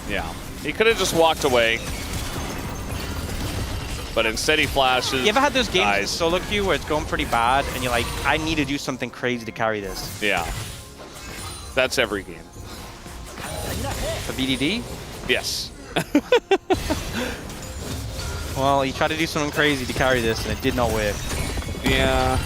Yeah, he could have just walked away, but instead he flashes. You ever had those games in solo queue where it's going pretty bad, and you're like, I need to do something crazy to carry this? Yeah, that's every game. For BDD? Yes. Well, he tried to do something crazy to carry this, and it did not work. Yeah.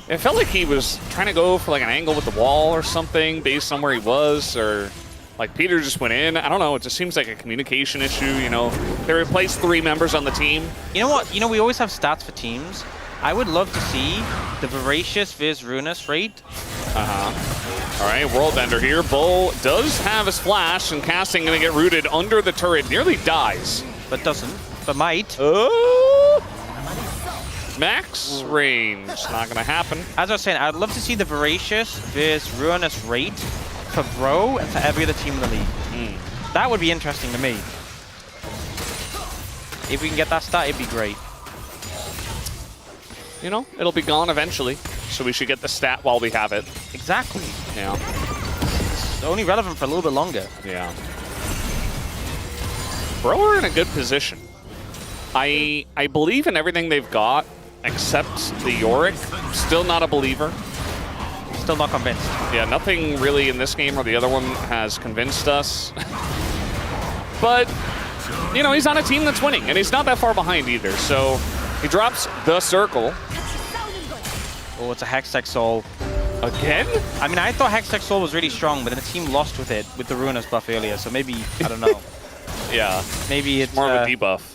It felt like he was trying to go for like an angle with the wall or something based on where he was, or like Peter just went in. I don't know. It just seems like a communication issue, you know. They replaced 3 members on the team. You know what? You know, we always have stats for teams. I would love to see the Voracious vs Ruinous rate. All right, Worldbender here. Bull does have his flash, and Casting going to get rooted under the turret. Nearly dies. But doesn't. But might. Oh! Max range. Not going to happen. As I was saying, I'd love to see the Voracious vs Ruinous rate for Bro and for every other team in the league. That would be interesting to me. If we can get that stat, it'd be great. you know, it'll be gone eventually. So we should get the stat while we have it. Exactly. Yeah. It's only relevant for a little bit longer. Yeah. Bro are in a good position. I believe in everything they've got, except the Yorick. Still not a believer. Still not convinced. Yeah, nothing really in this game or the other one has convinced us. But, you know, he's on a team that's winning, and he's not that far behind either. So he drops the circle. Oh, it's a Hextech Soul. Again? I mean, I thought Hextech Soul was really strong, but then the team lost with it, with the Ruinous buff earlier. So maybe, I don't know. Yeah. Maybe it's more of a debuff.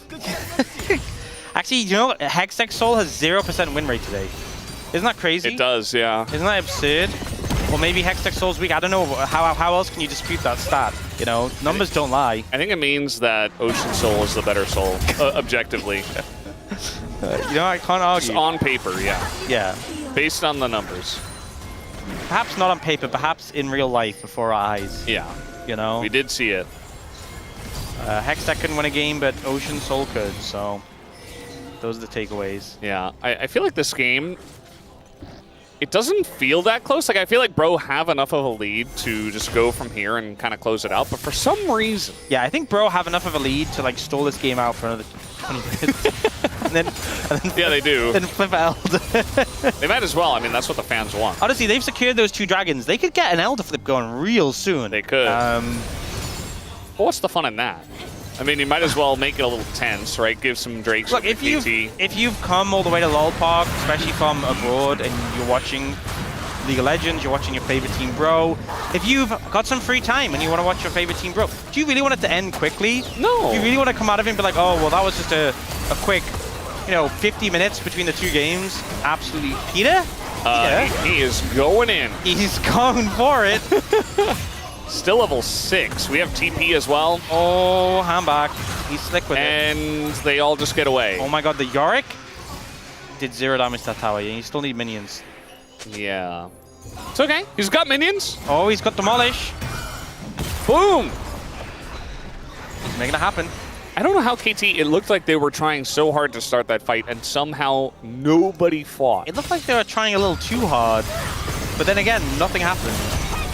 Actually, you know, Hextech Soul has 0% win rate today. Isn't that crazy? It does, yeah. Isn't that absurd? Or maybe Hextech Soul's weak. I don't know. How else can you dispute that stat? You know, numbers don't lie. I think it means that Ocean Soul is the better soul, objectively. You know, I can't argue. Just on paper, yeah. Yeah. Based on the numbers. Perhaps not on paper, perhaps in real life before our eyes. Yeah. You know? We did see it. Hextech couldn't win a game, but Ocean Soul could, so those are the takeaways. Yeah, I feel like this game, it doesn't feel that close. Like, I feel like Bro have enough of a lead to just go from here and kind of close it out, but for some reason... Yeah, I think Bro have enough of a lead to, like, stall this game out for another 20 minutes. and then yeah, they do. And flip Eld. They might as well. I mean, that's what the fans want. Honestly, they've secured those 2 dragons. They could get an Elder flip going real soon. They could. Well, what's the fun in that? I mean, you might as well make it a little tense, right? Give some Drakes. Look, if you've come all the way to LoL Park, especially from abroad, and you're watching League of Legends, you're watching your favorite team Bro, if you've got some free time and you want to watch your favorite team Bro, do you really want it to end quickly? No. Do you really want to come out of it and be like, oh, well, that was just a quick, you know, 50 minutes between the 2 games? Absolutely. Peter? He is going in. He's going for it. Still level 6. We have TP as well. Oh, handback. He's slick with it. And they all just get away. Oh my god, the Yorick did 0 damage to that tower. You still need minions. Yeah. It's okay. He's got minions. Oh, he's got Demolish. Boom. He's making it happen. I don't know how KT, it looked like they were trying so hard to start that fight, and somehow nobody fought. It looked like they were trying a little too hard. But then again, nothing happened.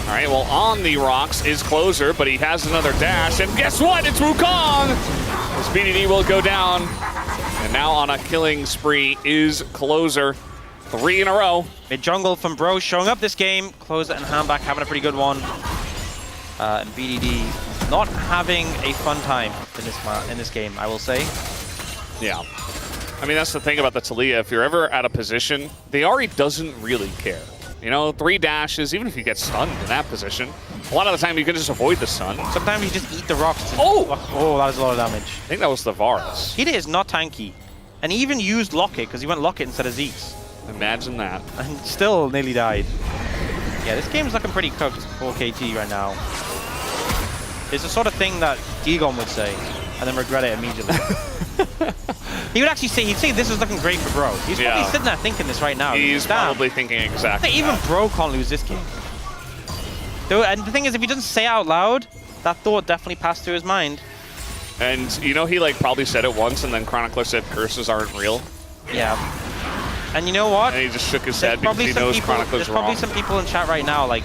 All right, well, on the rocks is Closer, but he has another dash, and guess what? It's Wukong! His BDD will go down, and now on a killing spree is Closer. 3 in a row. Mid-jungle from Bro showing up this game. Closer and Handback having a pretty good one. And BDD not having a fun time in this game, I will say. Yeah. I mean, that's the thing about the Taliyah. If you're ever at a position, the Ahri doesn't really care. You know, 3 dashes, even if you get stunned in that position, a lot of the time you can just avoid the stun. Sometimes you just eat the rocks. Oh! Oh, that was a lot of damage. I think that was the Varus. Peter is not tanky. And he even used Locket, because he went Locket instead of Zeke's. Imagine that. And still nearly died. Yeah, this game's looking pretty cooked for KT right now. It's the sort of thing that Digon would say, and then regret it immediately. He would actually say, he'd say this is looking great for Bro. He's probably sitting there thinking this right now. He's probably thinking exactly even that. Bro can't lose this game. And the thing is, if he doesn't say it out loud, that thought definitely passed through his mind. And you know, he like probably said it once, and then Chronicler said curses aren't real. Yeah. And you know what? And he just shook his head because he knows Chronicler's wrong. There's probably some people in chat right now, like,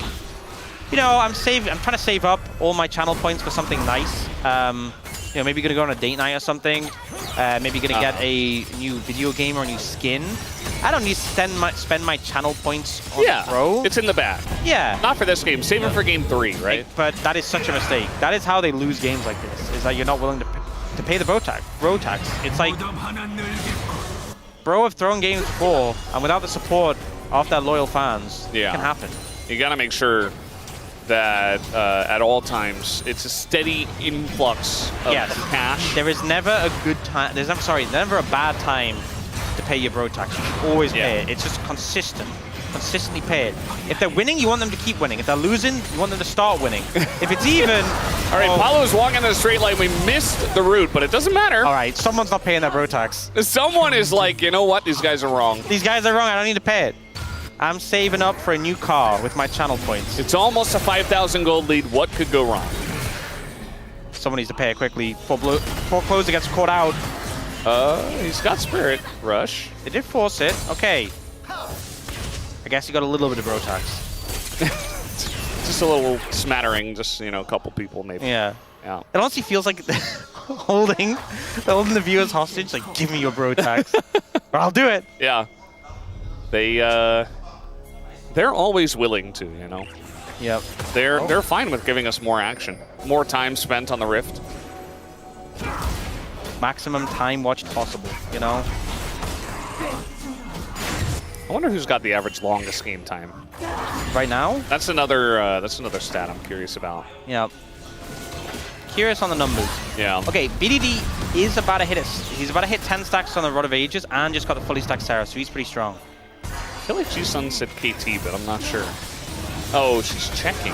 you know, I'm trying to save up all my channel points for something nice. You know, maybe gonna go on a date night or something. Maybe gonna get a new video game or a new skin. I don't need to spend my channel points on Bro. It's in the bag. Yeah. Not for this game. Save it for game 3, right? But that is such a mistake. That is how they lose games like this, is that you're not willing to pay the Bro tax. It's like, Bro have thrown games before, and without the support of their loyal fans, it can happen. You gotta make sure that at all times it's a steady influx of cash. There is never a good time. Never a bad time to pay your Bro tax. You should always pay it. It's just consistent. Consistently pay it. If they're winning, you want them to keep winning. If they're losing, you want them to start winning. If it's even... All right, Paolo's walking in a straight line. We missed the route, but it doesn't matter. All right, someone's not paying their Bro tax. Someone is like, you know what? These guys are wrong. These guys are wrong. I don't need to pay it. I'm saving up for a new car with my channel points. It's almost a 5,000 gold lead. What could go wrong? Someone needs to pay it quickly before Closer gets caught out. He's got Spirit Rush. They did force it. Okay. I guess he got a little bit of bro tax. Just a little smattering, just, you know, a couple people maybe. Yeah. Yeah. It honestly feels like holding the viewers hostage, like, give me your bro tax. Or I'll do it. Yeah. They're always willing to, you know. Yep. They're fine with giving us more action. More time spent on the Rift. Maximum time watched possible, you know? I wonder who's got the average longest game time. Right now? That's another stat I'm curious about. Yeah. Curious on the numbers. Yeah. Okay, BDD is about to hit he's about to hit 10 stacks on the Rod of Ages and just got the fully stacked Sarah, so he's pretty strong. I feel like G-Sun said KT, but I'm not sure. Oh, she's checking.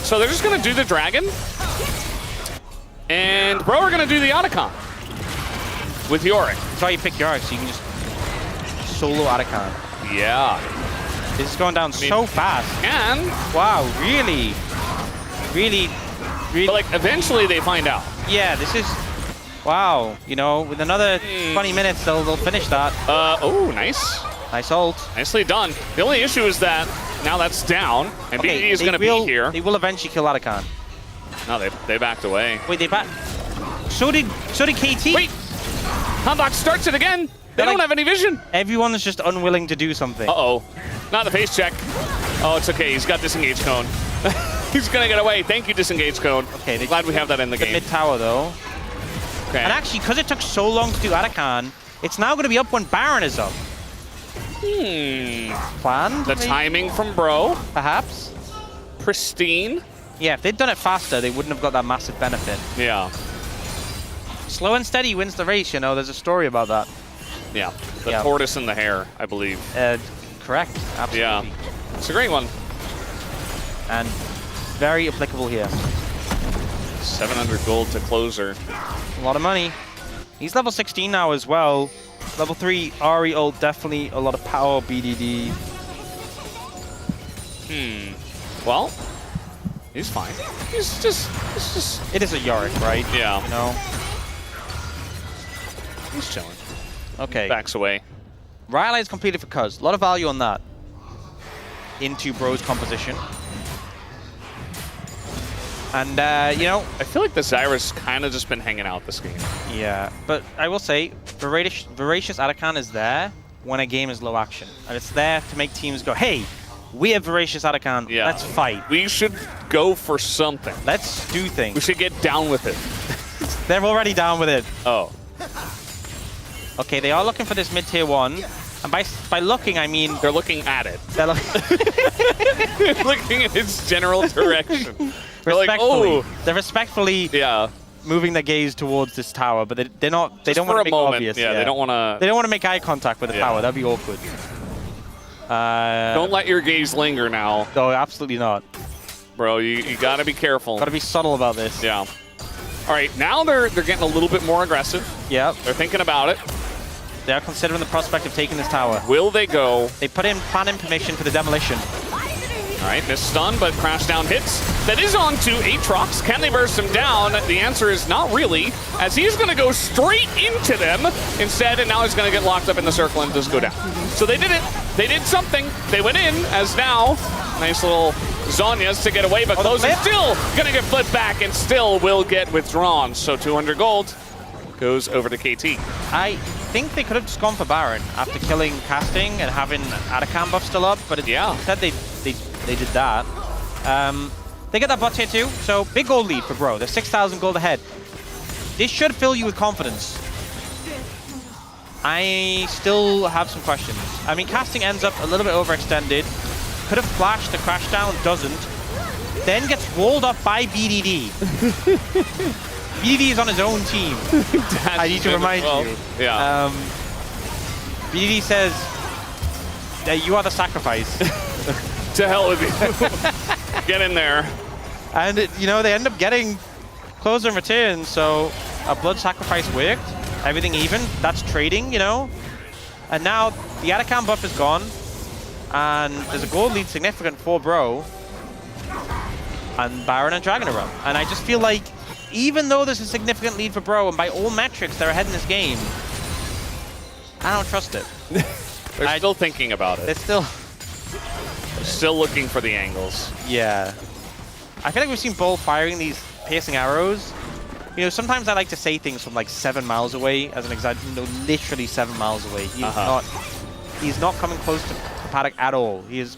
So they're just gonna do the Dragon. And Bro are gonna do the Otacon with Yorick. That's why you pick Yorick, so you can just solo Otacon. Yeah. This is going down so fast. And wow, really. But like eventually they find out. Yeah, this is wow. You know, with another 20 minutes they'll finish that. Oh, nice. Nice ult. Nicely done. The only issue is that now that's down, and okay, BDD is going to be here. They will eventually kill Otacon. No, they backed away. Wait, they backed. So did KT. Wait, Hanbok starts it again. They don't have any vision. Everyone's just unwilling to do something. Uh-oh. Not the face check. Oh, it's okay. He's got disengage cone. He's going to get away. Thank you, disengage cone. Okay, glad we have that in the game. Mid tower though. Okay. And actually, because it took so long to do Otacon, it's now going to be up when Baron is up. Planned? The timing from Bro. Perhaps. Pristine. Yeah, if they'd done it faster, they wouldn't have got that massive benefit. Yeah. Slow and steady wins the race, you know. There's a story about that. Yeah. The tortoise and the hare, I believe. Correct. Absolutely. Yeah. It's a great one. And very applicable here. 700 gold to closer. A lot of money. He's level 16 now as well. Level 3 Ari ult, definitely a lot of power, BDD. Well, he's fine. It's just... It is a Yorick, right? Yeah. You know? He's chilling. Okay. Backs away. Riley is completed for Cuz. A lot of value on that. Into Bro's composition. And, you know... I feel like the Zyra's kind of just been hanging out this game. Yeah, but I will say, Voracious Otacon is there when a game is low action. And it's there to make teams go, hey, we have Voracious Otacon, let's fight. We should go for something. Let's do things. We should get down with it. They're already down with it. Oh. Okay, they are looking for this mid-tier 1. And by looking, I mean... They're looking at it. They're looking at its general direction. Respectfully. They're respectfully moving their gaze towards this tower, but they don't want to make it obvious. Yeah, they don't want to... They don't want to make eye contact with the tower. That'd be awkward. Don't let your gaze linger now. No, absolutely not. Bro, you got to be careful. Got to be subtle about this. Yeah. All right, now they're getting a little bit more aggressive. Yeah. They're thinking about it. They are considering the prospect of taking this tower. Will they go? They put in plan in permission for the demolition. All right, missed stun, but crash down hits. That is on to Aatrox. Can they burst him down? The answer is not really, as he's going to go straight into them instead, and now he's going to get locked up in the circle and just go down. So they did it. They did something. They went in, as now, nice little Zhonya's to get away, but Close is still going to get flipped back and still will get withdrawn. So 200 gold goes over to KT. I think they could have just gone for Baron after killing Casting and having Otacon buff still up, but instead they did that. They get that bot tier 2, so big gold lead for Bro. They're 6,000 gold ahead. This should fill you with confidence. I still have some questions. I mean, Casting ends up a little bit overextended. Could have flashed the crash down, doesn't. Then gets walled up by BDD. BDD is on his own team. I need to remind you. Yeah. BDD says that you are the sacrifice. To hell with you. Get in there. And, you know, they end up getting closer in return, so a blood sacrifice worked. Everything even. That's trading, you know. And now the Otacon buff is gone, and there's a gold lead significant for Bro. And Baron and Dragon are up. And I just feel like even though there's a significant lead for Bro, and by all metrics, they're ahead in this game, I don't trust it. They're still thinking about it. They're still looking for the angles. Yeah. I feel like we've seen Bull firing these piercing arrows. You know, sometimes I like to say things from like 7 miles away as an example. No, literally 7 miles away. He's not coming close to Paddock at all. He is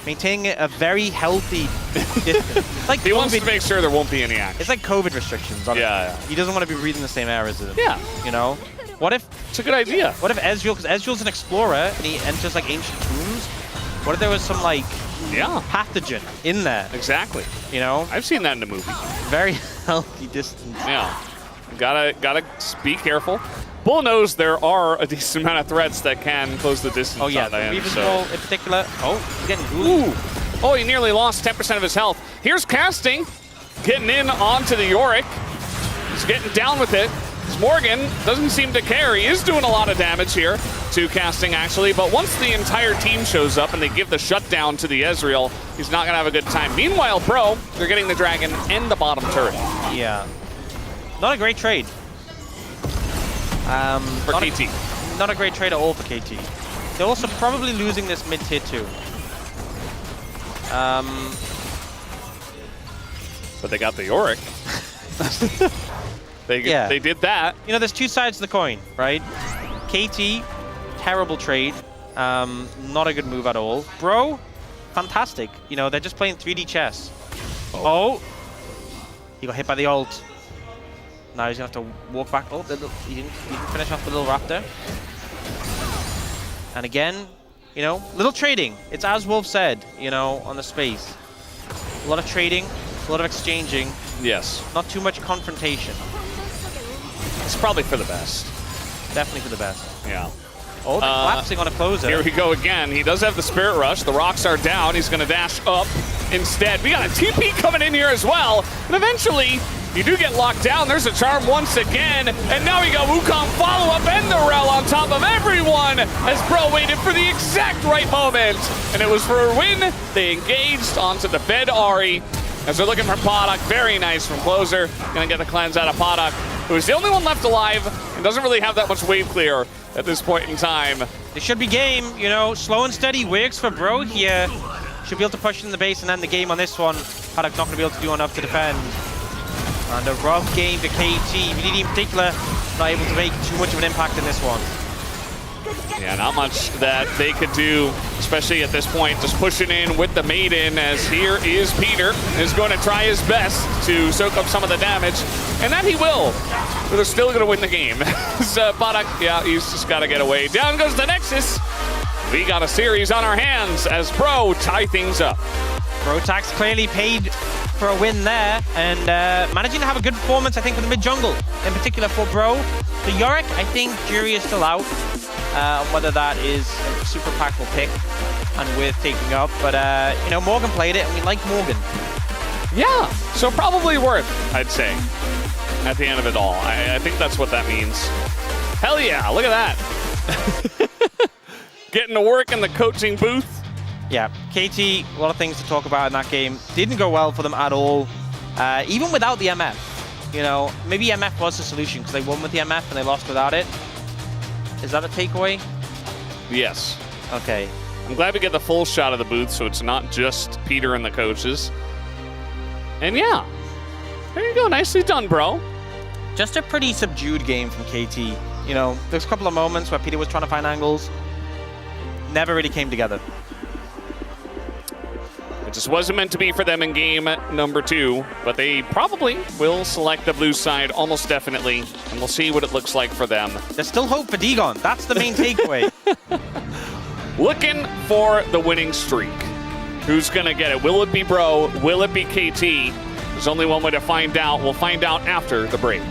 maintaining a very healthy distance. Like he wants to make sure there won't be any action. It's like COVID restrictions. Honestly. Yeah. He doesn't want to be breathing the same air as him. Yeah. You know? What if... It's a good idea. What if Ezreal, because Ezreal's an explorer, and he enters like ancient tombs. What if there was some like pathogen in there? Exactly. You know? I've seen that in the movie. Very healthy distance. Yeah. Gotta be careful. Bull knows there are a decent amount of threats that can close the distance. Oh yeah, on him, Reaver's so. Ball in particular. Oh, he's getting ooh. Oh, he nearly lost 10% of his health. Here's Casting, getting in onto the Yorick. He's getting down with it. Morgan doesn't seem to care. He is doing a lot of damage here to Casting, actually. But once the entire team shows up and they give the shutdown to the Ezreal, he's not going to have a good time. Meanwhile, Bro, they're getting the Dragon and the bottom turret. Yeah. Not a great trade. For KT. Not a great trade at all for KT. They're also probably losing this mid-tier too. But they got the Yorick. They did that. You know, there's two sides to the coin, right? KT, terrible trade. Not a good move at all. Bro, fantastic. You know, they're just playing 3D chess. Oh. He got hit by the ult. Now he's going to have to walk back. Oh, he didn't finish off the little raptor. And again, you know, little trading. It's as Wolf said, you know, on the space. A lot of trading, a lot of exchanging. Yes. Not too much confrontation. It's probably for the best. Definitely for the best. Yeah. Oh, they're collapsing on a closer. Here we go again. He does have the Spirit Rush. The rocks are down. He's going to dash up instead. We got a TP coming in here as well. And eventually, you do get locked down. There's a charm once again. And now we got Wukong follow-up and the Rel on top of everyone as Bro waited for the exact right moment. And it was for a win. They engaged onto the Bed Ahri as they're looking for Paddock. Very nice from Closer. Going to get the cleanse out of Paddock, who is the only one left alive and doesn't really have that much wave clear at this point in time. It should be game, you know, slow and steady works for Bro here. Should be able to push in the base and end the game on this one. Paddock not going to be able to do enough to defend. And a rough game for KT. VDD in particular, not able to make too much of an impact in this one. Yeah, not much that they could do, especially at this point, just pushing in with the Maiden, as here is Peter, is going to try his best to soak up some of the damage, and that he will, but they're still going to win the game. So Paddock, yeah, he's just got to get away. Down goes the Nexus. We got a series on our hands as Bro tie things up. Brotax clearly paid for a win there, and managing to have a good performance, I think, with the mid-jungle, in particular for Bro. The Yorick, I think jury is still out on whether that is a super impactful pick and worth taking up, but you know, Morgan played it, and we like Morgan. Yeah, so probably worth, I'd say, at the end of it all. I think that's what that means. Hell yeah, look at that. Getting to work in the coaching booth. Yeah, KT, a lot of things to talk about in that game. Didn't go well for them at all, even without the MF. You know, maybe MF was the solution because they won with the MF and they lost without it. Is that a takeaway? Yes. Okay. I'm glad we get the full shot of the booth so it's not just Peter and the coaches. And yeah, there you go. Nicely done, Bro. Just a pretty subdued game from KT. You know, there's a couple of moments where Peter was trying to find angles. Never really came together. It just wasn't meant to be for them in game number 2, but they probably will select the blue side almost definitely, and we'll see what it looks like for them. There's still hope for Dagon. That's the main takeaway. Looking for the winning streak. Who's going to get it? Will it be Bro? Will it be KT? There's only one way to find out. We'll find out after the break.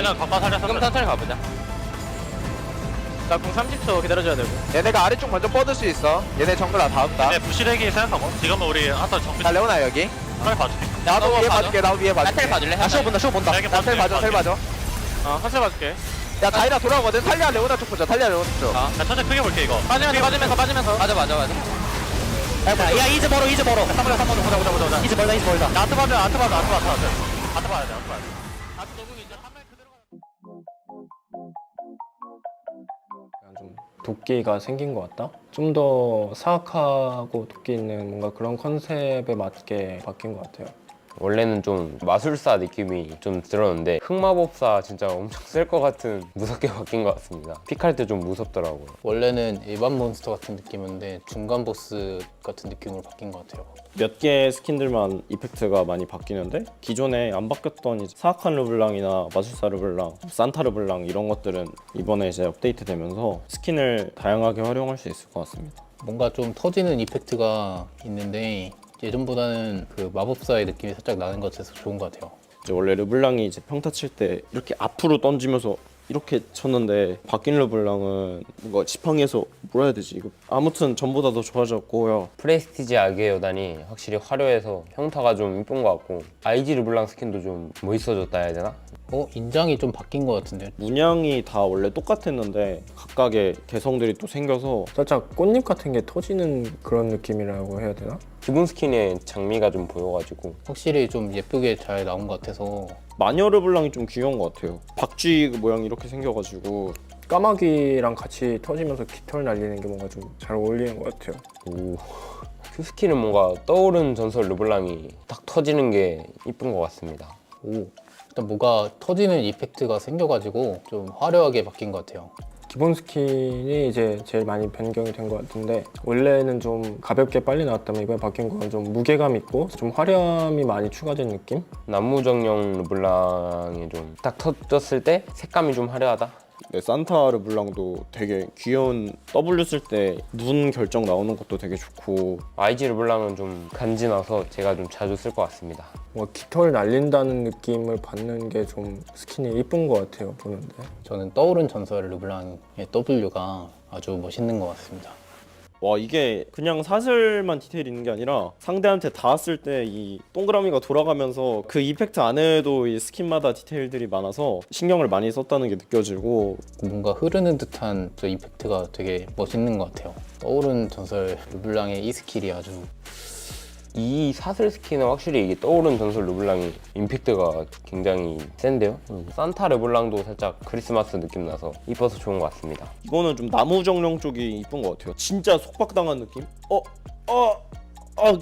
얘는 가까 살려서 지금 천천히 가보자. 나 공 30초 기다려줘야 되고. 얘네가 아래쪽 먼저 뻗을 수 있어. 얘네 정글 다 온다. 얘네 부시대기 생각하고 지금은 우리 한타 정비 나 레오나 여기. 빨리 봐줄게. 나도 위에 봐줄게. 나도 위에 봐줄게. 텔 봐줄래? 나 쇼 본다. 쇼 본다. 내가 나텔 봐줘. 텔 봐줘. 한타 봐줄게. 야 다이라 돌아오거든. 탈리아 레오나 쪽 보자. 탈리아 레오나 쪽. 나 천천히 크게 볼게 이거. 빠지면서. 맞아. 야 이즈 벌어. 3번 보자. 이즈 벌다. 나 아트 봐야 돼. 아트 봐야 돼. 좀 도끼가 생긴 것 같다? 좀 더 사악하고 도끼 있는 뭔가 그런 컨셉에 맞게 바뀐 것 같아요. 원래는 좀 마술사 느낌이 좀 들었는데 흑마법사 진짜 엄청 셀 것 같은 무섭게 바뀐 것 같습니다. 픽할 때 좀 무섭더라고요. 원래는 일반 몬스터 같은 느낌인데 중간 보스 같은 느낌으로 바뀐 것 같아요. 몇 개 스킨들만 이펙트가 많이 바뀌는데 기존에 안 바뀌었던 이제 사악한 르블랑이나 마술사 르블랑, 산타 르블랑 이런 것들은 이번에 이제 업데이트 되면서 스킨을 다양하게 활용할 수 있을 것 같습니다. 뭔가 좀 터지는 이펙트가 있는데 예전보다는 그 마법사의 느낌이 살짝 나는 것 같아서 좋은 것 같아요. 이제 원래 르블랑이 이제 평타 칠 때 이렇게 앞으로 던지면서 이렇게 쳤는데 바뀐 르블랑은 뭔가 지팡이에서 뭐라 해야 되지? 이거 아무튼 전보다 더 좋아졌고요. 프레스티지 악의 여단이 확실히 화려해서 형타가 좀 이쁜 것 같고 IG 르블랑 스킨도 좀 멋있어졌다 해야 되나? 인장이 좀 바뀐 것 같은데. 문양이 다 원래 똑같았는데 각각의 개성들이 또 생겨서 살짝 꽃잎 같은 게 터지는 그런 느낌이라고 해야 되나? 기본 스킨의 장미가 좀 보여가지고 확실히 좀 예쁘게 잘 나온 것 같아서. 마녀 르블랑이 좀 귀여운 것 같아요. 박쥐 모양이 이렇게 생겨가지고 까마귀랑 같이 터지면서 깃털 날리는 게 뭔가 좀 잘 어울리는 것 같아요. 오, 그 스킨은 뭔가 떠오른 전설 르블랑이 딱 터지는 게 이쁜 것 같습니다. 일단 뭐가 터지는 이펙트가 생겨가지고 좀 화려하게 바뀐 것 같아요. 기본 스킨이 이제 제일 많이 변경이 된 것 같은데 원래는 좀 가볍게 빨리 나왔다면 이번에 바뀐 건 좀 무게감 있고 좀 화려함이 많이 추가된 느낌? 나무정령 르블랑이 좀 딱 터졌을 때 색감이 좀 화려하다? 네, 산타 르블랑도 되게 귀여운 W 쓸 때 눈 결정 나오는 것도 되게 좋고 IG 르블랑은 좀 간지나서 제가 좀 자주 쓸 것 같습니다. 깃털 날린다는 느낌을 받는 게 좀 스킨이 이쁜 것 같아요, 보는데. 저는 떠오른 전설 르블랑의 W가 아주 멋있는 것 같습니다. 와 이게 그냥 사슬만 디테일 있는 게 아니라 상대한테 닿았을 때 이 동그라미가 돌아가면서 그 이펙트 안에도 이 스킨마다 디테일들이 많아서 신경을 많이 썼다는 게 느껴지고 뭔가 흐르는 듯한 저 이펙트가 되게 멋있는 것 같아요. 떠오른 전설 르블랑의 이 스킬이 아주 이 사슬 스킨은 확실히 이게 떠오른 전설 르블랑이 임팩트가 굉장히 센데요? 산타 르블랑도 살짝 크리스마스 느낌 나서 이뻐서 좋은 것 같습니다. 이거는 좀 나무 정령 쪽이 이쁜 것 같아요. 진짜 속박당한 느낌?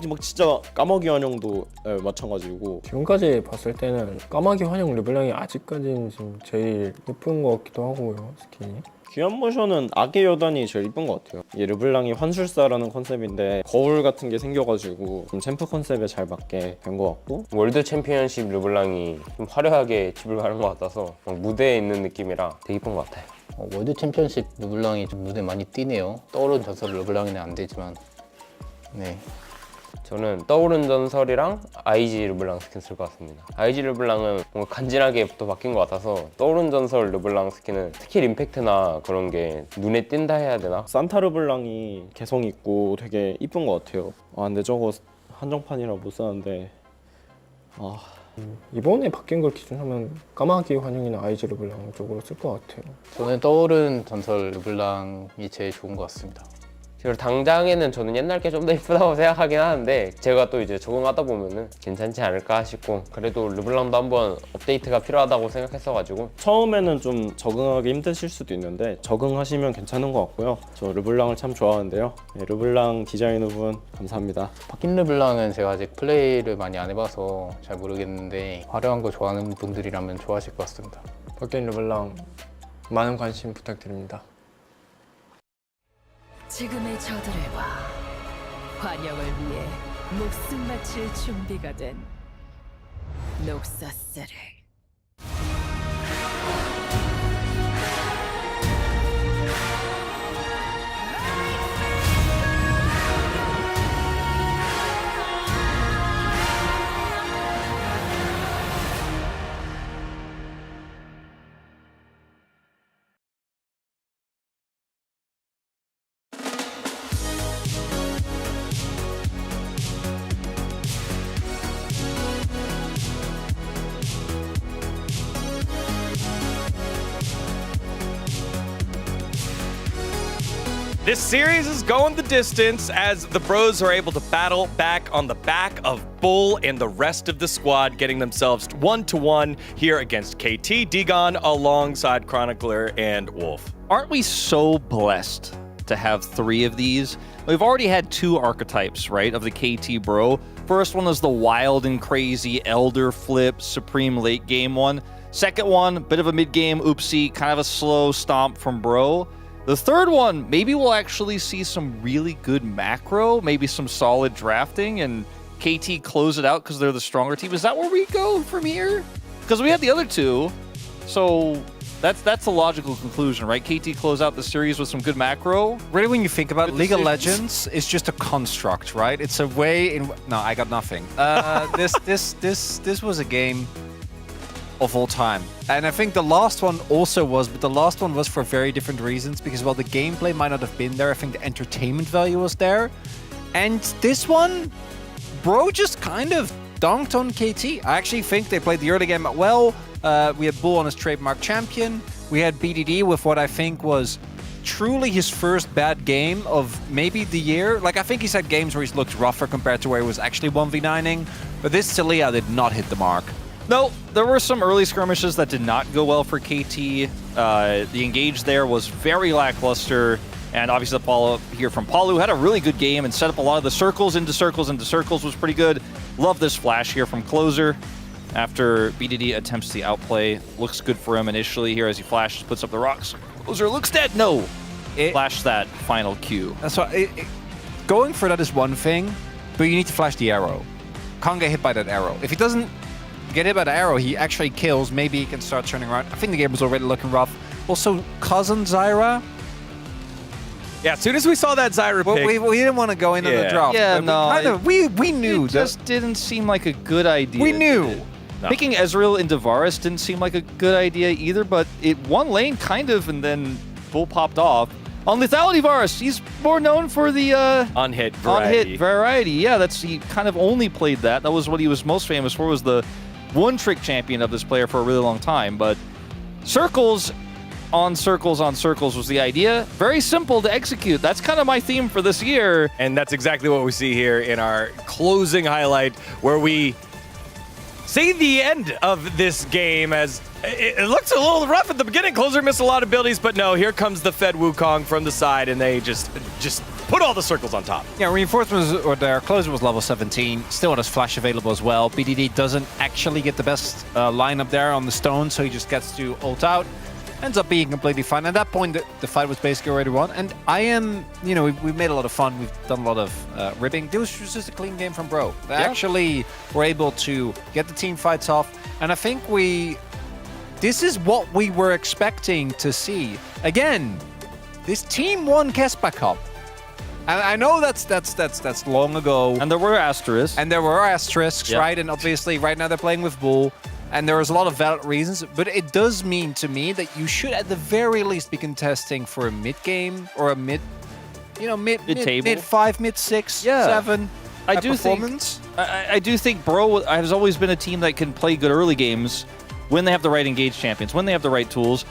막 진짜 까마귀 환영도 마찬가지고 지금까지 봤을 때는 까마귀 환영 르블랑이 아직까지는 지금 제일 예쁜 것 같기도 하고요, 스킨이. 귀한 모션은 악의 여단이 제일 이쁜 것 같아요. 이 르블랑이 환술사라는 컨셉인데 거울 같은 게 생겨가지고 좀 챔프 컨셉에 잘 맞게 된 것 같고 월드 챔피언십 르블랑이 좀 화려하게 집을 가는 것 같아서 무대에 있는 느낌이라 되게 이쁜 것 같아요. 월드 챔피언십 르블랑이 좀 눈에 많이 띄네요. 떠오른 전설 르블랑이는 안 되지만 네. 저는 떠오른 전설이랑 IG 르블랑 스킨 쓸 것 같습니다. IG 르블랑은 뭔가 간지나게 또 바뀐 것 같아서 떠오른 전설 르블랑 스킨은 스킬 임팩트나 그런 게 눈에 띈다 해야 되나? 산타 르블랑이 개성 있고 되게 이쁜 것 같아요. 근데 저거 한정판이라 못 사는데 이번에 바뀐 걸 기준하면 까마귀 환영이나 IG 르블랑 쪽으로 쓸 것 같아요. 저는 떠오른 전설 르블랑이 제일 좋은 것 같습니다. 그리고 당장에는 저는 옛날 게 좀 더 이쁘다고 생각하긴 하는데 제가 또 이제 적응하다 보면은 괜찮지 않을까 싶고 그래도 르블랑도 한번 업데이트가 필요하다고 생각했어가지고 처음에는 좀 적응하기 힘드실 수도 있는데 적응하시면 괜찮은 것 같고요. 저 르블랑을 참 좋아하는데요. 네, 르블랑 디자이너분 감사합니다. 바뀐 르블랑은 제가 아직 플레이를 많이 안 해봐서 잘 모르겠는데 화려한 거 좋아하는 분들이라면 좋아하실 것 같습니다. 바뀐 르블랑 많은 관심 부탁드립니다. 지금의 저들과 환영을 위해 목숨 바칠 준비가 된 녹사스를 This series is going the distance as the Bros are able to battle back on the back of Bull and the rest of the squad, getting themselves 1-1 here against KT, Digon, alongside Chronicler and Wolf. Aren't we so blessed to have 3 of these? We've already had 2 archetypes, right, of the KT Bro. First one is the wild and crazy Elder Flip Supreme late game one. Second one, bit of a mid-game oopsie, kind of a slow stomp from Bro. The third one, maybe we'll actually see some really good macro, maybe some solid drafting, and KT close it out because they're the stronger team. Is that where we go from here? Because we had the other 2, so that's a logical conclusion, right? KT close out the series with some good macro. Really, when you think about it, League of Legends is just a construct, right? It's a way in... No, I got nothing. This was a game of all time. And I think the last one also was, but the last one was for very different reasons, because while the gameplay might not have been there, I think the entertainment value was there. And this one, Bro just kind of dunked on KT. I actually think they played the early game well. We had Bull on his trademark champion. We had BDD with what I think was truly his first bad game of maybe the year. Like, I think he's had games where he's looked rougher compared to where he was actually 1v9ing, but this Celia did not hit the mark. No, there were some early skirmishes that did not go well for KT. The engage there was very lackluster, and obviously the follow-up here from Palu had a really good game and set up a lot of the circles into circles was pretty good. Love this flash here from Closer after BDD attempts the outplay. Looks good for him initially here as he flashes, puts up the rocks. Closer looks dead. No, flash that final Q. That's why going for that is one thing, but you need to flash the arrow. Can't get hit by that arrow. If he doesn't get hit by the arrow, he actually kills. Maybe he can start turning around. I think the game was already looking rough. Also, cousin Zyra. Yeah, as soon as we saw that Zyra pick, we didn't want to go into the drop. Yeah, no. We knew. It just didn't seem like a good idea. We knew. No. Picking Ezreal into Varus didn't seem like a good idea either, but it one lane kind of, and then Bull popped off. On Lethality Varus, he's more known for the unhit variety. Yeah, he kind of only played that. That was what he was most famous for, was the one-trick champion of this player for a really long time. But circles on circles on circles was the idea. Very simple to execute. That's kind of my theme for this year. And that's exactly what we see here in our closing highlight, where we see the end of this game as it looks a little rough at the beginning. Closer missed a lot of abilities, but no, here comes the Fed Wukong from the side, and they just put all the circles on top. Yeah, reinforcements, or their Closer was level 17, still has flash available as well. BDD doesn't actually get the best lineup there on the stone, so he just gets to ult out. Ends up being completely fine. At that point, the fight was basically already won. And I am, we've made a lot of fun. We've done a lot of ribbing. This was just a clean game from Bro. They actually were able to get the team fights off. And I think this is what we were expecting to see. Again, this team won Kespa Cup. And I know that's long ago. And there were asterisks. Right? And obviously, right now they're playing with Bull. And there was a lot of valid reasons, but it does mean to me that you should at the very least be contesting for a mid-game or a mid-table. Mid-5, mid-6, 7 I do think Bro has always been a team that can play good early games when they have the right engaged champions, when they have the right tools.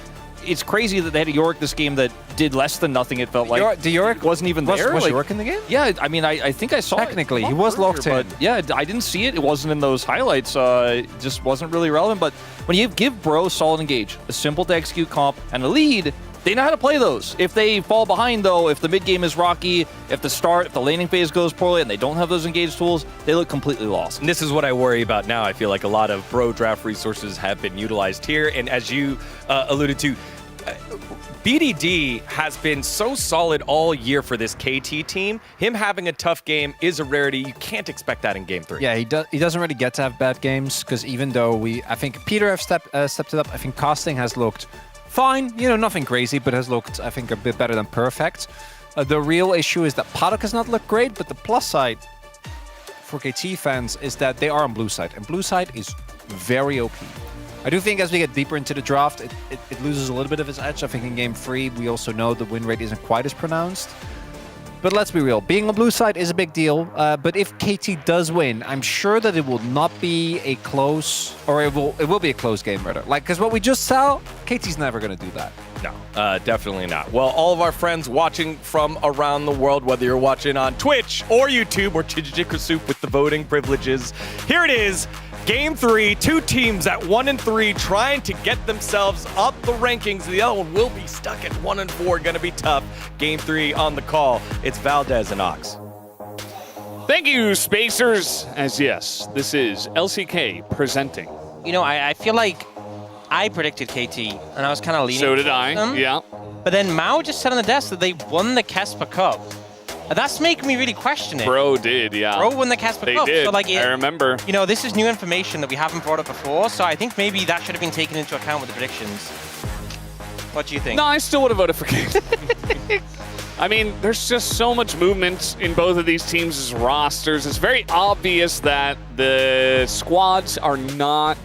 It's crazy that they had a Yorick this game that did less than nothing, it felt like. The Yorick wasn't even there. Was Yorick in the game? Yeah, I mean, I think I saw Technically, he was locked in. But yeah, I didn't see it. It wasn't in those highlights. It just wasn't really relevant. But when you give Bro solid engage, a simple to execute comp, and a lead, they know how to play those. If they fall behind, though, if the mid game is rocky, if the laning phase goes poorly and they don't have those engaged tools, they look completely lost. And this is what I worry about now. I feel like a lot of Bro draft resources have been utilized here. And as you alluded to, BDD has been so solid all year for this KT team. Him having a tough game is a rarity. You can't expect that in Game 3. Yeah, he doesn't really get to have bad games, because even though I think Peter have stepped it up, I think casting has looked fine. Nothing crazy, but has looked, I think, a bit better than perfect. The real issue is that Paddock has not looked great, but the plus side for KT fans is that they are on blue side, and blue side is very OP. I do think as we get deeper into the draft, it loses a little bit of its edge. I think in Game 3, we also know the win rate isn't quite as pronounced. But let's be real, being on blue side is a big deal. But if KT does win, I'm sure that it will not be a close, or it will be a close game, rather. Like, because what we just saw, KT's never going to do that. No, definitely not. Well, all of our friends watching from around the world, whether you're watching on Twitch or YouTube or Chijijikra Soup with the voting privileges, here it is. Game 3, two teams at 1 and 3 trying to get themselves up the rankings. The other one will be stuck at 1 and 4. Going to be tough. Game 3 on the call. It's Valdez and Ox. Thank you, Spacers. As yes, this is LCK presenting. You know, I feel like I predicted KT, and I was kind of leaning. So did I, them. yeah. But then Mao just said on the desk that they won the Casper Cup. That's making me really question it. Bro did, yeah. Bro won the Casper They Cup. did, So like I remember. You know, this is new information that we haven't brought up before, so I think maybe that should have been taken into account with the predictions. What do you think? No, I still would have voted for KT. I mean, there's just so much movement in both of these teams' rosters. It's very obvious that the squads are not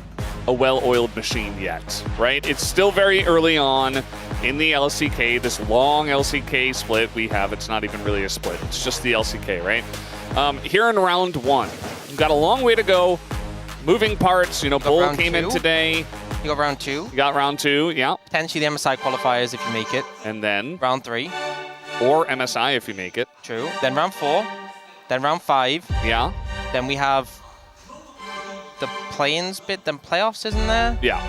a well-oiled machine yet, right? It's still very early on in the LCK, this long LCK split we have. It's not even really a split. It's just the LCK, right? Here in round 1, we've got a long way to go. Moving parts, you know, Bull came in today. You got round 2. You got round 2, yeah. Potentially the MSI qualifiers if you make it. And then round 3. Or MSI if you make it. True. Then round 4. Then round 5. Yeah. Then we have the play-ins bit, then playoffs, isn't there? Yeah.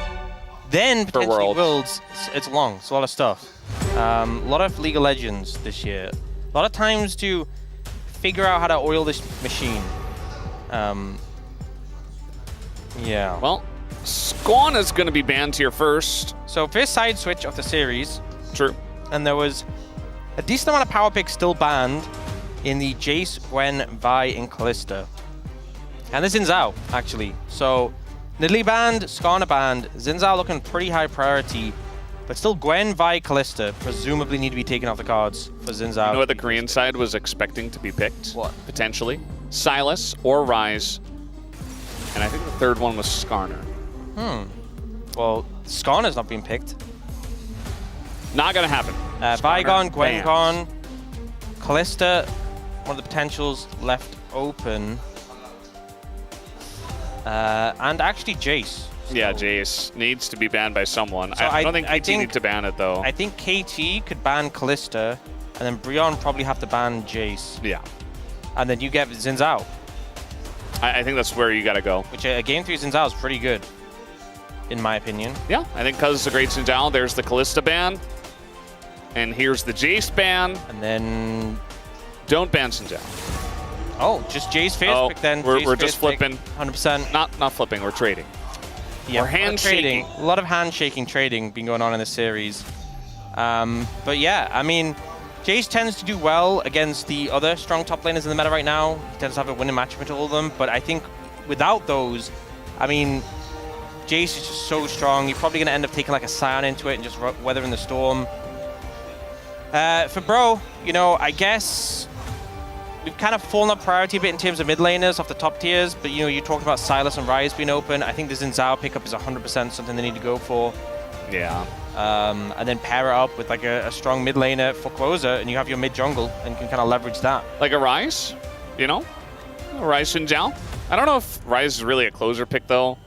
Then potentially Worlds. It's long. It's a lot of stuff. A lot of League of Legends this year. A lot of times to figure out how to oil this machine. Yeah. Well, Squan is going to be banned here first. So first side switch of the series. True. And there was a decent amount of power picks still banned in the Jace, Gwen, Vi, and Kalista. And the Xin Zhao, actually. So Nidalee banned, Skarner banned, Xin Zhao looking pretty high priority, but still Gwen, Vi, Kalista presumably need to be taken off the cards for Xin Zhao. You know what the Korean side was expecting to be picked? What? Potentially. Silas or Ryze. And I think the third one was Skarner. Well, Skarner's not being picked. Not going to happen. Vi gone, Gwen gone, Kalista, one of the potentials left open. And actually Jace. Yeah, Jace needs to be banned by someone. So I don't think KT needs to ban it, though. I think KT could ban Kalista, and then Brion probably have to ban Jace. Yeah. And then you get Xin Zhao. I think that's where you got to go. Which game 3 Xin Zhao is pretty good, in my opinion. Yeah, I think because it's a great Xin Zhao, there's the Kalista ban. And here's the Jace ban. And then... Don't ban Xin Zhao. Oh, just Jace first pick then. We're just flipping. 100%. Not flipping, we're trading. Yeah, we're handshaking. A lot of handshaking trading been going on in this series. But yeah, I mean, Jace tends to do well against the other strong top laners in the meta right now. He tends to have a winning matchup into all of them. But I think without those, I mean, Jace is just so strong. You're probably going to end up taking like a Scion into it and just weathering the storm. For Bro, you know, I guess we've kind of fallen up priority a bit in terms of mid laners off the top tiers, but you know, you're talking about Silas and Ryze being open. I think the Xin Zhao pickup is 100% something they need to go for. Yeah. And then pair it up with like a strong mid laner for closer, and you have your mid jungle and can kind of leverage that. Like a Ryze, you know? Ryze Xin Zhao. I don't know if Ryze is really a closer pick, though.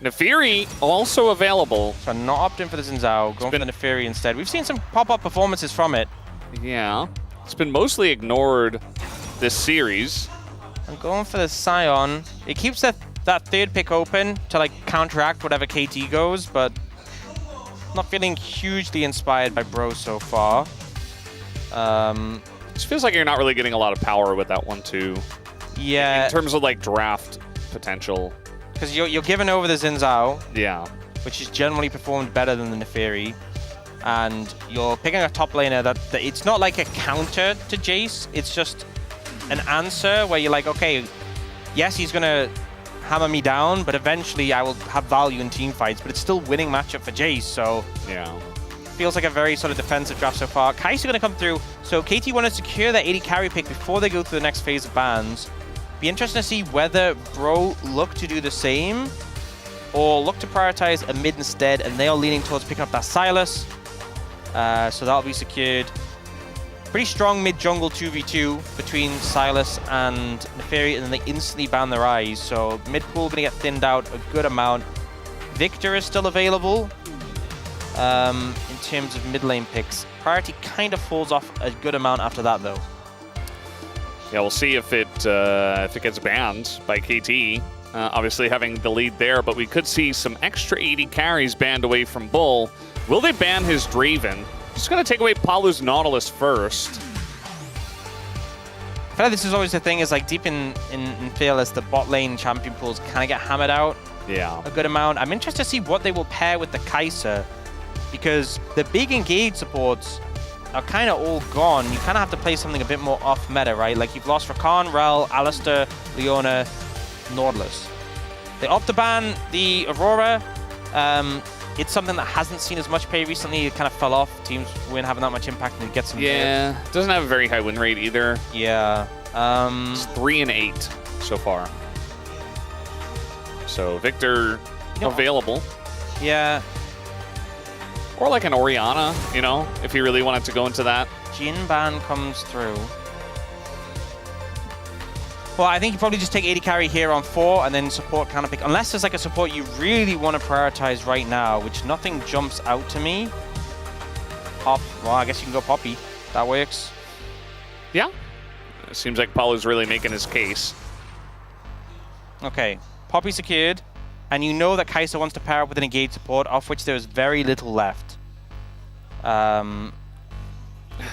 Nefiri also available. So not opting for the Xin Zhao, going for the Nefiri instead. We've seen some pop-up performances from it. Yeah. It's been mostly ignored this series. I'm going for the Scion. It keeps that third pick open to like counteract whatever KT goes, but not feeling hugely inspired by Bro so far. It feels like you're not really getting a lot of power with that one too. Yeah. In terms of like draft potential. Because you're giving over the Xin Zhao. Yeah. Which is generally performed better than the Nefiri. And you're picking a top laner that it's not like a counter to Jace. It's just an answer where you're like, okay, yes, he's going to hammer me down, but eventually I will have value in team fights. But it's still winning matchup for Jace, so... Yeah. Feels like a very sort of defensive draft so far. Kai's going to come through. So KT want to secure that 80 carry pick before they go to the next phase of bans. Be interesting to see whether Bro look to do the same or look to prioritize a mid instead, and they are leaning towards picking up that Silas. So that'll be secured. Pretty strong mid-jungle 2v2 between Silas and Neferi, and then they instantly ban their eyes. So mid-pool going to get thinned out a good amount. Victor is still available in terms of mid-lane picks. Priority kind of falls off a good amount after that, though. Yeah, we'll see if it gets banned by KT. Obviously having the lead there, but we could see some extra 80 carries banned away from Bull. Will they ban his Draven? Just going to take away Palu's Nautilus first. I feel like this is always the thing, is like deep in Fearless, the bot lane champion pools kind of get hammered out a good amount. I'm interested to see what they will pair with the Kai'Sa, because the big engage supports are kind of all gone. You kind of have to play something a bit more off meta, right? Like you've lost Rakan, Rel, Alistair, Leona, Nautilus. They opt to ban the Aurora. It's something that hasn't seen as much play recently. It kind of fell off. Teams weren't having that much impact, and it gets some. Yeah, doesn't have a very high win rate either. Yeah. It's 3 and 8 so far. So Victor available. Yeah. Or like an Orianna, you know, if he really wanted to go into that. Jhin ban comes through. Well, I think you probably just take 80 carry here on 4 and then support kind of pick. Unless there's like a support you really want to prioritize right now, which nothing jumps out to me. Pop. Well, I guess you can go Poppy. That works. Yeah. It seems like Paulu's really making his case. Okay. Poppy secured. And you know that Kai'Sa wants to pair up with an engage support, of which there's very little left.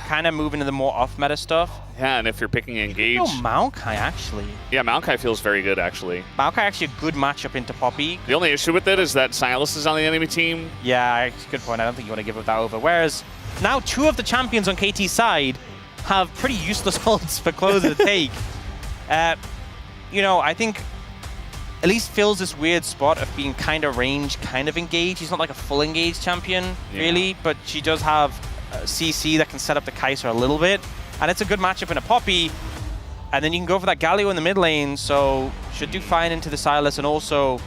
Kind of moving to the more off-meta stuff. Yeah, and if you're picking engage... No, Maokai, actually. Yeah, Maokai feels very good, actually. Maokai actually a good matchup into Poppy. The only issue with it is that Silas is on the enemy team. Yeah, good point. I don't think you want to give that over. Whereas now 2 of the champions on KT's side have pretty useless ults for Closer to take. You know, I think at least fills this weird spot of being kind of range, kind of engaged. He's not like a full engaged champion, really, but she does have CC that can set up the Kai'Sa a little bit. And it's a good matchup in a Poppy. And then you can go for that Galio in the mid lane, so should do fine into the Silas, and also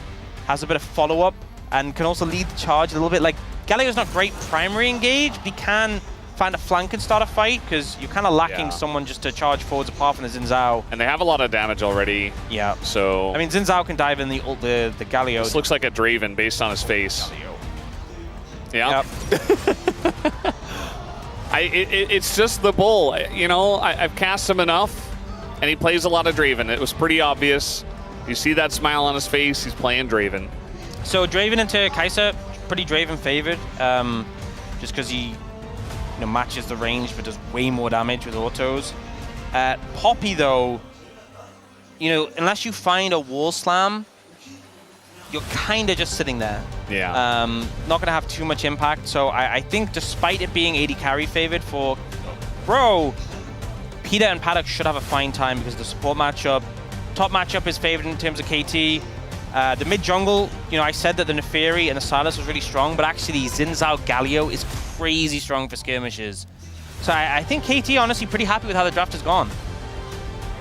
has a bit of follow-up and can also lead the charge a little bit. Like, Galio's not great primary engage, but he can find a flank and start a fight, because you're kind of lacking someone just to charge forwards apart from the Xin Zhao. And they have a lot of damage already. Yeah. So... I mean, Xin Zhao can dive in the Galio. This looks like a Draven based on his face. Yeah. Yep. It's just the Bull. You know, I've cast him enough, and he plays a lot of Draven. It was pretty obvious. You see that smile on his face, he's playing Draven. So Draven into Kai'Sa, pretty Draven favored, just because he matches the range but does way more damage with autos. Poppy, though, unless you find a wall slam, you're kind of just sitting there. Yeah. Not going to have too much impact. So I think despite it being 80 carry favored for Bro, Peter and Paddock should have a fine time because the support matchup, top matchup is favored in terms of KT. The mid jungle, I said that the Neferi and the Silas was really strong, but actually Xin Zhao Galio is crazy strong for skirmishes. So I think KT honestly pretty happy with how the draft has gone.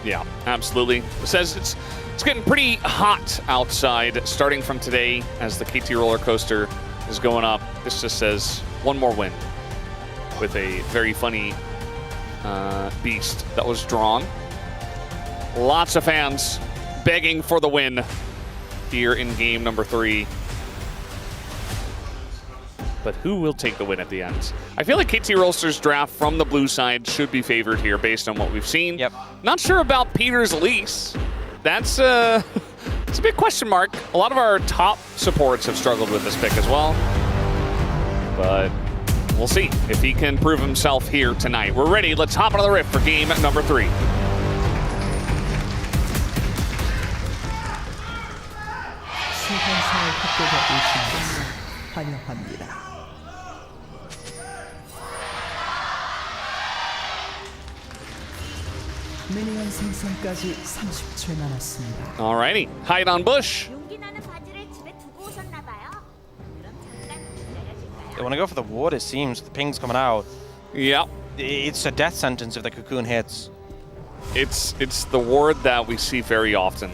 Yeah, absolutely. It says it's getting pretty hot outside starting from today as the KT roller coaster is going up. This just says one more win with a very funny beast that was drawn. Lots of fans begging for the win here in game number 3. But who will take the win at the end? I feel like KT Rolster's draft from the blue side should be favored here based on what we've seen. Yep. Not sure about Peter's Elise. That's it's a big question mark. A lot of our top supports have struggled with this pick as well. But we'll see if he can prove himself here tonight. We're ready. Let's hop into the rift for game number 3. Alrighty, hide on bush. They want to go for the ward, it seems. The ping's coming out. Yep. It's a death sentence if the cocoon hits. It's the ward that we see very often.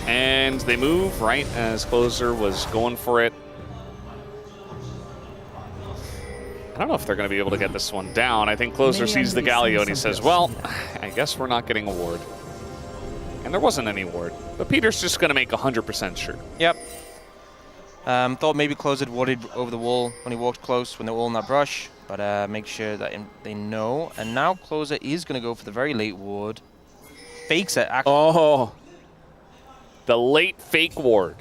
And they move right as Closer was going for it. I don't know if they're going to be able to get this one down. I think Closer sees the Galio and he says, well, I guess we're not getting a ward. And there wasn't any ward. But Peter's just going to make 100% sure. Yep. Thought maybe Closer had warded over the wall when he walked close when they were all in that brush. But make sure that they know. And now Closer is going to go for the very late ward. Fakes it. Oh. The late fake ward.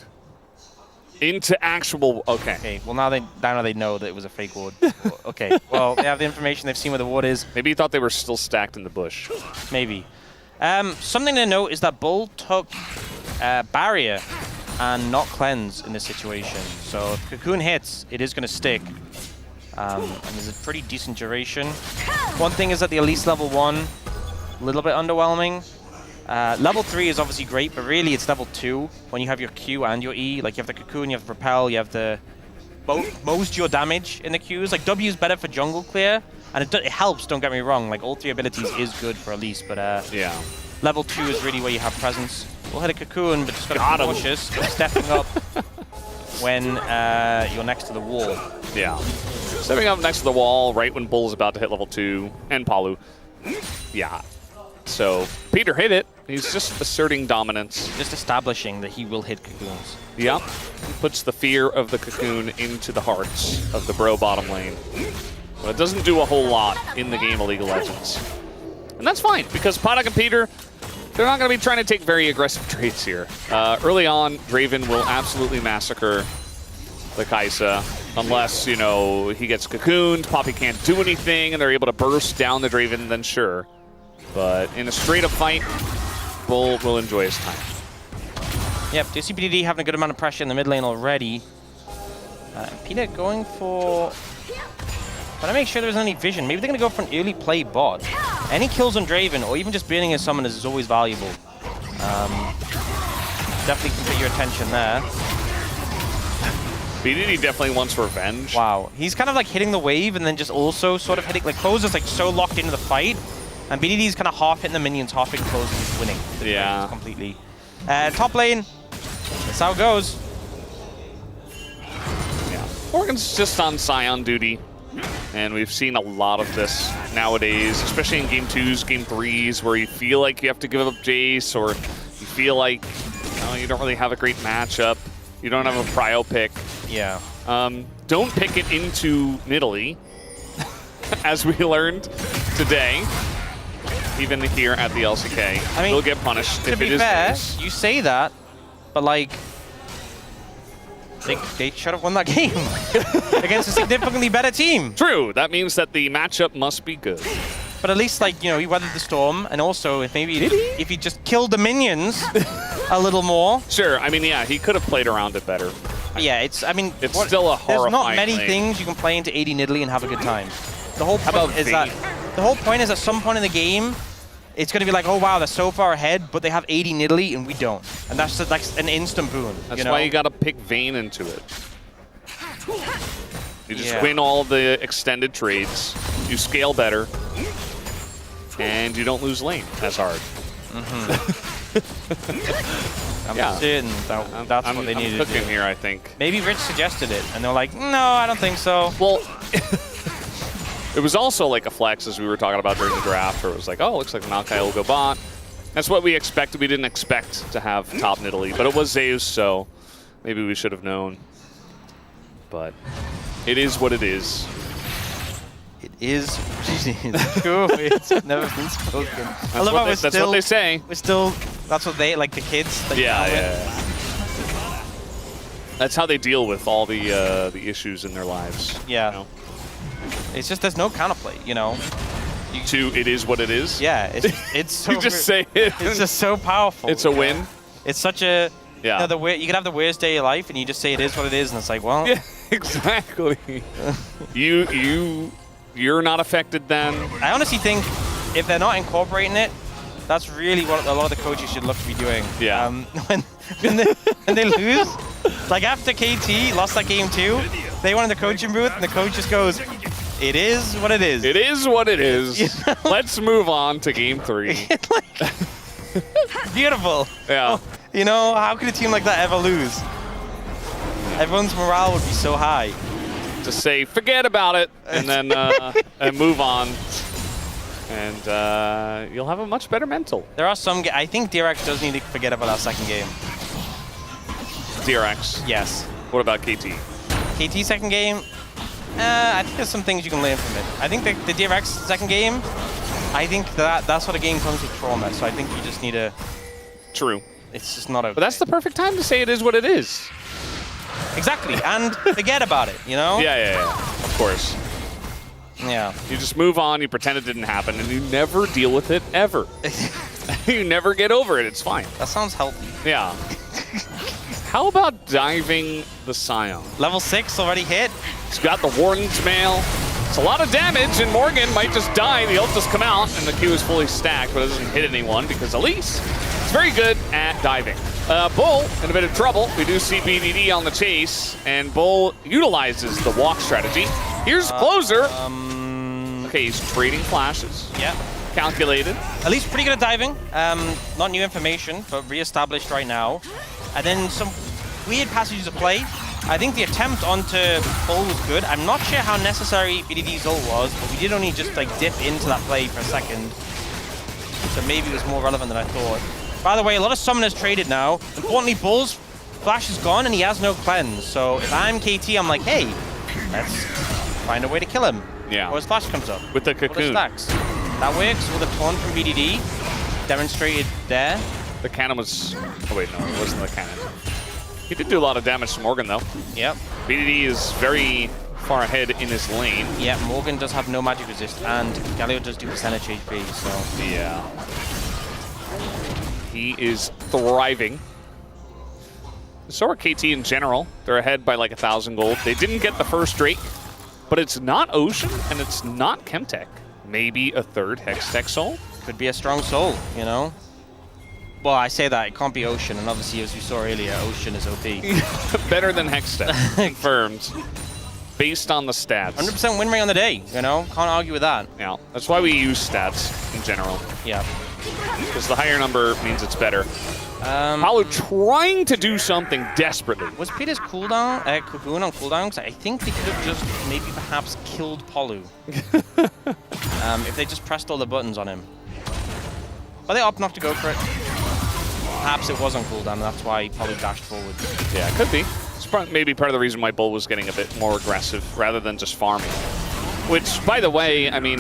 Into actual... Okay. Well, now they know that it was a fake ward. Okay. Well, they have the information. They've seen where the ward is. Maybe he thought they were still stacked in the bush. Maybe. Something to note is that Bull took Barrier and not Cleanse in this situation. So if Cocoon hits, it is going to stick. And there's a pretty decent duration. One thing is that the Elise level 1, a little bit underwhelming. Level 3 is obviously great, but really it's level 2 when you have your Q and your E. Like you have the Cocoon, you have the Propel, you have the most your damage in the Qs. Like W is better for jungle clear, and it helps, don't get me wrong. Like all 3 abilities is good for Elise, but yeah. Level 2 is really where you have presence. We'll hit a Cocoon, but just gotta be cautious, stepping up when you're next to the wall. Yeah. Stepping up next to the wall right when Bull's about to hit level 2, and Palu. Yeah. So Peter hit it. He's just asserting dominance. Just establishing that he will hit Cocoons. Yep. He puts the fear of the Cocoon into the hearts of the bro bottom lane. But it doesn't do a whole lot in the game of League of Legends. And that's fine, because Padak and Peter, they're not going to be trying to take very aggressive trades here. Early on, Draven will absolutely massacre the Kai'Sa. Unless, you know, he gets cocooned, Poppy can't do anything, and they're able to burst down the Draven, then sure. But in a straight-up fight, Bull will enjoy his time. Yep, DCPDD having a good amount of pressure in the mid lane already. Peter going for... But I make sure there's any vision. Maybe they're going to go for an early play bot. Any kills on Draven, or even just burning his summoners, is always valuable. Definitely can get your attention there. BDD definitely wants revenge. Wow. He's kind of like hitting the wave and then just also sort of hitting... Like, Closer's like so locked into the fight. And BDD's kind of half hitting the minions, half hitting Closer. He's winning. Yeah. Completely. Top lane. That's how it goes. Yeah. Morgan's just on Scion duty. And we've seen a lot of this nowadays, especially in Game 2s, Game 3s, where you feel like you have to give up Jace, or you feel like you don't really have a great matchup. You don't have a prio pick. Yeah. Don't pick it into Nidalee, as we learned today, even here at the LCK. I mean, you'll get punished if it is fair, Jace. You say that, but like, they should have won that game against a significantly better team. True. That means that the matchup must be good. But at least, like, you know, he weathered the storm, and also if he just killed the minions a little more. Sure. I mean, yeah, he could have played around it better. Yeah, it's still a horrifying There's not many lane. things you can play into 80 Nidalee and have a good time. The whole point is that at some point in the game, it's going to be like, oh wow, they're so far ahead, but they have 80 Nidalee and we don't. And that's just like an instant boon. That's why you got to pick Vayne into it. You just win all the extended trades, you scale better, and you don't lose lane as hard. I'm certain that's what they needed to do. Here, I think. Maybe Rich suggested it, and they're like, no, I don't think so. Well, it was also like a flex, as we were talking about during the draft, where it was like, oh, looks like Maokai will go bot. That's what we expected. We didn't expect to have top Nidalee, but it was Zeus, so maybe we should have known. But it is what it is. It is. Cool. It's never been spoken. I love how that's what they say. We're still. That's what they like. The kids. Like, yeah. That's how they deal with all the issues in their lives. Yeah. You know? It's just there's no counterplay. You know. It is what it is. Yeah. It's so. You just say it. It's just so powerful. It's a win. It's such a. Yeah. You know, you can have the weirdest day of your life, and you just say it is what it is, and it's like, well. Yeah. Exactly. You're not affected then. I honestly think if they're not incorporating it, that's really what a lot of the coaches should look to be doing. Yeah. When they lose, like after KT lost that game 2, they went in the coaching booth and the coach just goes, "It is what it is." It is what it is. You know? Let's move on to game 3. Beautiful. Yeah. You know, how could a team like that ever lose? Everyone's morale would be so high. to say, forget about it, and then and move on. And you'll have a much better mental. There are some... I think DRX does need to forget about that second game. DRX? Yes. What about KT? KT second game? I think there's some things you can learn from it. I think the DRX second game, I think that sort of game comes with trauma, so I think you just need to... True. It's just not okay. But that's the perfect time to say it is what it is. Exactly, and forget about it, you know? Yeah. Of course. Yeah. You just move on, you pretend it didn't happen, and you never deal with it, ever. You never get over it, it's fine. That sounds healthy. Yeah. How about diving the Scion? Level 6 already hit. He's got the Warden's Mail. It's a lot of damage, and Morgan might just die. The ult just come out, and the Q is fully stacked, but it doesn't hit anyone because Elise is very good at diving. Bull in a bit of trouble. We do see BDD on the chase, and Bull utilizes the walk strategy. Here's Closer. Okay, he's trading flashes. Yeah. Calculated. At least pretty good at diving. Not new information, but re-established right now. And then some weird passages of play. I think the attempt onto Bull was good. I'm not sure how necessary BDD's ult was, but we did only just like dip into that play for a second. So maybe it was more relevant than I thought. By the way, a lot of summoners traded now. Importantly, Bull's flash is gone and he has no cleanse. So if I'm KT, I'm like, hey, let's find a way to kill him. Yeah. Or his flash comes up. With the cocoon. Stacks. That works with a taunt from BDD. Demonstrated there. The cannon was... Oh wait, no, it wasn't the cannon. He did do a lot of damage to Morgan though. Yep. BDD is very far ahead in his lane. Yeah, Morgan does have no magic resist, and Galio does do percentage HP, so... Yeah. He is thriving. So are KT in general. They're ahead by like 1,000 gold. They didn't get the first Drake, but it's not Ocean and it's not Chemtech. Maybe a third Hextech Soul? Could be a strong soul, you know? Well, I say that, it can't be Ocean, and obviously, as we saw earlier, Ocean is OP. Better than Hextech, confirmed. Based on the stats. 100% win rate on the day, you know? Can't argue with that. Yeah, that's why we use stats in general. Yeah. Because the higher number means it's better. Palu trying to do something desperately. Was Peter's cooldown, cocoon on cooldown? Because I think they could have just maybe perhaps killed Palu. If they just pressed all the buttons on him. But they opt not to go for it. Perhaps it was on cooldown, and that's why Palu dashed forward. Yeah, it could be. It's maybe part of the reason why Bull was getting a bit more aggressive rather than just farming. Which, by the way, I mean,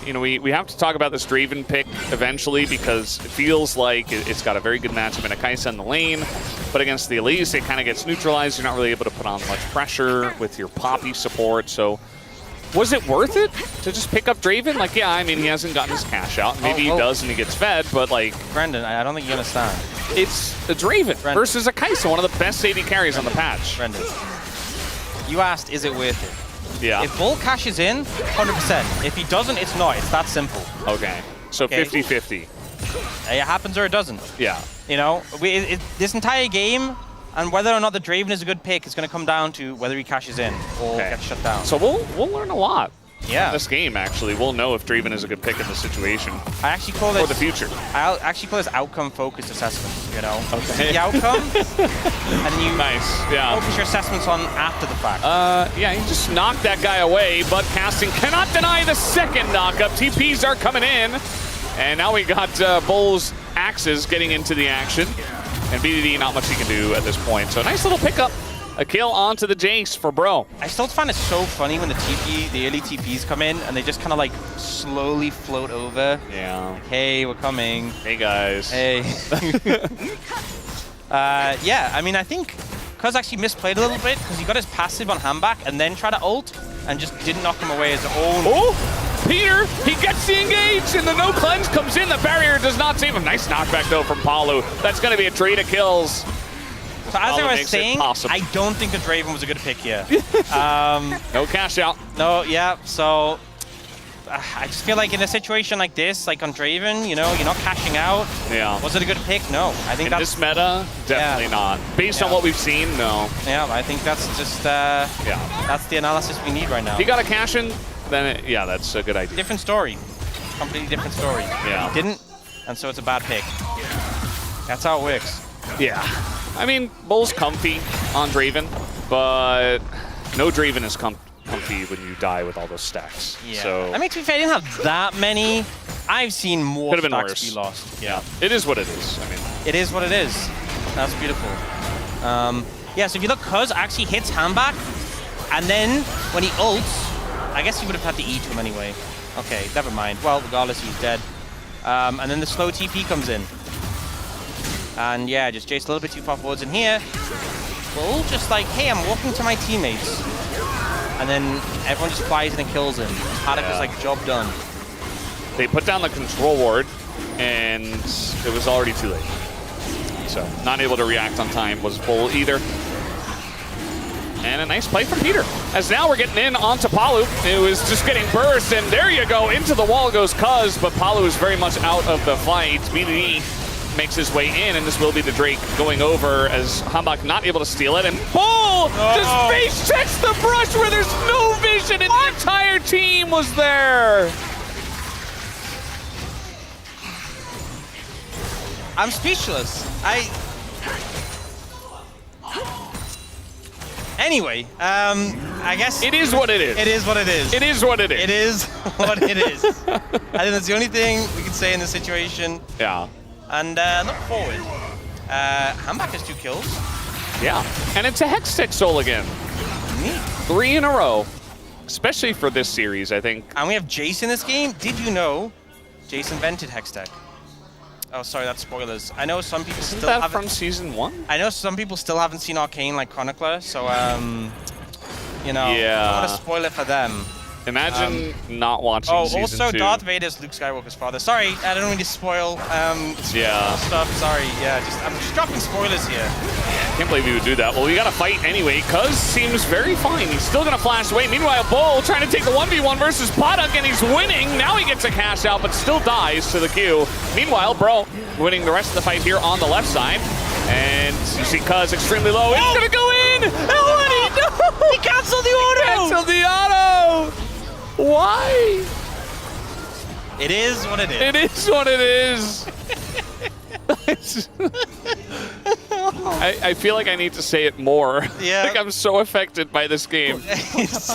you know, we have to talk about this Draven pick eventually because it feels like it's got a very good matchup in a Kai'Sa in the lane, but against the Elise, it kind of gets neutralized. You're not really able to put on much pressure with your Poppy support, so was it worth it to just pick up Draven? Like, yeah, I mean, he hasn't gotten his cash out. Maybe he does and he gets fed, but like... Brendan, I don't think you understand. It's a Draven versus a Kai'Sa, one of the best AD carries on the patch. Brendan, you asked, is it worth it? Yeah. If Bull cashes in, 100%. If he doesn't, it's not. It's that simple. Okay. So 50-50. It happens or it doesn't. Yeah. You know, this entire game, and whether or not the Draven is a good pick, is going to come down to whether he cashes in or gets shut down. So we'll learn a lot. Yeah. In this game, actually, we'll know if Draven is a good pick in this situation. I actually call this... For the future. I actually call this outcome-focused assessment, you know? Okay. The outcome, and then you focus your assessments on after the fact. Yeah, he just knocked that guy away, but Casting cannot deny the second knockup. TPs are coming in, and now we got Bull's axes getting into the action, and BDD, not much he can do at this point. So nice little pickup. A kill onto the Jace for Bro. I still find it so funny when the early TPs come in and they just kind of like slowly float over. Yeah. Like, hey, we're coming. Hey guys. Hey. Yeah, I mean, I think Cuz actually misplayed a little bit because he got his passive on handback and then tried to ult and just didn't knock him away as his own. Oh, Peter, he gets the engage and the no cleanse comes in. The barrier does not save him. Nice knockback though from Palu. That's going to be a trade of kills. So as I was saying, I don't think the Draven was a good pick here. No cash out. No, yeah, so I just feel like in a situation like this, like on Draven, you know, you're not cashing out. Yeah. Was it a good pick? No. I think in this meta, definitely not. Based on what we've seen, no. Yeah, I think that's just, that's the analysis we need right now. If you got a cash in, then yeah, that's a good idea. Different story. Completely different story. Yeah. Didn't, and so it's a bad pick. That's how it works. Yeah. I mean, Bull's comfy on Draven, but No Draven is comfy when you die with all those stacks. Yeah. So I mean, to be fair, I didn't have that many. I've seen more Could have been stacks worse. be lost. Yeah. It is what it is. I mean, it is what it is. That's beautiful. Yeah, so if you look, Cuz actually hits handback, and then when he ults, I guess he would have had to E to him anyway. Okay, never mind. Well, regardless, he's dead. And then the slow TP comes in. And yeah, just Jace a little bit too far forwards in here. Bull just like, hey, I'm walking to my teammates. And then everyone just flies in and kills him. Haddock is like, job done. they put down the control ward, and it was already too late. So not able to react on time was Bull either. And a nice play from Peter. As now we're getting in onto Palu, who is just getting burst, and there you go, into the wall goes Cuz, but Palu is very much out of the fight. BDD makes his way in, and this will be the Drake going over as Hambak not able to steal it, and Bull just face checks the brush where there's no vision, and the entire team was there. I'm speechless. Anyway, I guess... It is what it is. It is what it is. It is what it is. It is what it is. I think that's the only thing we can say in this situation. Yeah. And look forward. Hambak has 2 kills. Yeah. And it's a Hextech soul again. Neat. 3 in a row. Especially for this series, I think. And we have Jace in this game. Did you know Jace invented Hextech? Oh, sorry, that's spoilers. I know some people still haven't... from season 1? I know some people still haven't seen Arcane like Chronicler, so, you know, Yeah. I don't want to spoil it for them. Imagine not watching season 2. Also, Darth Vader's Luke Skywalker's father. Sorry, I don't mean to spoil stuff. Sorry, yeah, I'm just dropping spoilers here. Can't believe he would do that. Well, we got to fight anyway. Cuz seems very fine. He's still going to flash away. Meanwhile, Bull trying to take the 1v1 versus Paddock, and he's winning. Now he gets a cash out, but still dies to the Q. Meanwhile, Bro winning the rest of the fight here on the left side. And you see Cuz extremely low. He's going to go in! Elodie, no! He canceled the auto! He canceled the auto! Why? It is what it is. It is what it is. I feel like I need to say it more. Yeah. Like I'm so affected by this game. it's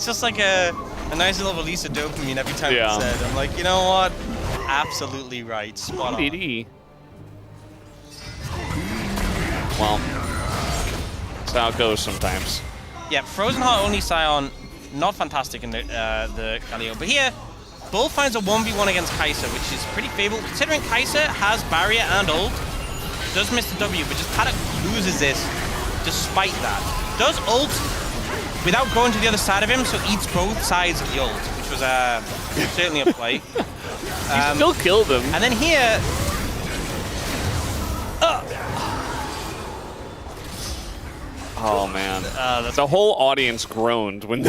just like a nice little release of dopamine every time it's said. I'm like, you know what? Absolutely right. Spot on. DD. Well, that's how it goes sometimes. Yeah, Frozen Heart only Scion, not fantastic in the Galio. But here, Bull finds a 1v1 against Kai'Sa, which is pretty favorable, considering Kai'Sa has barrier and ult. Does miss the W, but just Paddock loses this despite that. Does ult without going to the other side of him, so eats both sides of the ult, which was certainly a play. He still killed him. And then here... Oh man, the whole audience groaned when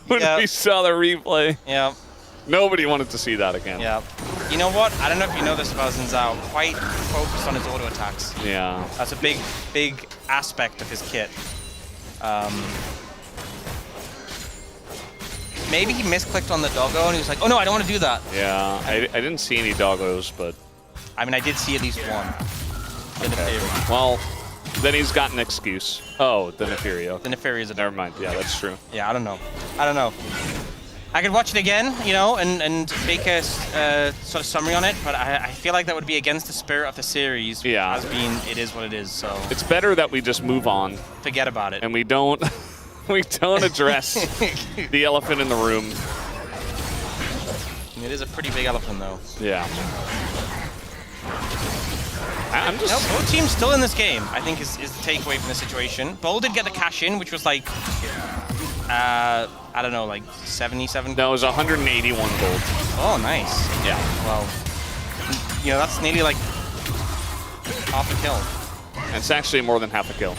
we saw the replay. Yeah. Nobody wanted to see that again. Yeah. You know what? I don't know if you know this about Xin Zhao. Quite focused on his auto attacks. Yeah. That's a big aspect of his kit. Maybe he misclicked on the doggo and he was like, oh no, I don't want to do that. Yeah, I didn't see any doggos, but... I mean, I did see at least one. Okay. Well, then he's got an excuse. Oh, the Neferia. The Neferia is a... Never mind. Yeah, that's true. Yeah, I don't know. I could watch it again, you know, and make a sort of summary on it, but I feel like that would be against the spirit of the series. Yeah. As being, it is what it is, so... It's better that we just move on. Forget about it. And we don't... we don't address the elephant in the room. It is a pretty big elephant, though. Yeah. I'm just... No, both teams still in this game, I think is the takeaway from the situation. Bull did get the cash in, which was like... I don't know, like 77? No, it was 181 gold. Oh, nice. Yeah. Well, you know, that's nearly like half a kill. It's actually more than half a kill.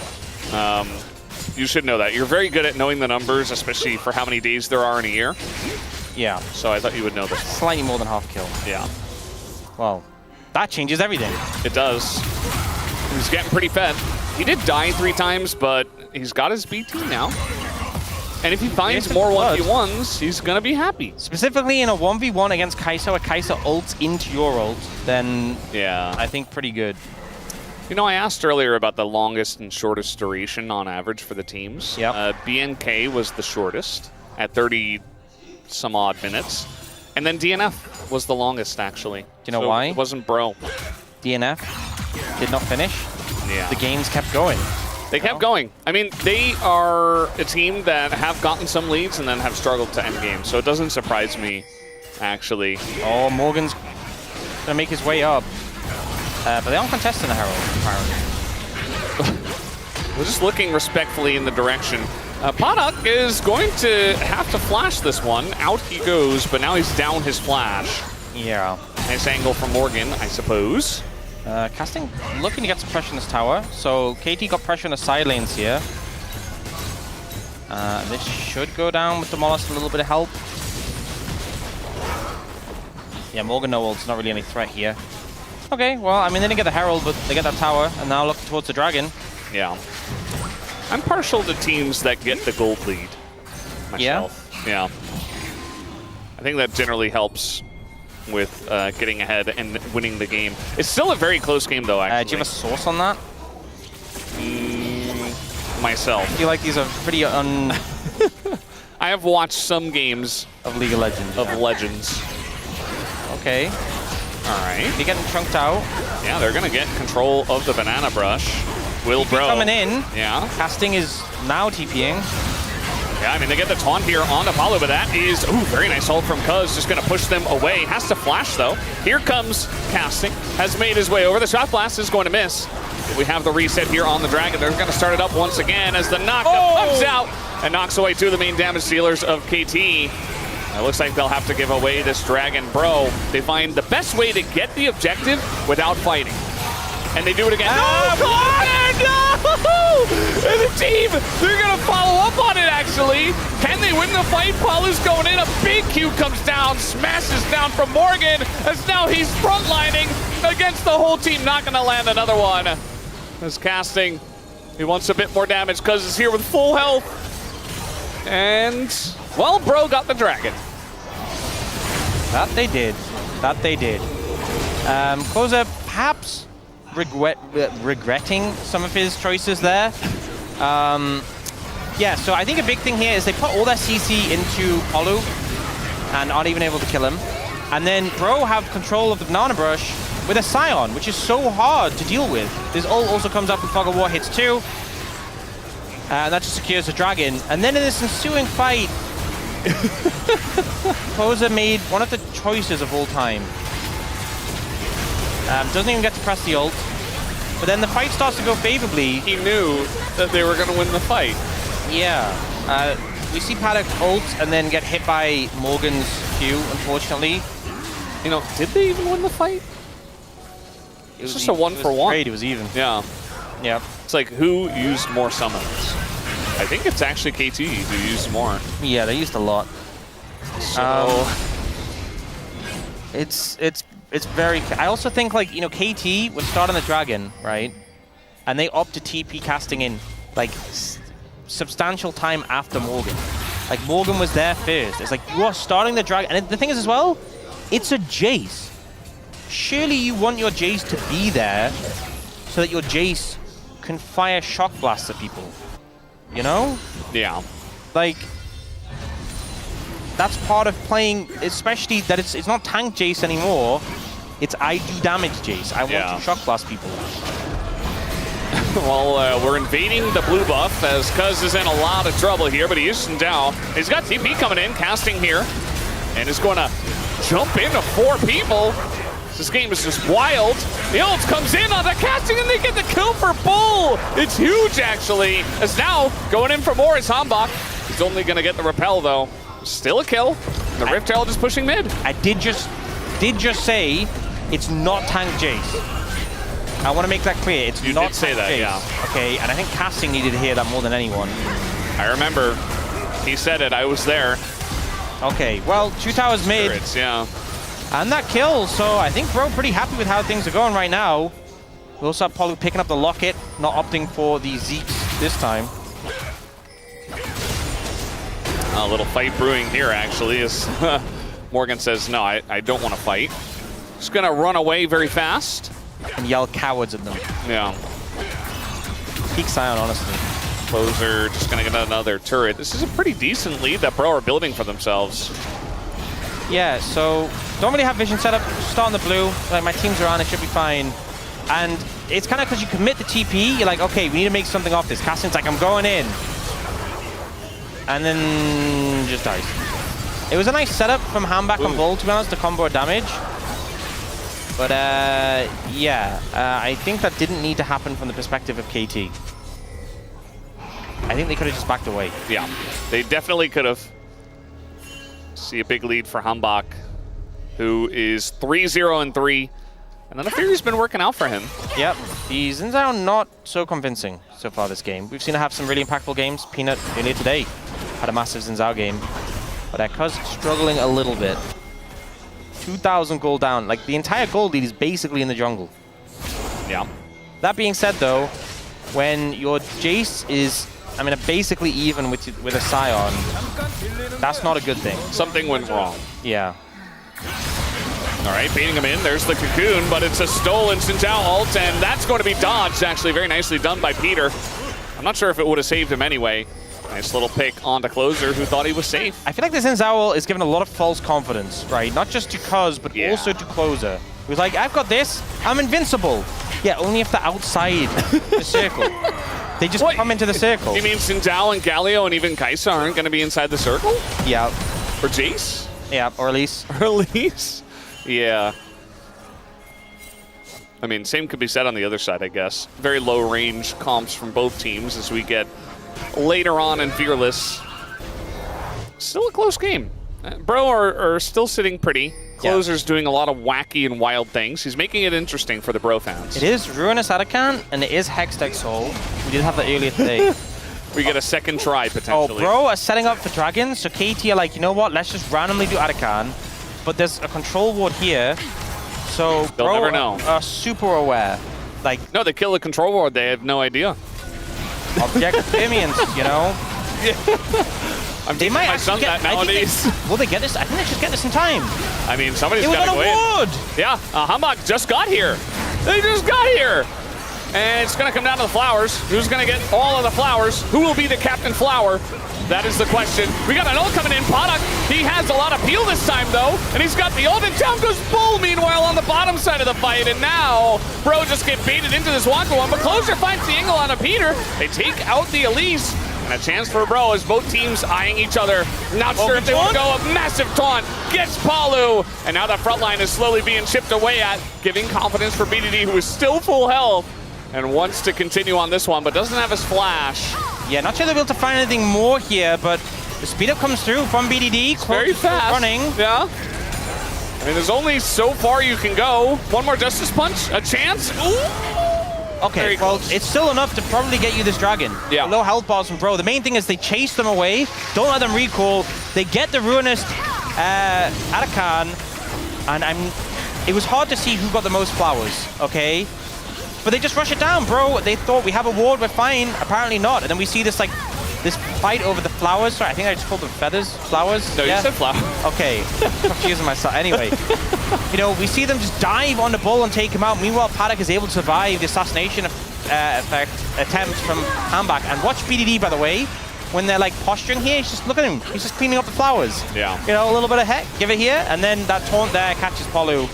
You should know that. You're very good at knowing the numbers, especially for how many days there are in a year. Yeah. So I thought you would know this. Slightly more than half kill. Yeah. Well, that changes everything. It does. He's getting pretty fed. He did die 3 times, but he's got his BT now. And if he finds more 1v1s, he's going to be happy. Specifically in a 1v1 against Kai'Sa, where Kai'Sa ults into your ult, then yeah, I think pretty good. You know, I asked earlier about the longest and shortest duration on average for the teams. Yep. BNK was the shortest at 30 some odd minutes. And then DNF was the longest, actually. Do you know So why? It wasn't Bro. DNF did not finish. Yeah. The games kept going. They kept going. I mean, they are a team that have gotten some leads and then have struggled to end games. So it doesn't surprise me, actually. Oh, Morgan's gonna make his way up. But they aren't contesting the Herald, apparently. We're just looking respectfully in the direction. Panak is going to have to flash this one. Out he goes, but now he's down his flash. Yeah. Nice angle from Morgan, I suppose. Casting looking to get some pressure in this tower. So KT got pressure in the side lanes here. This should go down with Demolist, a little bit of help. Yeah, Morgan no ult's not really any threat here. Okay, well, I mean, they didn't get the Herald, but they get that tower, and now looking towards the Dragon. Yeah. I'm partial to teams that get the gold lead myself. Yeah. I think that generally helps with getting ahead and winning the game. It's still a very close game, though, actually. Do you have a source on that? Myself. I feel like these are pretty I have watched some games of League of Legends. Okay. All right. They're getting chunked out. Yeah, they're going to get control of the banana brush. Will Bro. Coming in. Yeah. Casting is now TPing. Yeah, I mean, they get the taunt here on Apollo, but that is, ooh, very nice ult from Cuz, just going to push them away. Has to flash, though. Here comes Casting, has made his way over. The shot blast is going to miss. We have the reset here on the Dragon. They're going to start it up once again as the knockup comes out and knocks away two of the main damage dealers of KT. It looks like they'll have to give away this Dragon Bro. They find the best way to get the objective without fighting. And they do it again. No! And the team, they're going to follow up on it, actually. Can they win the fight? Paulu's going in. A big Q comes down, smashes down from Morgan, as now he's frontlining against the whole team. Not going to land another one. As Casting, he wants a bit more damage because he's here with full health. And, well, Bro got the Dragon. That they did. That they did. Koza perhaps regretting some of his choices there. Yeah, so I think a big thing here is they put all their CC into Palu and aren't even able to kill him. And then Bro have control of the Banana Brush with a Scion, which is so hard to deal with. This ult also comes up with Fog of War, hits 2. And that just secures the Dragon. And then in this ensuing fight, Koza made one of the choices of all time. Doesn't even get to press the ult. But then the fight starts to go favorably. He knew that they were going to win the fight. Yeah. We see Paddock ult and then get hit by Morgan's Q, unfortunately. You know, did they even win the fight? It was just a 1-for-1. Great, it was even. Yeah. Yeah. It's like, who used more summons? I think it's actually KT who used more. Yeah, they used a lot. So... It's very... I also think, like, you know, KT was starting the Dragon, right? And they opt to TP Casting in, like, substantial time after Morgan. Like, Morgan was there first. It's like, you are starting the Dragon. And the thing is as well, it's a Jace. Surely you want your Jace to be there so that your Jace can fire shock blasts at people. You know? Yeah. Like... That's part of playing, especially that it's not tank Jace anymore. It's I do damage Jace. I want to shock blast people. Well, we're invading the blue buff as Cuz is in a lot of trouble here, but he isn't down. He's got TP coming in, Casting here, and is going to jump into 4 people. This game is just wild. The ult comes in on the Casting, and they get the kill for Bull. It's huge, actually. As now, going in for more is Hambach. He's only going to get the repel, though. Still a kill. The Rift Herald is pushing mid. I did just say it's not tank Jace. I want to make that clear. It's you not did say that, Jace. yeah. Okay, and I think Casting needed to hear that more than anyone. I remember. He said it. I was there. Okay, well, 2 towers mid. Yeah. And that kill, so I think Bro pretty happy with how things are going right now. We also have Palu picking up the Locket, not opting for the Zeeks this time. A little fight brewing here, actually, as Morgan says, no, I don't want to fight. Just going to run away very fast. and yell cowards at them. Yeah. Peak Scion, honestly. Closer just gonna get another turret. This is a pretty decent lead that Bro are building for themselves. Yeah, so don't really have vision set up. Start on the blue. Like, my team's around, it should be fine. And it's kind of because you commit the TP, you're like, okay, we need to make something off this. Cassin's like, I'm going in. And then just dies. It was a nice setup from Handback on Bull, to be honest, to combo damage. But yeah, I think that didn't need to happen from the perspective of KT. I think they could have just backed away. Yeah, they definitely could have. See a big lead for Hambach, who is 3-0-3. And then Fury's been working out for him. Yep, the Xin Zhao not so convincing so far this game. We've seen her have some really impactful games. Peanut earlier today had a massive Xin Zhao game. But Ekka's struggling a little bit. 2,000 gold down. Like, the entire gold lead is basically in the jungle. Yeah. That being said, though, when your Jace is, I mean, basically even with a Scion, that's not a good thing. Something went wrong. Yeah. All right, baiting him in. There's the cocoon, but it's a stolen Xin Zhao ult, and that's going to be dodged, actually. Very nicely done by Peter. I'm not sure if it would have saved him anyway. Nice little pick onto Closer, who thought he was safe. I feel like the Xin Zhao is given a lot of false confidence, right? Not just to Cuz, but also to Closer. Who's like, I've got this, I'm invincible. Yeah, only if they're outside the circle. They just come into the circle. You mean Xin Zhao and Galio and even Kaisa aren't going to be inside the circle? Yeah. Or Jace? Yeah, or Elise. Or Elise? Yeah. I mean, same could be said on the other side, I guess. Very low range comps from both teams as we get later on in Fearless. Still a close game. Bro are still sitting pretty. Closer's doing a lot of wacky and wild things. He's making it interesting for the Bro fans. It is Ruinous Atakan, and it is Hexed Exol. We did have that earlier today. We get a second try, potentially. Oh, Bro are setting up for Dragons, so KT are like, you know what, let's just randomly do Atakan. But there's a control ward here, so They'll Bro never know. Are super aware. Like, no, they kill the control ward, they have no idea. Object Permians, you know? I'm teaching my son that nowadays. Will they get this? I think they should get this in time. I mean, somebody's got to go in. Yeah, Hambach just got here. They just got here. And it's going to come down to the flowers. Who's going to get all of the flowers? Who will be the Captain Flower? That is the question. We got an ult coming in. Podok, he has a lot of peel this time, though. And he's got the ult. And down goes Bull, meanwhile, on the bottom side of the fight. And now, Bro just get baited into this Waka one. But Closer finds the angle on a Peter. They take out the Elise. And a chance for Bro as both teams eyeing each other. Not sure if they want to go. A massive taunt gets Palu. And now that front line is slowly being chipped away at, giving confidence for BDD, who is still full health and wants to continue on this one, but doesn't have his flash. Yeah, not sure they'll be able to find anything more here, but the speed up comes through from BDD. It's very fast. Running. Yeah. I mean, there's only so far you can go. One more Justice Punch, a chance. Ooh. Okay, well, it's still enough to probably get you this Dragon. Yeah. Low health bars from Bro. The main thing is they chase them away. Don't let them recall. They get the Ruinous Atakan, and it was hard to see who got the most flowers, okay? But they just rush it down, Bro. They thought we have a ward, we're fine. Apparently not. And then we see this this fight over the flowers. Sorry, I think I just called them feathers, flowers. No, you said flowers. Okay, confusing myself. Anyway, you know, we see them just dive on the Bull and take him out. Meanwhile, Paddock is able to survive the assassination attempt from Hambach. And watch BDD, by the way, when they're like posturing here. Just look at him. He's just cleaning up the flowers. Yeah. You know, a little bit of heck. Give it here, and then that taunt there catches Palu.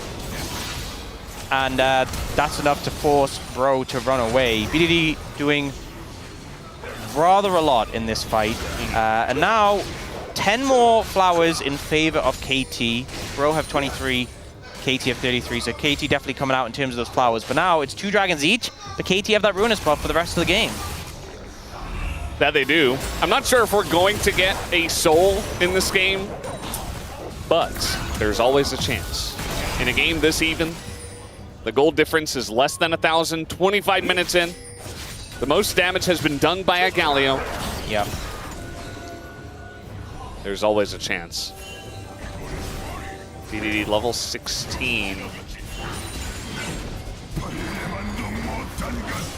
And that's enough to force Bro to run away. BDD doing rather a lot in this fight. And now, 10 more flowers in favor of KT. Bro have 23, KT have 33. So KT definitely coming out in terms of those flowers. But now it's 2 dragons each. But KT have that Ruinous buff for the rest of the game. That they do. I'm not sure if we're going to get a soul in this game, but there's always a chance. In a game this even, the gold difference is less than 1,000, 25 minutes in. The most damage has been done by a Galio. Yeah. There's always a chance. BDD level 16.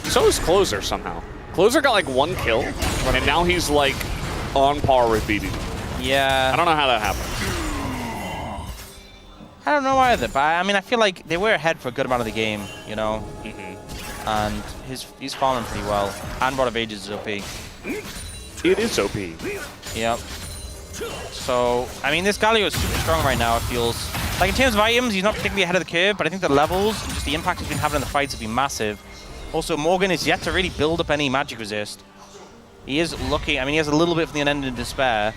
So is Closer somehow. Closer got like 1 kill, and now he's like on par with BDD. Yeah. I don't know how that happened. I don't know either, but I mean, I feel like they were ahead for a good amount of the game, you know? And he's farming pretty well. And Rod of Ages is OP. It is OP. Yep. So, I mean, this Galio is super strong right now, it feels. Like, in terms of items, he's not particularly ahead of the curve, but I think the levels and just the impact he's been having in the fights have been massive. Also, Morgan is yet to really build up any magic resist. He is looking, I mean, he has a little bit from the end in despair.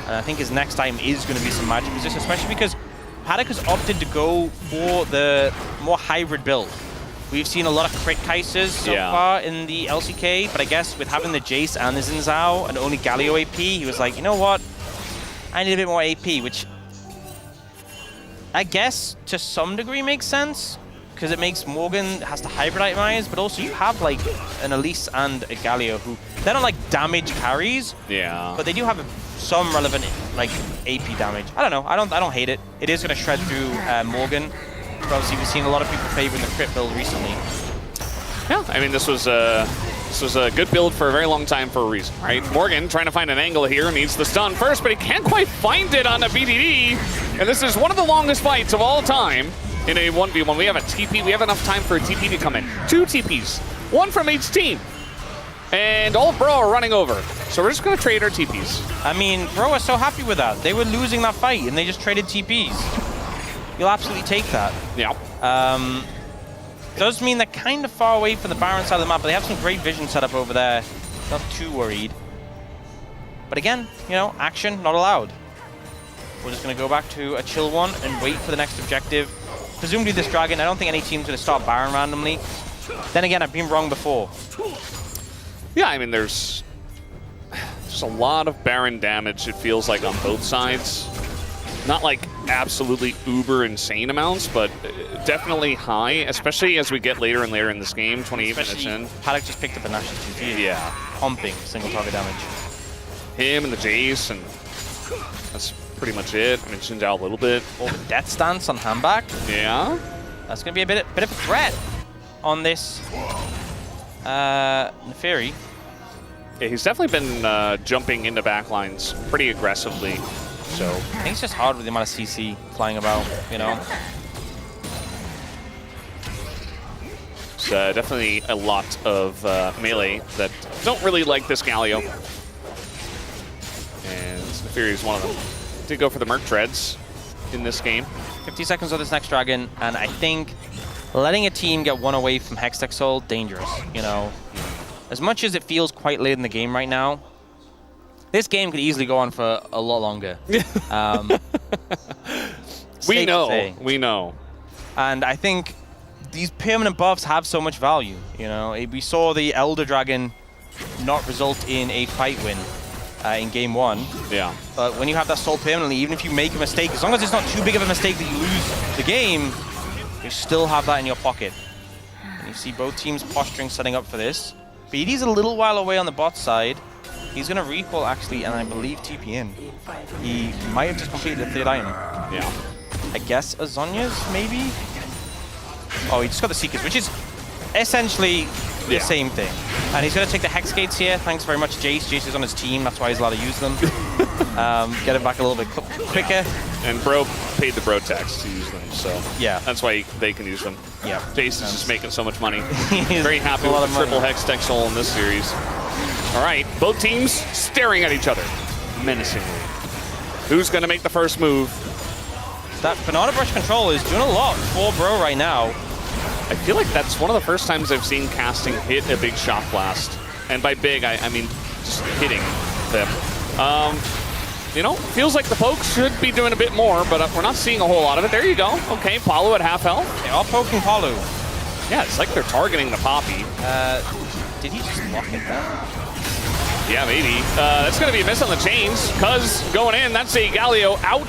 And I think his next time is going to be some magic resist, especially because Paddock has opted to go for the more hybrid build. We've seen a lot of crit Kaisers so far in the LCK, but I guess with having the Jace and the Xin Zhao and only Galio AP, he was like, you know what? I need a bit more AP, which I guess to some degree makes sense, because it makes Morgan has to hybrid itemize, but also you have like an Elise and a Galio who, they're not like damage carries, but they do have some relevant like AP damage. I don't know, I don't hate it. It is going to shred through Morgan. But obviously, we've seen a lot of people favoring the crit build recently. Yeah, I mean, this was a good build for a very long time for a reason, right? Morgan trying to find an angle here, needs the stun first, but he can't quite find it on a BDD. And this is one of the longest fights of all time in a 1v1. We have a TP. We have enough time for a TP to come in. 2 TPs, 1 from each team. And all Bro are running over. So we're just going to trade our TPs. I mean, Bro was so happy with that. They were losing that fight, and they just traded TPs. You'll absolutely take that. Yeah. Does mean they're kind of far away from the Baron side of the map, but they have some great vision set up over there. Not too worried. But again, you know, action not allowed. We're just going to go back to a chill one and wait for the next objective. Presumably this Dragon, I don't think any team's going to start Baron randomly. Then again, I've been wrong before. Yeah, I mean, there's a lot of Baron damage, it feels like, on both sides. Not like absolutely uber insane amounts, but definitely high, especially as we get later and later in this game, 28 minutes in. Paddock just picked up a Nash's TP. Yeah. Pumping single target damage. Him and the Jace, and that's pretty much it. I mean, Xin Zhao a little bit. Oh, the Death Stance on Handback. Yeah. That's going to be a bit of a threat on this Neferi. Yeah, he's definitely been jumping into backlines pretty aggressively. So I think it's just hard with the amount of CC flying about, you know. It's definitely a lot of melee that don't really like this Galio. And Neferi is one of them. Did go for the Merc Treads in this game. 50 seconds on this next Dragon, and I think letting a team get one away from Hextech Soul, dangerous, you know. As much as it feels quite late in the game right now, this game could easily go on for a lot longer. We know. And I think these permanent buffs have so much value, you know. We saw the Elder Dragon not result in a fight win in game 1. Yeah. But when you have that soul permanently, even if you make a mistake, as long as it's not too big of a mistake that you lose the game, you still have that in your pocket. And you see both teams posturing, setting up for this. BD's a little while away on the bot side. He's going to recall, actually, and I believe TP in. He might have just completed the 3rd item. Yeah. I guess Azonya's, maybe? Oh, he just got the Seekers, which is essentially the same thing. And he's going to take the Hex Gates here. Thanks very much, Jace. Jace is on his team. That's why he's allowed to use them. Get him back a little bit quicker. And Bro paid the Bro tax to use them, so yeah, that's why they can use them. Yeah. Jace is just making so much money. Very happy with the triple Hextech Soul in this series. All right, both teams staring at each other menacingly. Who's going to make the first move? That Banana Brush control is doing a lot for Bro right now. I feel like that's one of the first times I've seen casting hit a big Shock Blast. And by big, I mean just hitting them. You know, feels like the poke should be doing a bit more, but we're not seeing a whole lot of it. There you go. Okay, Palu at half health. They are poking Palu. Yeah, it's like they're targeting the Poppy. Did he just lock it down? Yeah, maybe. That's going to be a miss on the chains, because going in, that's a Galio out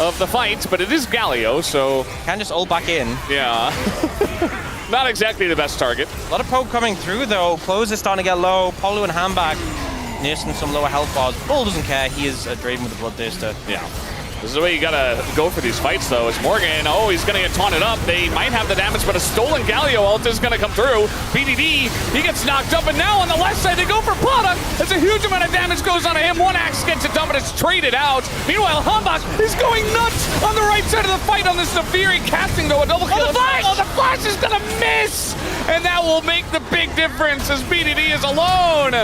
of the fight, but it is Galio, so... Can just ult back in. Yeah. Not exactly the best target. A lot of poke coming through, though. Close is starting to get low. Palu and Handback nursing some lower health bars. Bull doesn't care. He is a Draven with a Bloodthirster. Yeah. This is the way you gotta go for these fights, though. Is Morgan, oh, he's gonna get taunted up. They might have the damage, but a stolen Galio ult is gonna come through. BDD, he gets knocked up, and now on the left side, they go for Product. That's a huge amount of damage goes on to him. One axe gets it done, but it's traded out. Meanwhile, Hambach is going nuts. on the right side of the fight on this Zafiri, casting though a double kill. the flash! Oh, the flash is gonna miss! And that will make the big difference as BDD is alone.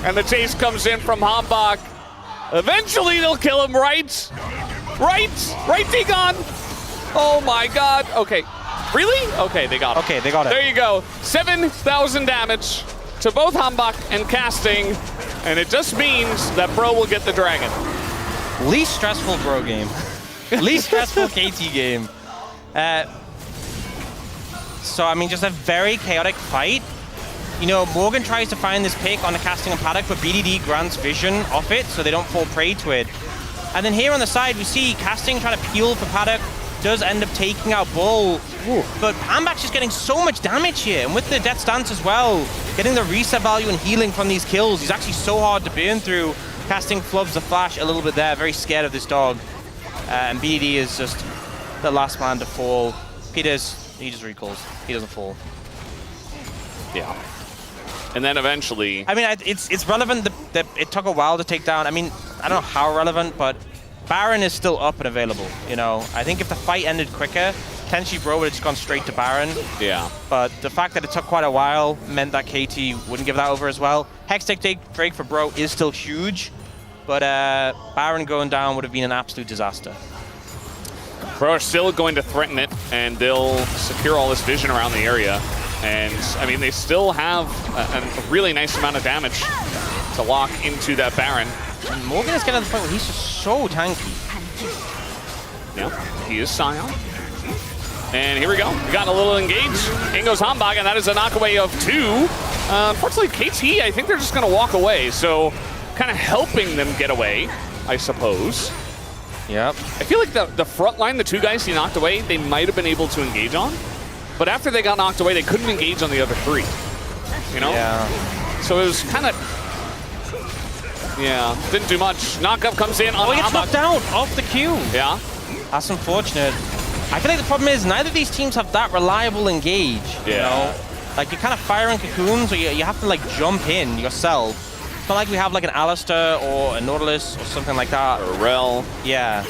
And the chase comes in from Hambach. Eventually they'll kill him, right? Right, Degon? Oh my god, okay. Really? Okay, they got it. Okay, they got it. There you go. 7,000 damage to both Hambach and casting. And it just means that Bro will get the dragon. Least stressful Bro game. Least stressful KT game. So, I mean, just a very chaotic fight. You know, Morgan tries to find this pick on the casting and Paddock, but BDD grants vision off it, so they don't fall prey to it. And then here on the side, we see casting trying to peel for Paddock, does end up taking out Bull. But Hambach's just getting so much damage here, and with the Death Stance as well, getting the reset value and healing from these kills, he's actually so hard to burn through. Casting flubs the flash a little bit there, very scared of this dog. And BDD is just the last man to fall. Peters, he just recalls, he doesn't fall. Yeah. And then eventually... I mean, it's relevant that it took a while to take down. I mean, I don't know how relevant, but Baron is still up and available, you know? I think if the fight ended quicker, potentially Bro would have just gone straight to Baron. Yeah. But the fact that it took quite a while meant that KT wouldn't give that over as well. Hextech Drake for Bro is still huge, but Baron going down would have been an absolute disaster. Bro are still going to threaten it, and they'll secure all this vision around the area. And, I mean, they still have a really nice amount of damage to lock into that Baron. And Morgan is getting to the point where he's just so tanky. Yeah, he is Scion. And here we go. We got a little engage. In goes Hambach, and that is a knockaway of 2. Unfortunately, KT, I think they're just going to walk away. So, kind of helping them get away, I suppose. Yep. I feel like the front line, the 2 guys he knocked away, they might have been able to engage on. But after they got knocked away, they couldn't engage on the other 3. You know? Yeah. So it was kind of... Yeah, didn't do much. Knockup comes in on he gets knocked down off the Q. Yeah. That's unfortunate. I feel like the problem is neither of these teams have that reliable engage. Yeah. You know? Like, you're kind of firing cocoons, or you have to, like, jump in yourself. It's not like we have, like, an Alistair or a Nautilus or something like that. Or a Rel. Yeah.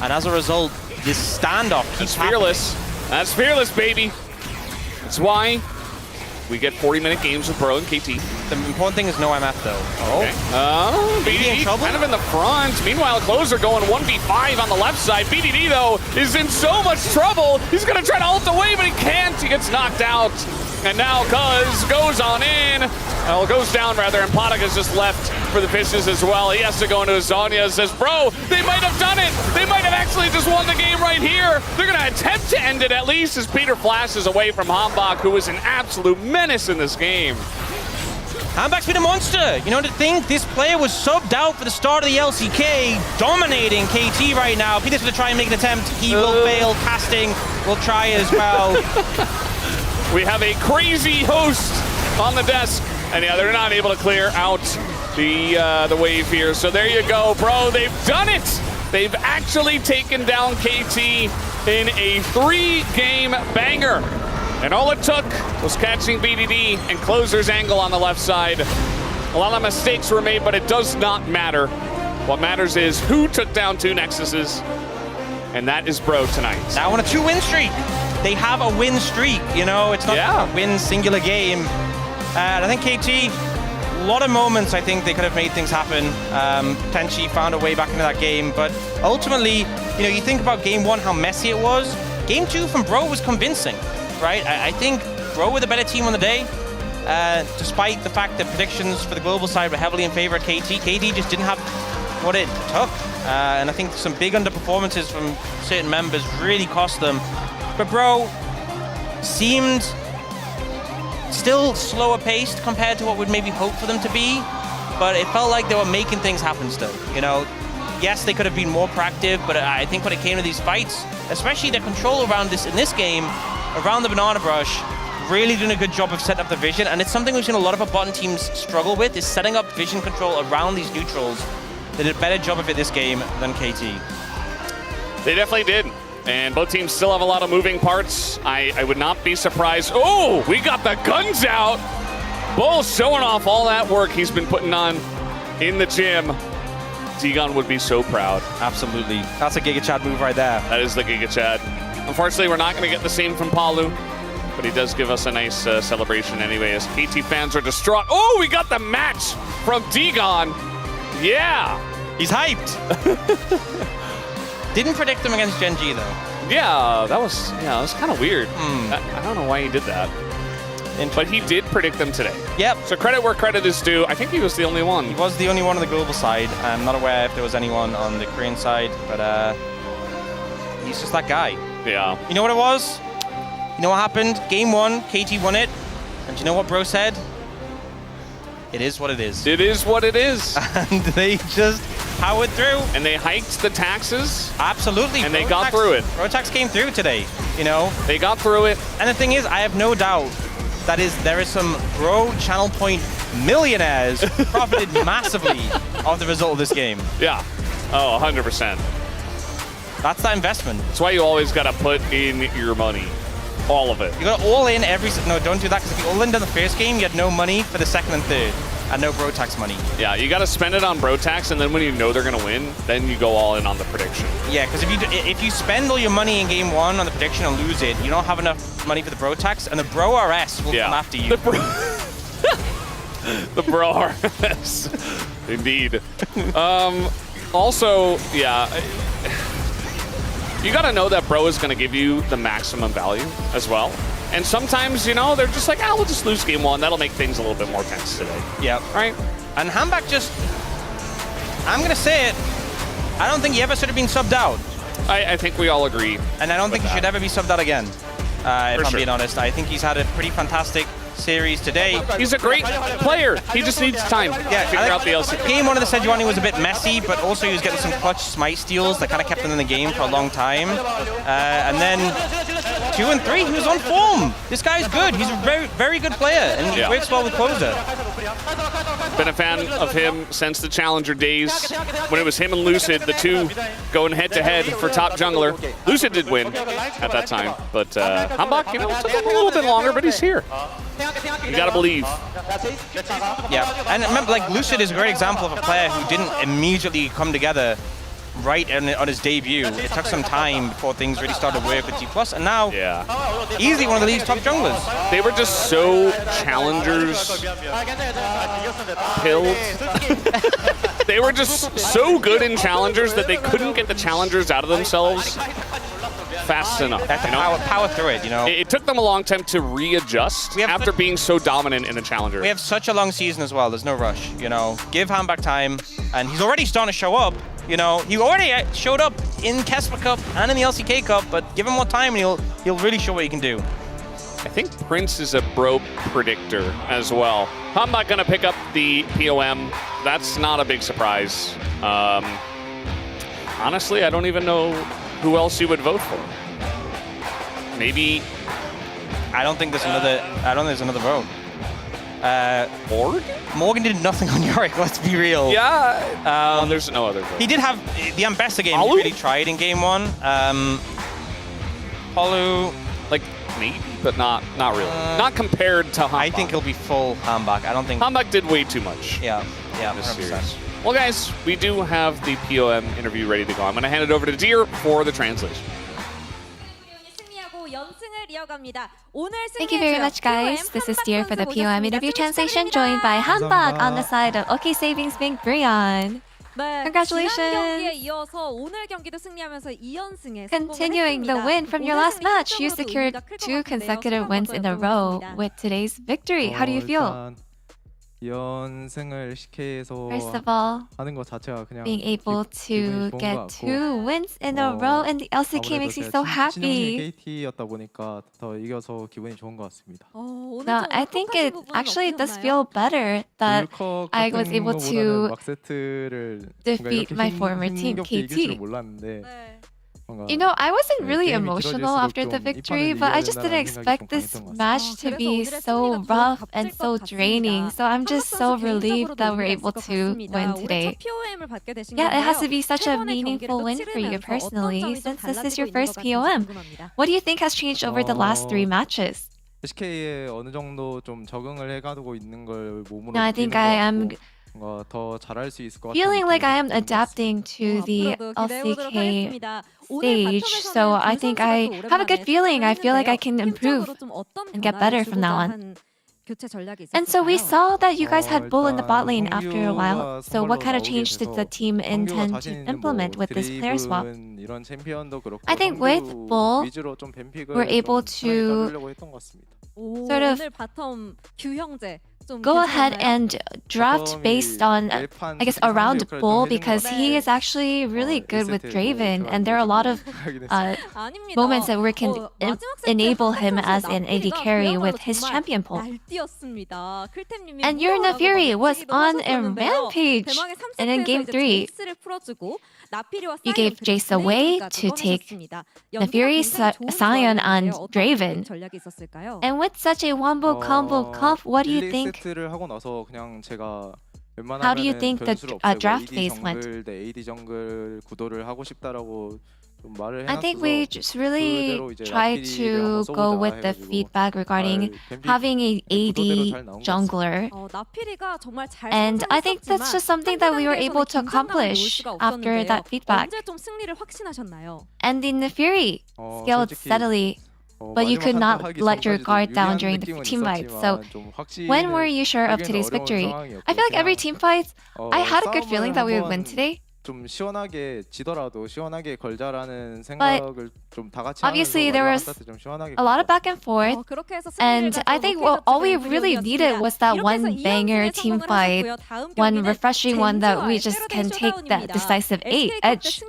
And as a result, this standoff keeps happening. Fearless. That's Fearless, baby. That's why we get 40-minute games with Bro and KT. The important thing is no MF, though. Oh. BDD kind of in the front. Meanwhile, Closer going 1v5 on the left side. BDD, though, is in so much trouble. He's going to try to ult away, but he can't. He gets knocked out. And now Cuz goes on in. Well, goes down, rather, and Paddock is just left for the Fishes as well. He has to go into Zonya and says, Bro, they might have done it. They might have actually just won the game right here. They're going to attempt to end it at least as Peter flashes away from Hambach, who is an absolute menace in this game. Hambach's been a monster. You know, to think this player was subbed out for the start of the LCK, dominating KT right now. Peter's going to try and make an attempt. He will fail. Casting will try as well. We have a crazy host on the desk. And yeah, they're not able to clear out the wave here. So there you go, Bro. They've done it. They've actually taken down KT in a 3-game banger. And all it took was catching BDD and Closer's angle on the left side. A lot of mistakes were made, but it does not matter. What matters is who took down 2 Nexuses, and that is Bro tonight. Now on a 2-win streak. They have a win streak, you know? It's not a win singular game. And I think KT, a lot of moments I think they could have made things happen. Potentially found a way back into that game. But ultimately, you know, you think about game 1, how messy it was. Game 2 from Bro was convincing, right? I think Bro were the better team on the day. Despite the fact that predictions for the global side were heavily in favor of KT. KT just didn't have what it took. And I think some big underperformances from certain members really cost them. But Bro seemed still slower paced compared to what we'd maybe hope for them to be, but it felt like they were making things happen still. You know, yes, they could have been more proactive, but I think when it came to these fights, especially their control around this in this game, around the banana brush, really doing a good job of setting up the vision. And it's something we've seen a lot of our bottom teams struggle with, is setting up vision control around these neutrals. They did a better job of it this game than KT. They definitely did. And both teams still have a lot of moving parts. I would not be surprised. Oh, we got the guns out. Bull showing off all that work he's been putting on in the gym Digon would be so proud. Absolutely. That's a Giga Chad move right there. That is the Giga Chad. Unfortunately, we're not going to get the same from Palu, but he does give us a nice celebration anyway, as KT fans are distraught. Oh, we got the match from Digon. Yeah. He's hyped. Didn't predict him against Gen G, though. Yeah, that was kind of weird. I don't know why he did that. But he did predict them today. Yep. So credit where credit is due. I think he was the only one. He was the only one on the global side. I'm not aware if there was anyone on the Korean side, but he's just that guy. Yeah. You know what it was? You know what happened? Game 1, KT won it. And you know what bro said? It is what it is. It is what it is. And they just powered through. And they hiked the taxes. Absolutely. And they got through it. Rotax came through today, you know? They got through it. And the thing is, I have no doubt there is some bro channel point millionaires who profited massively off the result of this game. Yeah. Oh, 100%. That's that investment. That's why you always got to put in your money. All of it. You got to all in every... No, don't do that, because if you all in the first game, you had no money for the second and third. And no bro tax money. Yeah, you got to spend it on bro tax, and then when you know they're going to win, then you go all in on the prediction. Yeah, because if you spend all your money in game 1 on the prediction and lose it, you don't have enough money for the bro tax, and the bro RS will come after you. The bro RS. Indeed. Also, yeah, you got to know that bro is going to give you the maximum value as well. And sometimes, you know, they're just like, we'll just lose game 1. That'll make things a little bit more tense today. Yeah. Right? And Hambak just... I'm going to say it. I don't think he ever should have been subbed out. I think we all agree. And I don't think he should ever be subbed out again, if I'm being honest. I think he's had a pretty fantastic series today. He's a great player. He just needs time to figure out the LCK. Game 1 of the Sejuani was a bit messy, but also he was getting some clutch smite steals that kind of kept him in the game for a long time. And then 2 and 3, he was on form. This guy's good. He's a very, very good player, and he works well with Closer. Been a fan of him since the Challenger days, when it was him and Lucid, the two going head-to-head for top jungler. Lucid did win at that time, but Hambak, you know, took him a little bit longer, but he's here. You gotta believe. Yeah, and remember, like, Lucid is a great example of a player who didn't immediately come together right on his debut. It took some time before things really started to work with G+, and now easily one of the league's top junglers. They were just so challengers pilled. They were just so good in challengers that they couldn't get the challengers out of themselves fast enough. You know? Power through it, you know. It took them a long time to readjust after being so dominant in the challenger. We have such a long season as well. There's no rush, you know. Give Hambak time, and he's already starting to show up. You know, he already showed up in Kesper Cup and in the LCK Cup, but give him more time and he'll really show what he can do. I think Prince is a bro predictor as well. I'm not gonna pick up the POM. That's not a big surprise. Honestly, I don't even know who else you would vote for. Maybe. I don't think there's another vote. Morgan? Morgan did nothing on Yorick, let's be real. Yeah. There's no other vote. He did have the Ambessa game. He really tried in game 1. Palu, like maybe, but not really. Not compared to Hambak. I think he'll be full Hambak. I don't think Hambak did way too much. Yeah, this series. Well, guys, we do have the POM interview ready to go. I'm going to hand it over to Deer for the translation. Thank you very much, guys. This is Deer for the POM interview translation, joined by Hambak on the side of OK Savings Bank Brion. Congratulations! Continuing the win from your last match, you secured 2 consecutive wins in a row with today's victory. How do you feel? First of all, being able to get 2 wins in a row in the LCK makes me so happy. No, I think it actually does feel better that I was able to defeat my former team, KT. You know, I wasn't really emotional after the victory, but I just didn't expect this match to be so rough and so draining. So I'm just so relieved that we're able to win today. Yeah, it has to be such a meaningful win for you personally, since this is your first POM. What do you think has changed over the last 3 matches? SK에 어느 정도 좀 적응을 해가고 있는 걸 몸으로 No, I think I am feeling like I am adapting to the LCK stage, so I think I have a good feeling. I feel like I can improve and get better from now on. And so we saw that you guys had Bull in the bot lane after a while. So what kind of change did the team intend to implement with this player swap? I think with Bull, we're able to sort of go ahead and draft based on, I guess, around Bull, because he is actually really good with Draven, and there are a lot of moments that we can enable him as an AD carry with his champion pull. And your Nafiri was on a rampage, and in game 3, you gave Jace away to take Nafiri, Sion on Draven. And with such a wombo combo comp, what do you think? How do you think the draft phase went? I think we just really tried to go with the feedback regarding having an AD jungler. And I think that's just something that we were able to accomplish after that feedback. And in the Fury, scaled steadily, but you could not let your guard down during the team fights. So when were you sure of today's victory? I feel like every team fight, I had a good feeling that we would win today. But obviously there was a lot of back and forth, and I think all we really needed was that one banger team fight, one refreshing one that we just can take that decisive edge.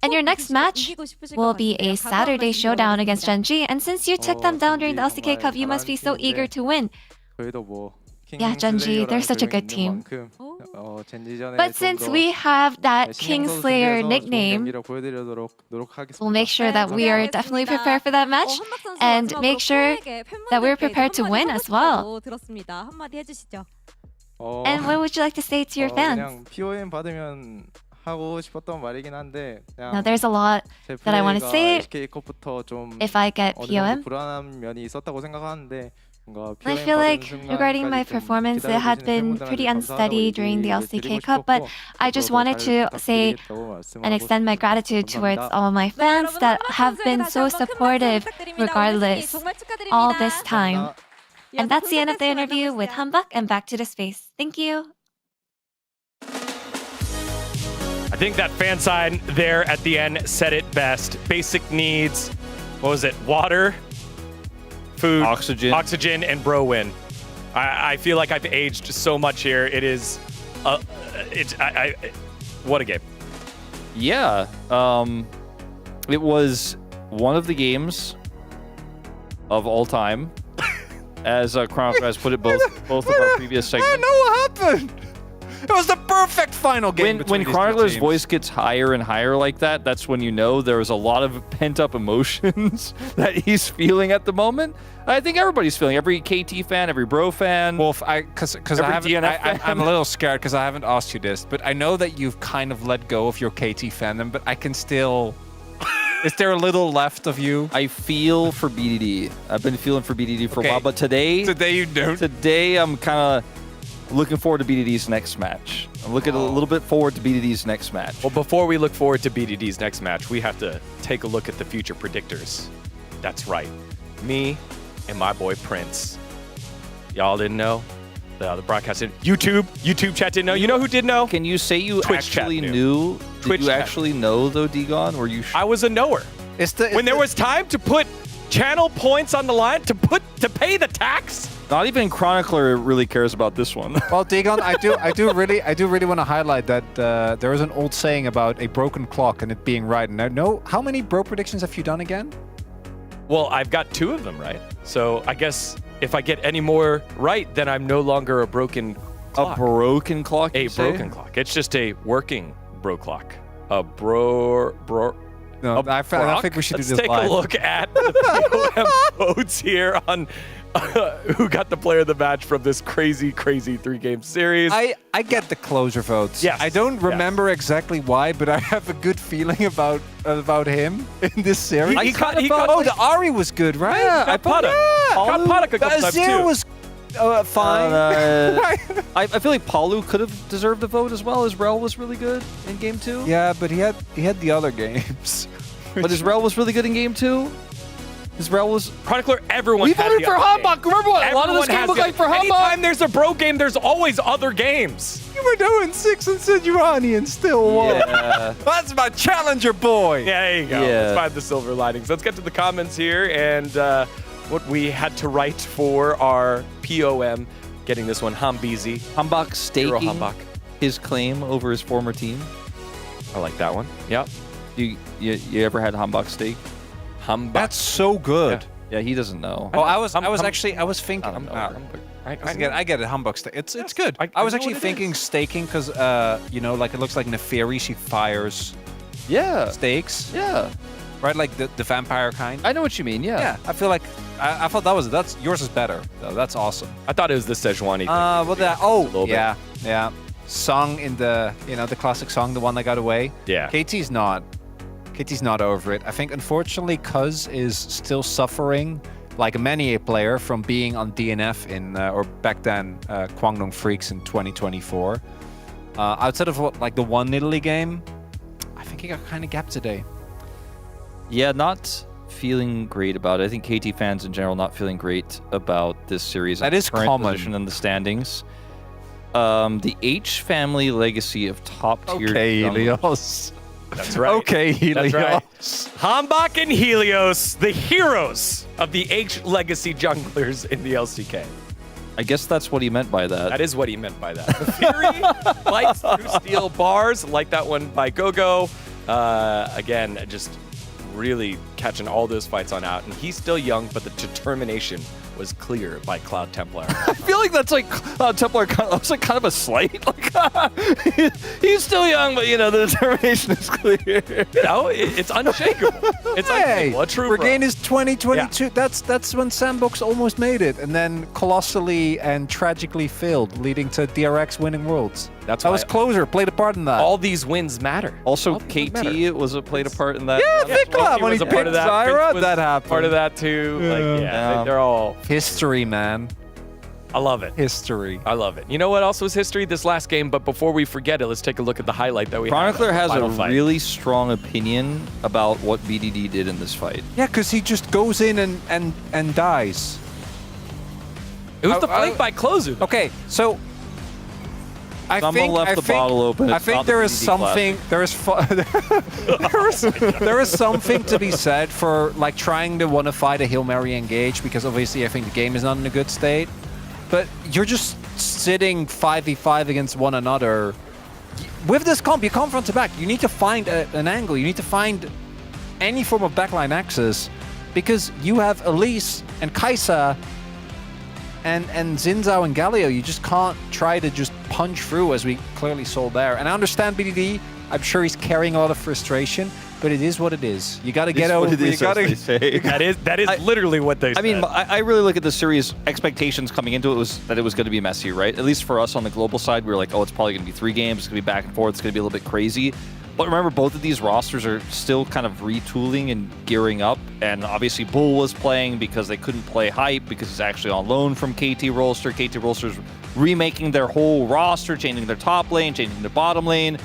And your next match will be a Saturday showdown against Genji, and since you took them down during the LCK Cup, you must be so eager to win. Yeah, Genji, they're such a good team. But since we have that Kingslayer nickname, we'll make sure that we are definitely prepared for that match and make sure that we're prepared to win as well. And what would you like to say to your fans? Now, there's a lot that I want to say if I get POM. I feel like regarding my performance, it had been pretty unsteady during the LCK Cup, but I just wanted to say and extend my gratitude towards all my fans that have been so supportive regardless all this time. And that's the end of the interview with Hanbak, and back to the space. Thank you. I think that fan sign there at the end said it best. Basic needs, what was it? Water, food, oxygen, and bro win. I feel like I've aged so much here. It is, what a game. Yeah, it was one of the games of all time, as Chronicle has put it both of our previous segments. I don't know what happened. It was the perfect final game. When Chronicler's voice gets higher and higher like that, that's when you know there was a lot of pent-up emotions that he's feeling at the moment. I think everybody's feeling. Every KT fan, every bro fan. Wolf, because I'm a little scared because I haven't asked you this, but I know that you've kind of let go of your KT fandom, but I can still. Is there a little left of you? I feel for BDD. I've been feeling for BDD for a while, but today you don't. Today I'm kind of looking forward to BDD's next match. I'm looking a little bit forward to BDD's next match. Well, before we look forward to BDD's next match, we have to take a look at the future predictors. That's right. Me and my boy Prince. Y'all didn't know? The broadcast didn't. YouTube chat didn't know. You know who did know? Can you say you Twitch actually knew? Did you actually know, though, Digon? Were you I was a knower. When there was time to put channel points on the line, to pay the tax. Not even Chronicler really cares about this one. Well, Dagon, I do really want to highlight that there is an old saying about a broken clock and it being right. And I know, how many bro predictions have you done again? Well, I've got 2 of them right. So I guess if I get any more right, then I'm no longer a broken clock. A broken clock? A broken clock. It's just a working bro clock. A bro. No, I think we should do this live. Let's take a look at the POM votes here on who got the player of the match from this crazy 3-game series. I get the closer votes. Yes. I don't remember exactly why, but I have a good feeling about him in this series. He got the Ari was good, right? Yeah, Pada. Pada could come Azir was fine. I feel like Palu could have deserved a vote as well. His Rel was really good in game 2. Yeah, but he had the other games. But his Rel was really good in game 2. His Rel was... Chronicler, everyone We had voted the for other Humbug. game. Remember what a lot of this Everyone game has looked the- like for Humbug? Anytime there's a bro game, there's always other games. You were doing 6 and Sejuani and still won. Yeah. That's my challenger boy. Yeah, there you go. Yeah. Let's find the silver linings. Let's get to the comments here and what we had to write for our POM. Getting this one, Hambizi. Humbug staking Humbug. his claim over his former team. I like that one. Yep. You ever had Humbug stake? Humbug. That's so good. Yeah, he doesn't know. Oh, I was thinking. I get it. Humbug stake. It's good. I was know actually what it thinking staking because like it looks like Neferi. She fires Yeah. stakes. Yeah. Right, like the vampire kind. I know what you mean, yeah. Yeah, I feel like I thought that's yours is better. Though. That's awesome. I thought it was the Sejuani thing. Well, that oh bit. yeah. Song in the the classic song, the one that got away. Yeah. KT's not over it. I think unfortunately Cuz is still suffering like many a player from being on DNF in or back then Kwangdong Freaks in 2024. Outside of the one Italy game, I think he got kind of gapped today. Yeah, not feeling great about it. I think KT fans in general not feeling great about this series. That is current common. Position in the standings. The H family legacy of top tier. Okay, Helios. That's right. Okay, Helios. That's right. Hambak and Helios, the heroes of the H legacy junglers in the LCK. I guess that's what he meant by that. That is what he meant by that. The Fury fights through steel bars, like that one by Gogo. Again, just really catching all those fights on out. And he's still young, but the determination was clear by Cloud Templar. I feel like that's like Templar. That's like kind of a slight. Like he's still young, but the determination is clear. It's unshakable. It's unshakable. A true Regain bro. is 2022. Yeah. That's when Sandbox almost made it, and then colossally and tragically failed, leading to DRX winning Worlds. That was closer. Played a part in that. All these wins matter. Also, KT played a part in that. Yeah, Vikla when he picked Zyra, that happened. Part of that too. They're all history, man. I love it. History. I love it. You know what else was history? This last game, but before we forget it, let's take a look at the highlight that we Chronicler had. has a really strong opinion about what BDD did in this fight. Yeah, because he just goes in and dies. It was the flank by Clozu. Okay, so I Someone left the bottle open. I think there is something. There is something to be said for like trying to want to fight a Hail Mary engage, because obviously I think the game is not in a good state. But you're just sitting 5v5 against one another. With this comp, you can't front to back. You need to find an angle. You need to find any form of backline access, because you have Elise and Kaisa and Zinzao and Galio. You just can't try to just punch through, as we clearly saw there. And I understand BDD. I'm sure he's carrying a lot of frustration, but it is what it is. You got to get over. You got to say. That is literally what they said. I mean, I really look at the series. Expectations coming into it was that it was going to be messy, right? At least for us on the global side, we were like, oh, it's probably going to be 3 games. It's going to be back and forth. It's going to be a little bit crazy. But remember, both of these rosters are still kind of retooling and gearing up. And obviously, Bull was playing because they couldn't play Hype because he's actually on loan from KT Rolster. KT Rolster's remaking their whole roster, changing their top lane, changing their bottom lane.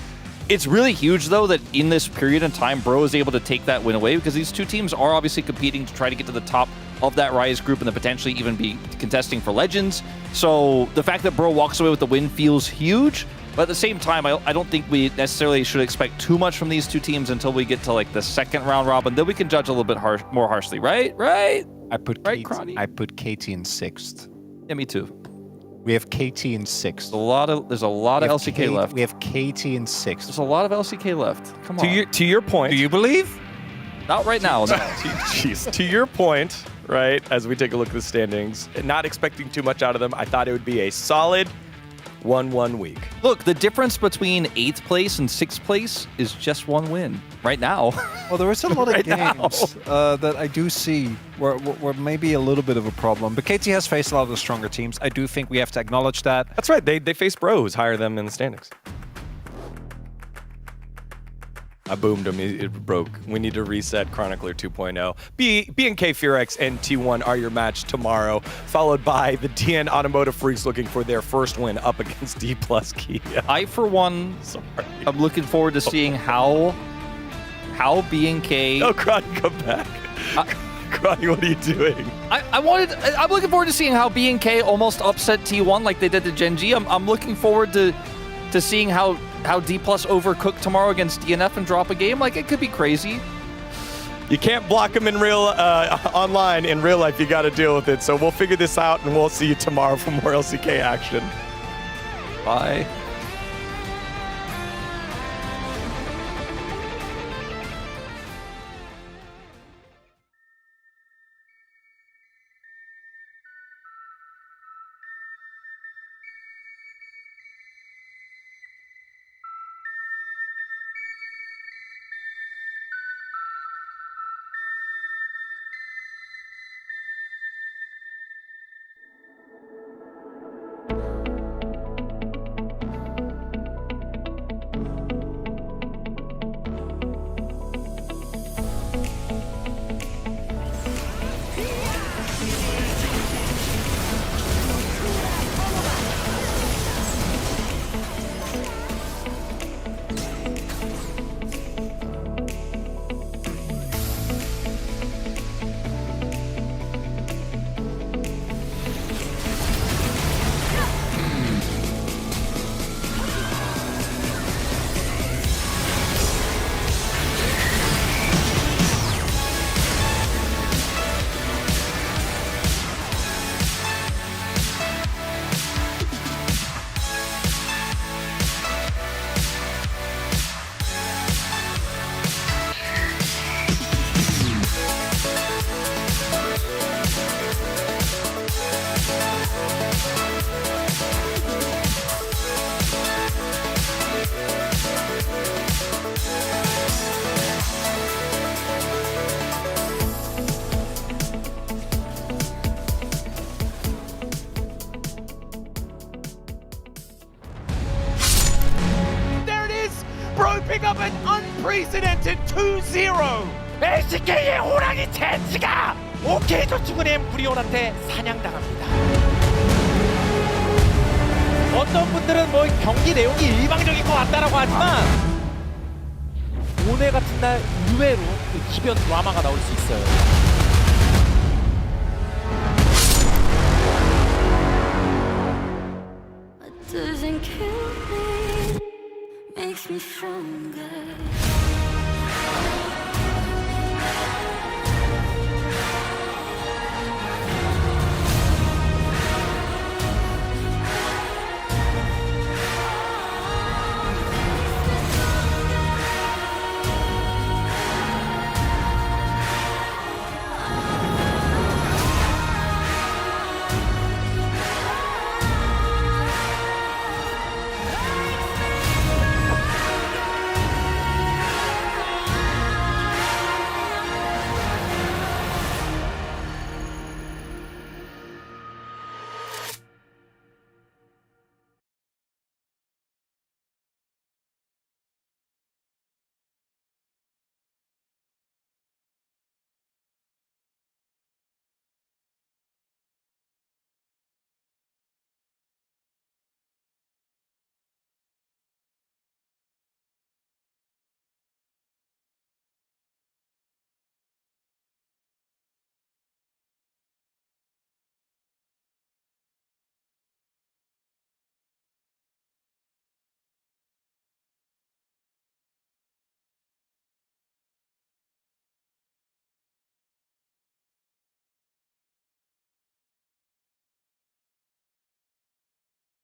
It's really huge, though, that in this period of time, Bro is able to take that win away, because these two teams are obviously competing to try to get to the top of that Rise group and then potentially even be contesting for Legends. So the fact that Bro walks away with the win feels huge. But at the same time, I don't think we necessarily should expect too much from these two teams until we get to like the second round robin. Then we can judge a little bit more harshly, right? Right? I put KT in 6th. Yeah, me too. We have KT in 6th. There's a lot of LCK left. We have KT in 6th. There's a lot of LCK left. Come on. To your point. Do you believe? Not right now. No. Jeez. To your point, right? As we take a look at the standings, not expecting too much out of them, I thought it would be a solid 1-1 week. Look, the difference between 8th place and 6th place is just 1 win right now. Well, there is a lot of games that I do see where maybe a little bit of a problem. But KT has faced a lot of the stronger teams. I do think we have to acknowledge that. That's right. They face Bro, who's higher them in the standings. I boomed him. It broke. We need to reset Chronicler 2.0. B&K Fearex and T1 are your match tomorrow, followed by the DN Automotive Freaks looking for their first win up against D+ Kia. I, for one, I'm looking forward to seeing how B&K... Oh, Crotty, come back. Crotty, what are you doing? I'm looking forward to seeing how B&K almost upset T1 like they did to Gen G. I'm looking forward to seeing how D+ overcook tomorrow against DNF and drop a game. Like, it could be crazy. You can't block them in online. In real life, you got to deal with it. So we'll figure this out, and we'll see you tomorrow for more LCK action. Bye. Pick up an unprecedented 2-0. LCK의 호랑이 젠지가 OK 저축은행 브리온한테 사냥당합니다. 어떤 분들은 뭐 경기 내용이 일방적인 것 같다라고 하지만 오늘 같은 날 의외로 그 이변 드라마가 나올 수 있어요. Doesn't kill me, makes me stronger.